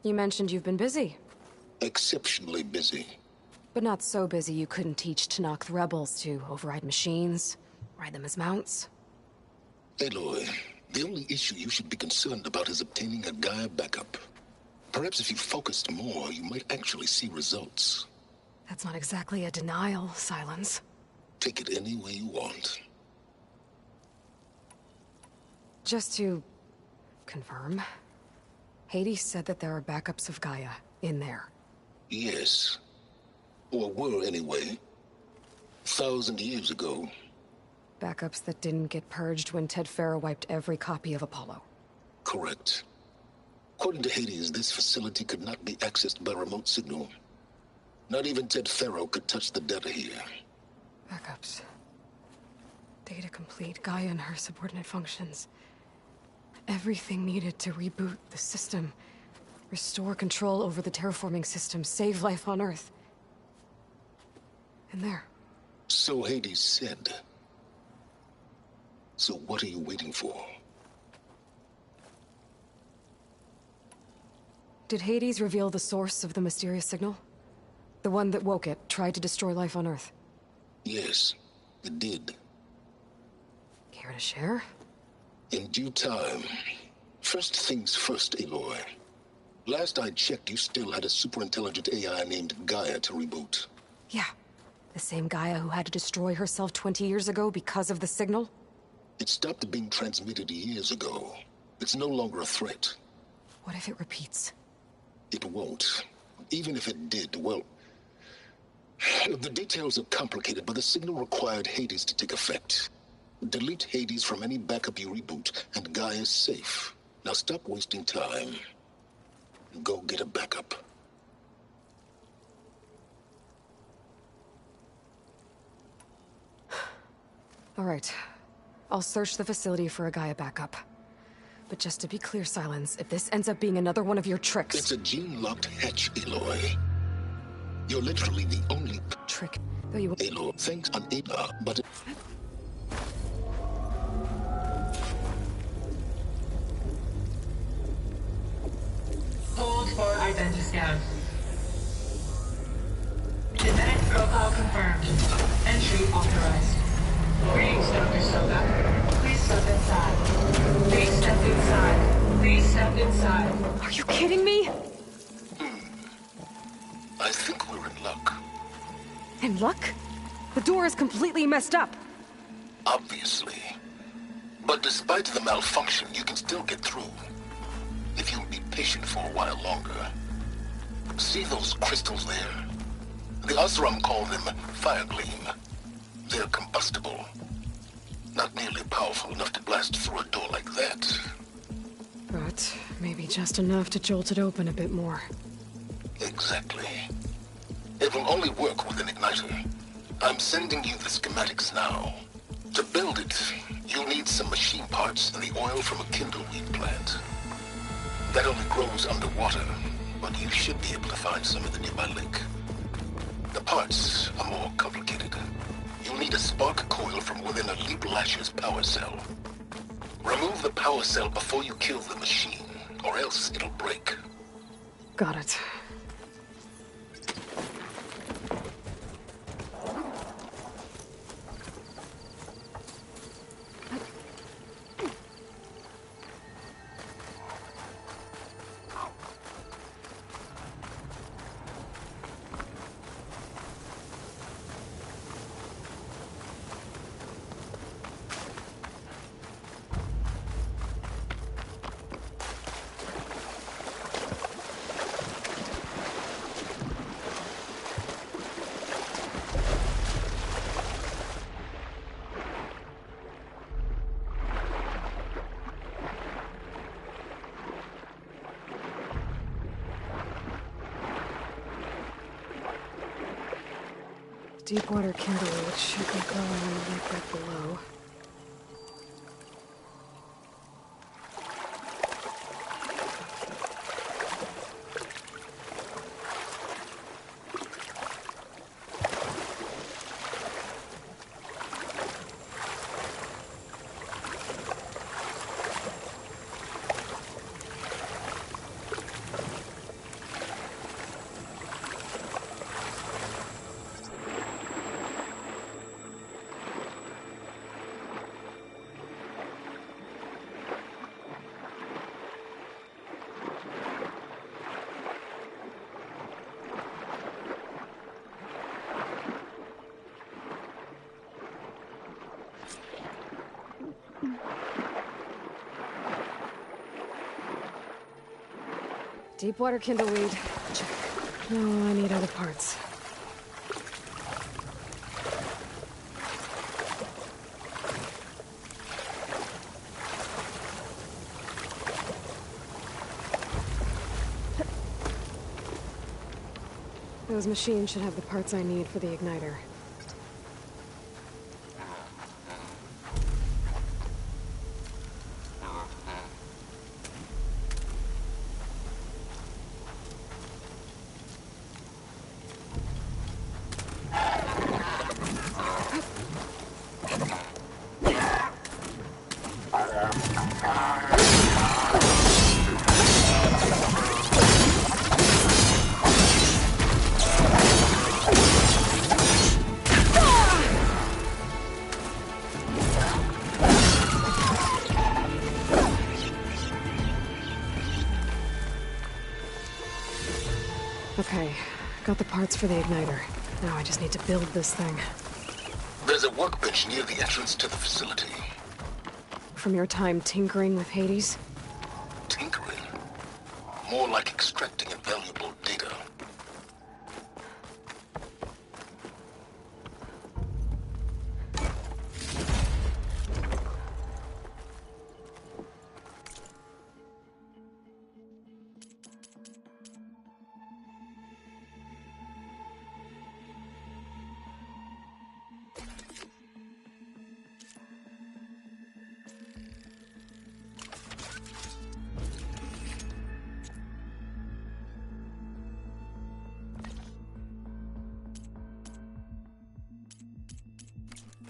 You mentioned you've been busy. Exceptionally busy. But not so busy you couldn't teach Tenakth rebels to override machines, ride them as mounts. Aloy, the only issue you should be concerned about is obtaining a Gaia backup. Perhaps if you focused more, you might actually see results. That's not exactly a denial, Sylens. Take it any way you want. Just to confirm, Hades said that there are backups of Gaia in there. Yes. Or were, anyway. 1,000 years ago, Backups that didn't get purged when Ted Faro wiped every copy of Apollo. Correct. According to Hades, this facility could not be accessed by remote signal. Not even Ted Faro could touch the data here. Backups. Data complete, Gaia and her subordinate functions. Everything needed to reboot the system. Restore control over the terraforming system, save life on Earth. And there. So Hades said. So what are you waiting for? Did Hades reveal the source of the mysterious signal? The one that woke it, tried to destroy life on Earth? Yes, it did. Care to share? In due time. First things first, Aloy. Last I checked, you still had a superintelligent AI named Gaia to reboot. Yeah. The same Gaia who had to destroy herself 20 years ago because of the signal? It stopped being transmitted years ago. It's no longer a threat. What if it repeats? It won't. Even if it did, well... The details are complicated, but the signal required Hades to take effect. Delete Hades from any backup you reboot, and Gaia's safe. Now stop wasting time. And go get a backup. All right. I'll search the facility for a Gaia backup. But just to be clear, Silence, if this ends up being another one of your tricks... It's a gene-locked hatch, Aloy. You're literally the only... Trick. Though you... Aloy, thanks on Ada, but... Hold for identiscan. Genetic profile confirmed. Entry authorized. Greetings, Dr. Soga. Please step inside. Please step inside. Please step inside. Are you kidding me? I think we're in luck. In luck? The door is completely messed up. Obviously. But despite the malfunction, you can still get through. If you'll be patient for a while longer. See those crystals there? The Oseram call them Firegleam. They're combustible. Not nearly powerful enough to blast through a door like that. But maybe just enough to jolt it open a bit more. Exactly. It will only work with an igniter. I'm sending you the schematics now. To build it, you'll need some machine parts and the oil from a kindleweed plant. That only grows underwater, but you should be able to find some in the nearby lake. The parts are more complicated. You'll need a spark coil from within a Leap Lasher's power cell. Remove the power cell before you kill the machine, or else it'll break. Got it. Deepwater kindleweed should be growing in the lake right below. Deepwater kindleweed. Check. No, I need other parts. Those machines should have the parts I need for the igniter. Okay, got the parts for the igniter. Now I just need to build this thing. There's a workbench near the entrance to the facility. From your time tinkering with Hades? Tinkering? More like extracting invaluable data.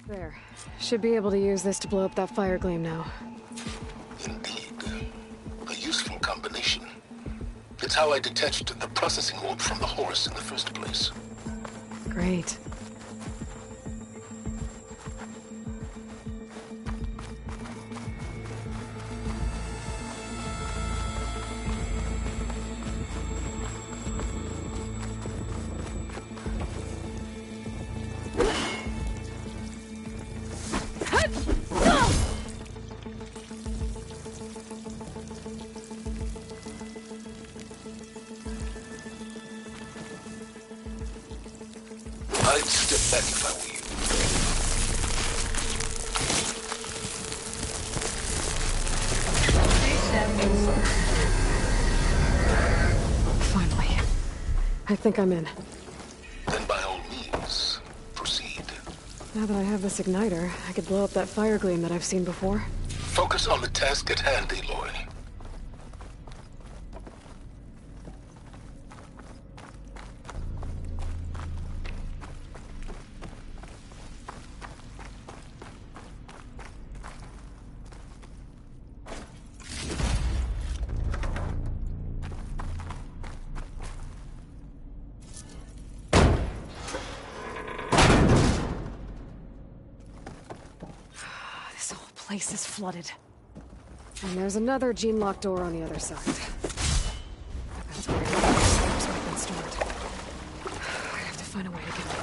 There. Should be able to use this to blow up that fire gleam now. Indeed. A useful combination. It's how I detached the processing orb from the horse in the first place. Great. I'd step back if I were you. Finally. I think I'm in. Then by all means, proceed. Now that I have this igniter, I could blow up that fire gleam that I've seen before. Focus on the task at hand, Aloy. This whole place is flooded. And there's another gene-locked door on the other side. That's where the scraps have been stored. I have to find a way to get there.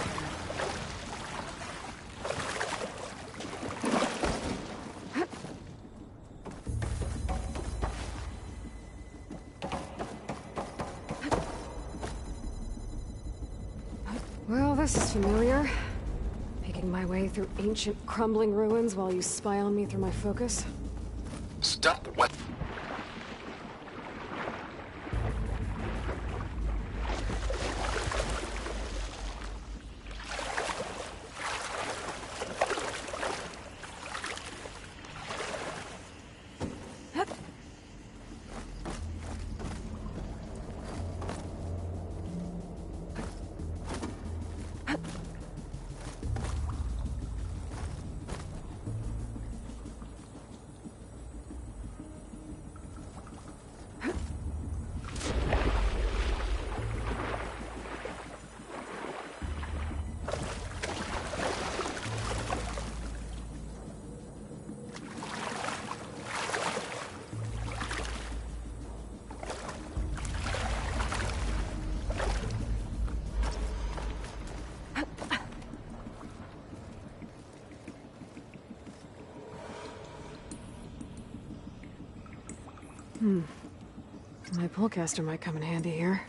Well, this is familiar. Making my way through ancient, crumbling ruins while you spy on me through my focus. Stop what? My pullcaster might come in handy here.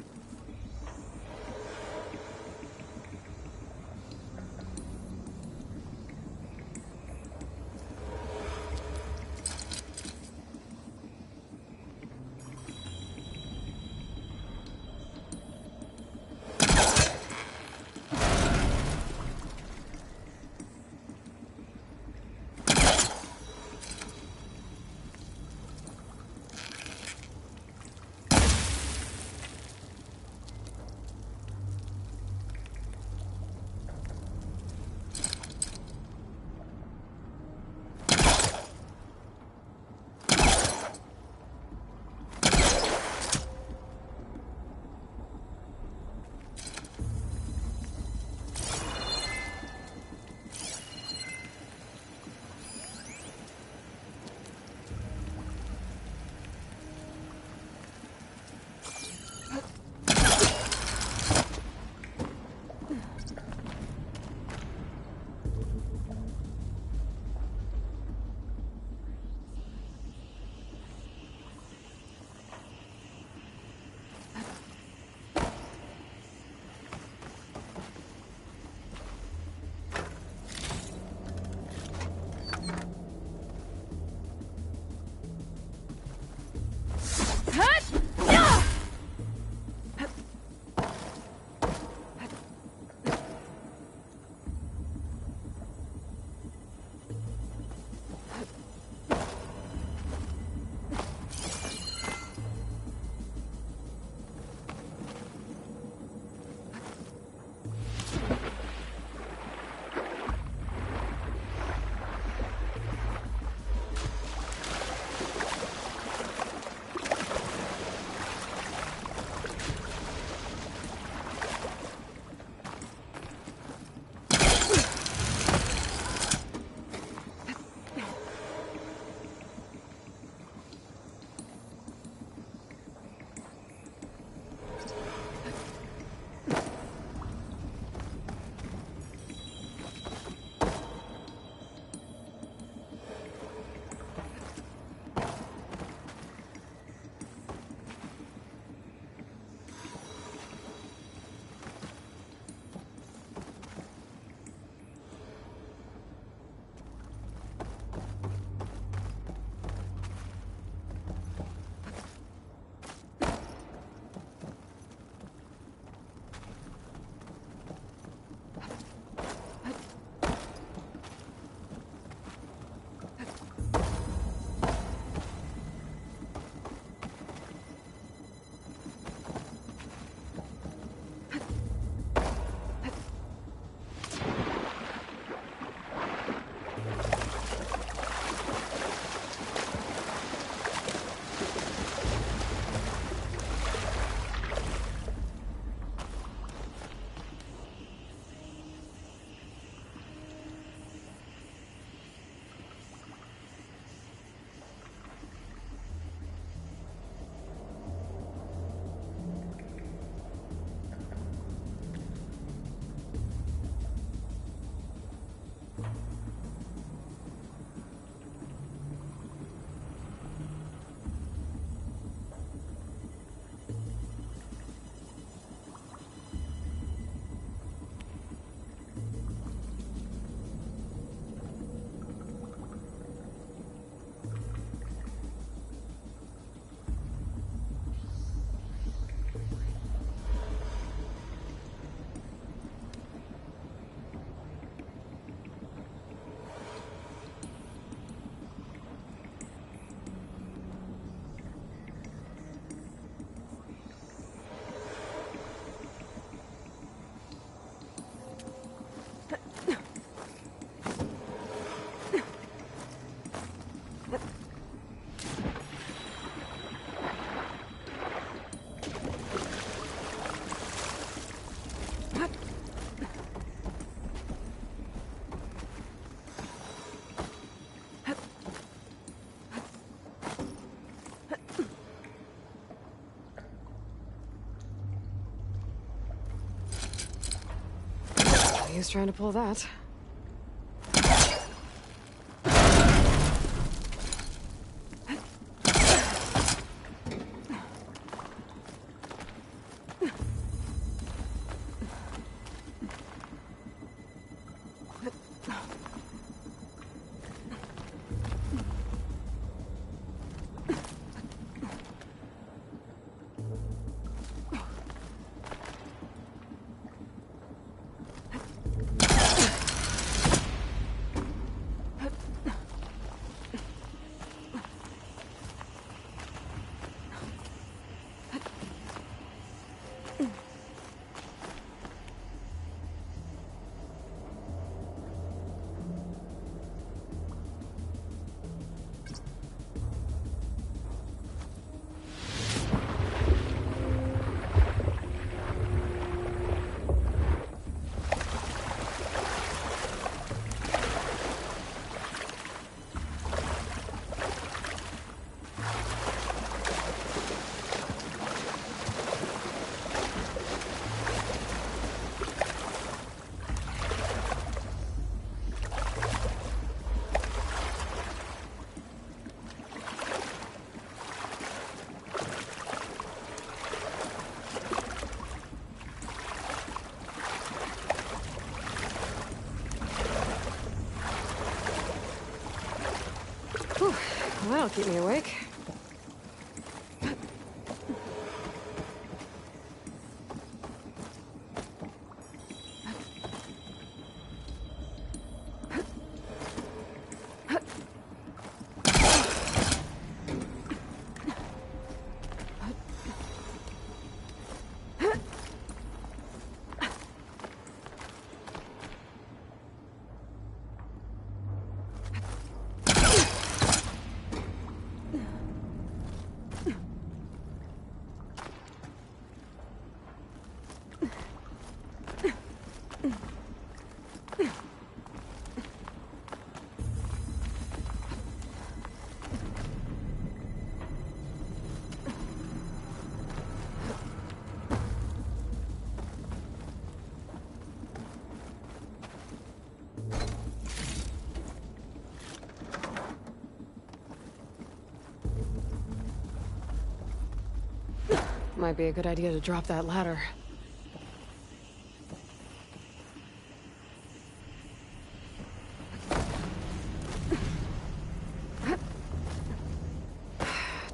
who's trying to pull that. Whew, well, that'll keep me awake. Might be a good idea to drop that ladder.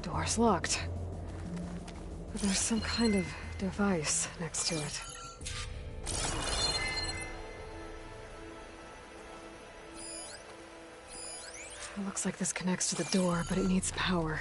Door's locked. But there's some kind of device next to it. It looks like this connects to the door, but it needs power.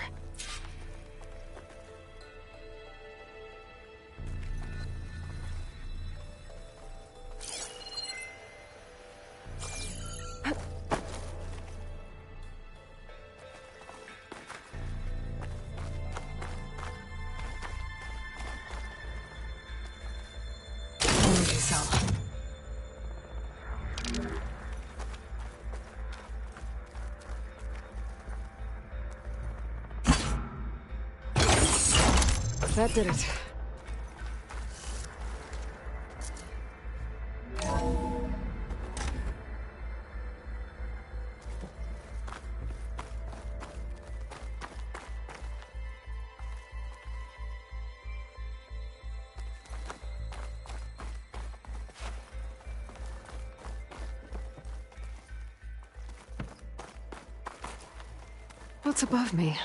That did it. What's above me?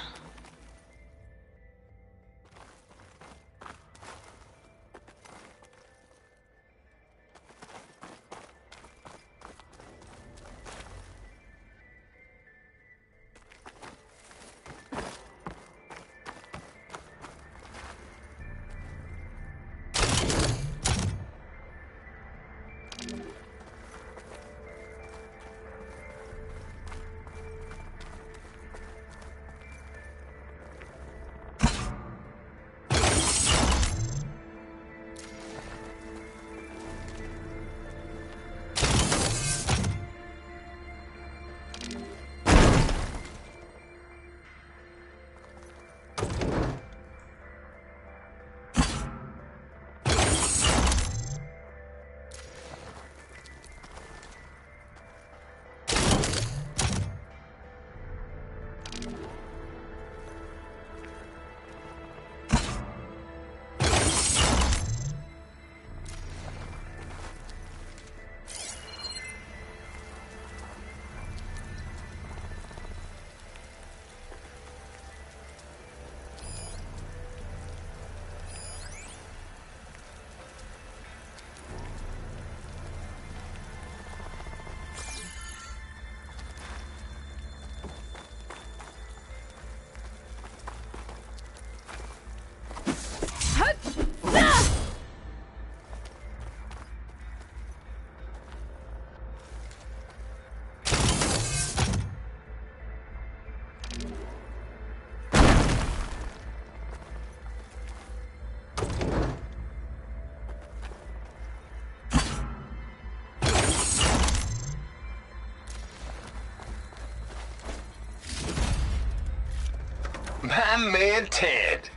My man Ted,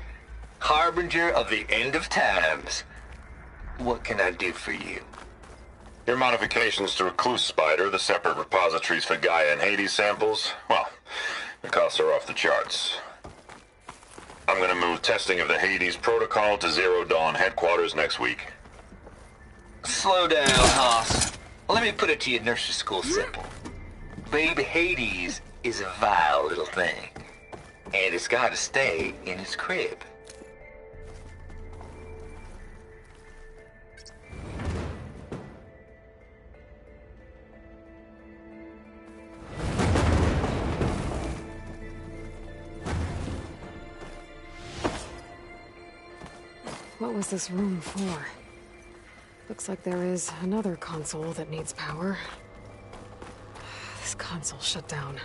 harbinger of the end of times. What can I do for you? Your modifications to Recluse Spider, the separate repositories for Gaia and Hades samples, well, the costs are off the charts. I'm gonna move testing of the Hades protocol to Zero Dawn headquarters next week. Slow down, Haas. Let me put it to you nursery school simple. Baby Hades is a vile little thing, and it's gotta stay in its crib. What was this room for? Looks like there is another console that needs power. This console shut down.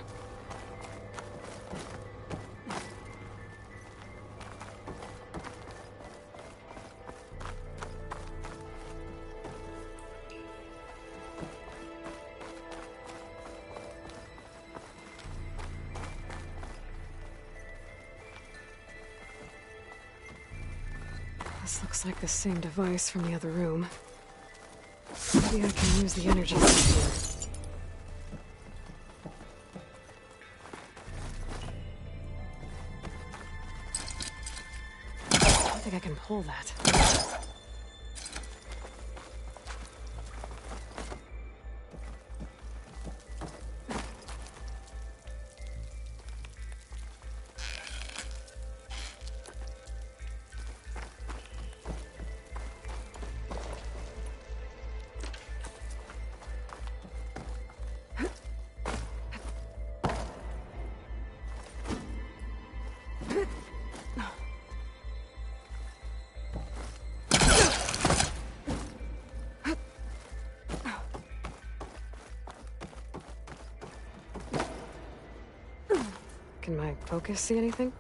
This looks like the same device from the other room. Maybe I can use the energy sensor. I don't think I can pull that. Can my focus see anything?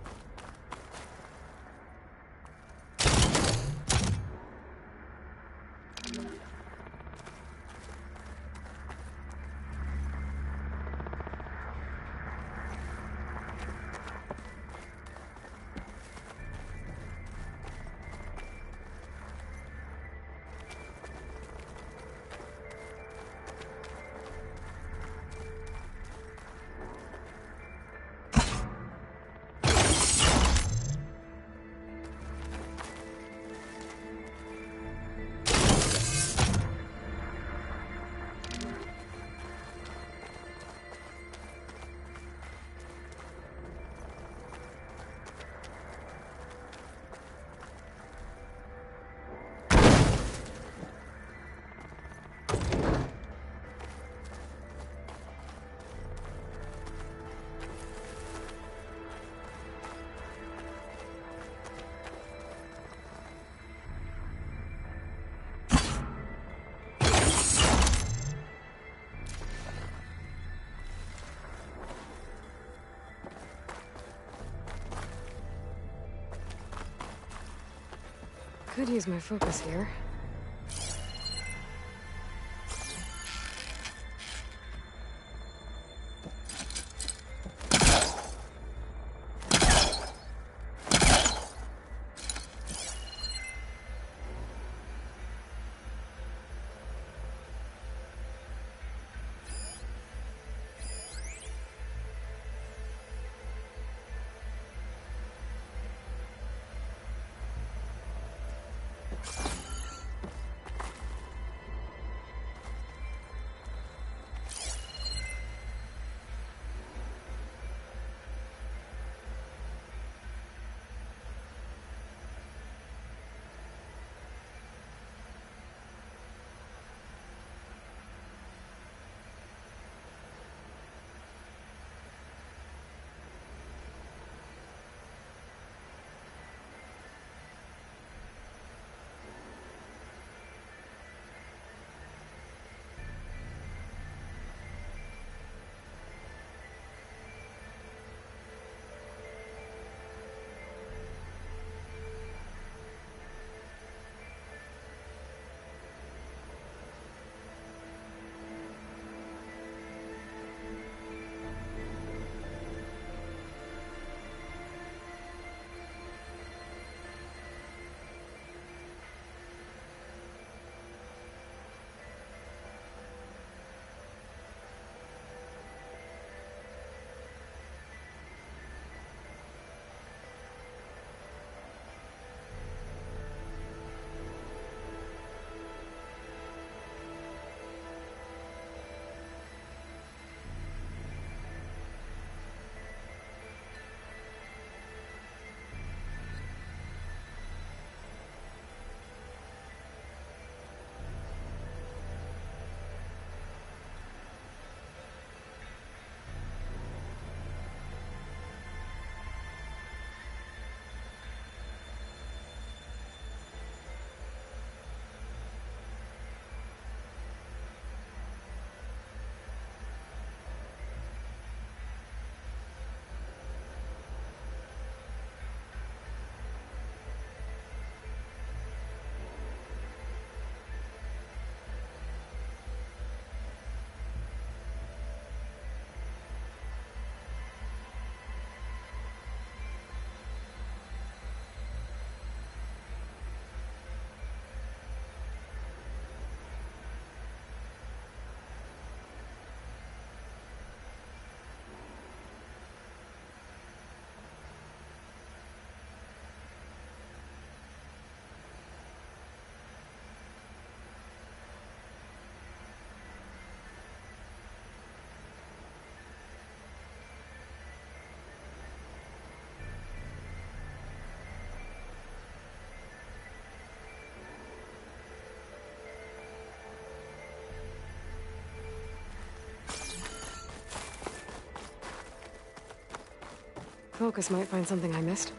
Could use my focus here. Focus might find something I missed.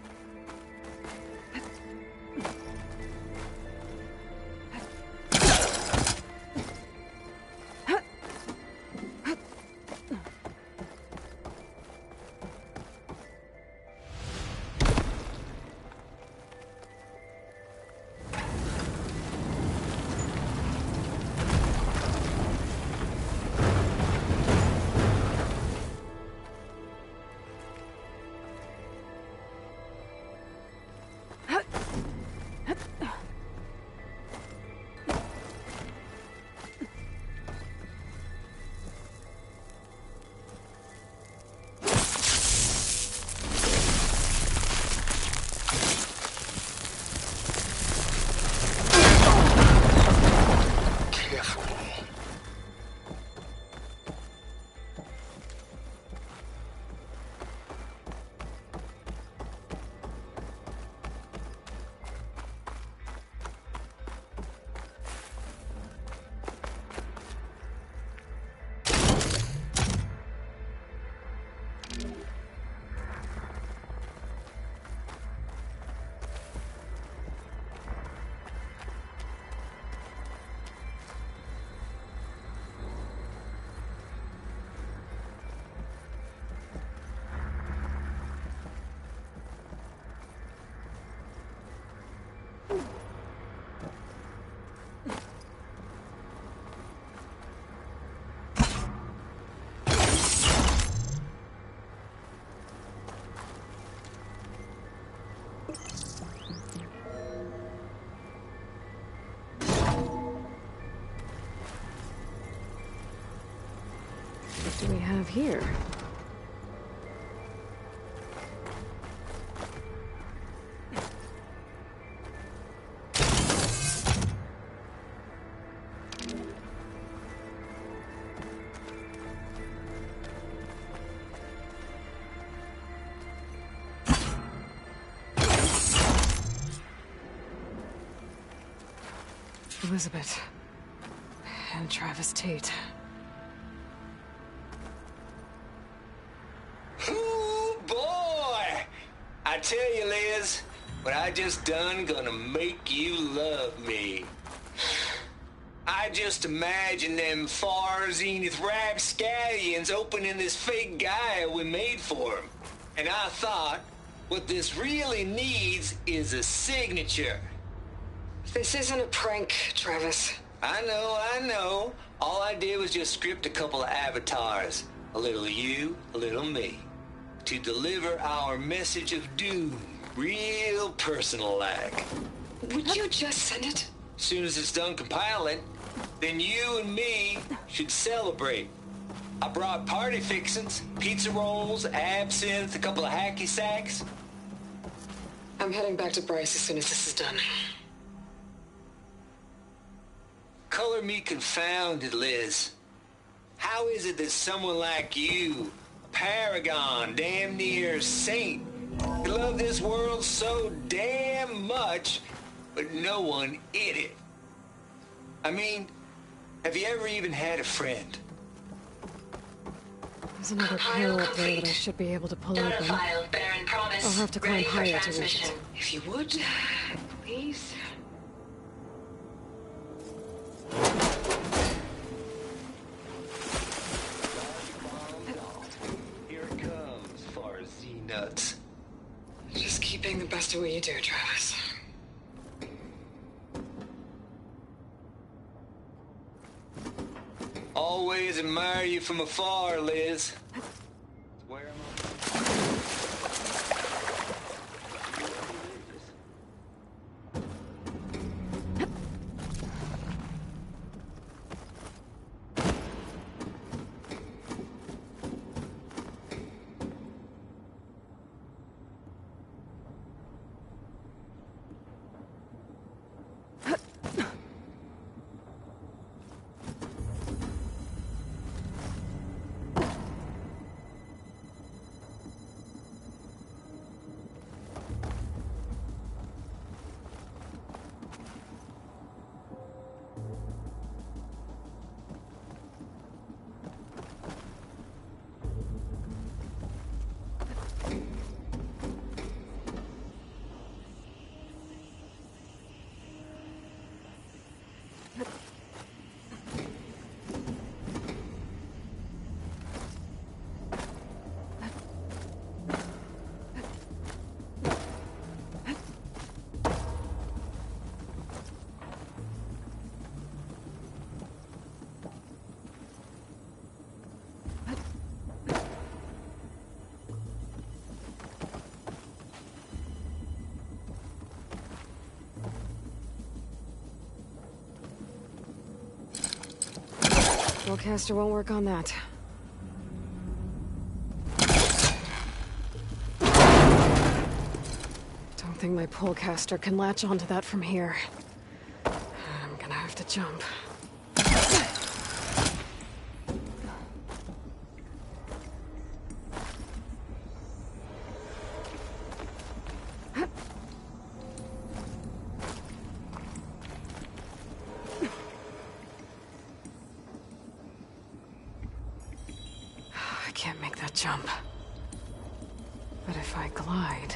What do we have here? Elizabeth and Travis Tate. Ooh, boy! I tell you, Liz, what I just done gonna make you love me. I just imagine them far zenith rapscallions opening this fake guy we made for him. And I thought, what this really needs is a signature. This isn't a prank, Travis. I know. All I did was just script a couple of avatars. A little you, a little me. To deliver our message of doom. Real personal-like. Would you just send it? As soon as it's done compiling, then you and me should celebrate. I brought party fixins, pizza rolls, absinthe, a couple of hacky sacks. I'm heading back to Bryce as soon as this is done. Color me confounded, Liz. How is it that someone like you, a paragon, damn near saint, could love this world so damn much, but no one in it? I mean, have you ever even had a friend? There's another panel up there that I should be able to pull open. I'll have to climb higher to reach it. If you would, please. Here it comes, far as Z-nuts. Just keep being the best at what you do, Travis. Always admire you from afar, Liz. Where am I? Pullcaster won't work on that. Don't think my Pullcaster can latch onto that from here. I'm gonna have to jump. I can't make that jump. But if I glide...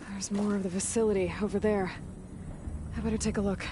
There's more of the facility over there. I better take a look.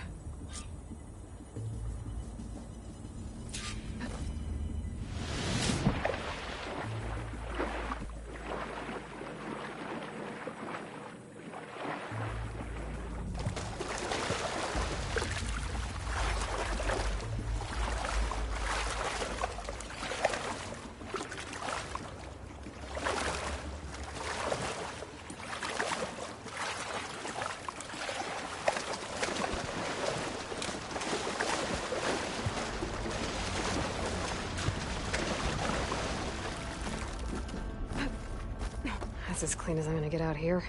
That's as clean as I'm gonna get out here.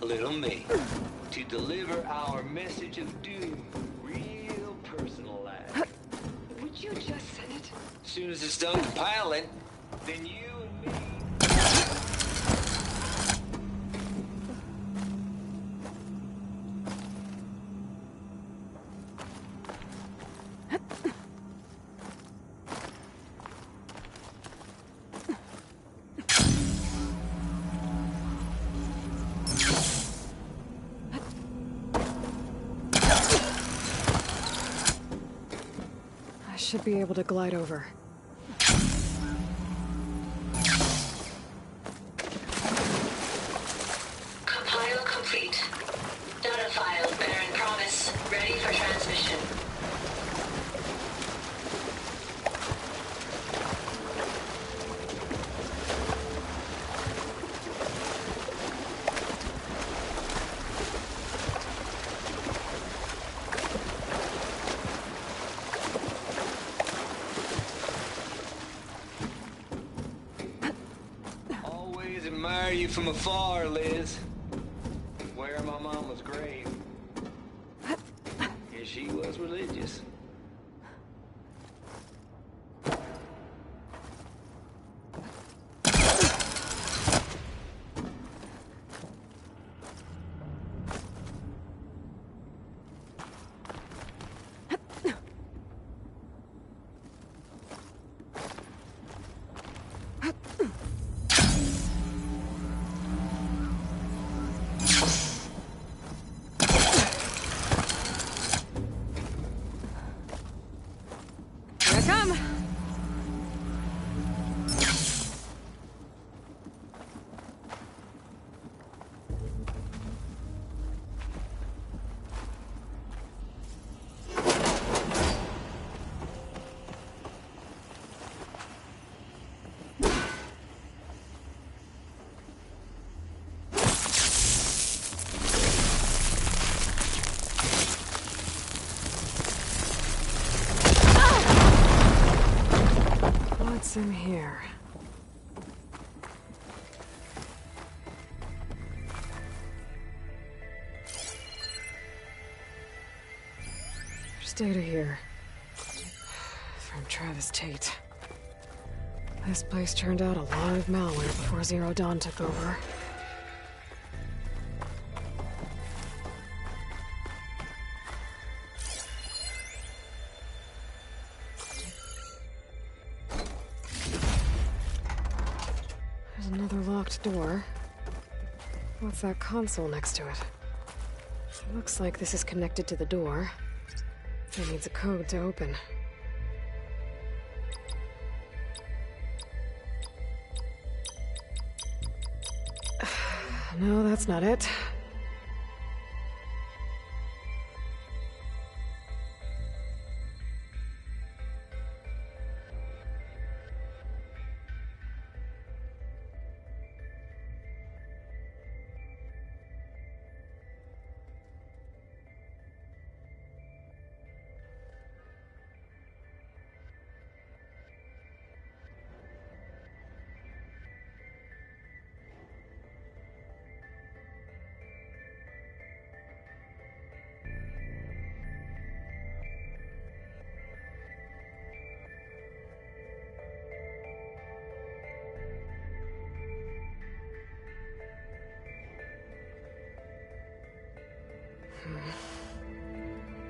Little me, to deliver our message of doom, real personalized. Would you just send it? As soon as it's done compiling, then you and me. Should be able to glide over. Compile complete. Data file, Baron Promise, ready for transmission. Admire you from afar, Liz. Where my mama's grave. Yeah, she was religious. in here? There's data here. From Travis Tate. This place turned out a lot of malware before Zero Dawn took over. There's another locked door. What's that console next to it? Looks like this is connected to the door. It needs a code to open. No, that's not it.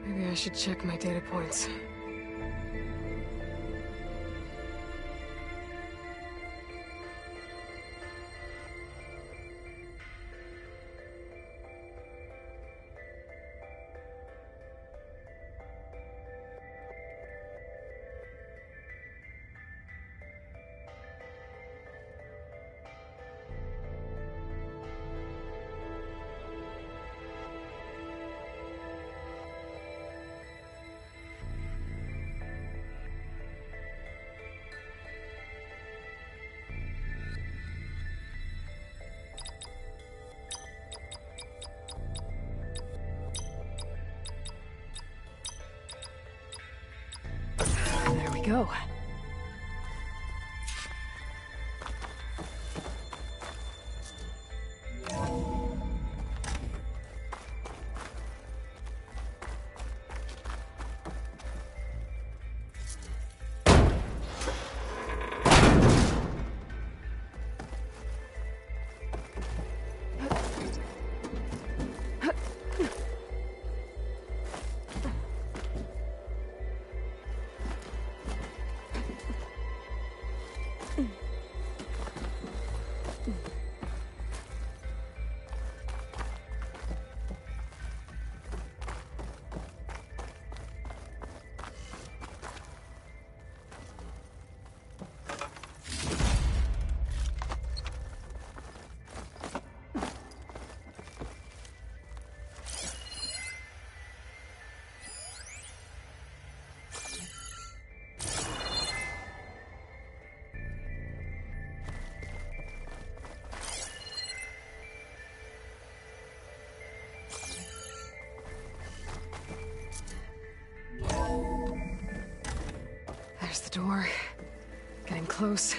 Maybe I should check my data points. There we go. There's the door. Getting close.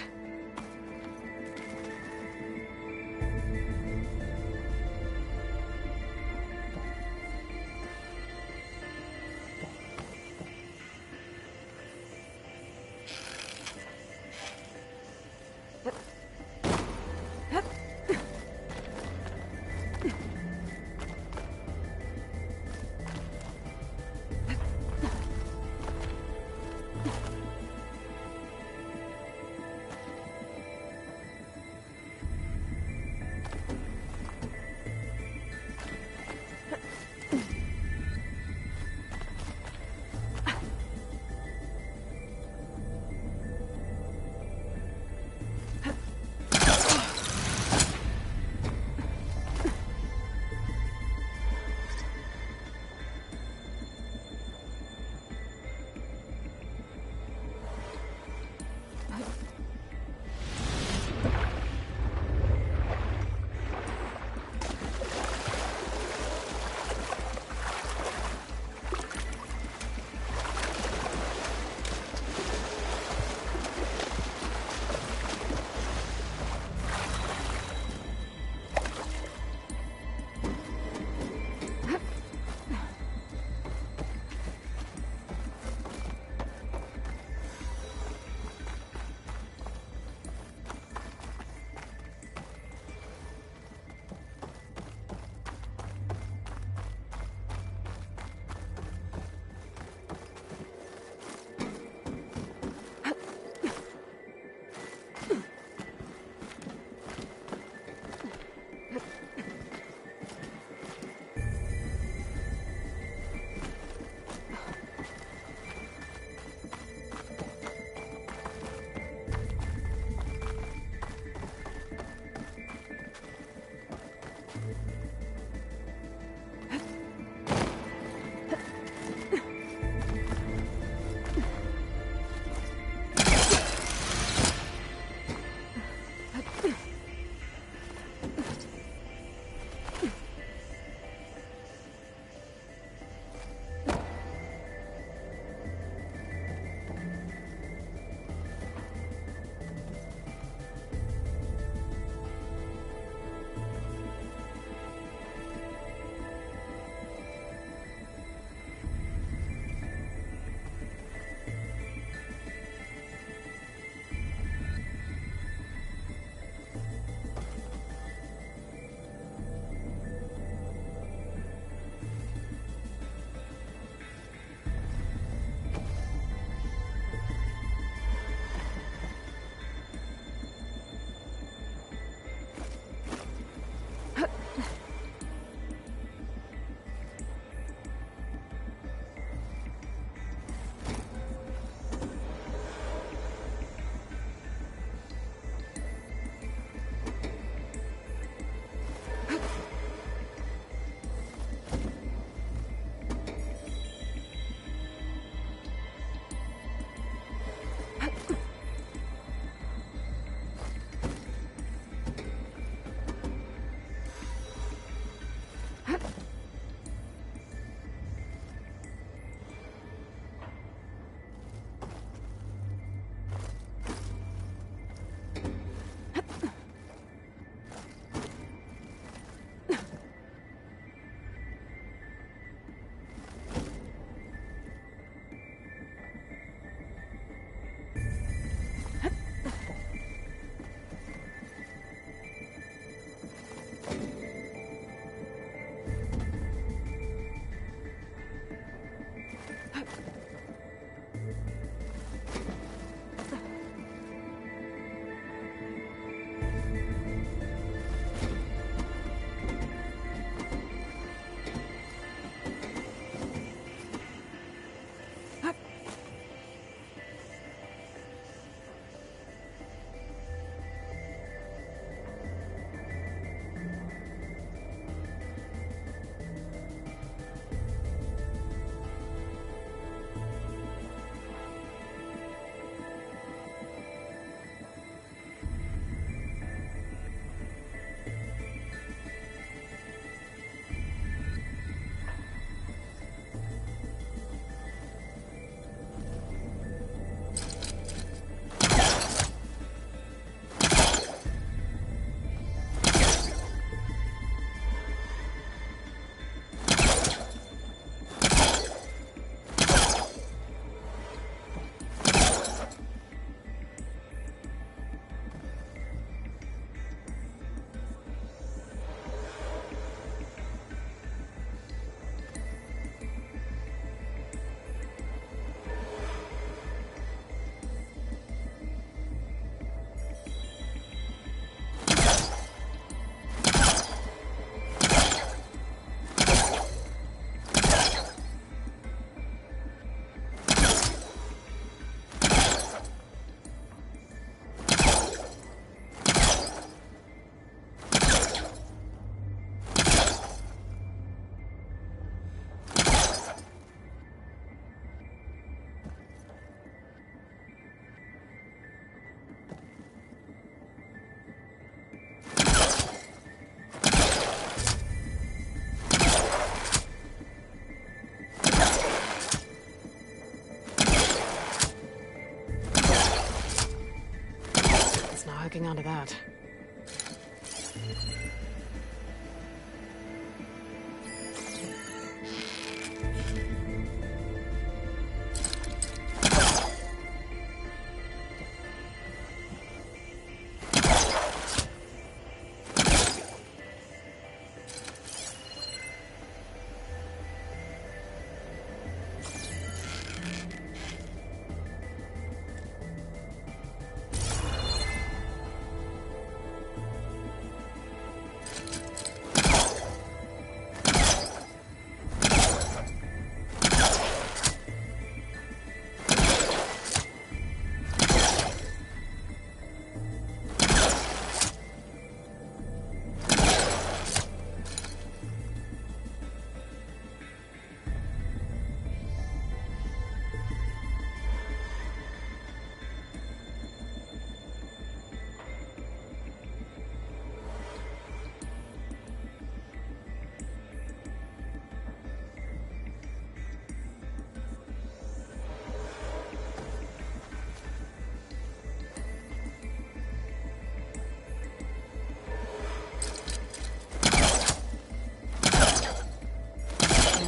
sound of that.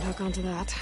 Hook onto that.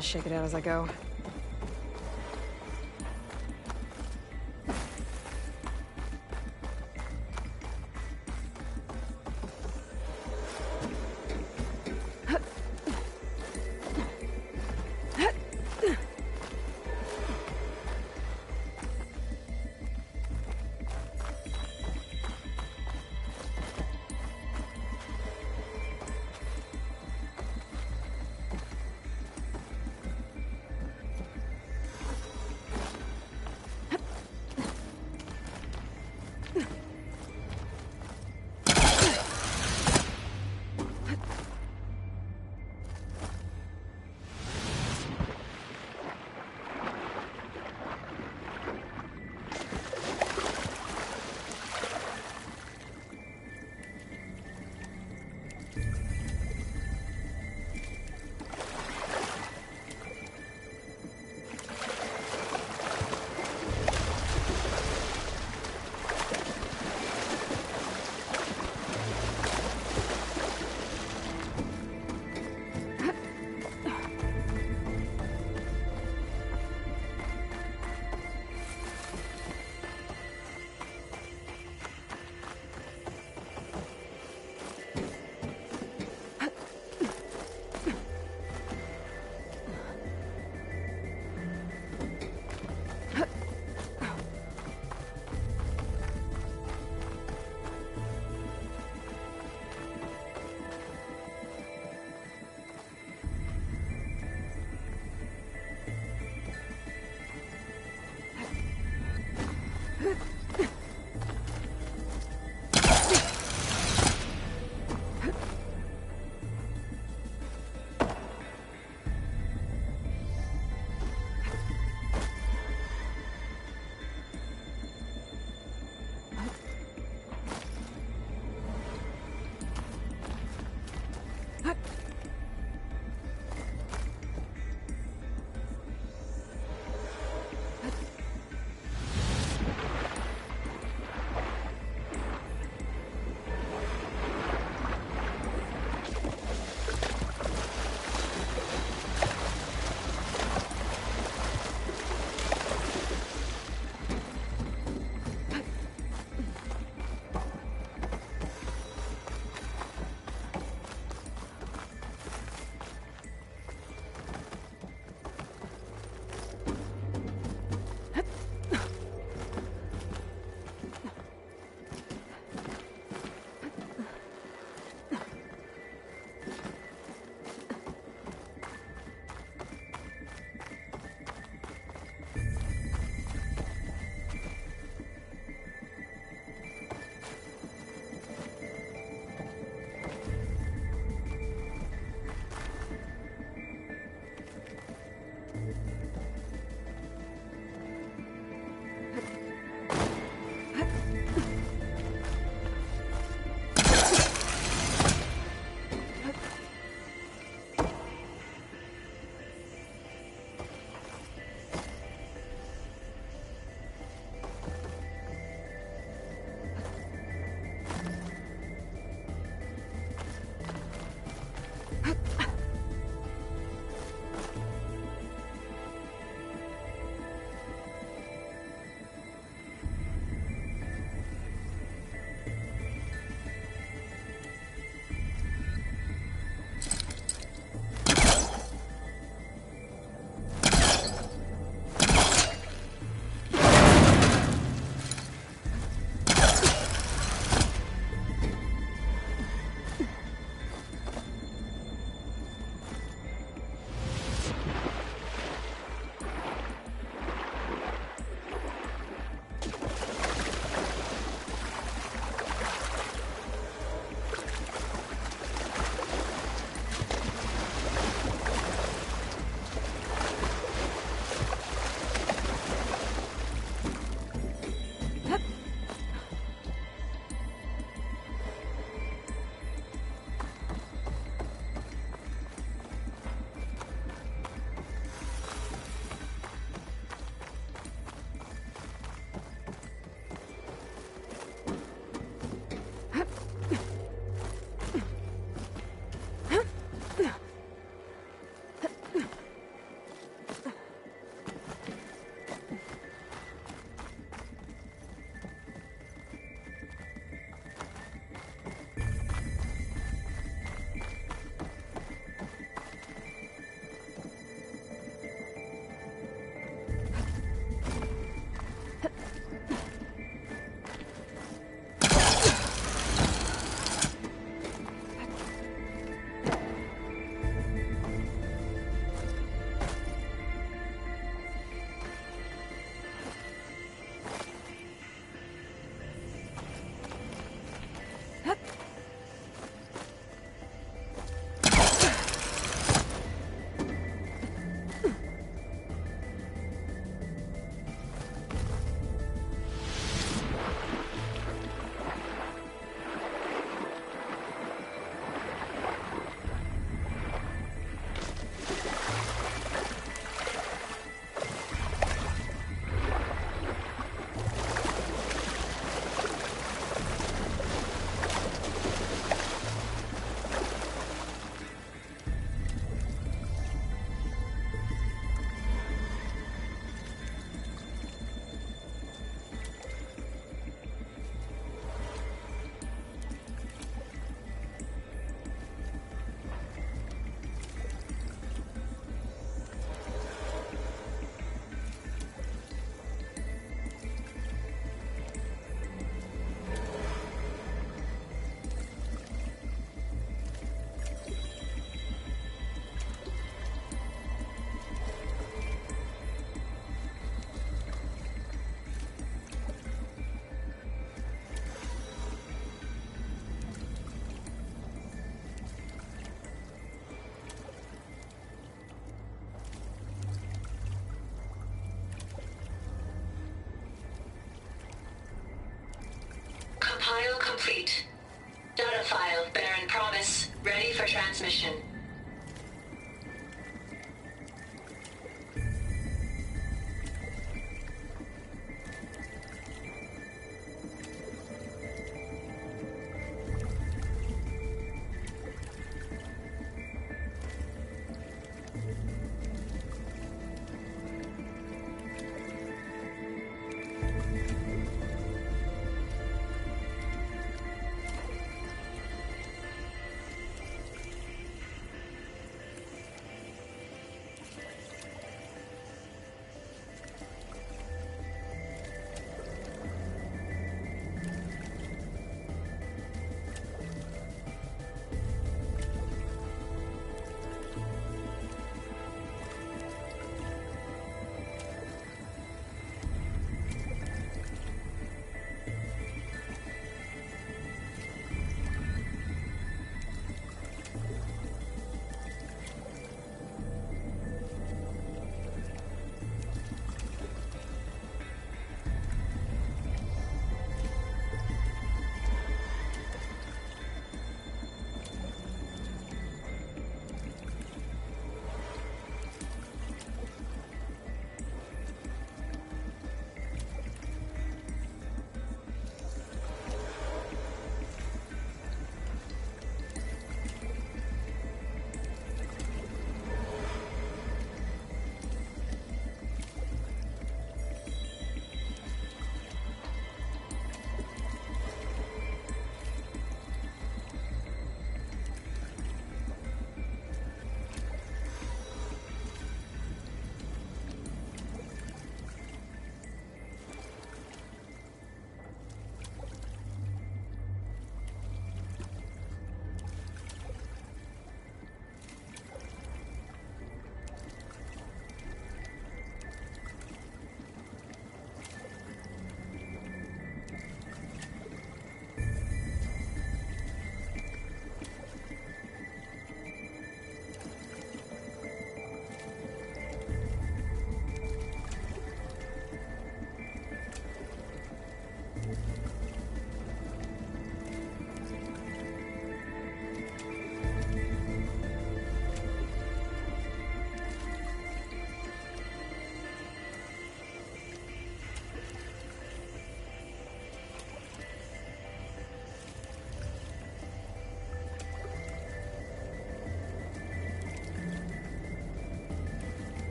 I'll shake it out as I go. Compile complete. Data file, Baron Promise, ready for transmission.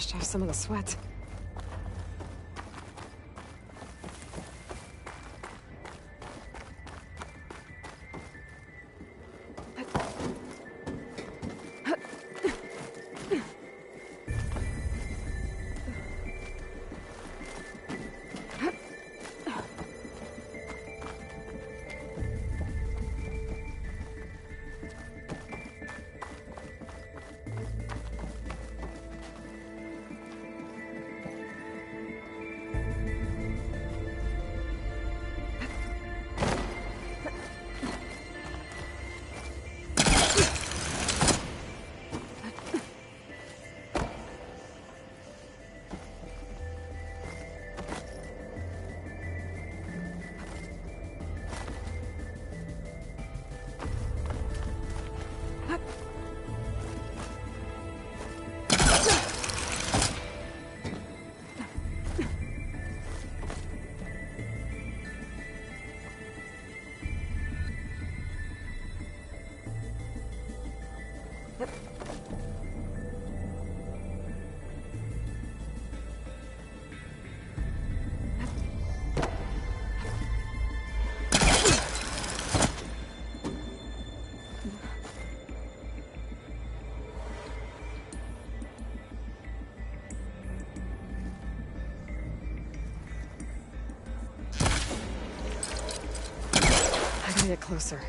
Washed off some of the sweat. Get closer.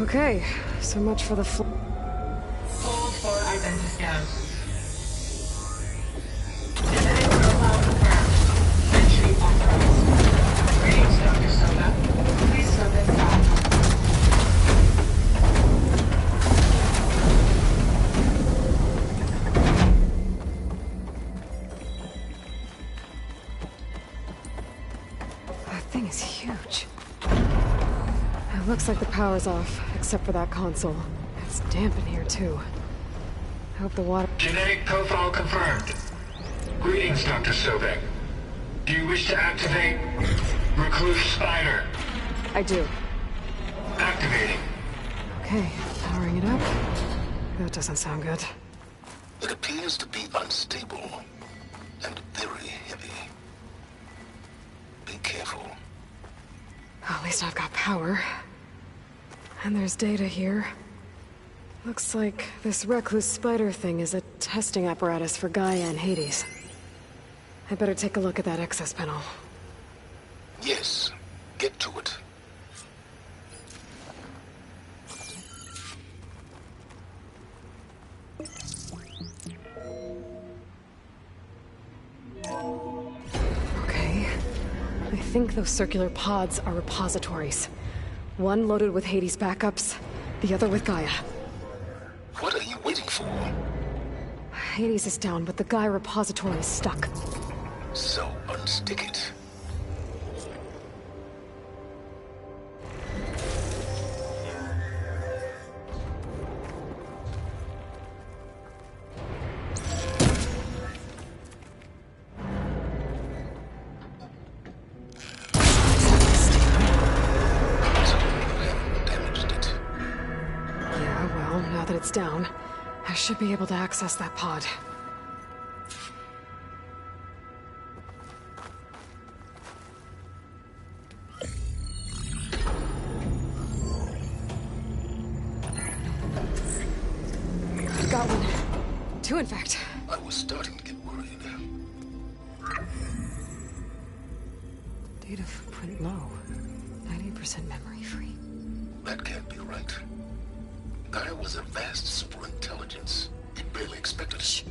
Okay, so much for the Hold for identiscan. Genetic profile confirmed. Entry authorized. Greetings, Dr. Soda. Please step inside. That thing is huge. It looks like the power's off, except for that console. It's damp in here, too. I hope the water... Genetic profile confirmed. Greetings, Dr. Sobek. Do you wish to activate Recluse Spider? I do. Activating. Okay, powering it up. That doesn't sound good. It appears to be unstable and very heavy. Be careful. At least I've got power. And there's data here. Looks like this Recluse Spider thing is a testing apparatus for Gaia and Hades. I better take a look at that access panel. Yes, get to it. Okay. I think those circular pods are repositories. One loaded with Hades backups, the other with Gaia. What are you waiting for? Hades is down, but the Gaia repository is stuck. So unstick it. Down, I should be able to access that pod. Got one. Two, in fact. I was starting to get worried. Data footprint low. 90% memory free. That can't be right. Gaia was a vast superintelligence. You barely expected it.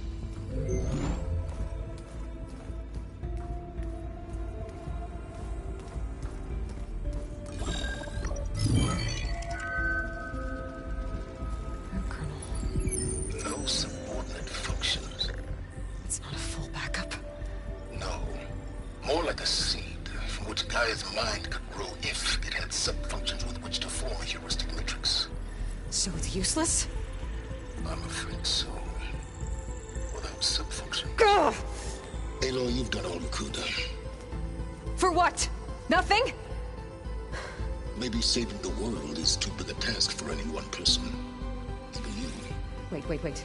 No subordinate functions. It's not a full backup. No. More like a seed from which Gaia's mind could grow if it had sub-functions with which to form a heuristic matrix. So it's useless? I'm afraid so. Without sub-function. Ugh! Aloy, you've done all you could. For what? Nothing? Maybe saving the world is too big a task for any one person. Even you. Wait.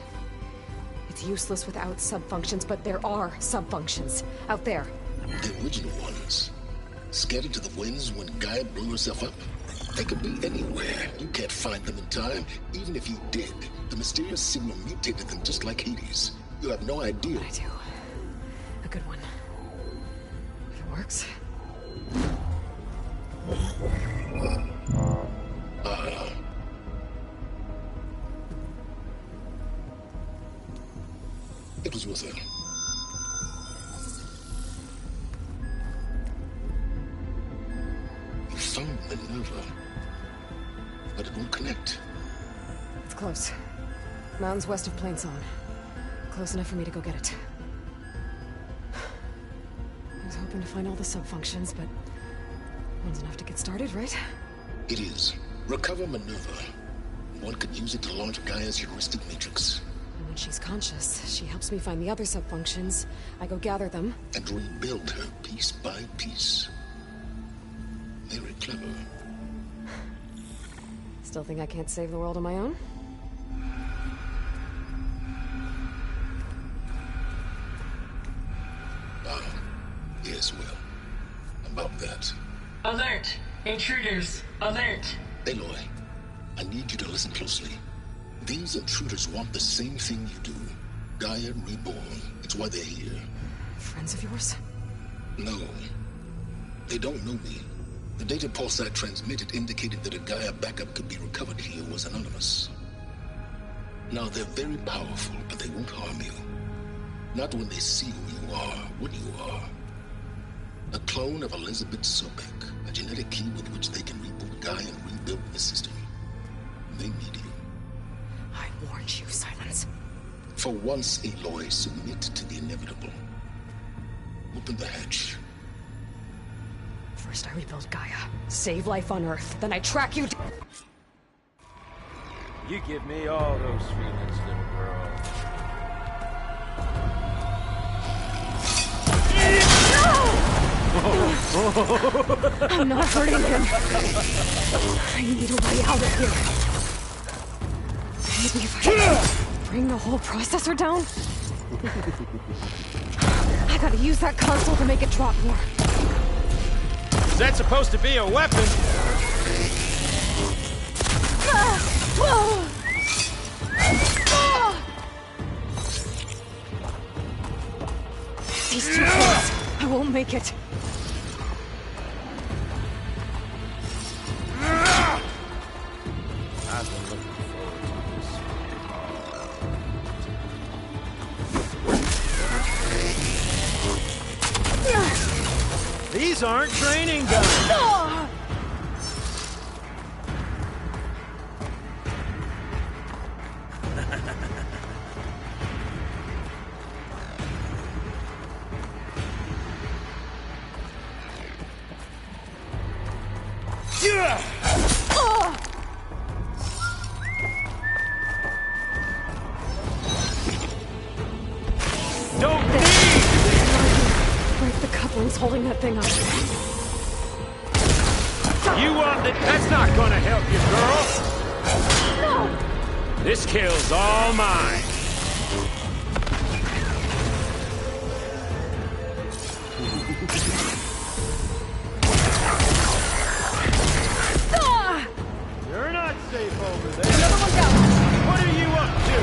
It's useless without sub-functions, but there are sub-functions out there. The original ones. Scattered to the winds when Gaia blew herself up. They could be anywhere. You can't find them in time. Even if you did, the mysterious signal mutated them just like Hades. You have no idea. I do. A good one. If it works. It was worth it. You found Minerva, but it won't connect. It's close. Mountains west of Plain Zone. Close enough for me to go get it. I was hoping to find all the sub-functions, but one's enough to get started, right? It is. Recover Minerva. One could use it to launch Gaia's heuristic matrix. And when she's conscious, she helps me find the other sub-functions. I go gather them. And rebuild her piece by piece. Very clever. Still think I can't save the world on my own? Yes, well. About that. Alert! Intruders! Alert! Aloy, I need you to listen closely. These intruders want the same thing you do. Gaia reborn. It's why they're here. Friends of yours? No. They don't know me. The data Pulsar transmitted indicated that a Gaia backup could be recovered here was anonymous. Now, they're very powerful, but they won't harm you. Not when they see who you are, what you are. A clone of Elizabeth Sobek, a genetic key with which they can reboot Gaia and rebuild the system. They need you. I warned you, Silence. For once, Aloy, submit to the inevitable. Open the hatch. First I rebuild Gaia, save life on Earth, then I track you down. You give me all those feelings, little girl. I'm not hurting him. I need a way out of here. Maybe if I can bring the whole processor down? I gotta use that console to make it drop more. Is that supposed to be a weapon? These two things, I won't make it. I've been looking forward to this. These aren't training guns. that thing up. You want it? That's not gonna help you, girl. No! This kill's all mine. Ah! You're not safe over there. Another one down. What are you up to?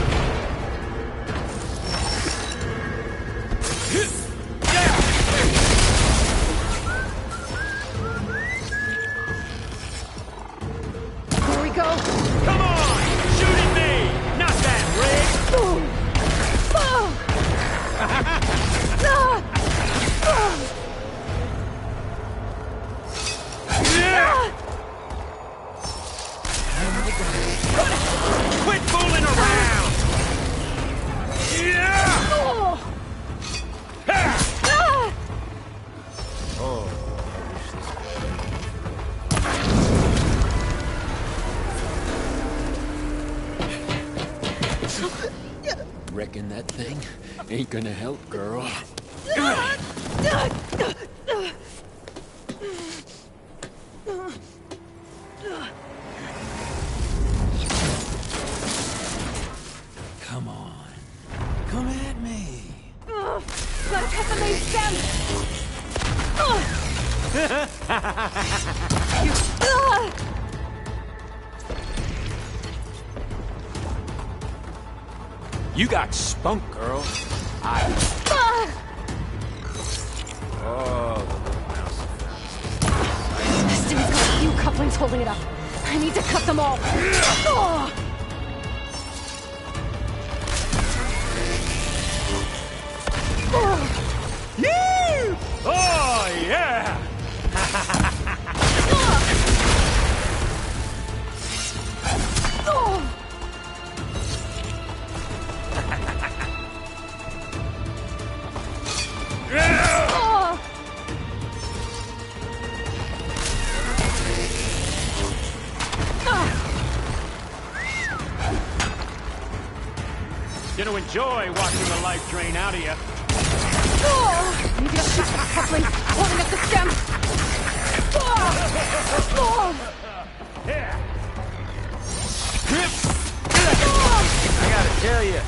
Here we go. Come on! Shoot at me! Not that, Rick! Boom! Oh! Ah! Oh! Quit fooling around! Yeah! Oh! Ah! Oh, Reckon that thing ain't gonna help, girl. Come on. Come at me. Gotta cut the main stem! you got spunk, girl. Oh, This dude's got a few couplings holding it up. I need to cut them all. Oh! Oh, yeah! Oh! Oh! Gonna enjoy watching the life drain out of you. Oh! Maybe I'll shoot the coupling, holding up the stem. Oh! Oh! Here. Oh! I gotta tell you,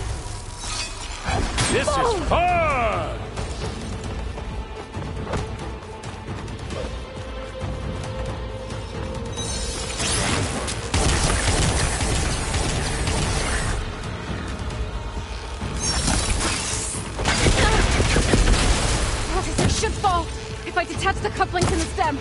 this is fun! Processor should fall if I detach the couplings in the stem.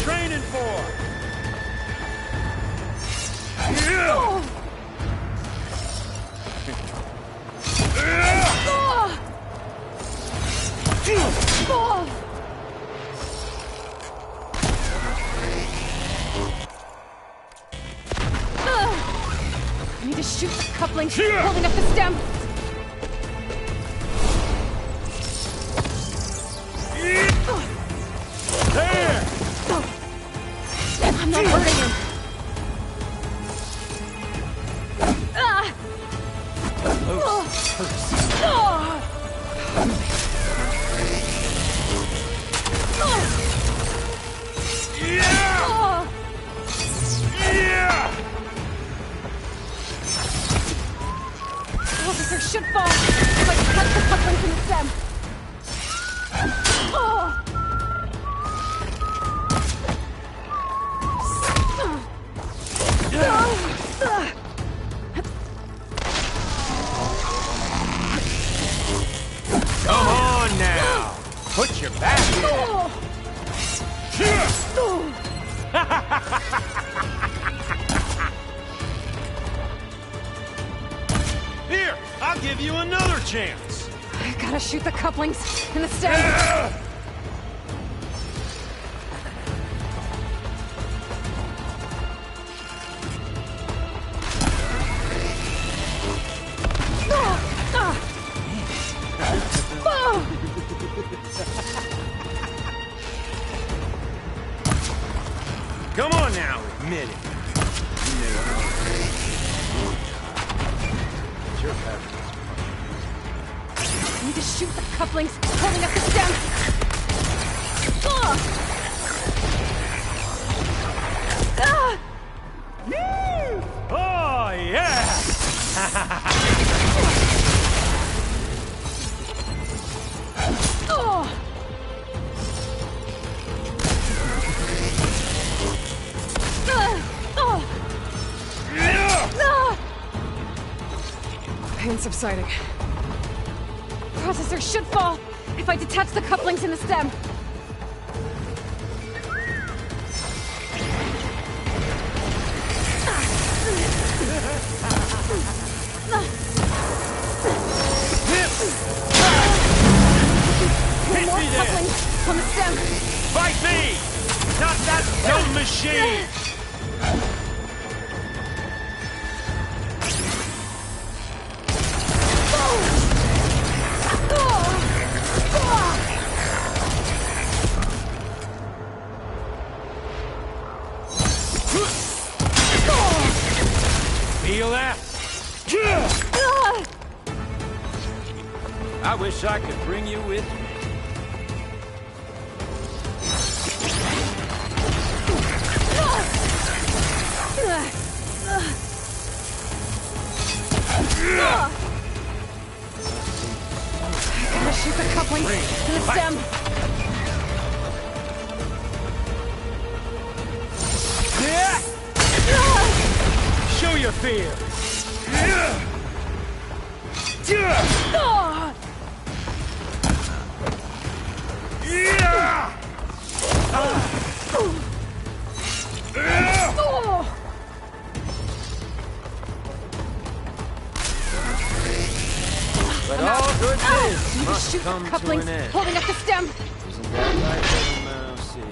training for? I need to shoot the couplings holding up the stem. There! I'm not hurting him. Officer should fall if I can cut the couplings in the stem. Come on now! Put your back in! Here, I'll give you another chance! I gotta shoot the couplings in the stem. Come on now, admit it. I need to shoot the couplings holding up the stem. Oh, yeah! Pain subsiding. Processor should fall if I detach the couplings in the stem. More couplings on the stem. Fight me! Not that dumb machine! Feel that? I wish I could bring you with me. Gotta shoot the couplings in the stem. Show your fear. But all good things Need to must shoot come the to couplings an end. holding up the stem. Isn't that right, little mousey?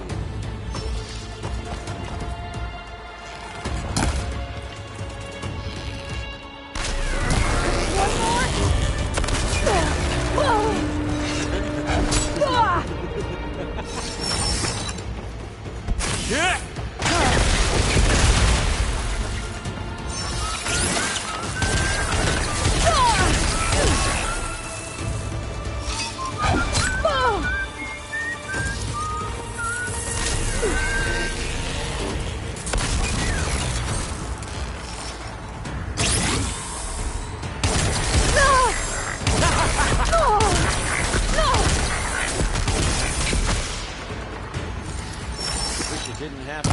Wish it didn't happen.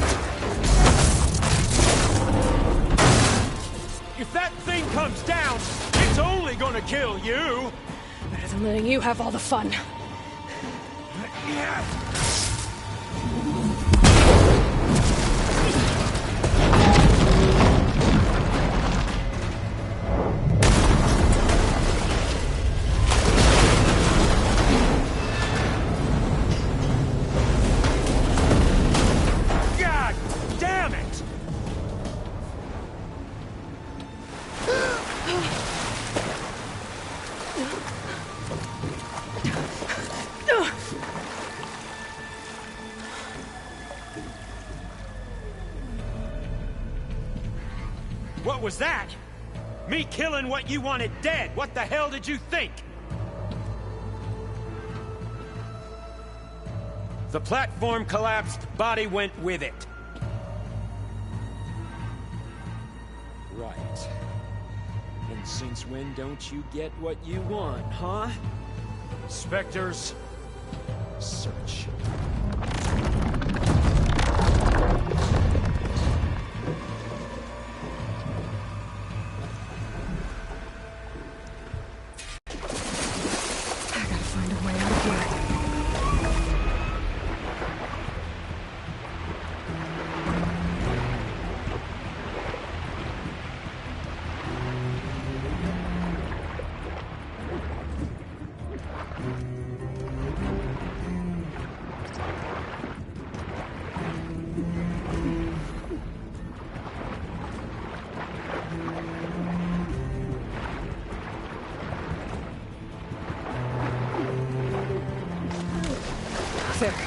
If that thing comes down, it's only gonna kill you. Better than letting you have all the fun. was that? Me killing what you wanted dead. What the hell did you think? The platform collapsed, body went with it. Right. And since when don't you get what you want, huh? Spectres, search. I gotta find a way out of here.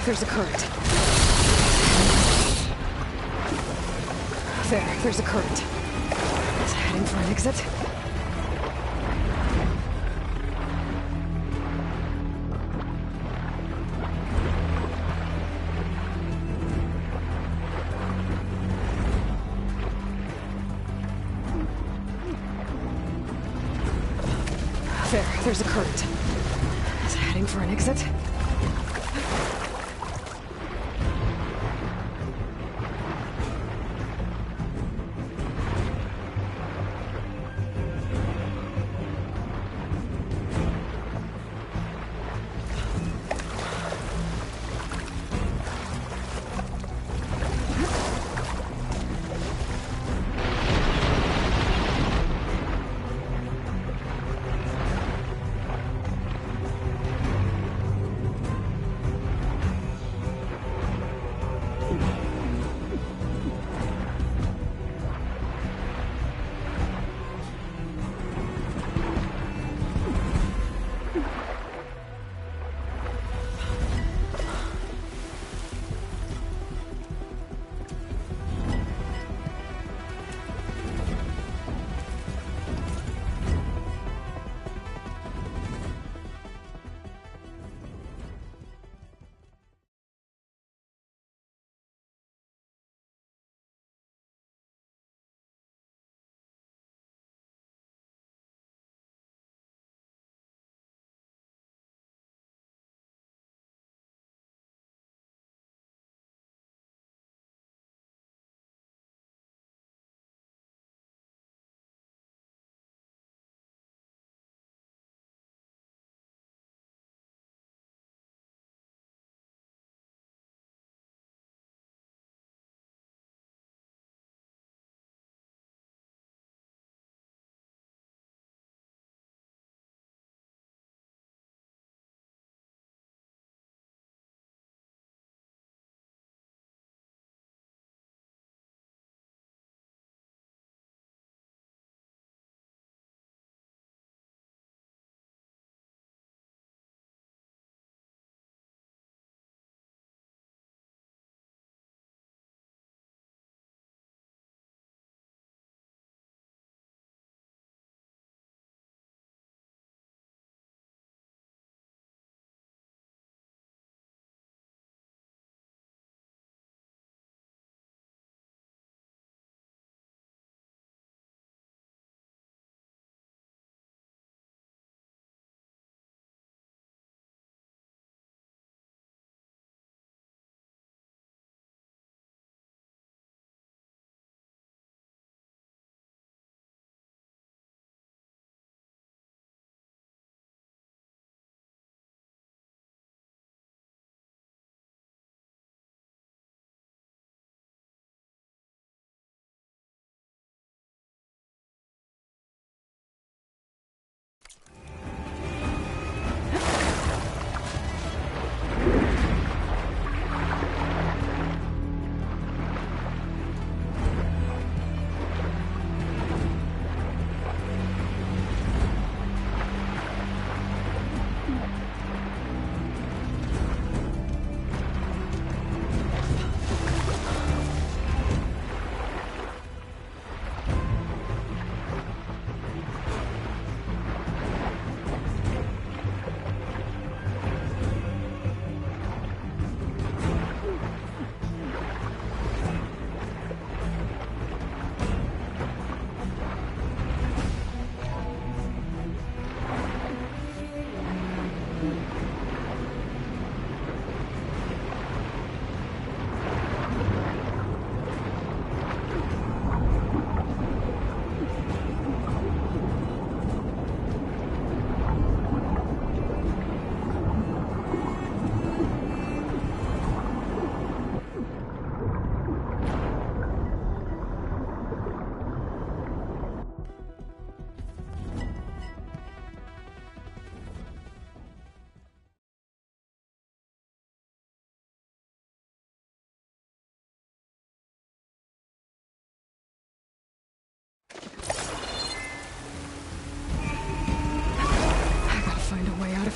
There's a current. There's a current. Is it heading for an exit? There's a current. Is it heading for an exit?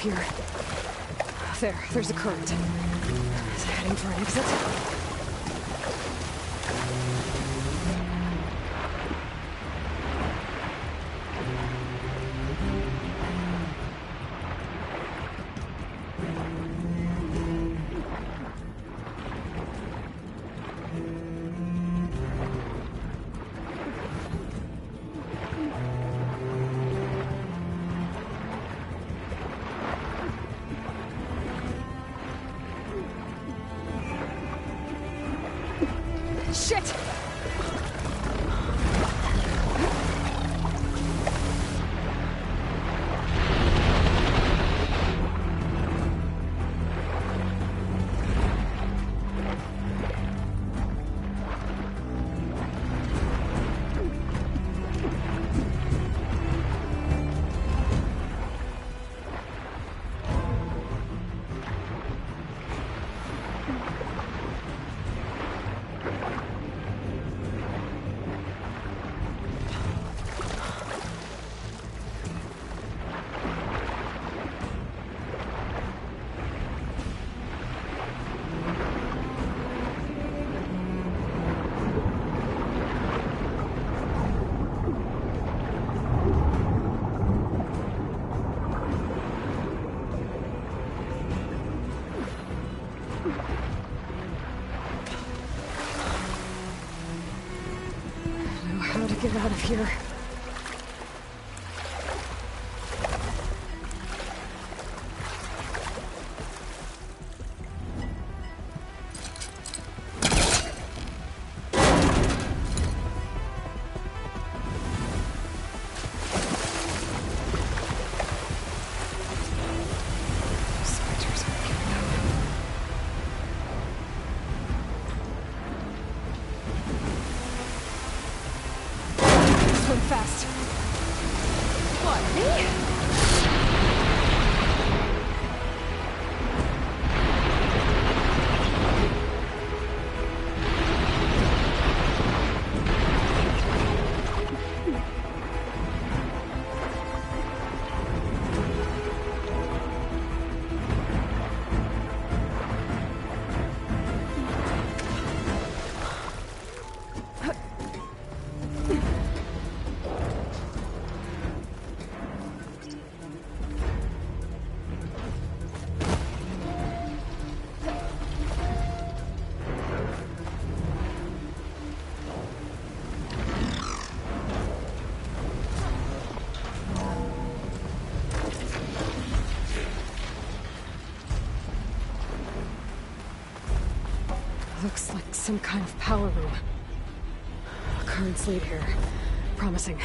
here. There's a current. Is it heading for an exit? Shit! How to get out of here? Spiders aren't giving up. Swim fast. What, me? Looks like some kind of power room. Current's lead here. Promising.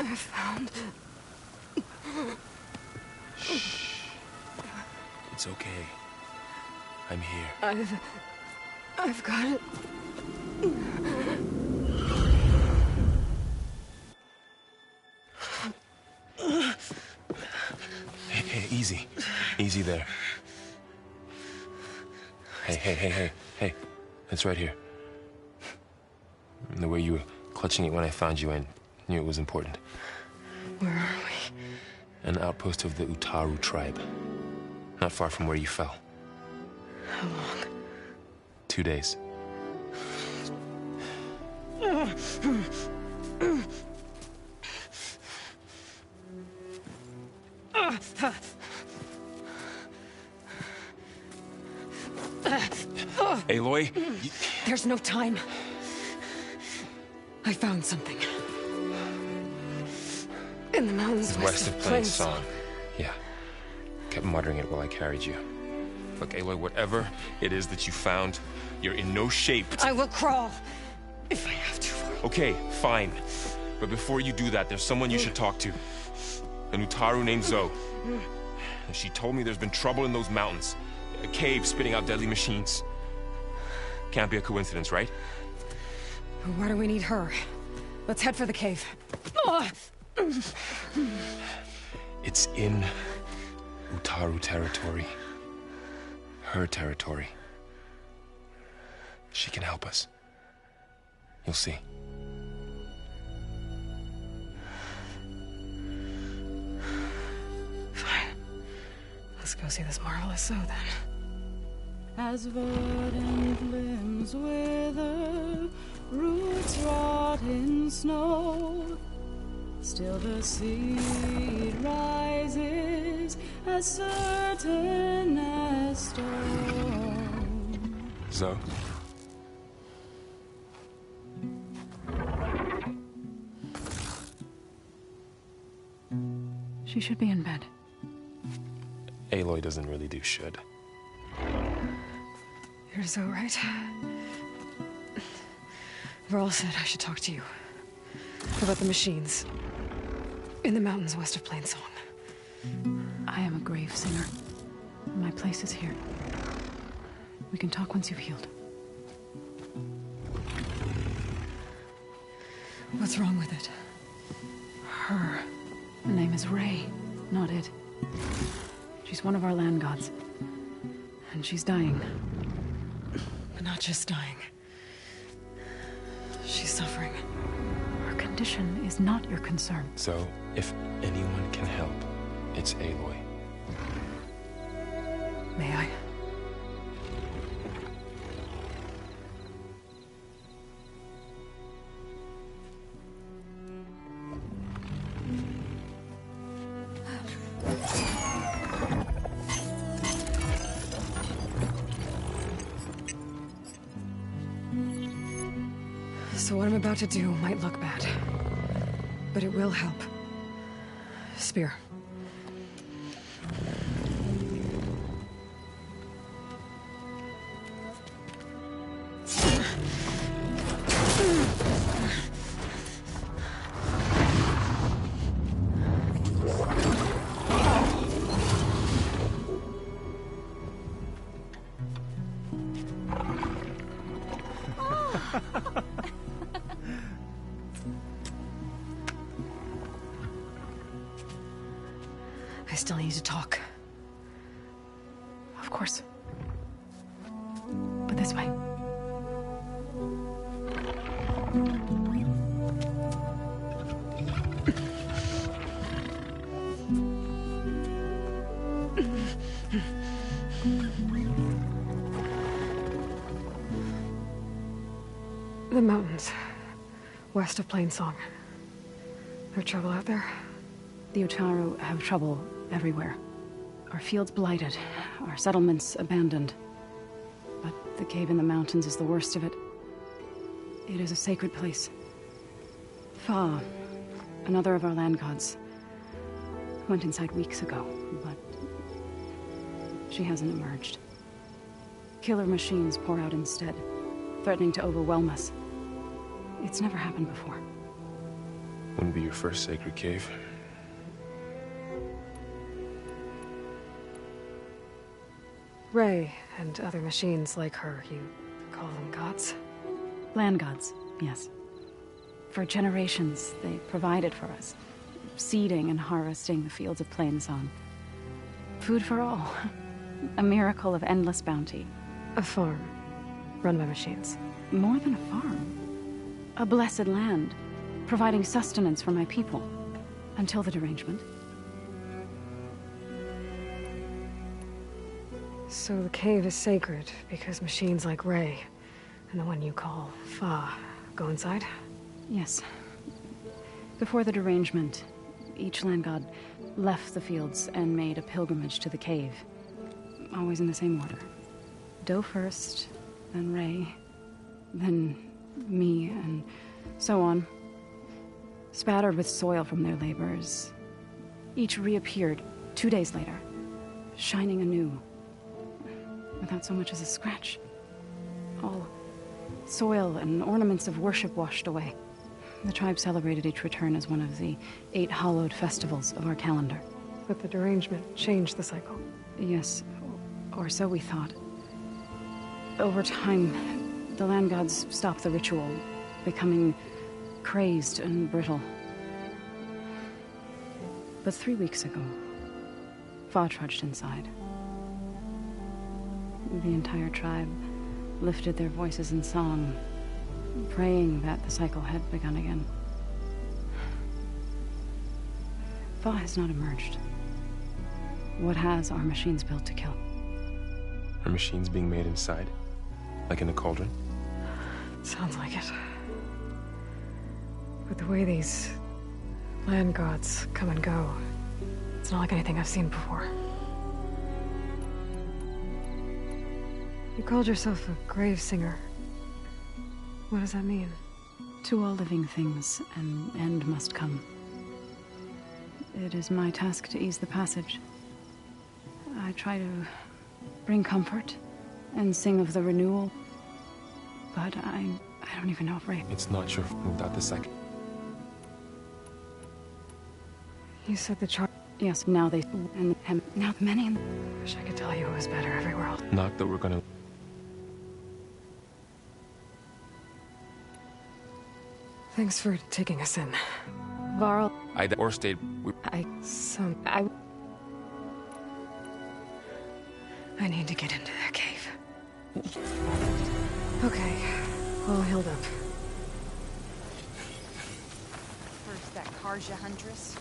I found... Shh. It's okay. I'm here. I've got it. Hey, easy. Easy there. Hey. It's right here. The way you were clutching it when I found you, I knew it was important. Where are we? An outpost of the Utaru tribe. Not far from where you fell. How long? 2 days. Aloy, There's no time. I found something. In the mountains west of Plainsong. Yeah. Kept muttering it while I carried you. Look, Aloy, whatever it is that you found, you're in no shape. I will crawl, if I have to. Okay, fine. But before you do that, there's someone you should talk to. An Utaru named Zoe. She told me there's been trouble in those mountains. A cave spitting out deadly machines. Can't be a coincidence, right? Why do we need her? Let's head for the cave. It's in Utaru territory. Her territory. She can help us. You'll see. Fine. Let's go see this marvelous Zoe then. As verdant limbs wither, roots rot in snow, still the seed rises as certain as stone. Zoe? She should be in bed. Aloy doesn't really do should. You're so right. Varl said I should talk to you. About the machines. In the mountains west of Plainsong. I am a grave singer. My place is here. We can talk once you've healed. What's wrong with it? Her. Her name is Ray, not it. She's one of our land gods. And she's dying. But not just dying. She's suffering. Her condition is not your concern. So, if anyone can help, it's Aloy. May I? So what I'm about to do might look bad, but it will help. Spear. I still need to talk. Of course. But this way. The mountains. West of Plainsong. There trouble out there? The Utaru have trouble everywhere. Our fields blighted, our settlements abandoned. But the cave in the mountains is the worst of it. It is a sacred place. Fa, another of our land gods, went inside weeks ago, but she hasn't emerged. Killer machines pour out instead, threatening to overwhelm us. It's never happened before. Wouldn't be your first sacred cave. Ray and other machines like her, you call them gods? Land gods, yes. For generations, they provided for us, seeding and harvesting the fields of Plainsong. Food for all. A miracle of endless bounty. A farm, run by machines. More than a farm. A blessed land, providing sustenance for my people. Until the derangement. So the cave is sacred because machines like Ray and the one you call Fa go inside? Yes. Before the derangement, each land god left the fields and made a pilgrimage to the cave. Always in the same order. Doe first, then Ray, then me, and so on. Spattered with soil from their labors. Each reappeared 2 days later, shining anew. Without so much as a scratch. All soil and ornaments of worship washed away. The tribe celebrated each return as one of the 8 hallowed festivals of our calendar. But the derangement changed the cycle. Yes, or so we thought. Over time, the land gods stopped the ritual, becoming crazed and brittle. But 3 weeks ago, Fa trudged inside. The entire tribe lifted their voices in song, praying that the cycle had begun again. Fa has not emerged. What has are machines built to kill? Are machines being made inside? Like in the cauldron? Sounds like it. But the way these land gods come and go, it's not like anything I've seen before. You called yourself a grave singer. What does that mean? To all living things, an end must come. It is my task to ease the passage. I try to bring comfort and sing of the renewal, but I don't even know if Ray... It's not your without the second. You said the chart... Yes, now they... and now the many... Wish I could tell you it was better everywhere else. Not that we're gonna... Thanks for taking us in. Varl... or stayed... I need to get into that cave. Okay, all healed up. First that Karja Huntress,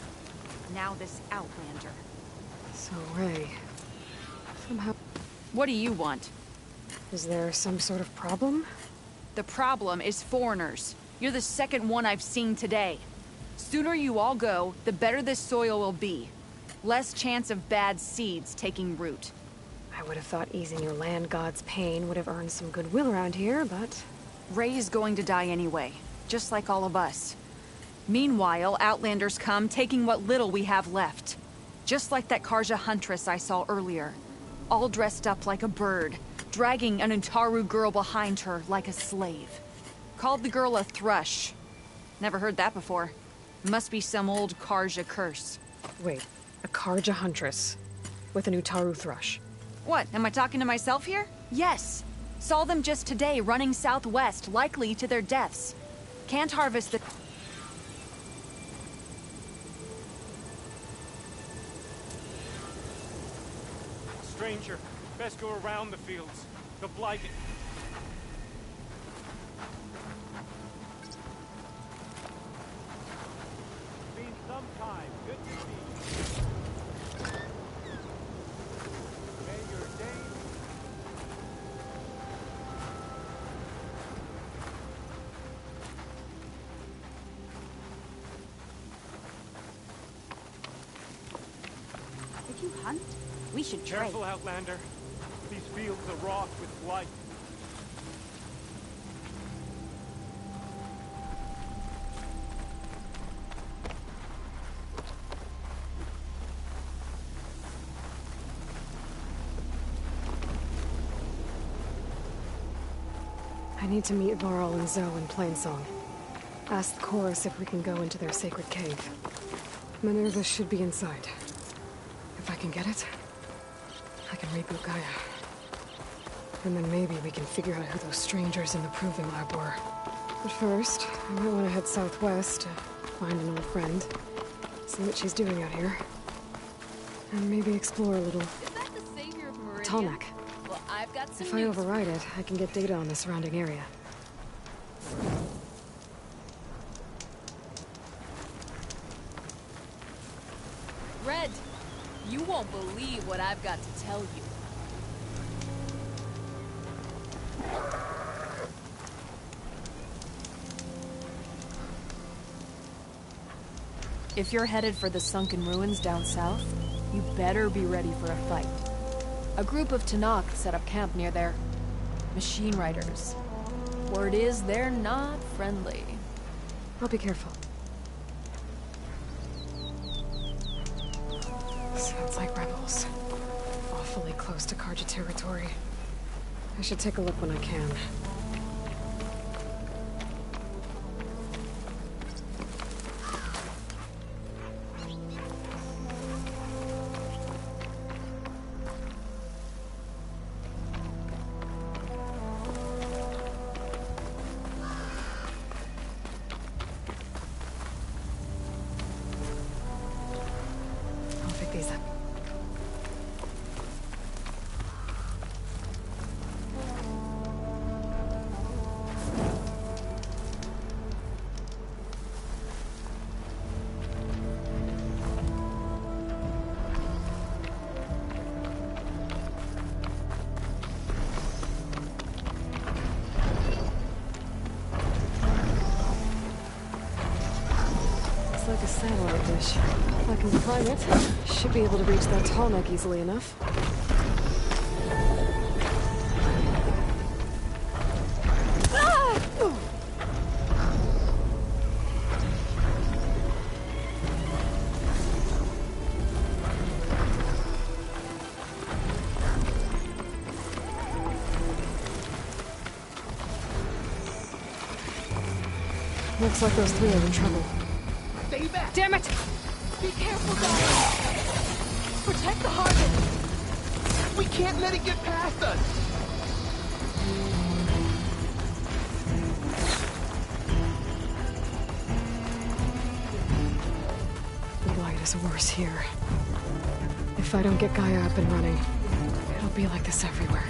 now this Outlander. So, Ray... Somehow... What do you want? Is there some sort of problem? The problem is foreigners. You're the second one I've seen today. Sooner you all go, the better this soil will be. Less chance of bad seeds taking root. I would have thought easing your land god's pain would have earned some goodwill around here, but... Ray is going to die anyway, just like all of us. Meanwhile, Outlanders come, taking what little we have left. Just like that Karja Huntress I saw earlier. All dressed up like a bird, dragging an Utaru girl behind her like a slave. Called the girl a thrush. Never heard that before. Must be some old Karja curse. Wait, a Karja Huntress with an Utaru thrush. What, am I talking to myself here? Yes. Saw them just today running southwest, likely to their deaths. Can't harvest the... Stranger, best go around the fields. The blighted... Been some time. Good to see you. May your day... Did you hunt? We should trade. Careful, Outlander. These fields are wrought with blight. I need to meet Varl and Zoe in Plainsong. Ask the chorus if we can go into their sacred cave. Minerva should be inside. If I can get it, I can reboot Gaia. And then maybe we can figure out who those strangers in the Proving Lab were. But first, I might want to head southwest to find an old friend. See what she's doing out here. And maybe explore a little. Is that the savior of Meridian? Tallneck. Well, I've got some If I override it, I can get data on the surrounding area. Red, you won't believe what I've got to tell you. If you're headed for the sunken ruins down south, you better be ready for a fight. A group of Tenakth set up camp near there. Machine riders. Word is they're not friendly. I'll be careful. Sounds like rebels. Awfully close to Carja territory. I should take a look when I can. I'll pick these up. It's like a satellite dish. If I can climb it, should be able to reach that Tallneck easily enough. Ah! Looks like those three are in trouble. Stay back! Damn it! Be careful, guys! Protect the harvest! We can't let it get past us! The blight is worse here. If I don't get Gaia up and running, it'll be like this everywhere.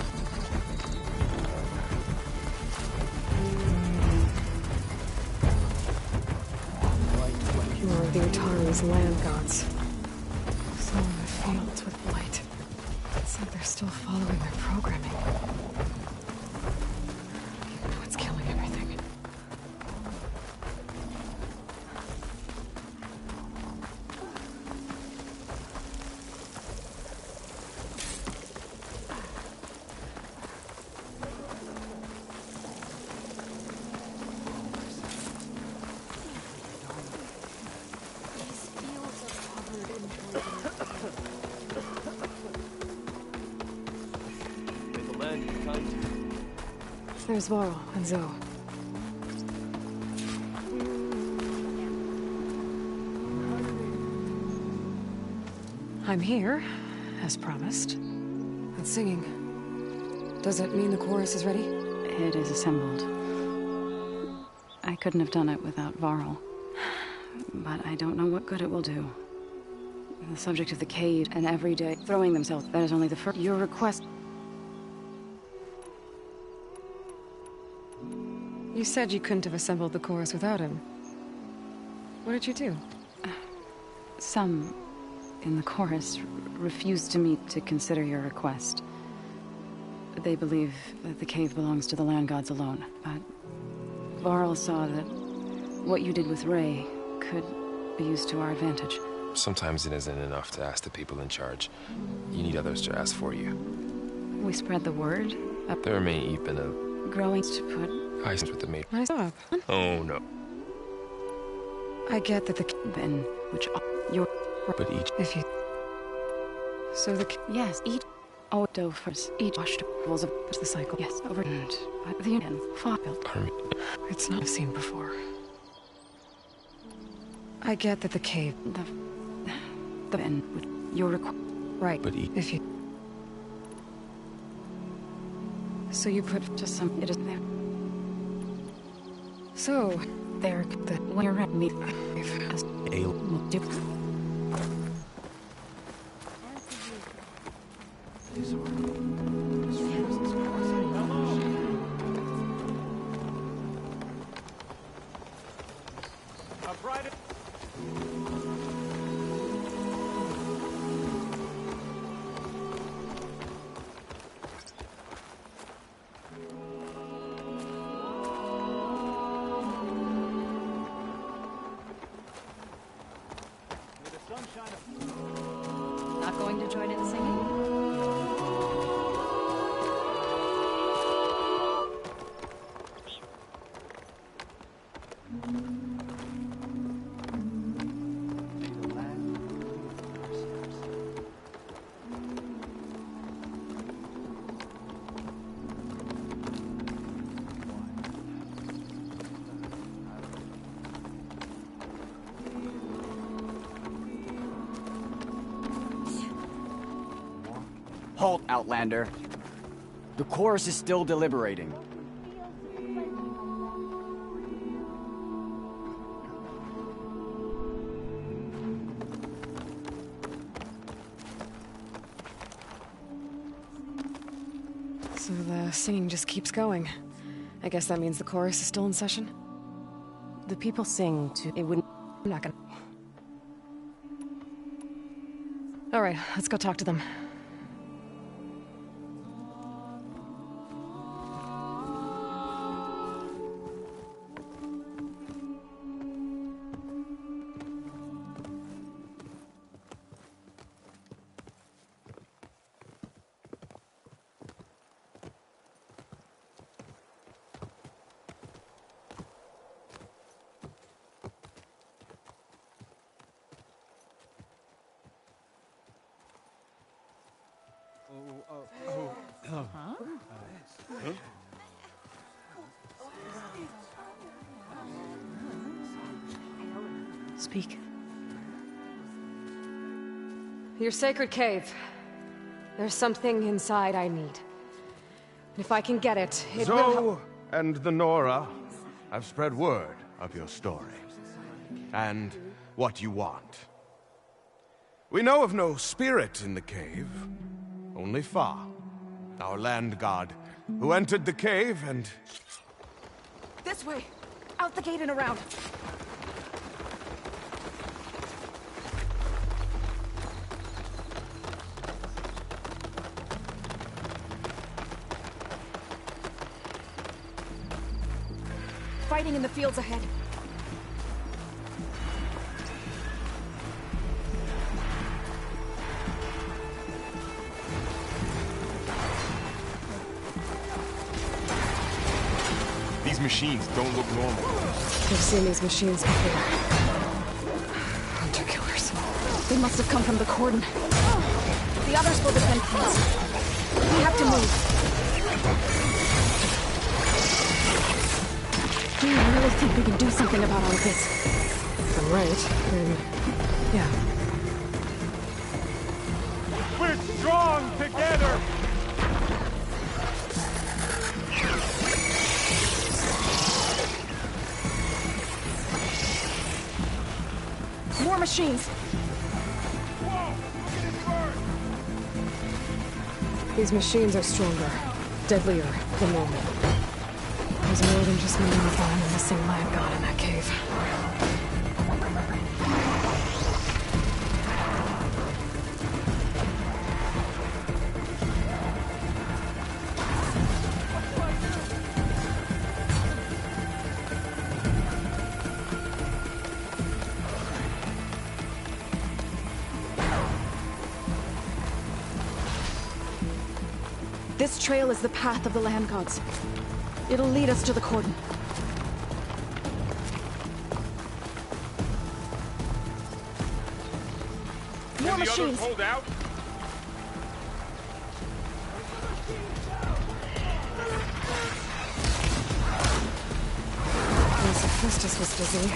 More of the Utaru's land gods. Some in the fields with blight. It's like they're still following their programming. Even though it's killing everything. May the land be kind to you. There's Varl and Zoe. I'm here, as promised. And singing. Does it mean the chorus is ready? It is assembled. I couldn't have done it without Varl. But I don't know what good it will do. The subject of the cave and every day throwing themselves, that is only the first. Your request. You said you couldn't have assembled the chorus without him. What did you do? Some in the chorus refused to meet to consider your request. They believe that the cave belongs to the land gods alone, but Varl saw that what you did with Ray could be used to our advantage. Sometimes it isn't enough to ask the people in charge. You need others to ask for you. We spread the word. There may even a growing to put ice with the maid. Nice job. Oh no. I get that the then which your but each if you so the yes each first each washed walls of the cycle yes overturned but the end fought built it's not seen before. I get that the cave... The end with your Right, but if you... So you put... Just some... It is there. So... There... When you're at me... Not going to join in singing? Halt, Outlander. The chorus is still deliberating. So the singing just keeps going. I guess that means the chorus is still in session? The people sing to... It wouldn't... I'm not gonna... Alright, let's go talk to them. Speak. Your sacred cave. There's something inside I need. And if I can get it, it will help. Zoe and the Nora have spread word of your story. And what you want. We know of no spirit in the cave. Only Fa, our land god, who entered the cave and... This way! Out the gate and around! Fighting in the fields ahead. These machines don't look normal. I've seen these machines before. Hunter killers. They must have come from the cordon. The others will defend us. We have to move. Do you really think we can do something about all of this? If I'm right, then... yeah. We're strong together! More machines! These machines are stronger, deadlier than normal. There's more than just Minotaur and the missing land god in that cave. This trail is the path of the land gods. It'll lead us to the cordon. More machines! Hold out? There's Hephaestus was dizzy.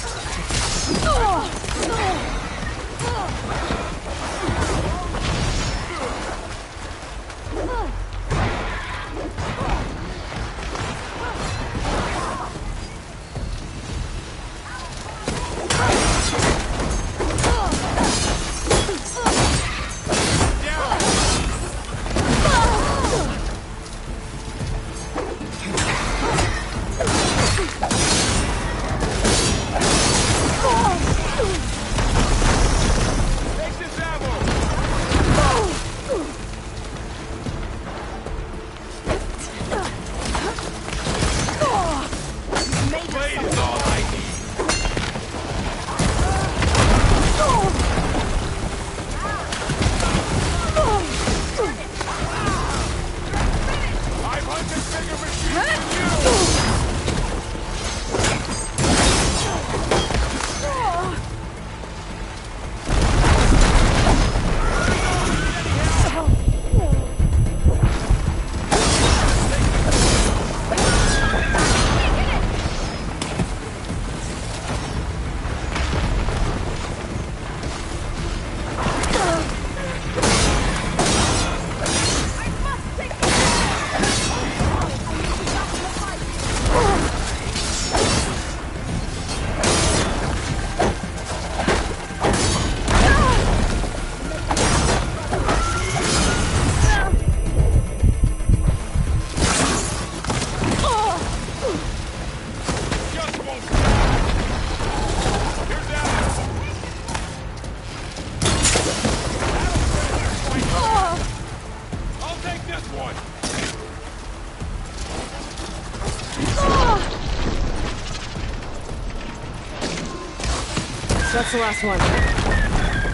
That's the last one.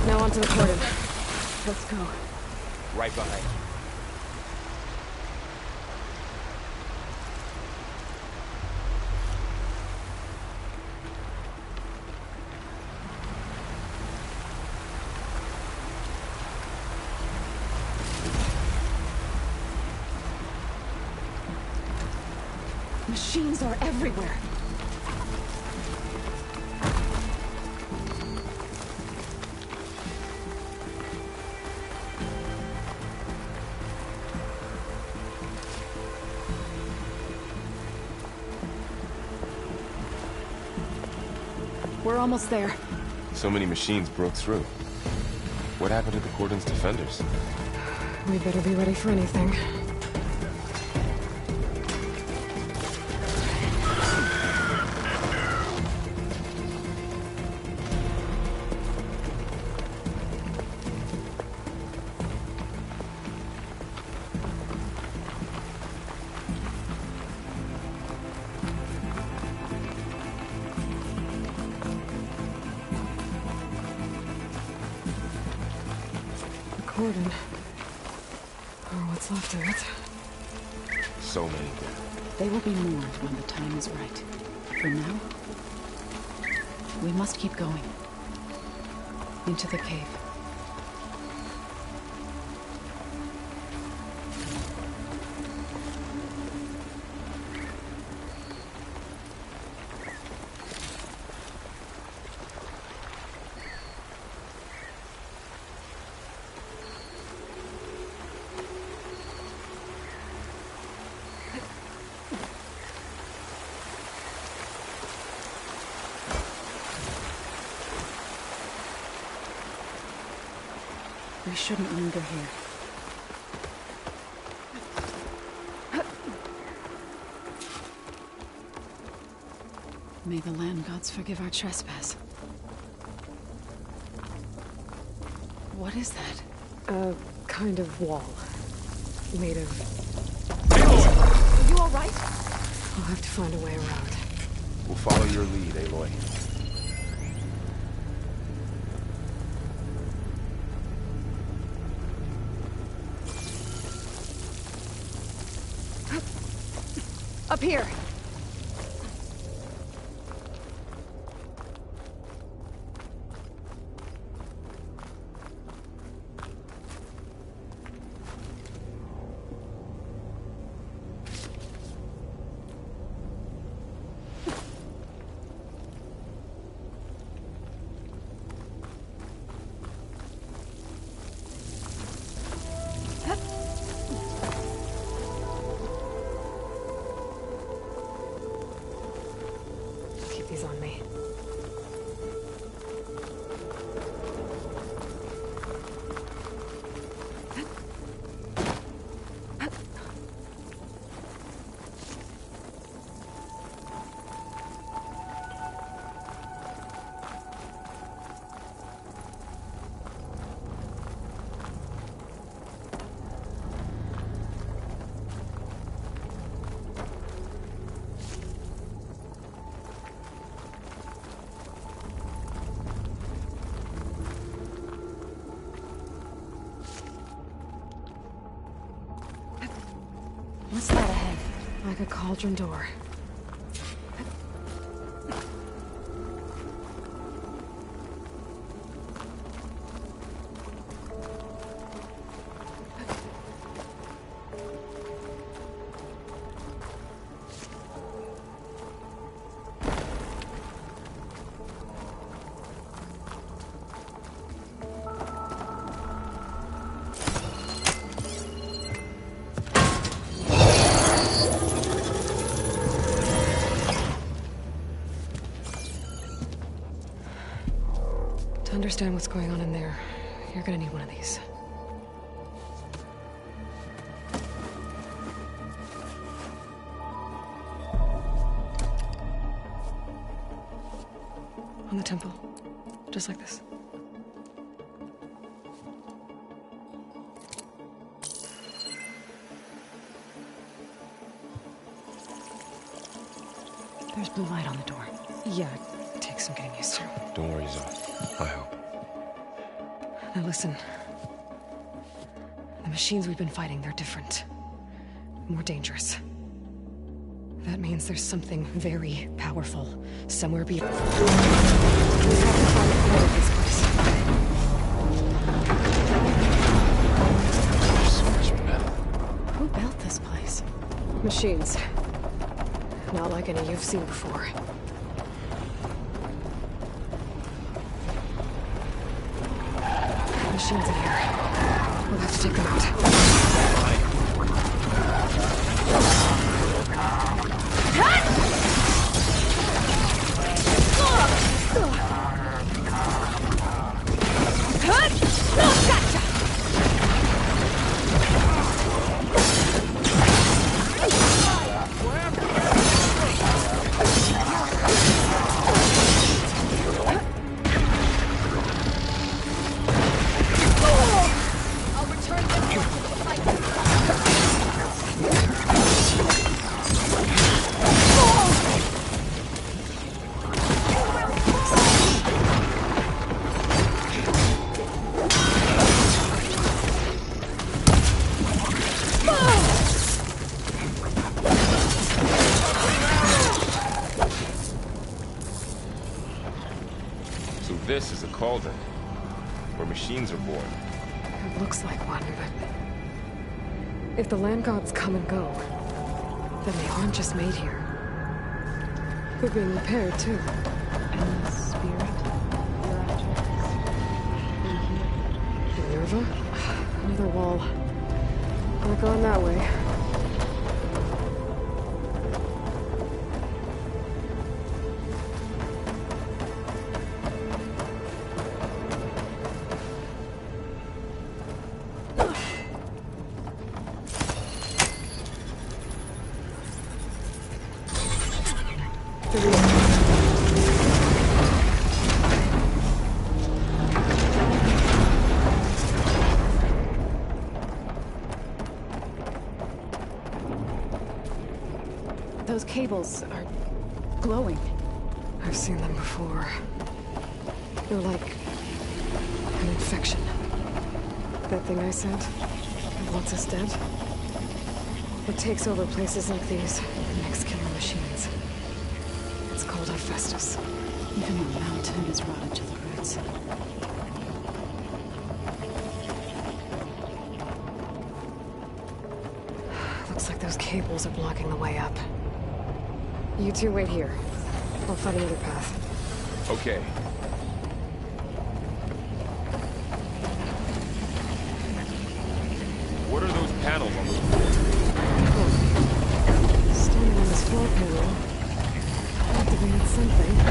Now onto the cordon. Let's go. Right behind. Machines are everywhere. We're almost there. So many machines broke through. What happened to the Cordon's defenders? We better be ready for anything. Cordon. Or what's left of it. So many. They will be mourned when the time is right. For now, we must keep going. Into the cave. We shouldn't linger here. May the land gods forgive our trespass. What is that? A kind of wall. Made of... Are you alright? I'll have to find a way around. We'll follow your lead, Aloy. Up here! put these on me. What's that ahead? Like a cauldron door. To understand what's going on in there, you're gonna need one of these. On the temple. Just like this. There's blue light on the door. Yeah, it takes some getting used to. Don't worry, Zoe. I help. Now listen. The machines we've been fighting, they're different. More dangerous. That means there's something very powerful somewhere beyond. We have to find the core of this place. There's so much metal. Who built this place? Machines. Not like any you've seen before. Machines in here. We'll have to take them out. This is a cauldron, where machines are born. It looks like one, but... if the land gods come and go, then they aren't just made here. They're being repaired, too. And the spirit? Minerva? Another wall. Not going that way. Those cables are glowing. I've seen them before. They're like an infection. That thing I sent, that wants us dead. It takes over places like these and makes killer machines. It's called Hephaestus. Even the mountain is rotted to the roots. Looks like those cables are blocking the way up. You two wait here. I'll find another path. Okay. What are those panels on the floor? Standing on this floor panel. Activated something.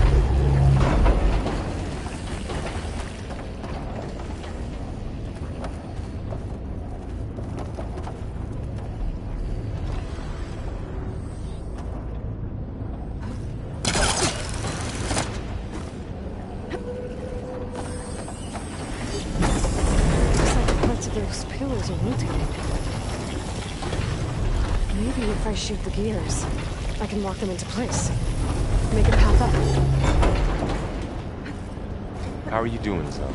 Maybe if I shoot the gears, I can lock them into place. Make it pop up. How are you doing, Zoe?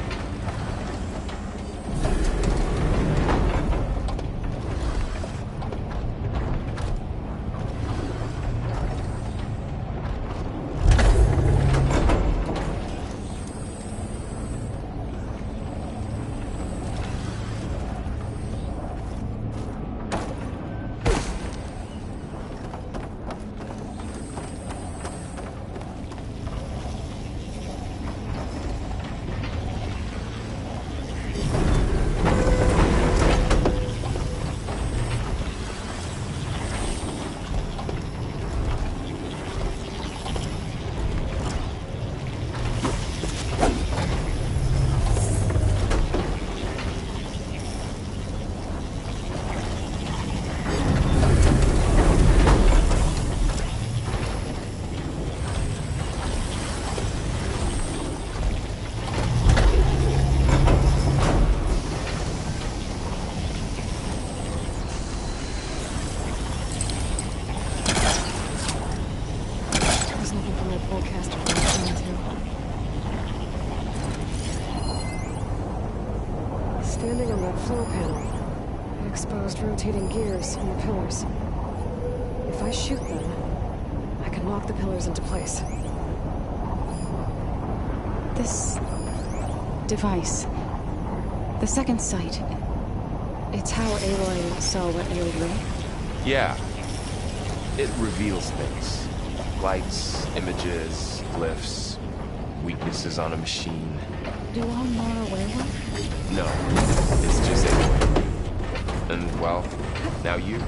Standing on that floor panel, it exposed rotating gears on the pillars. If I shoot them, I can lock the pillars into place. This device, the second sight, it's how Aloy saw what ailed Ray? Yeah. It reveals things. Lights, images, glyphs, weaknesses on a machine. Do all Nora wear one? No, it's just Aloy. And, well, now you.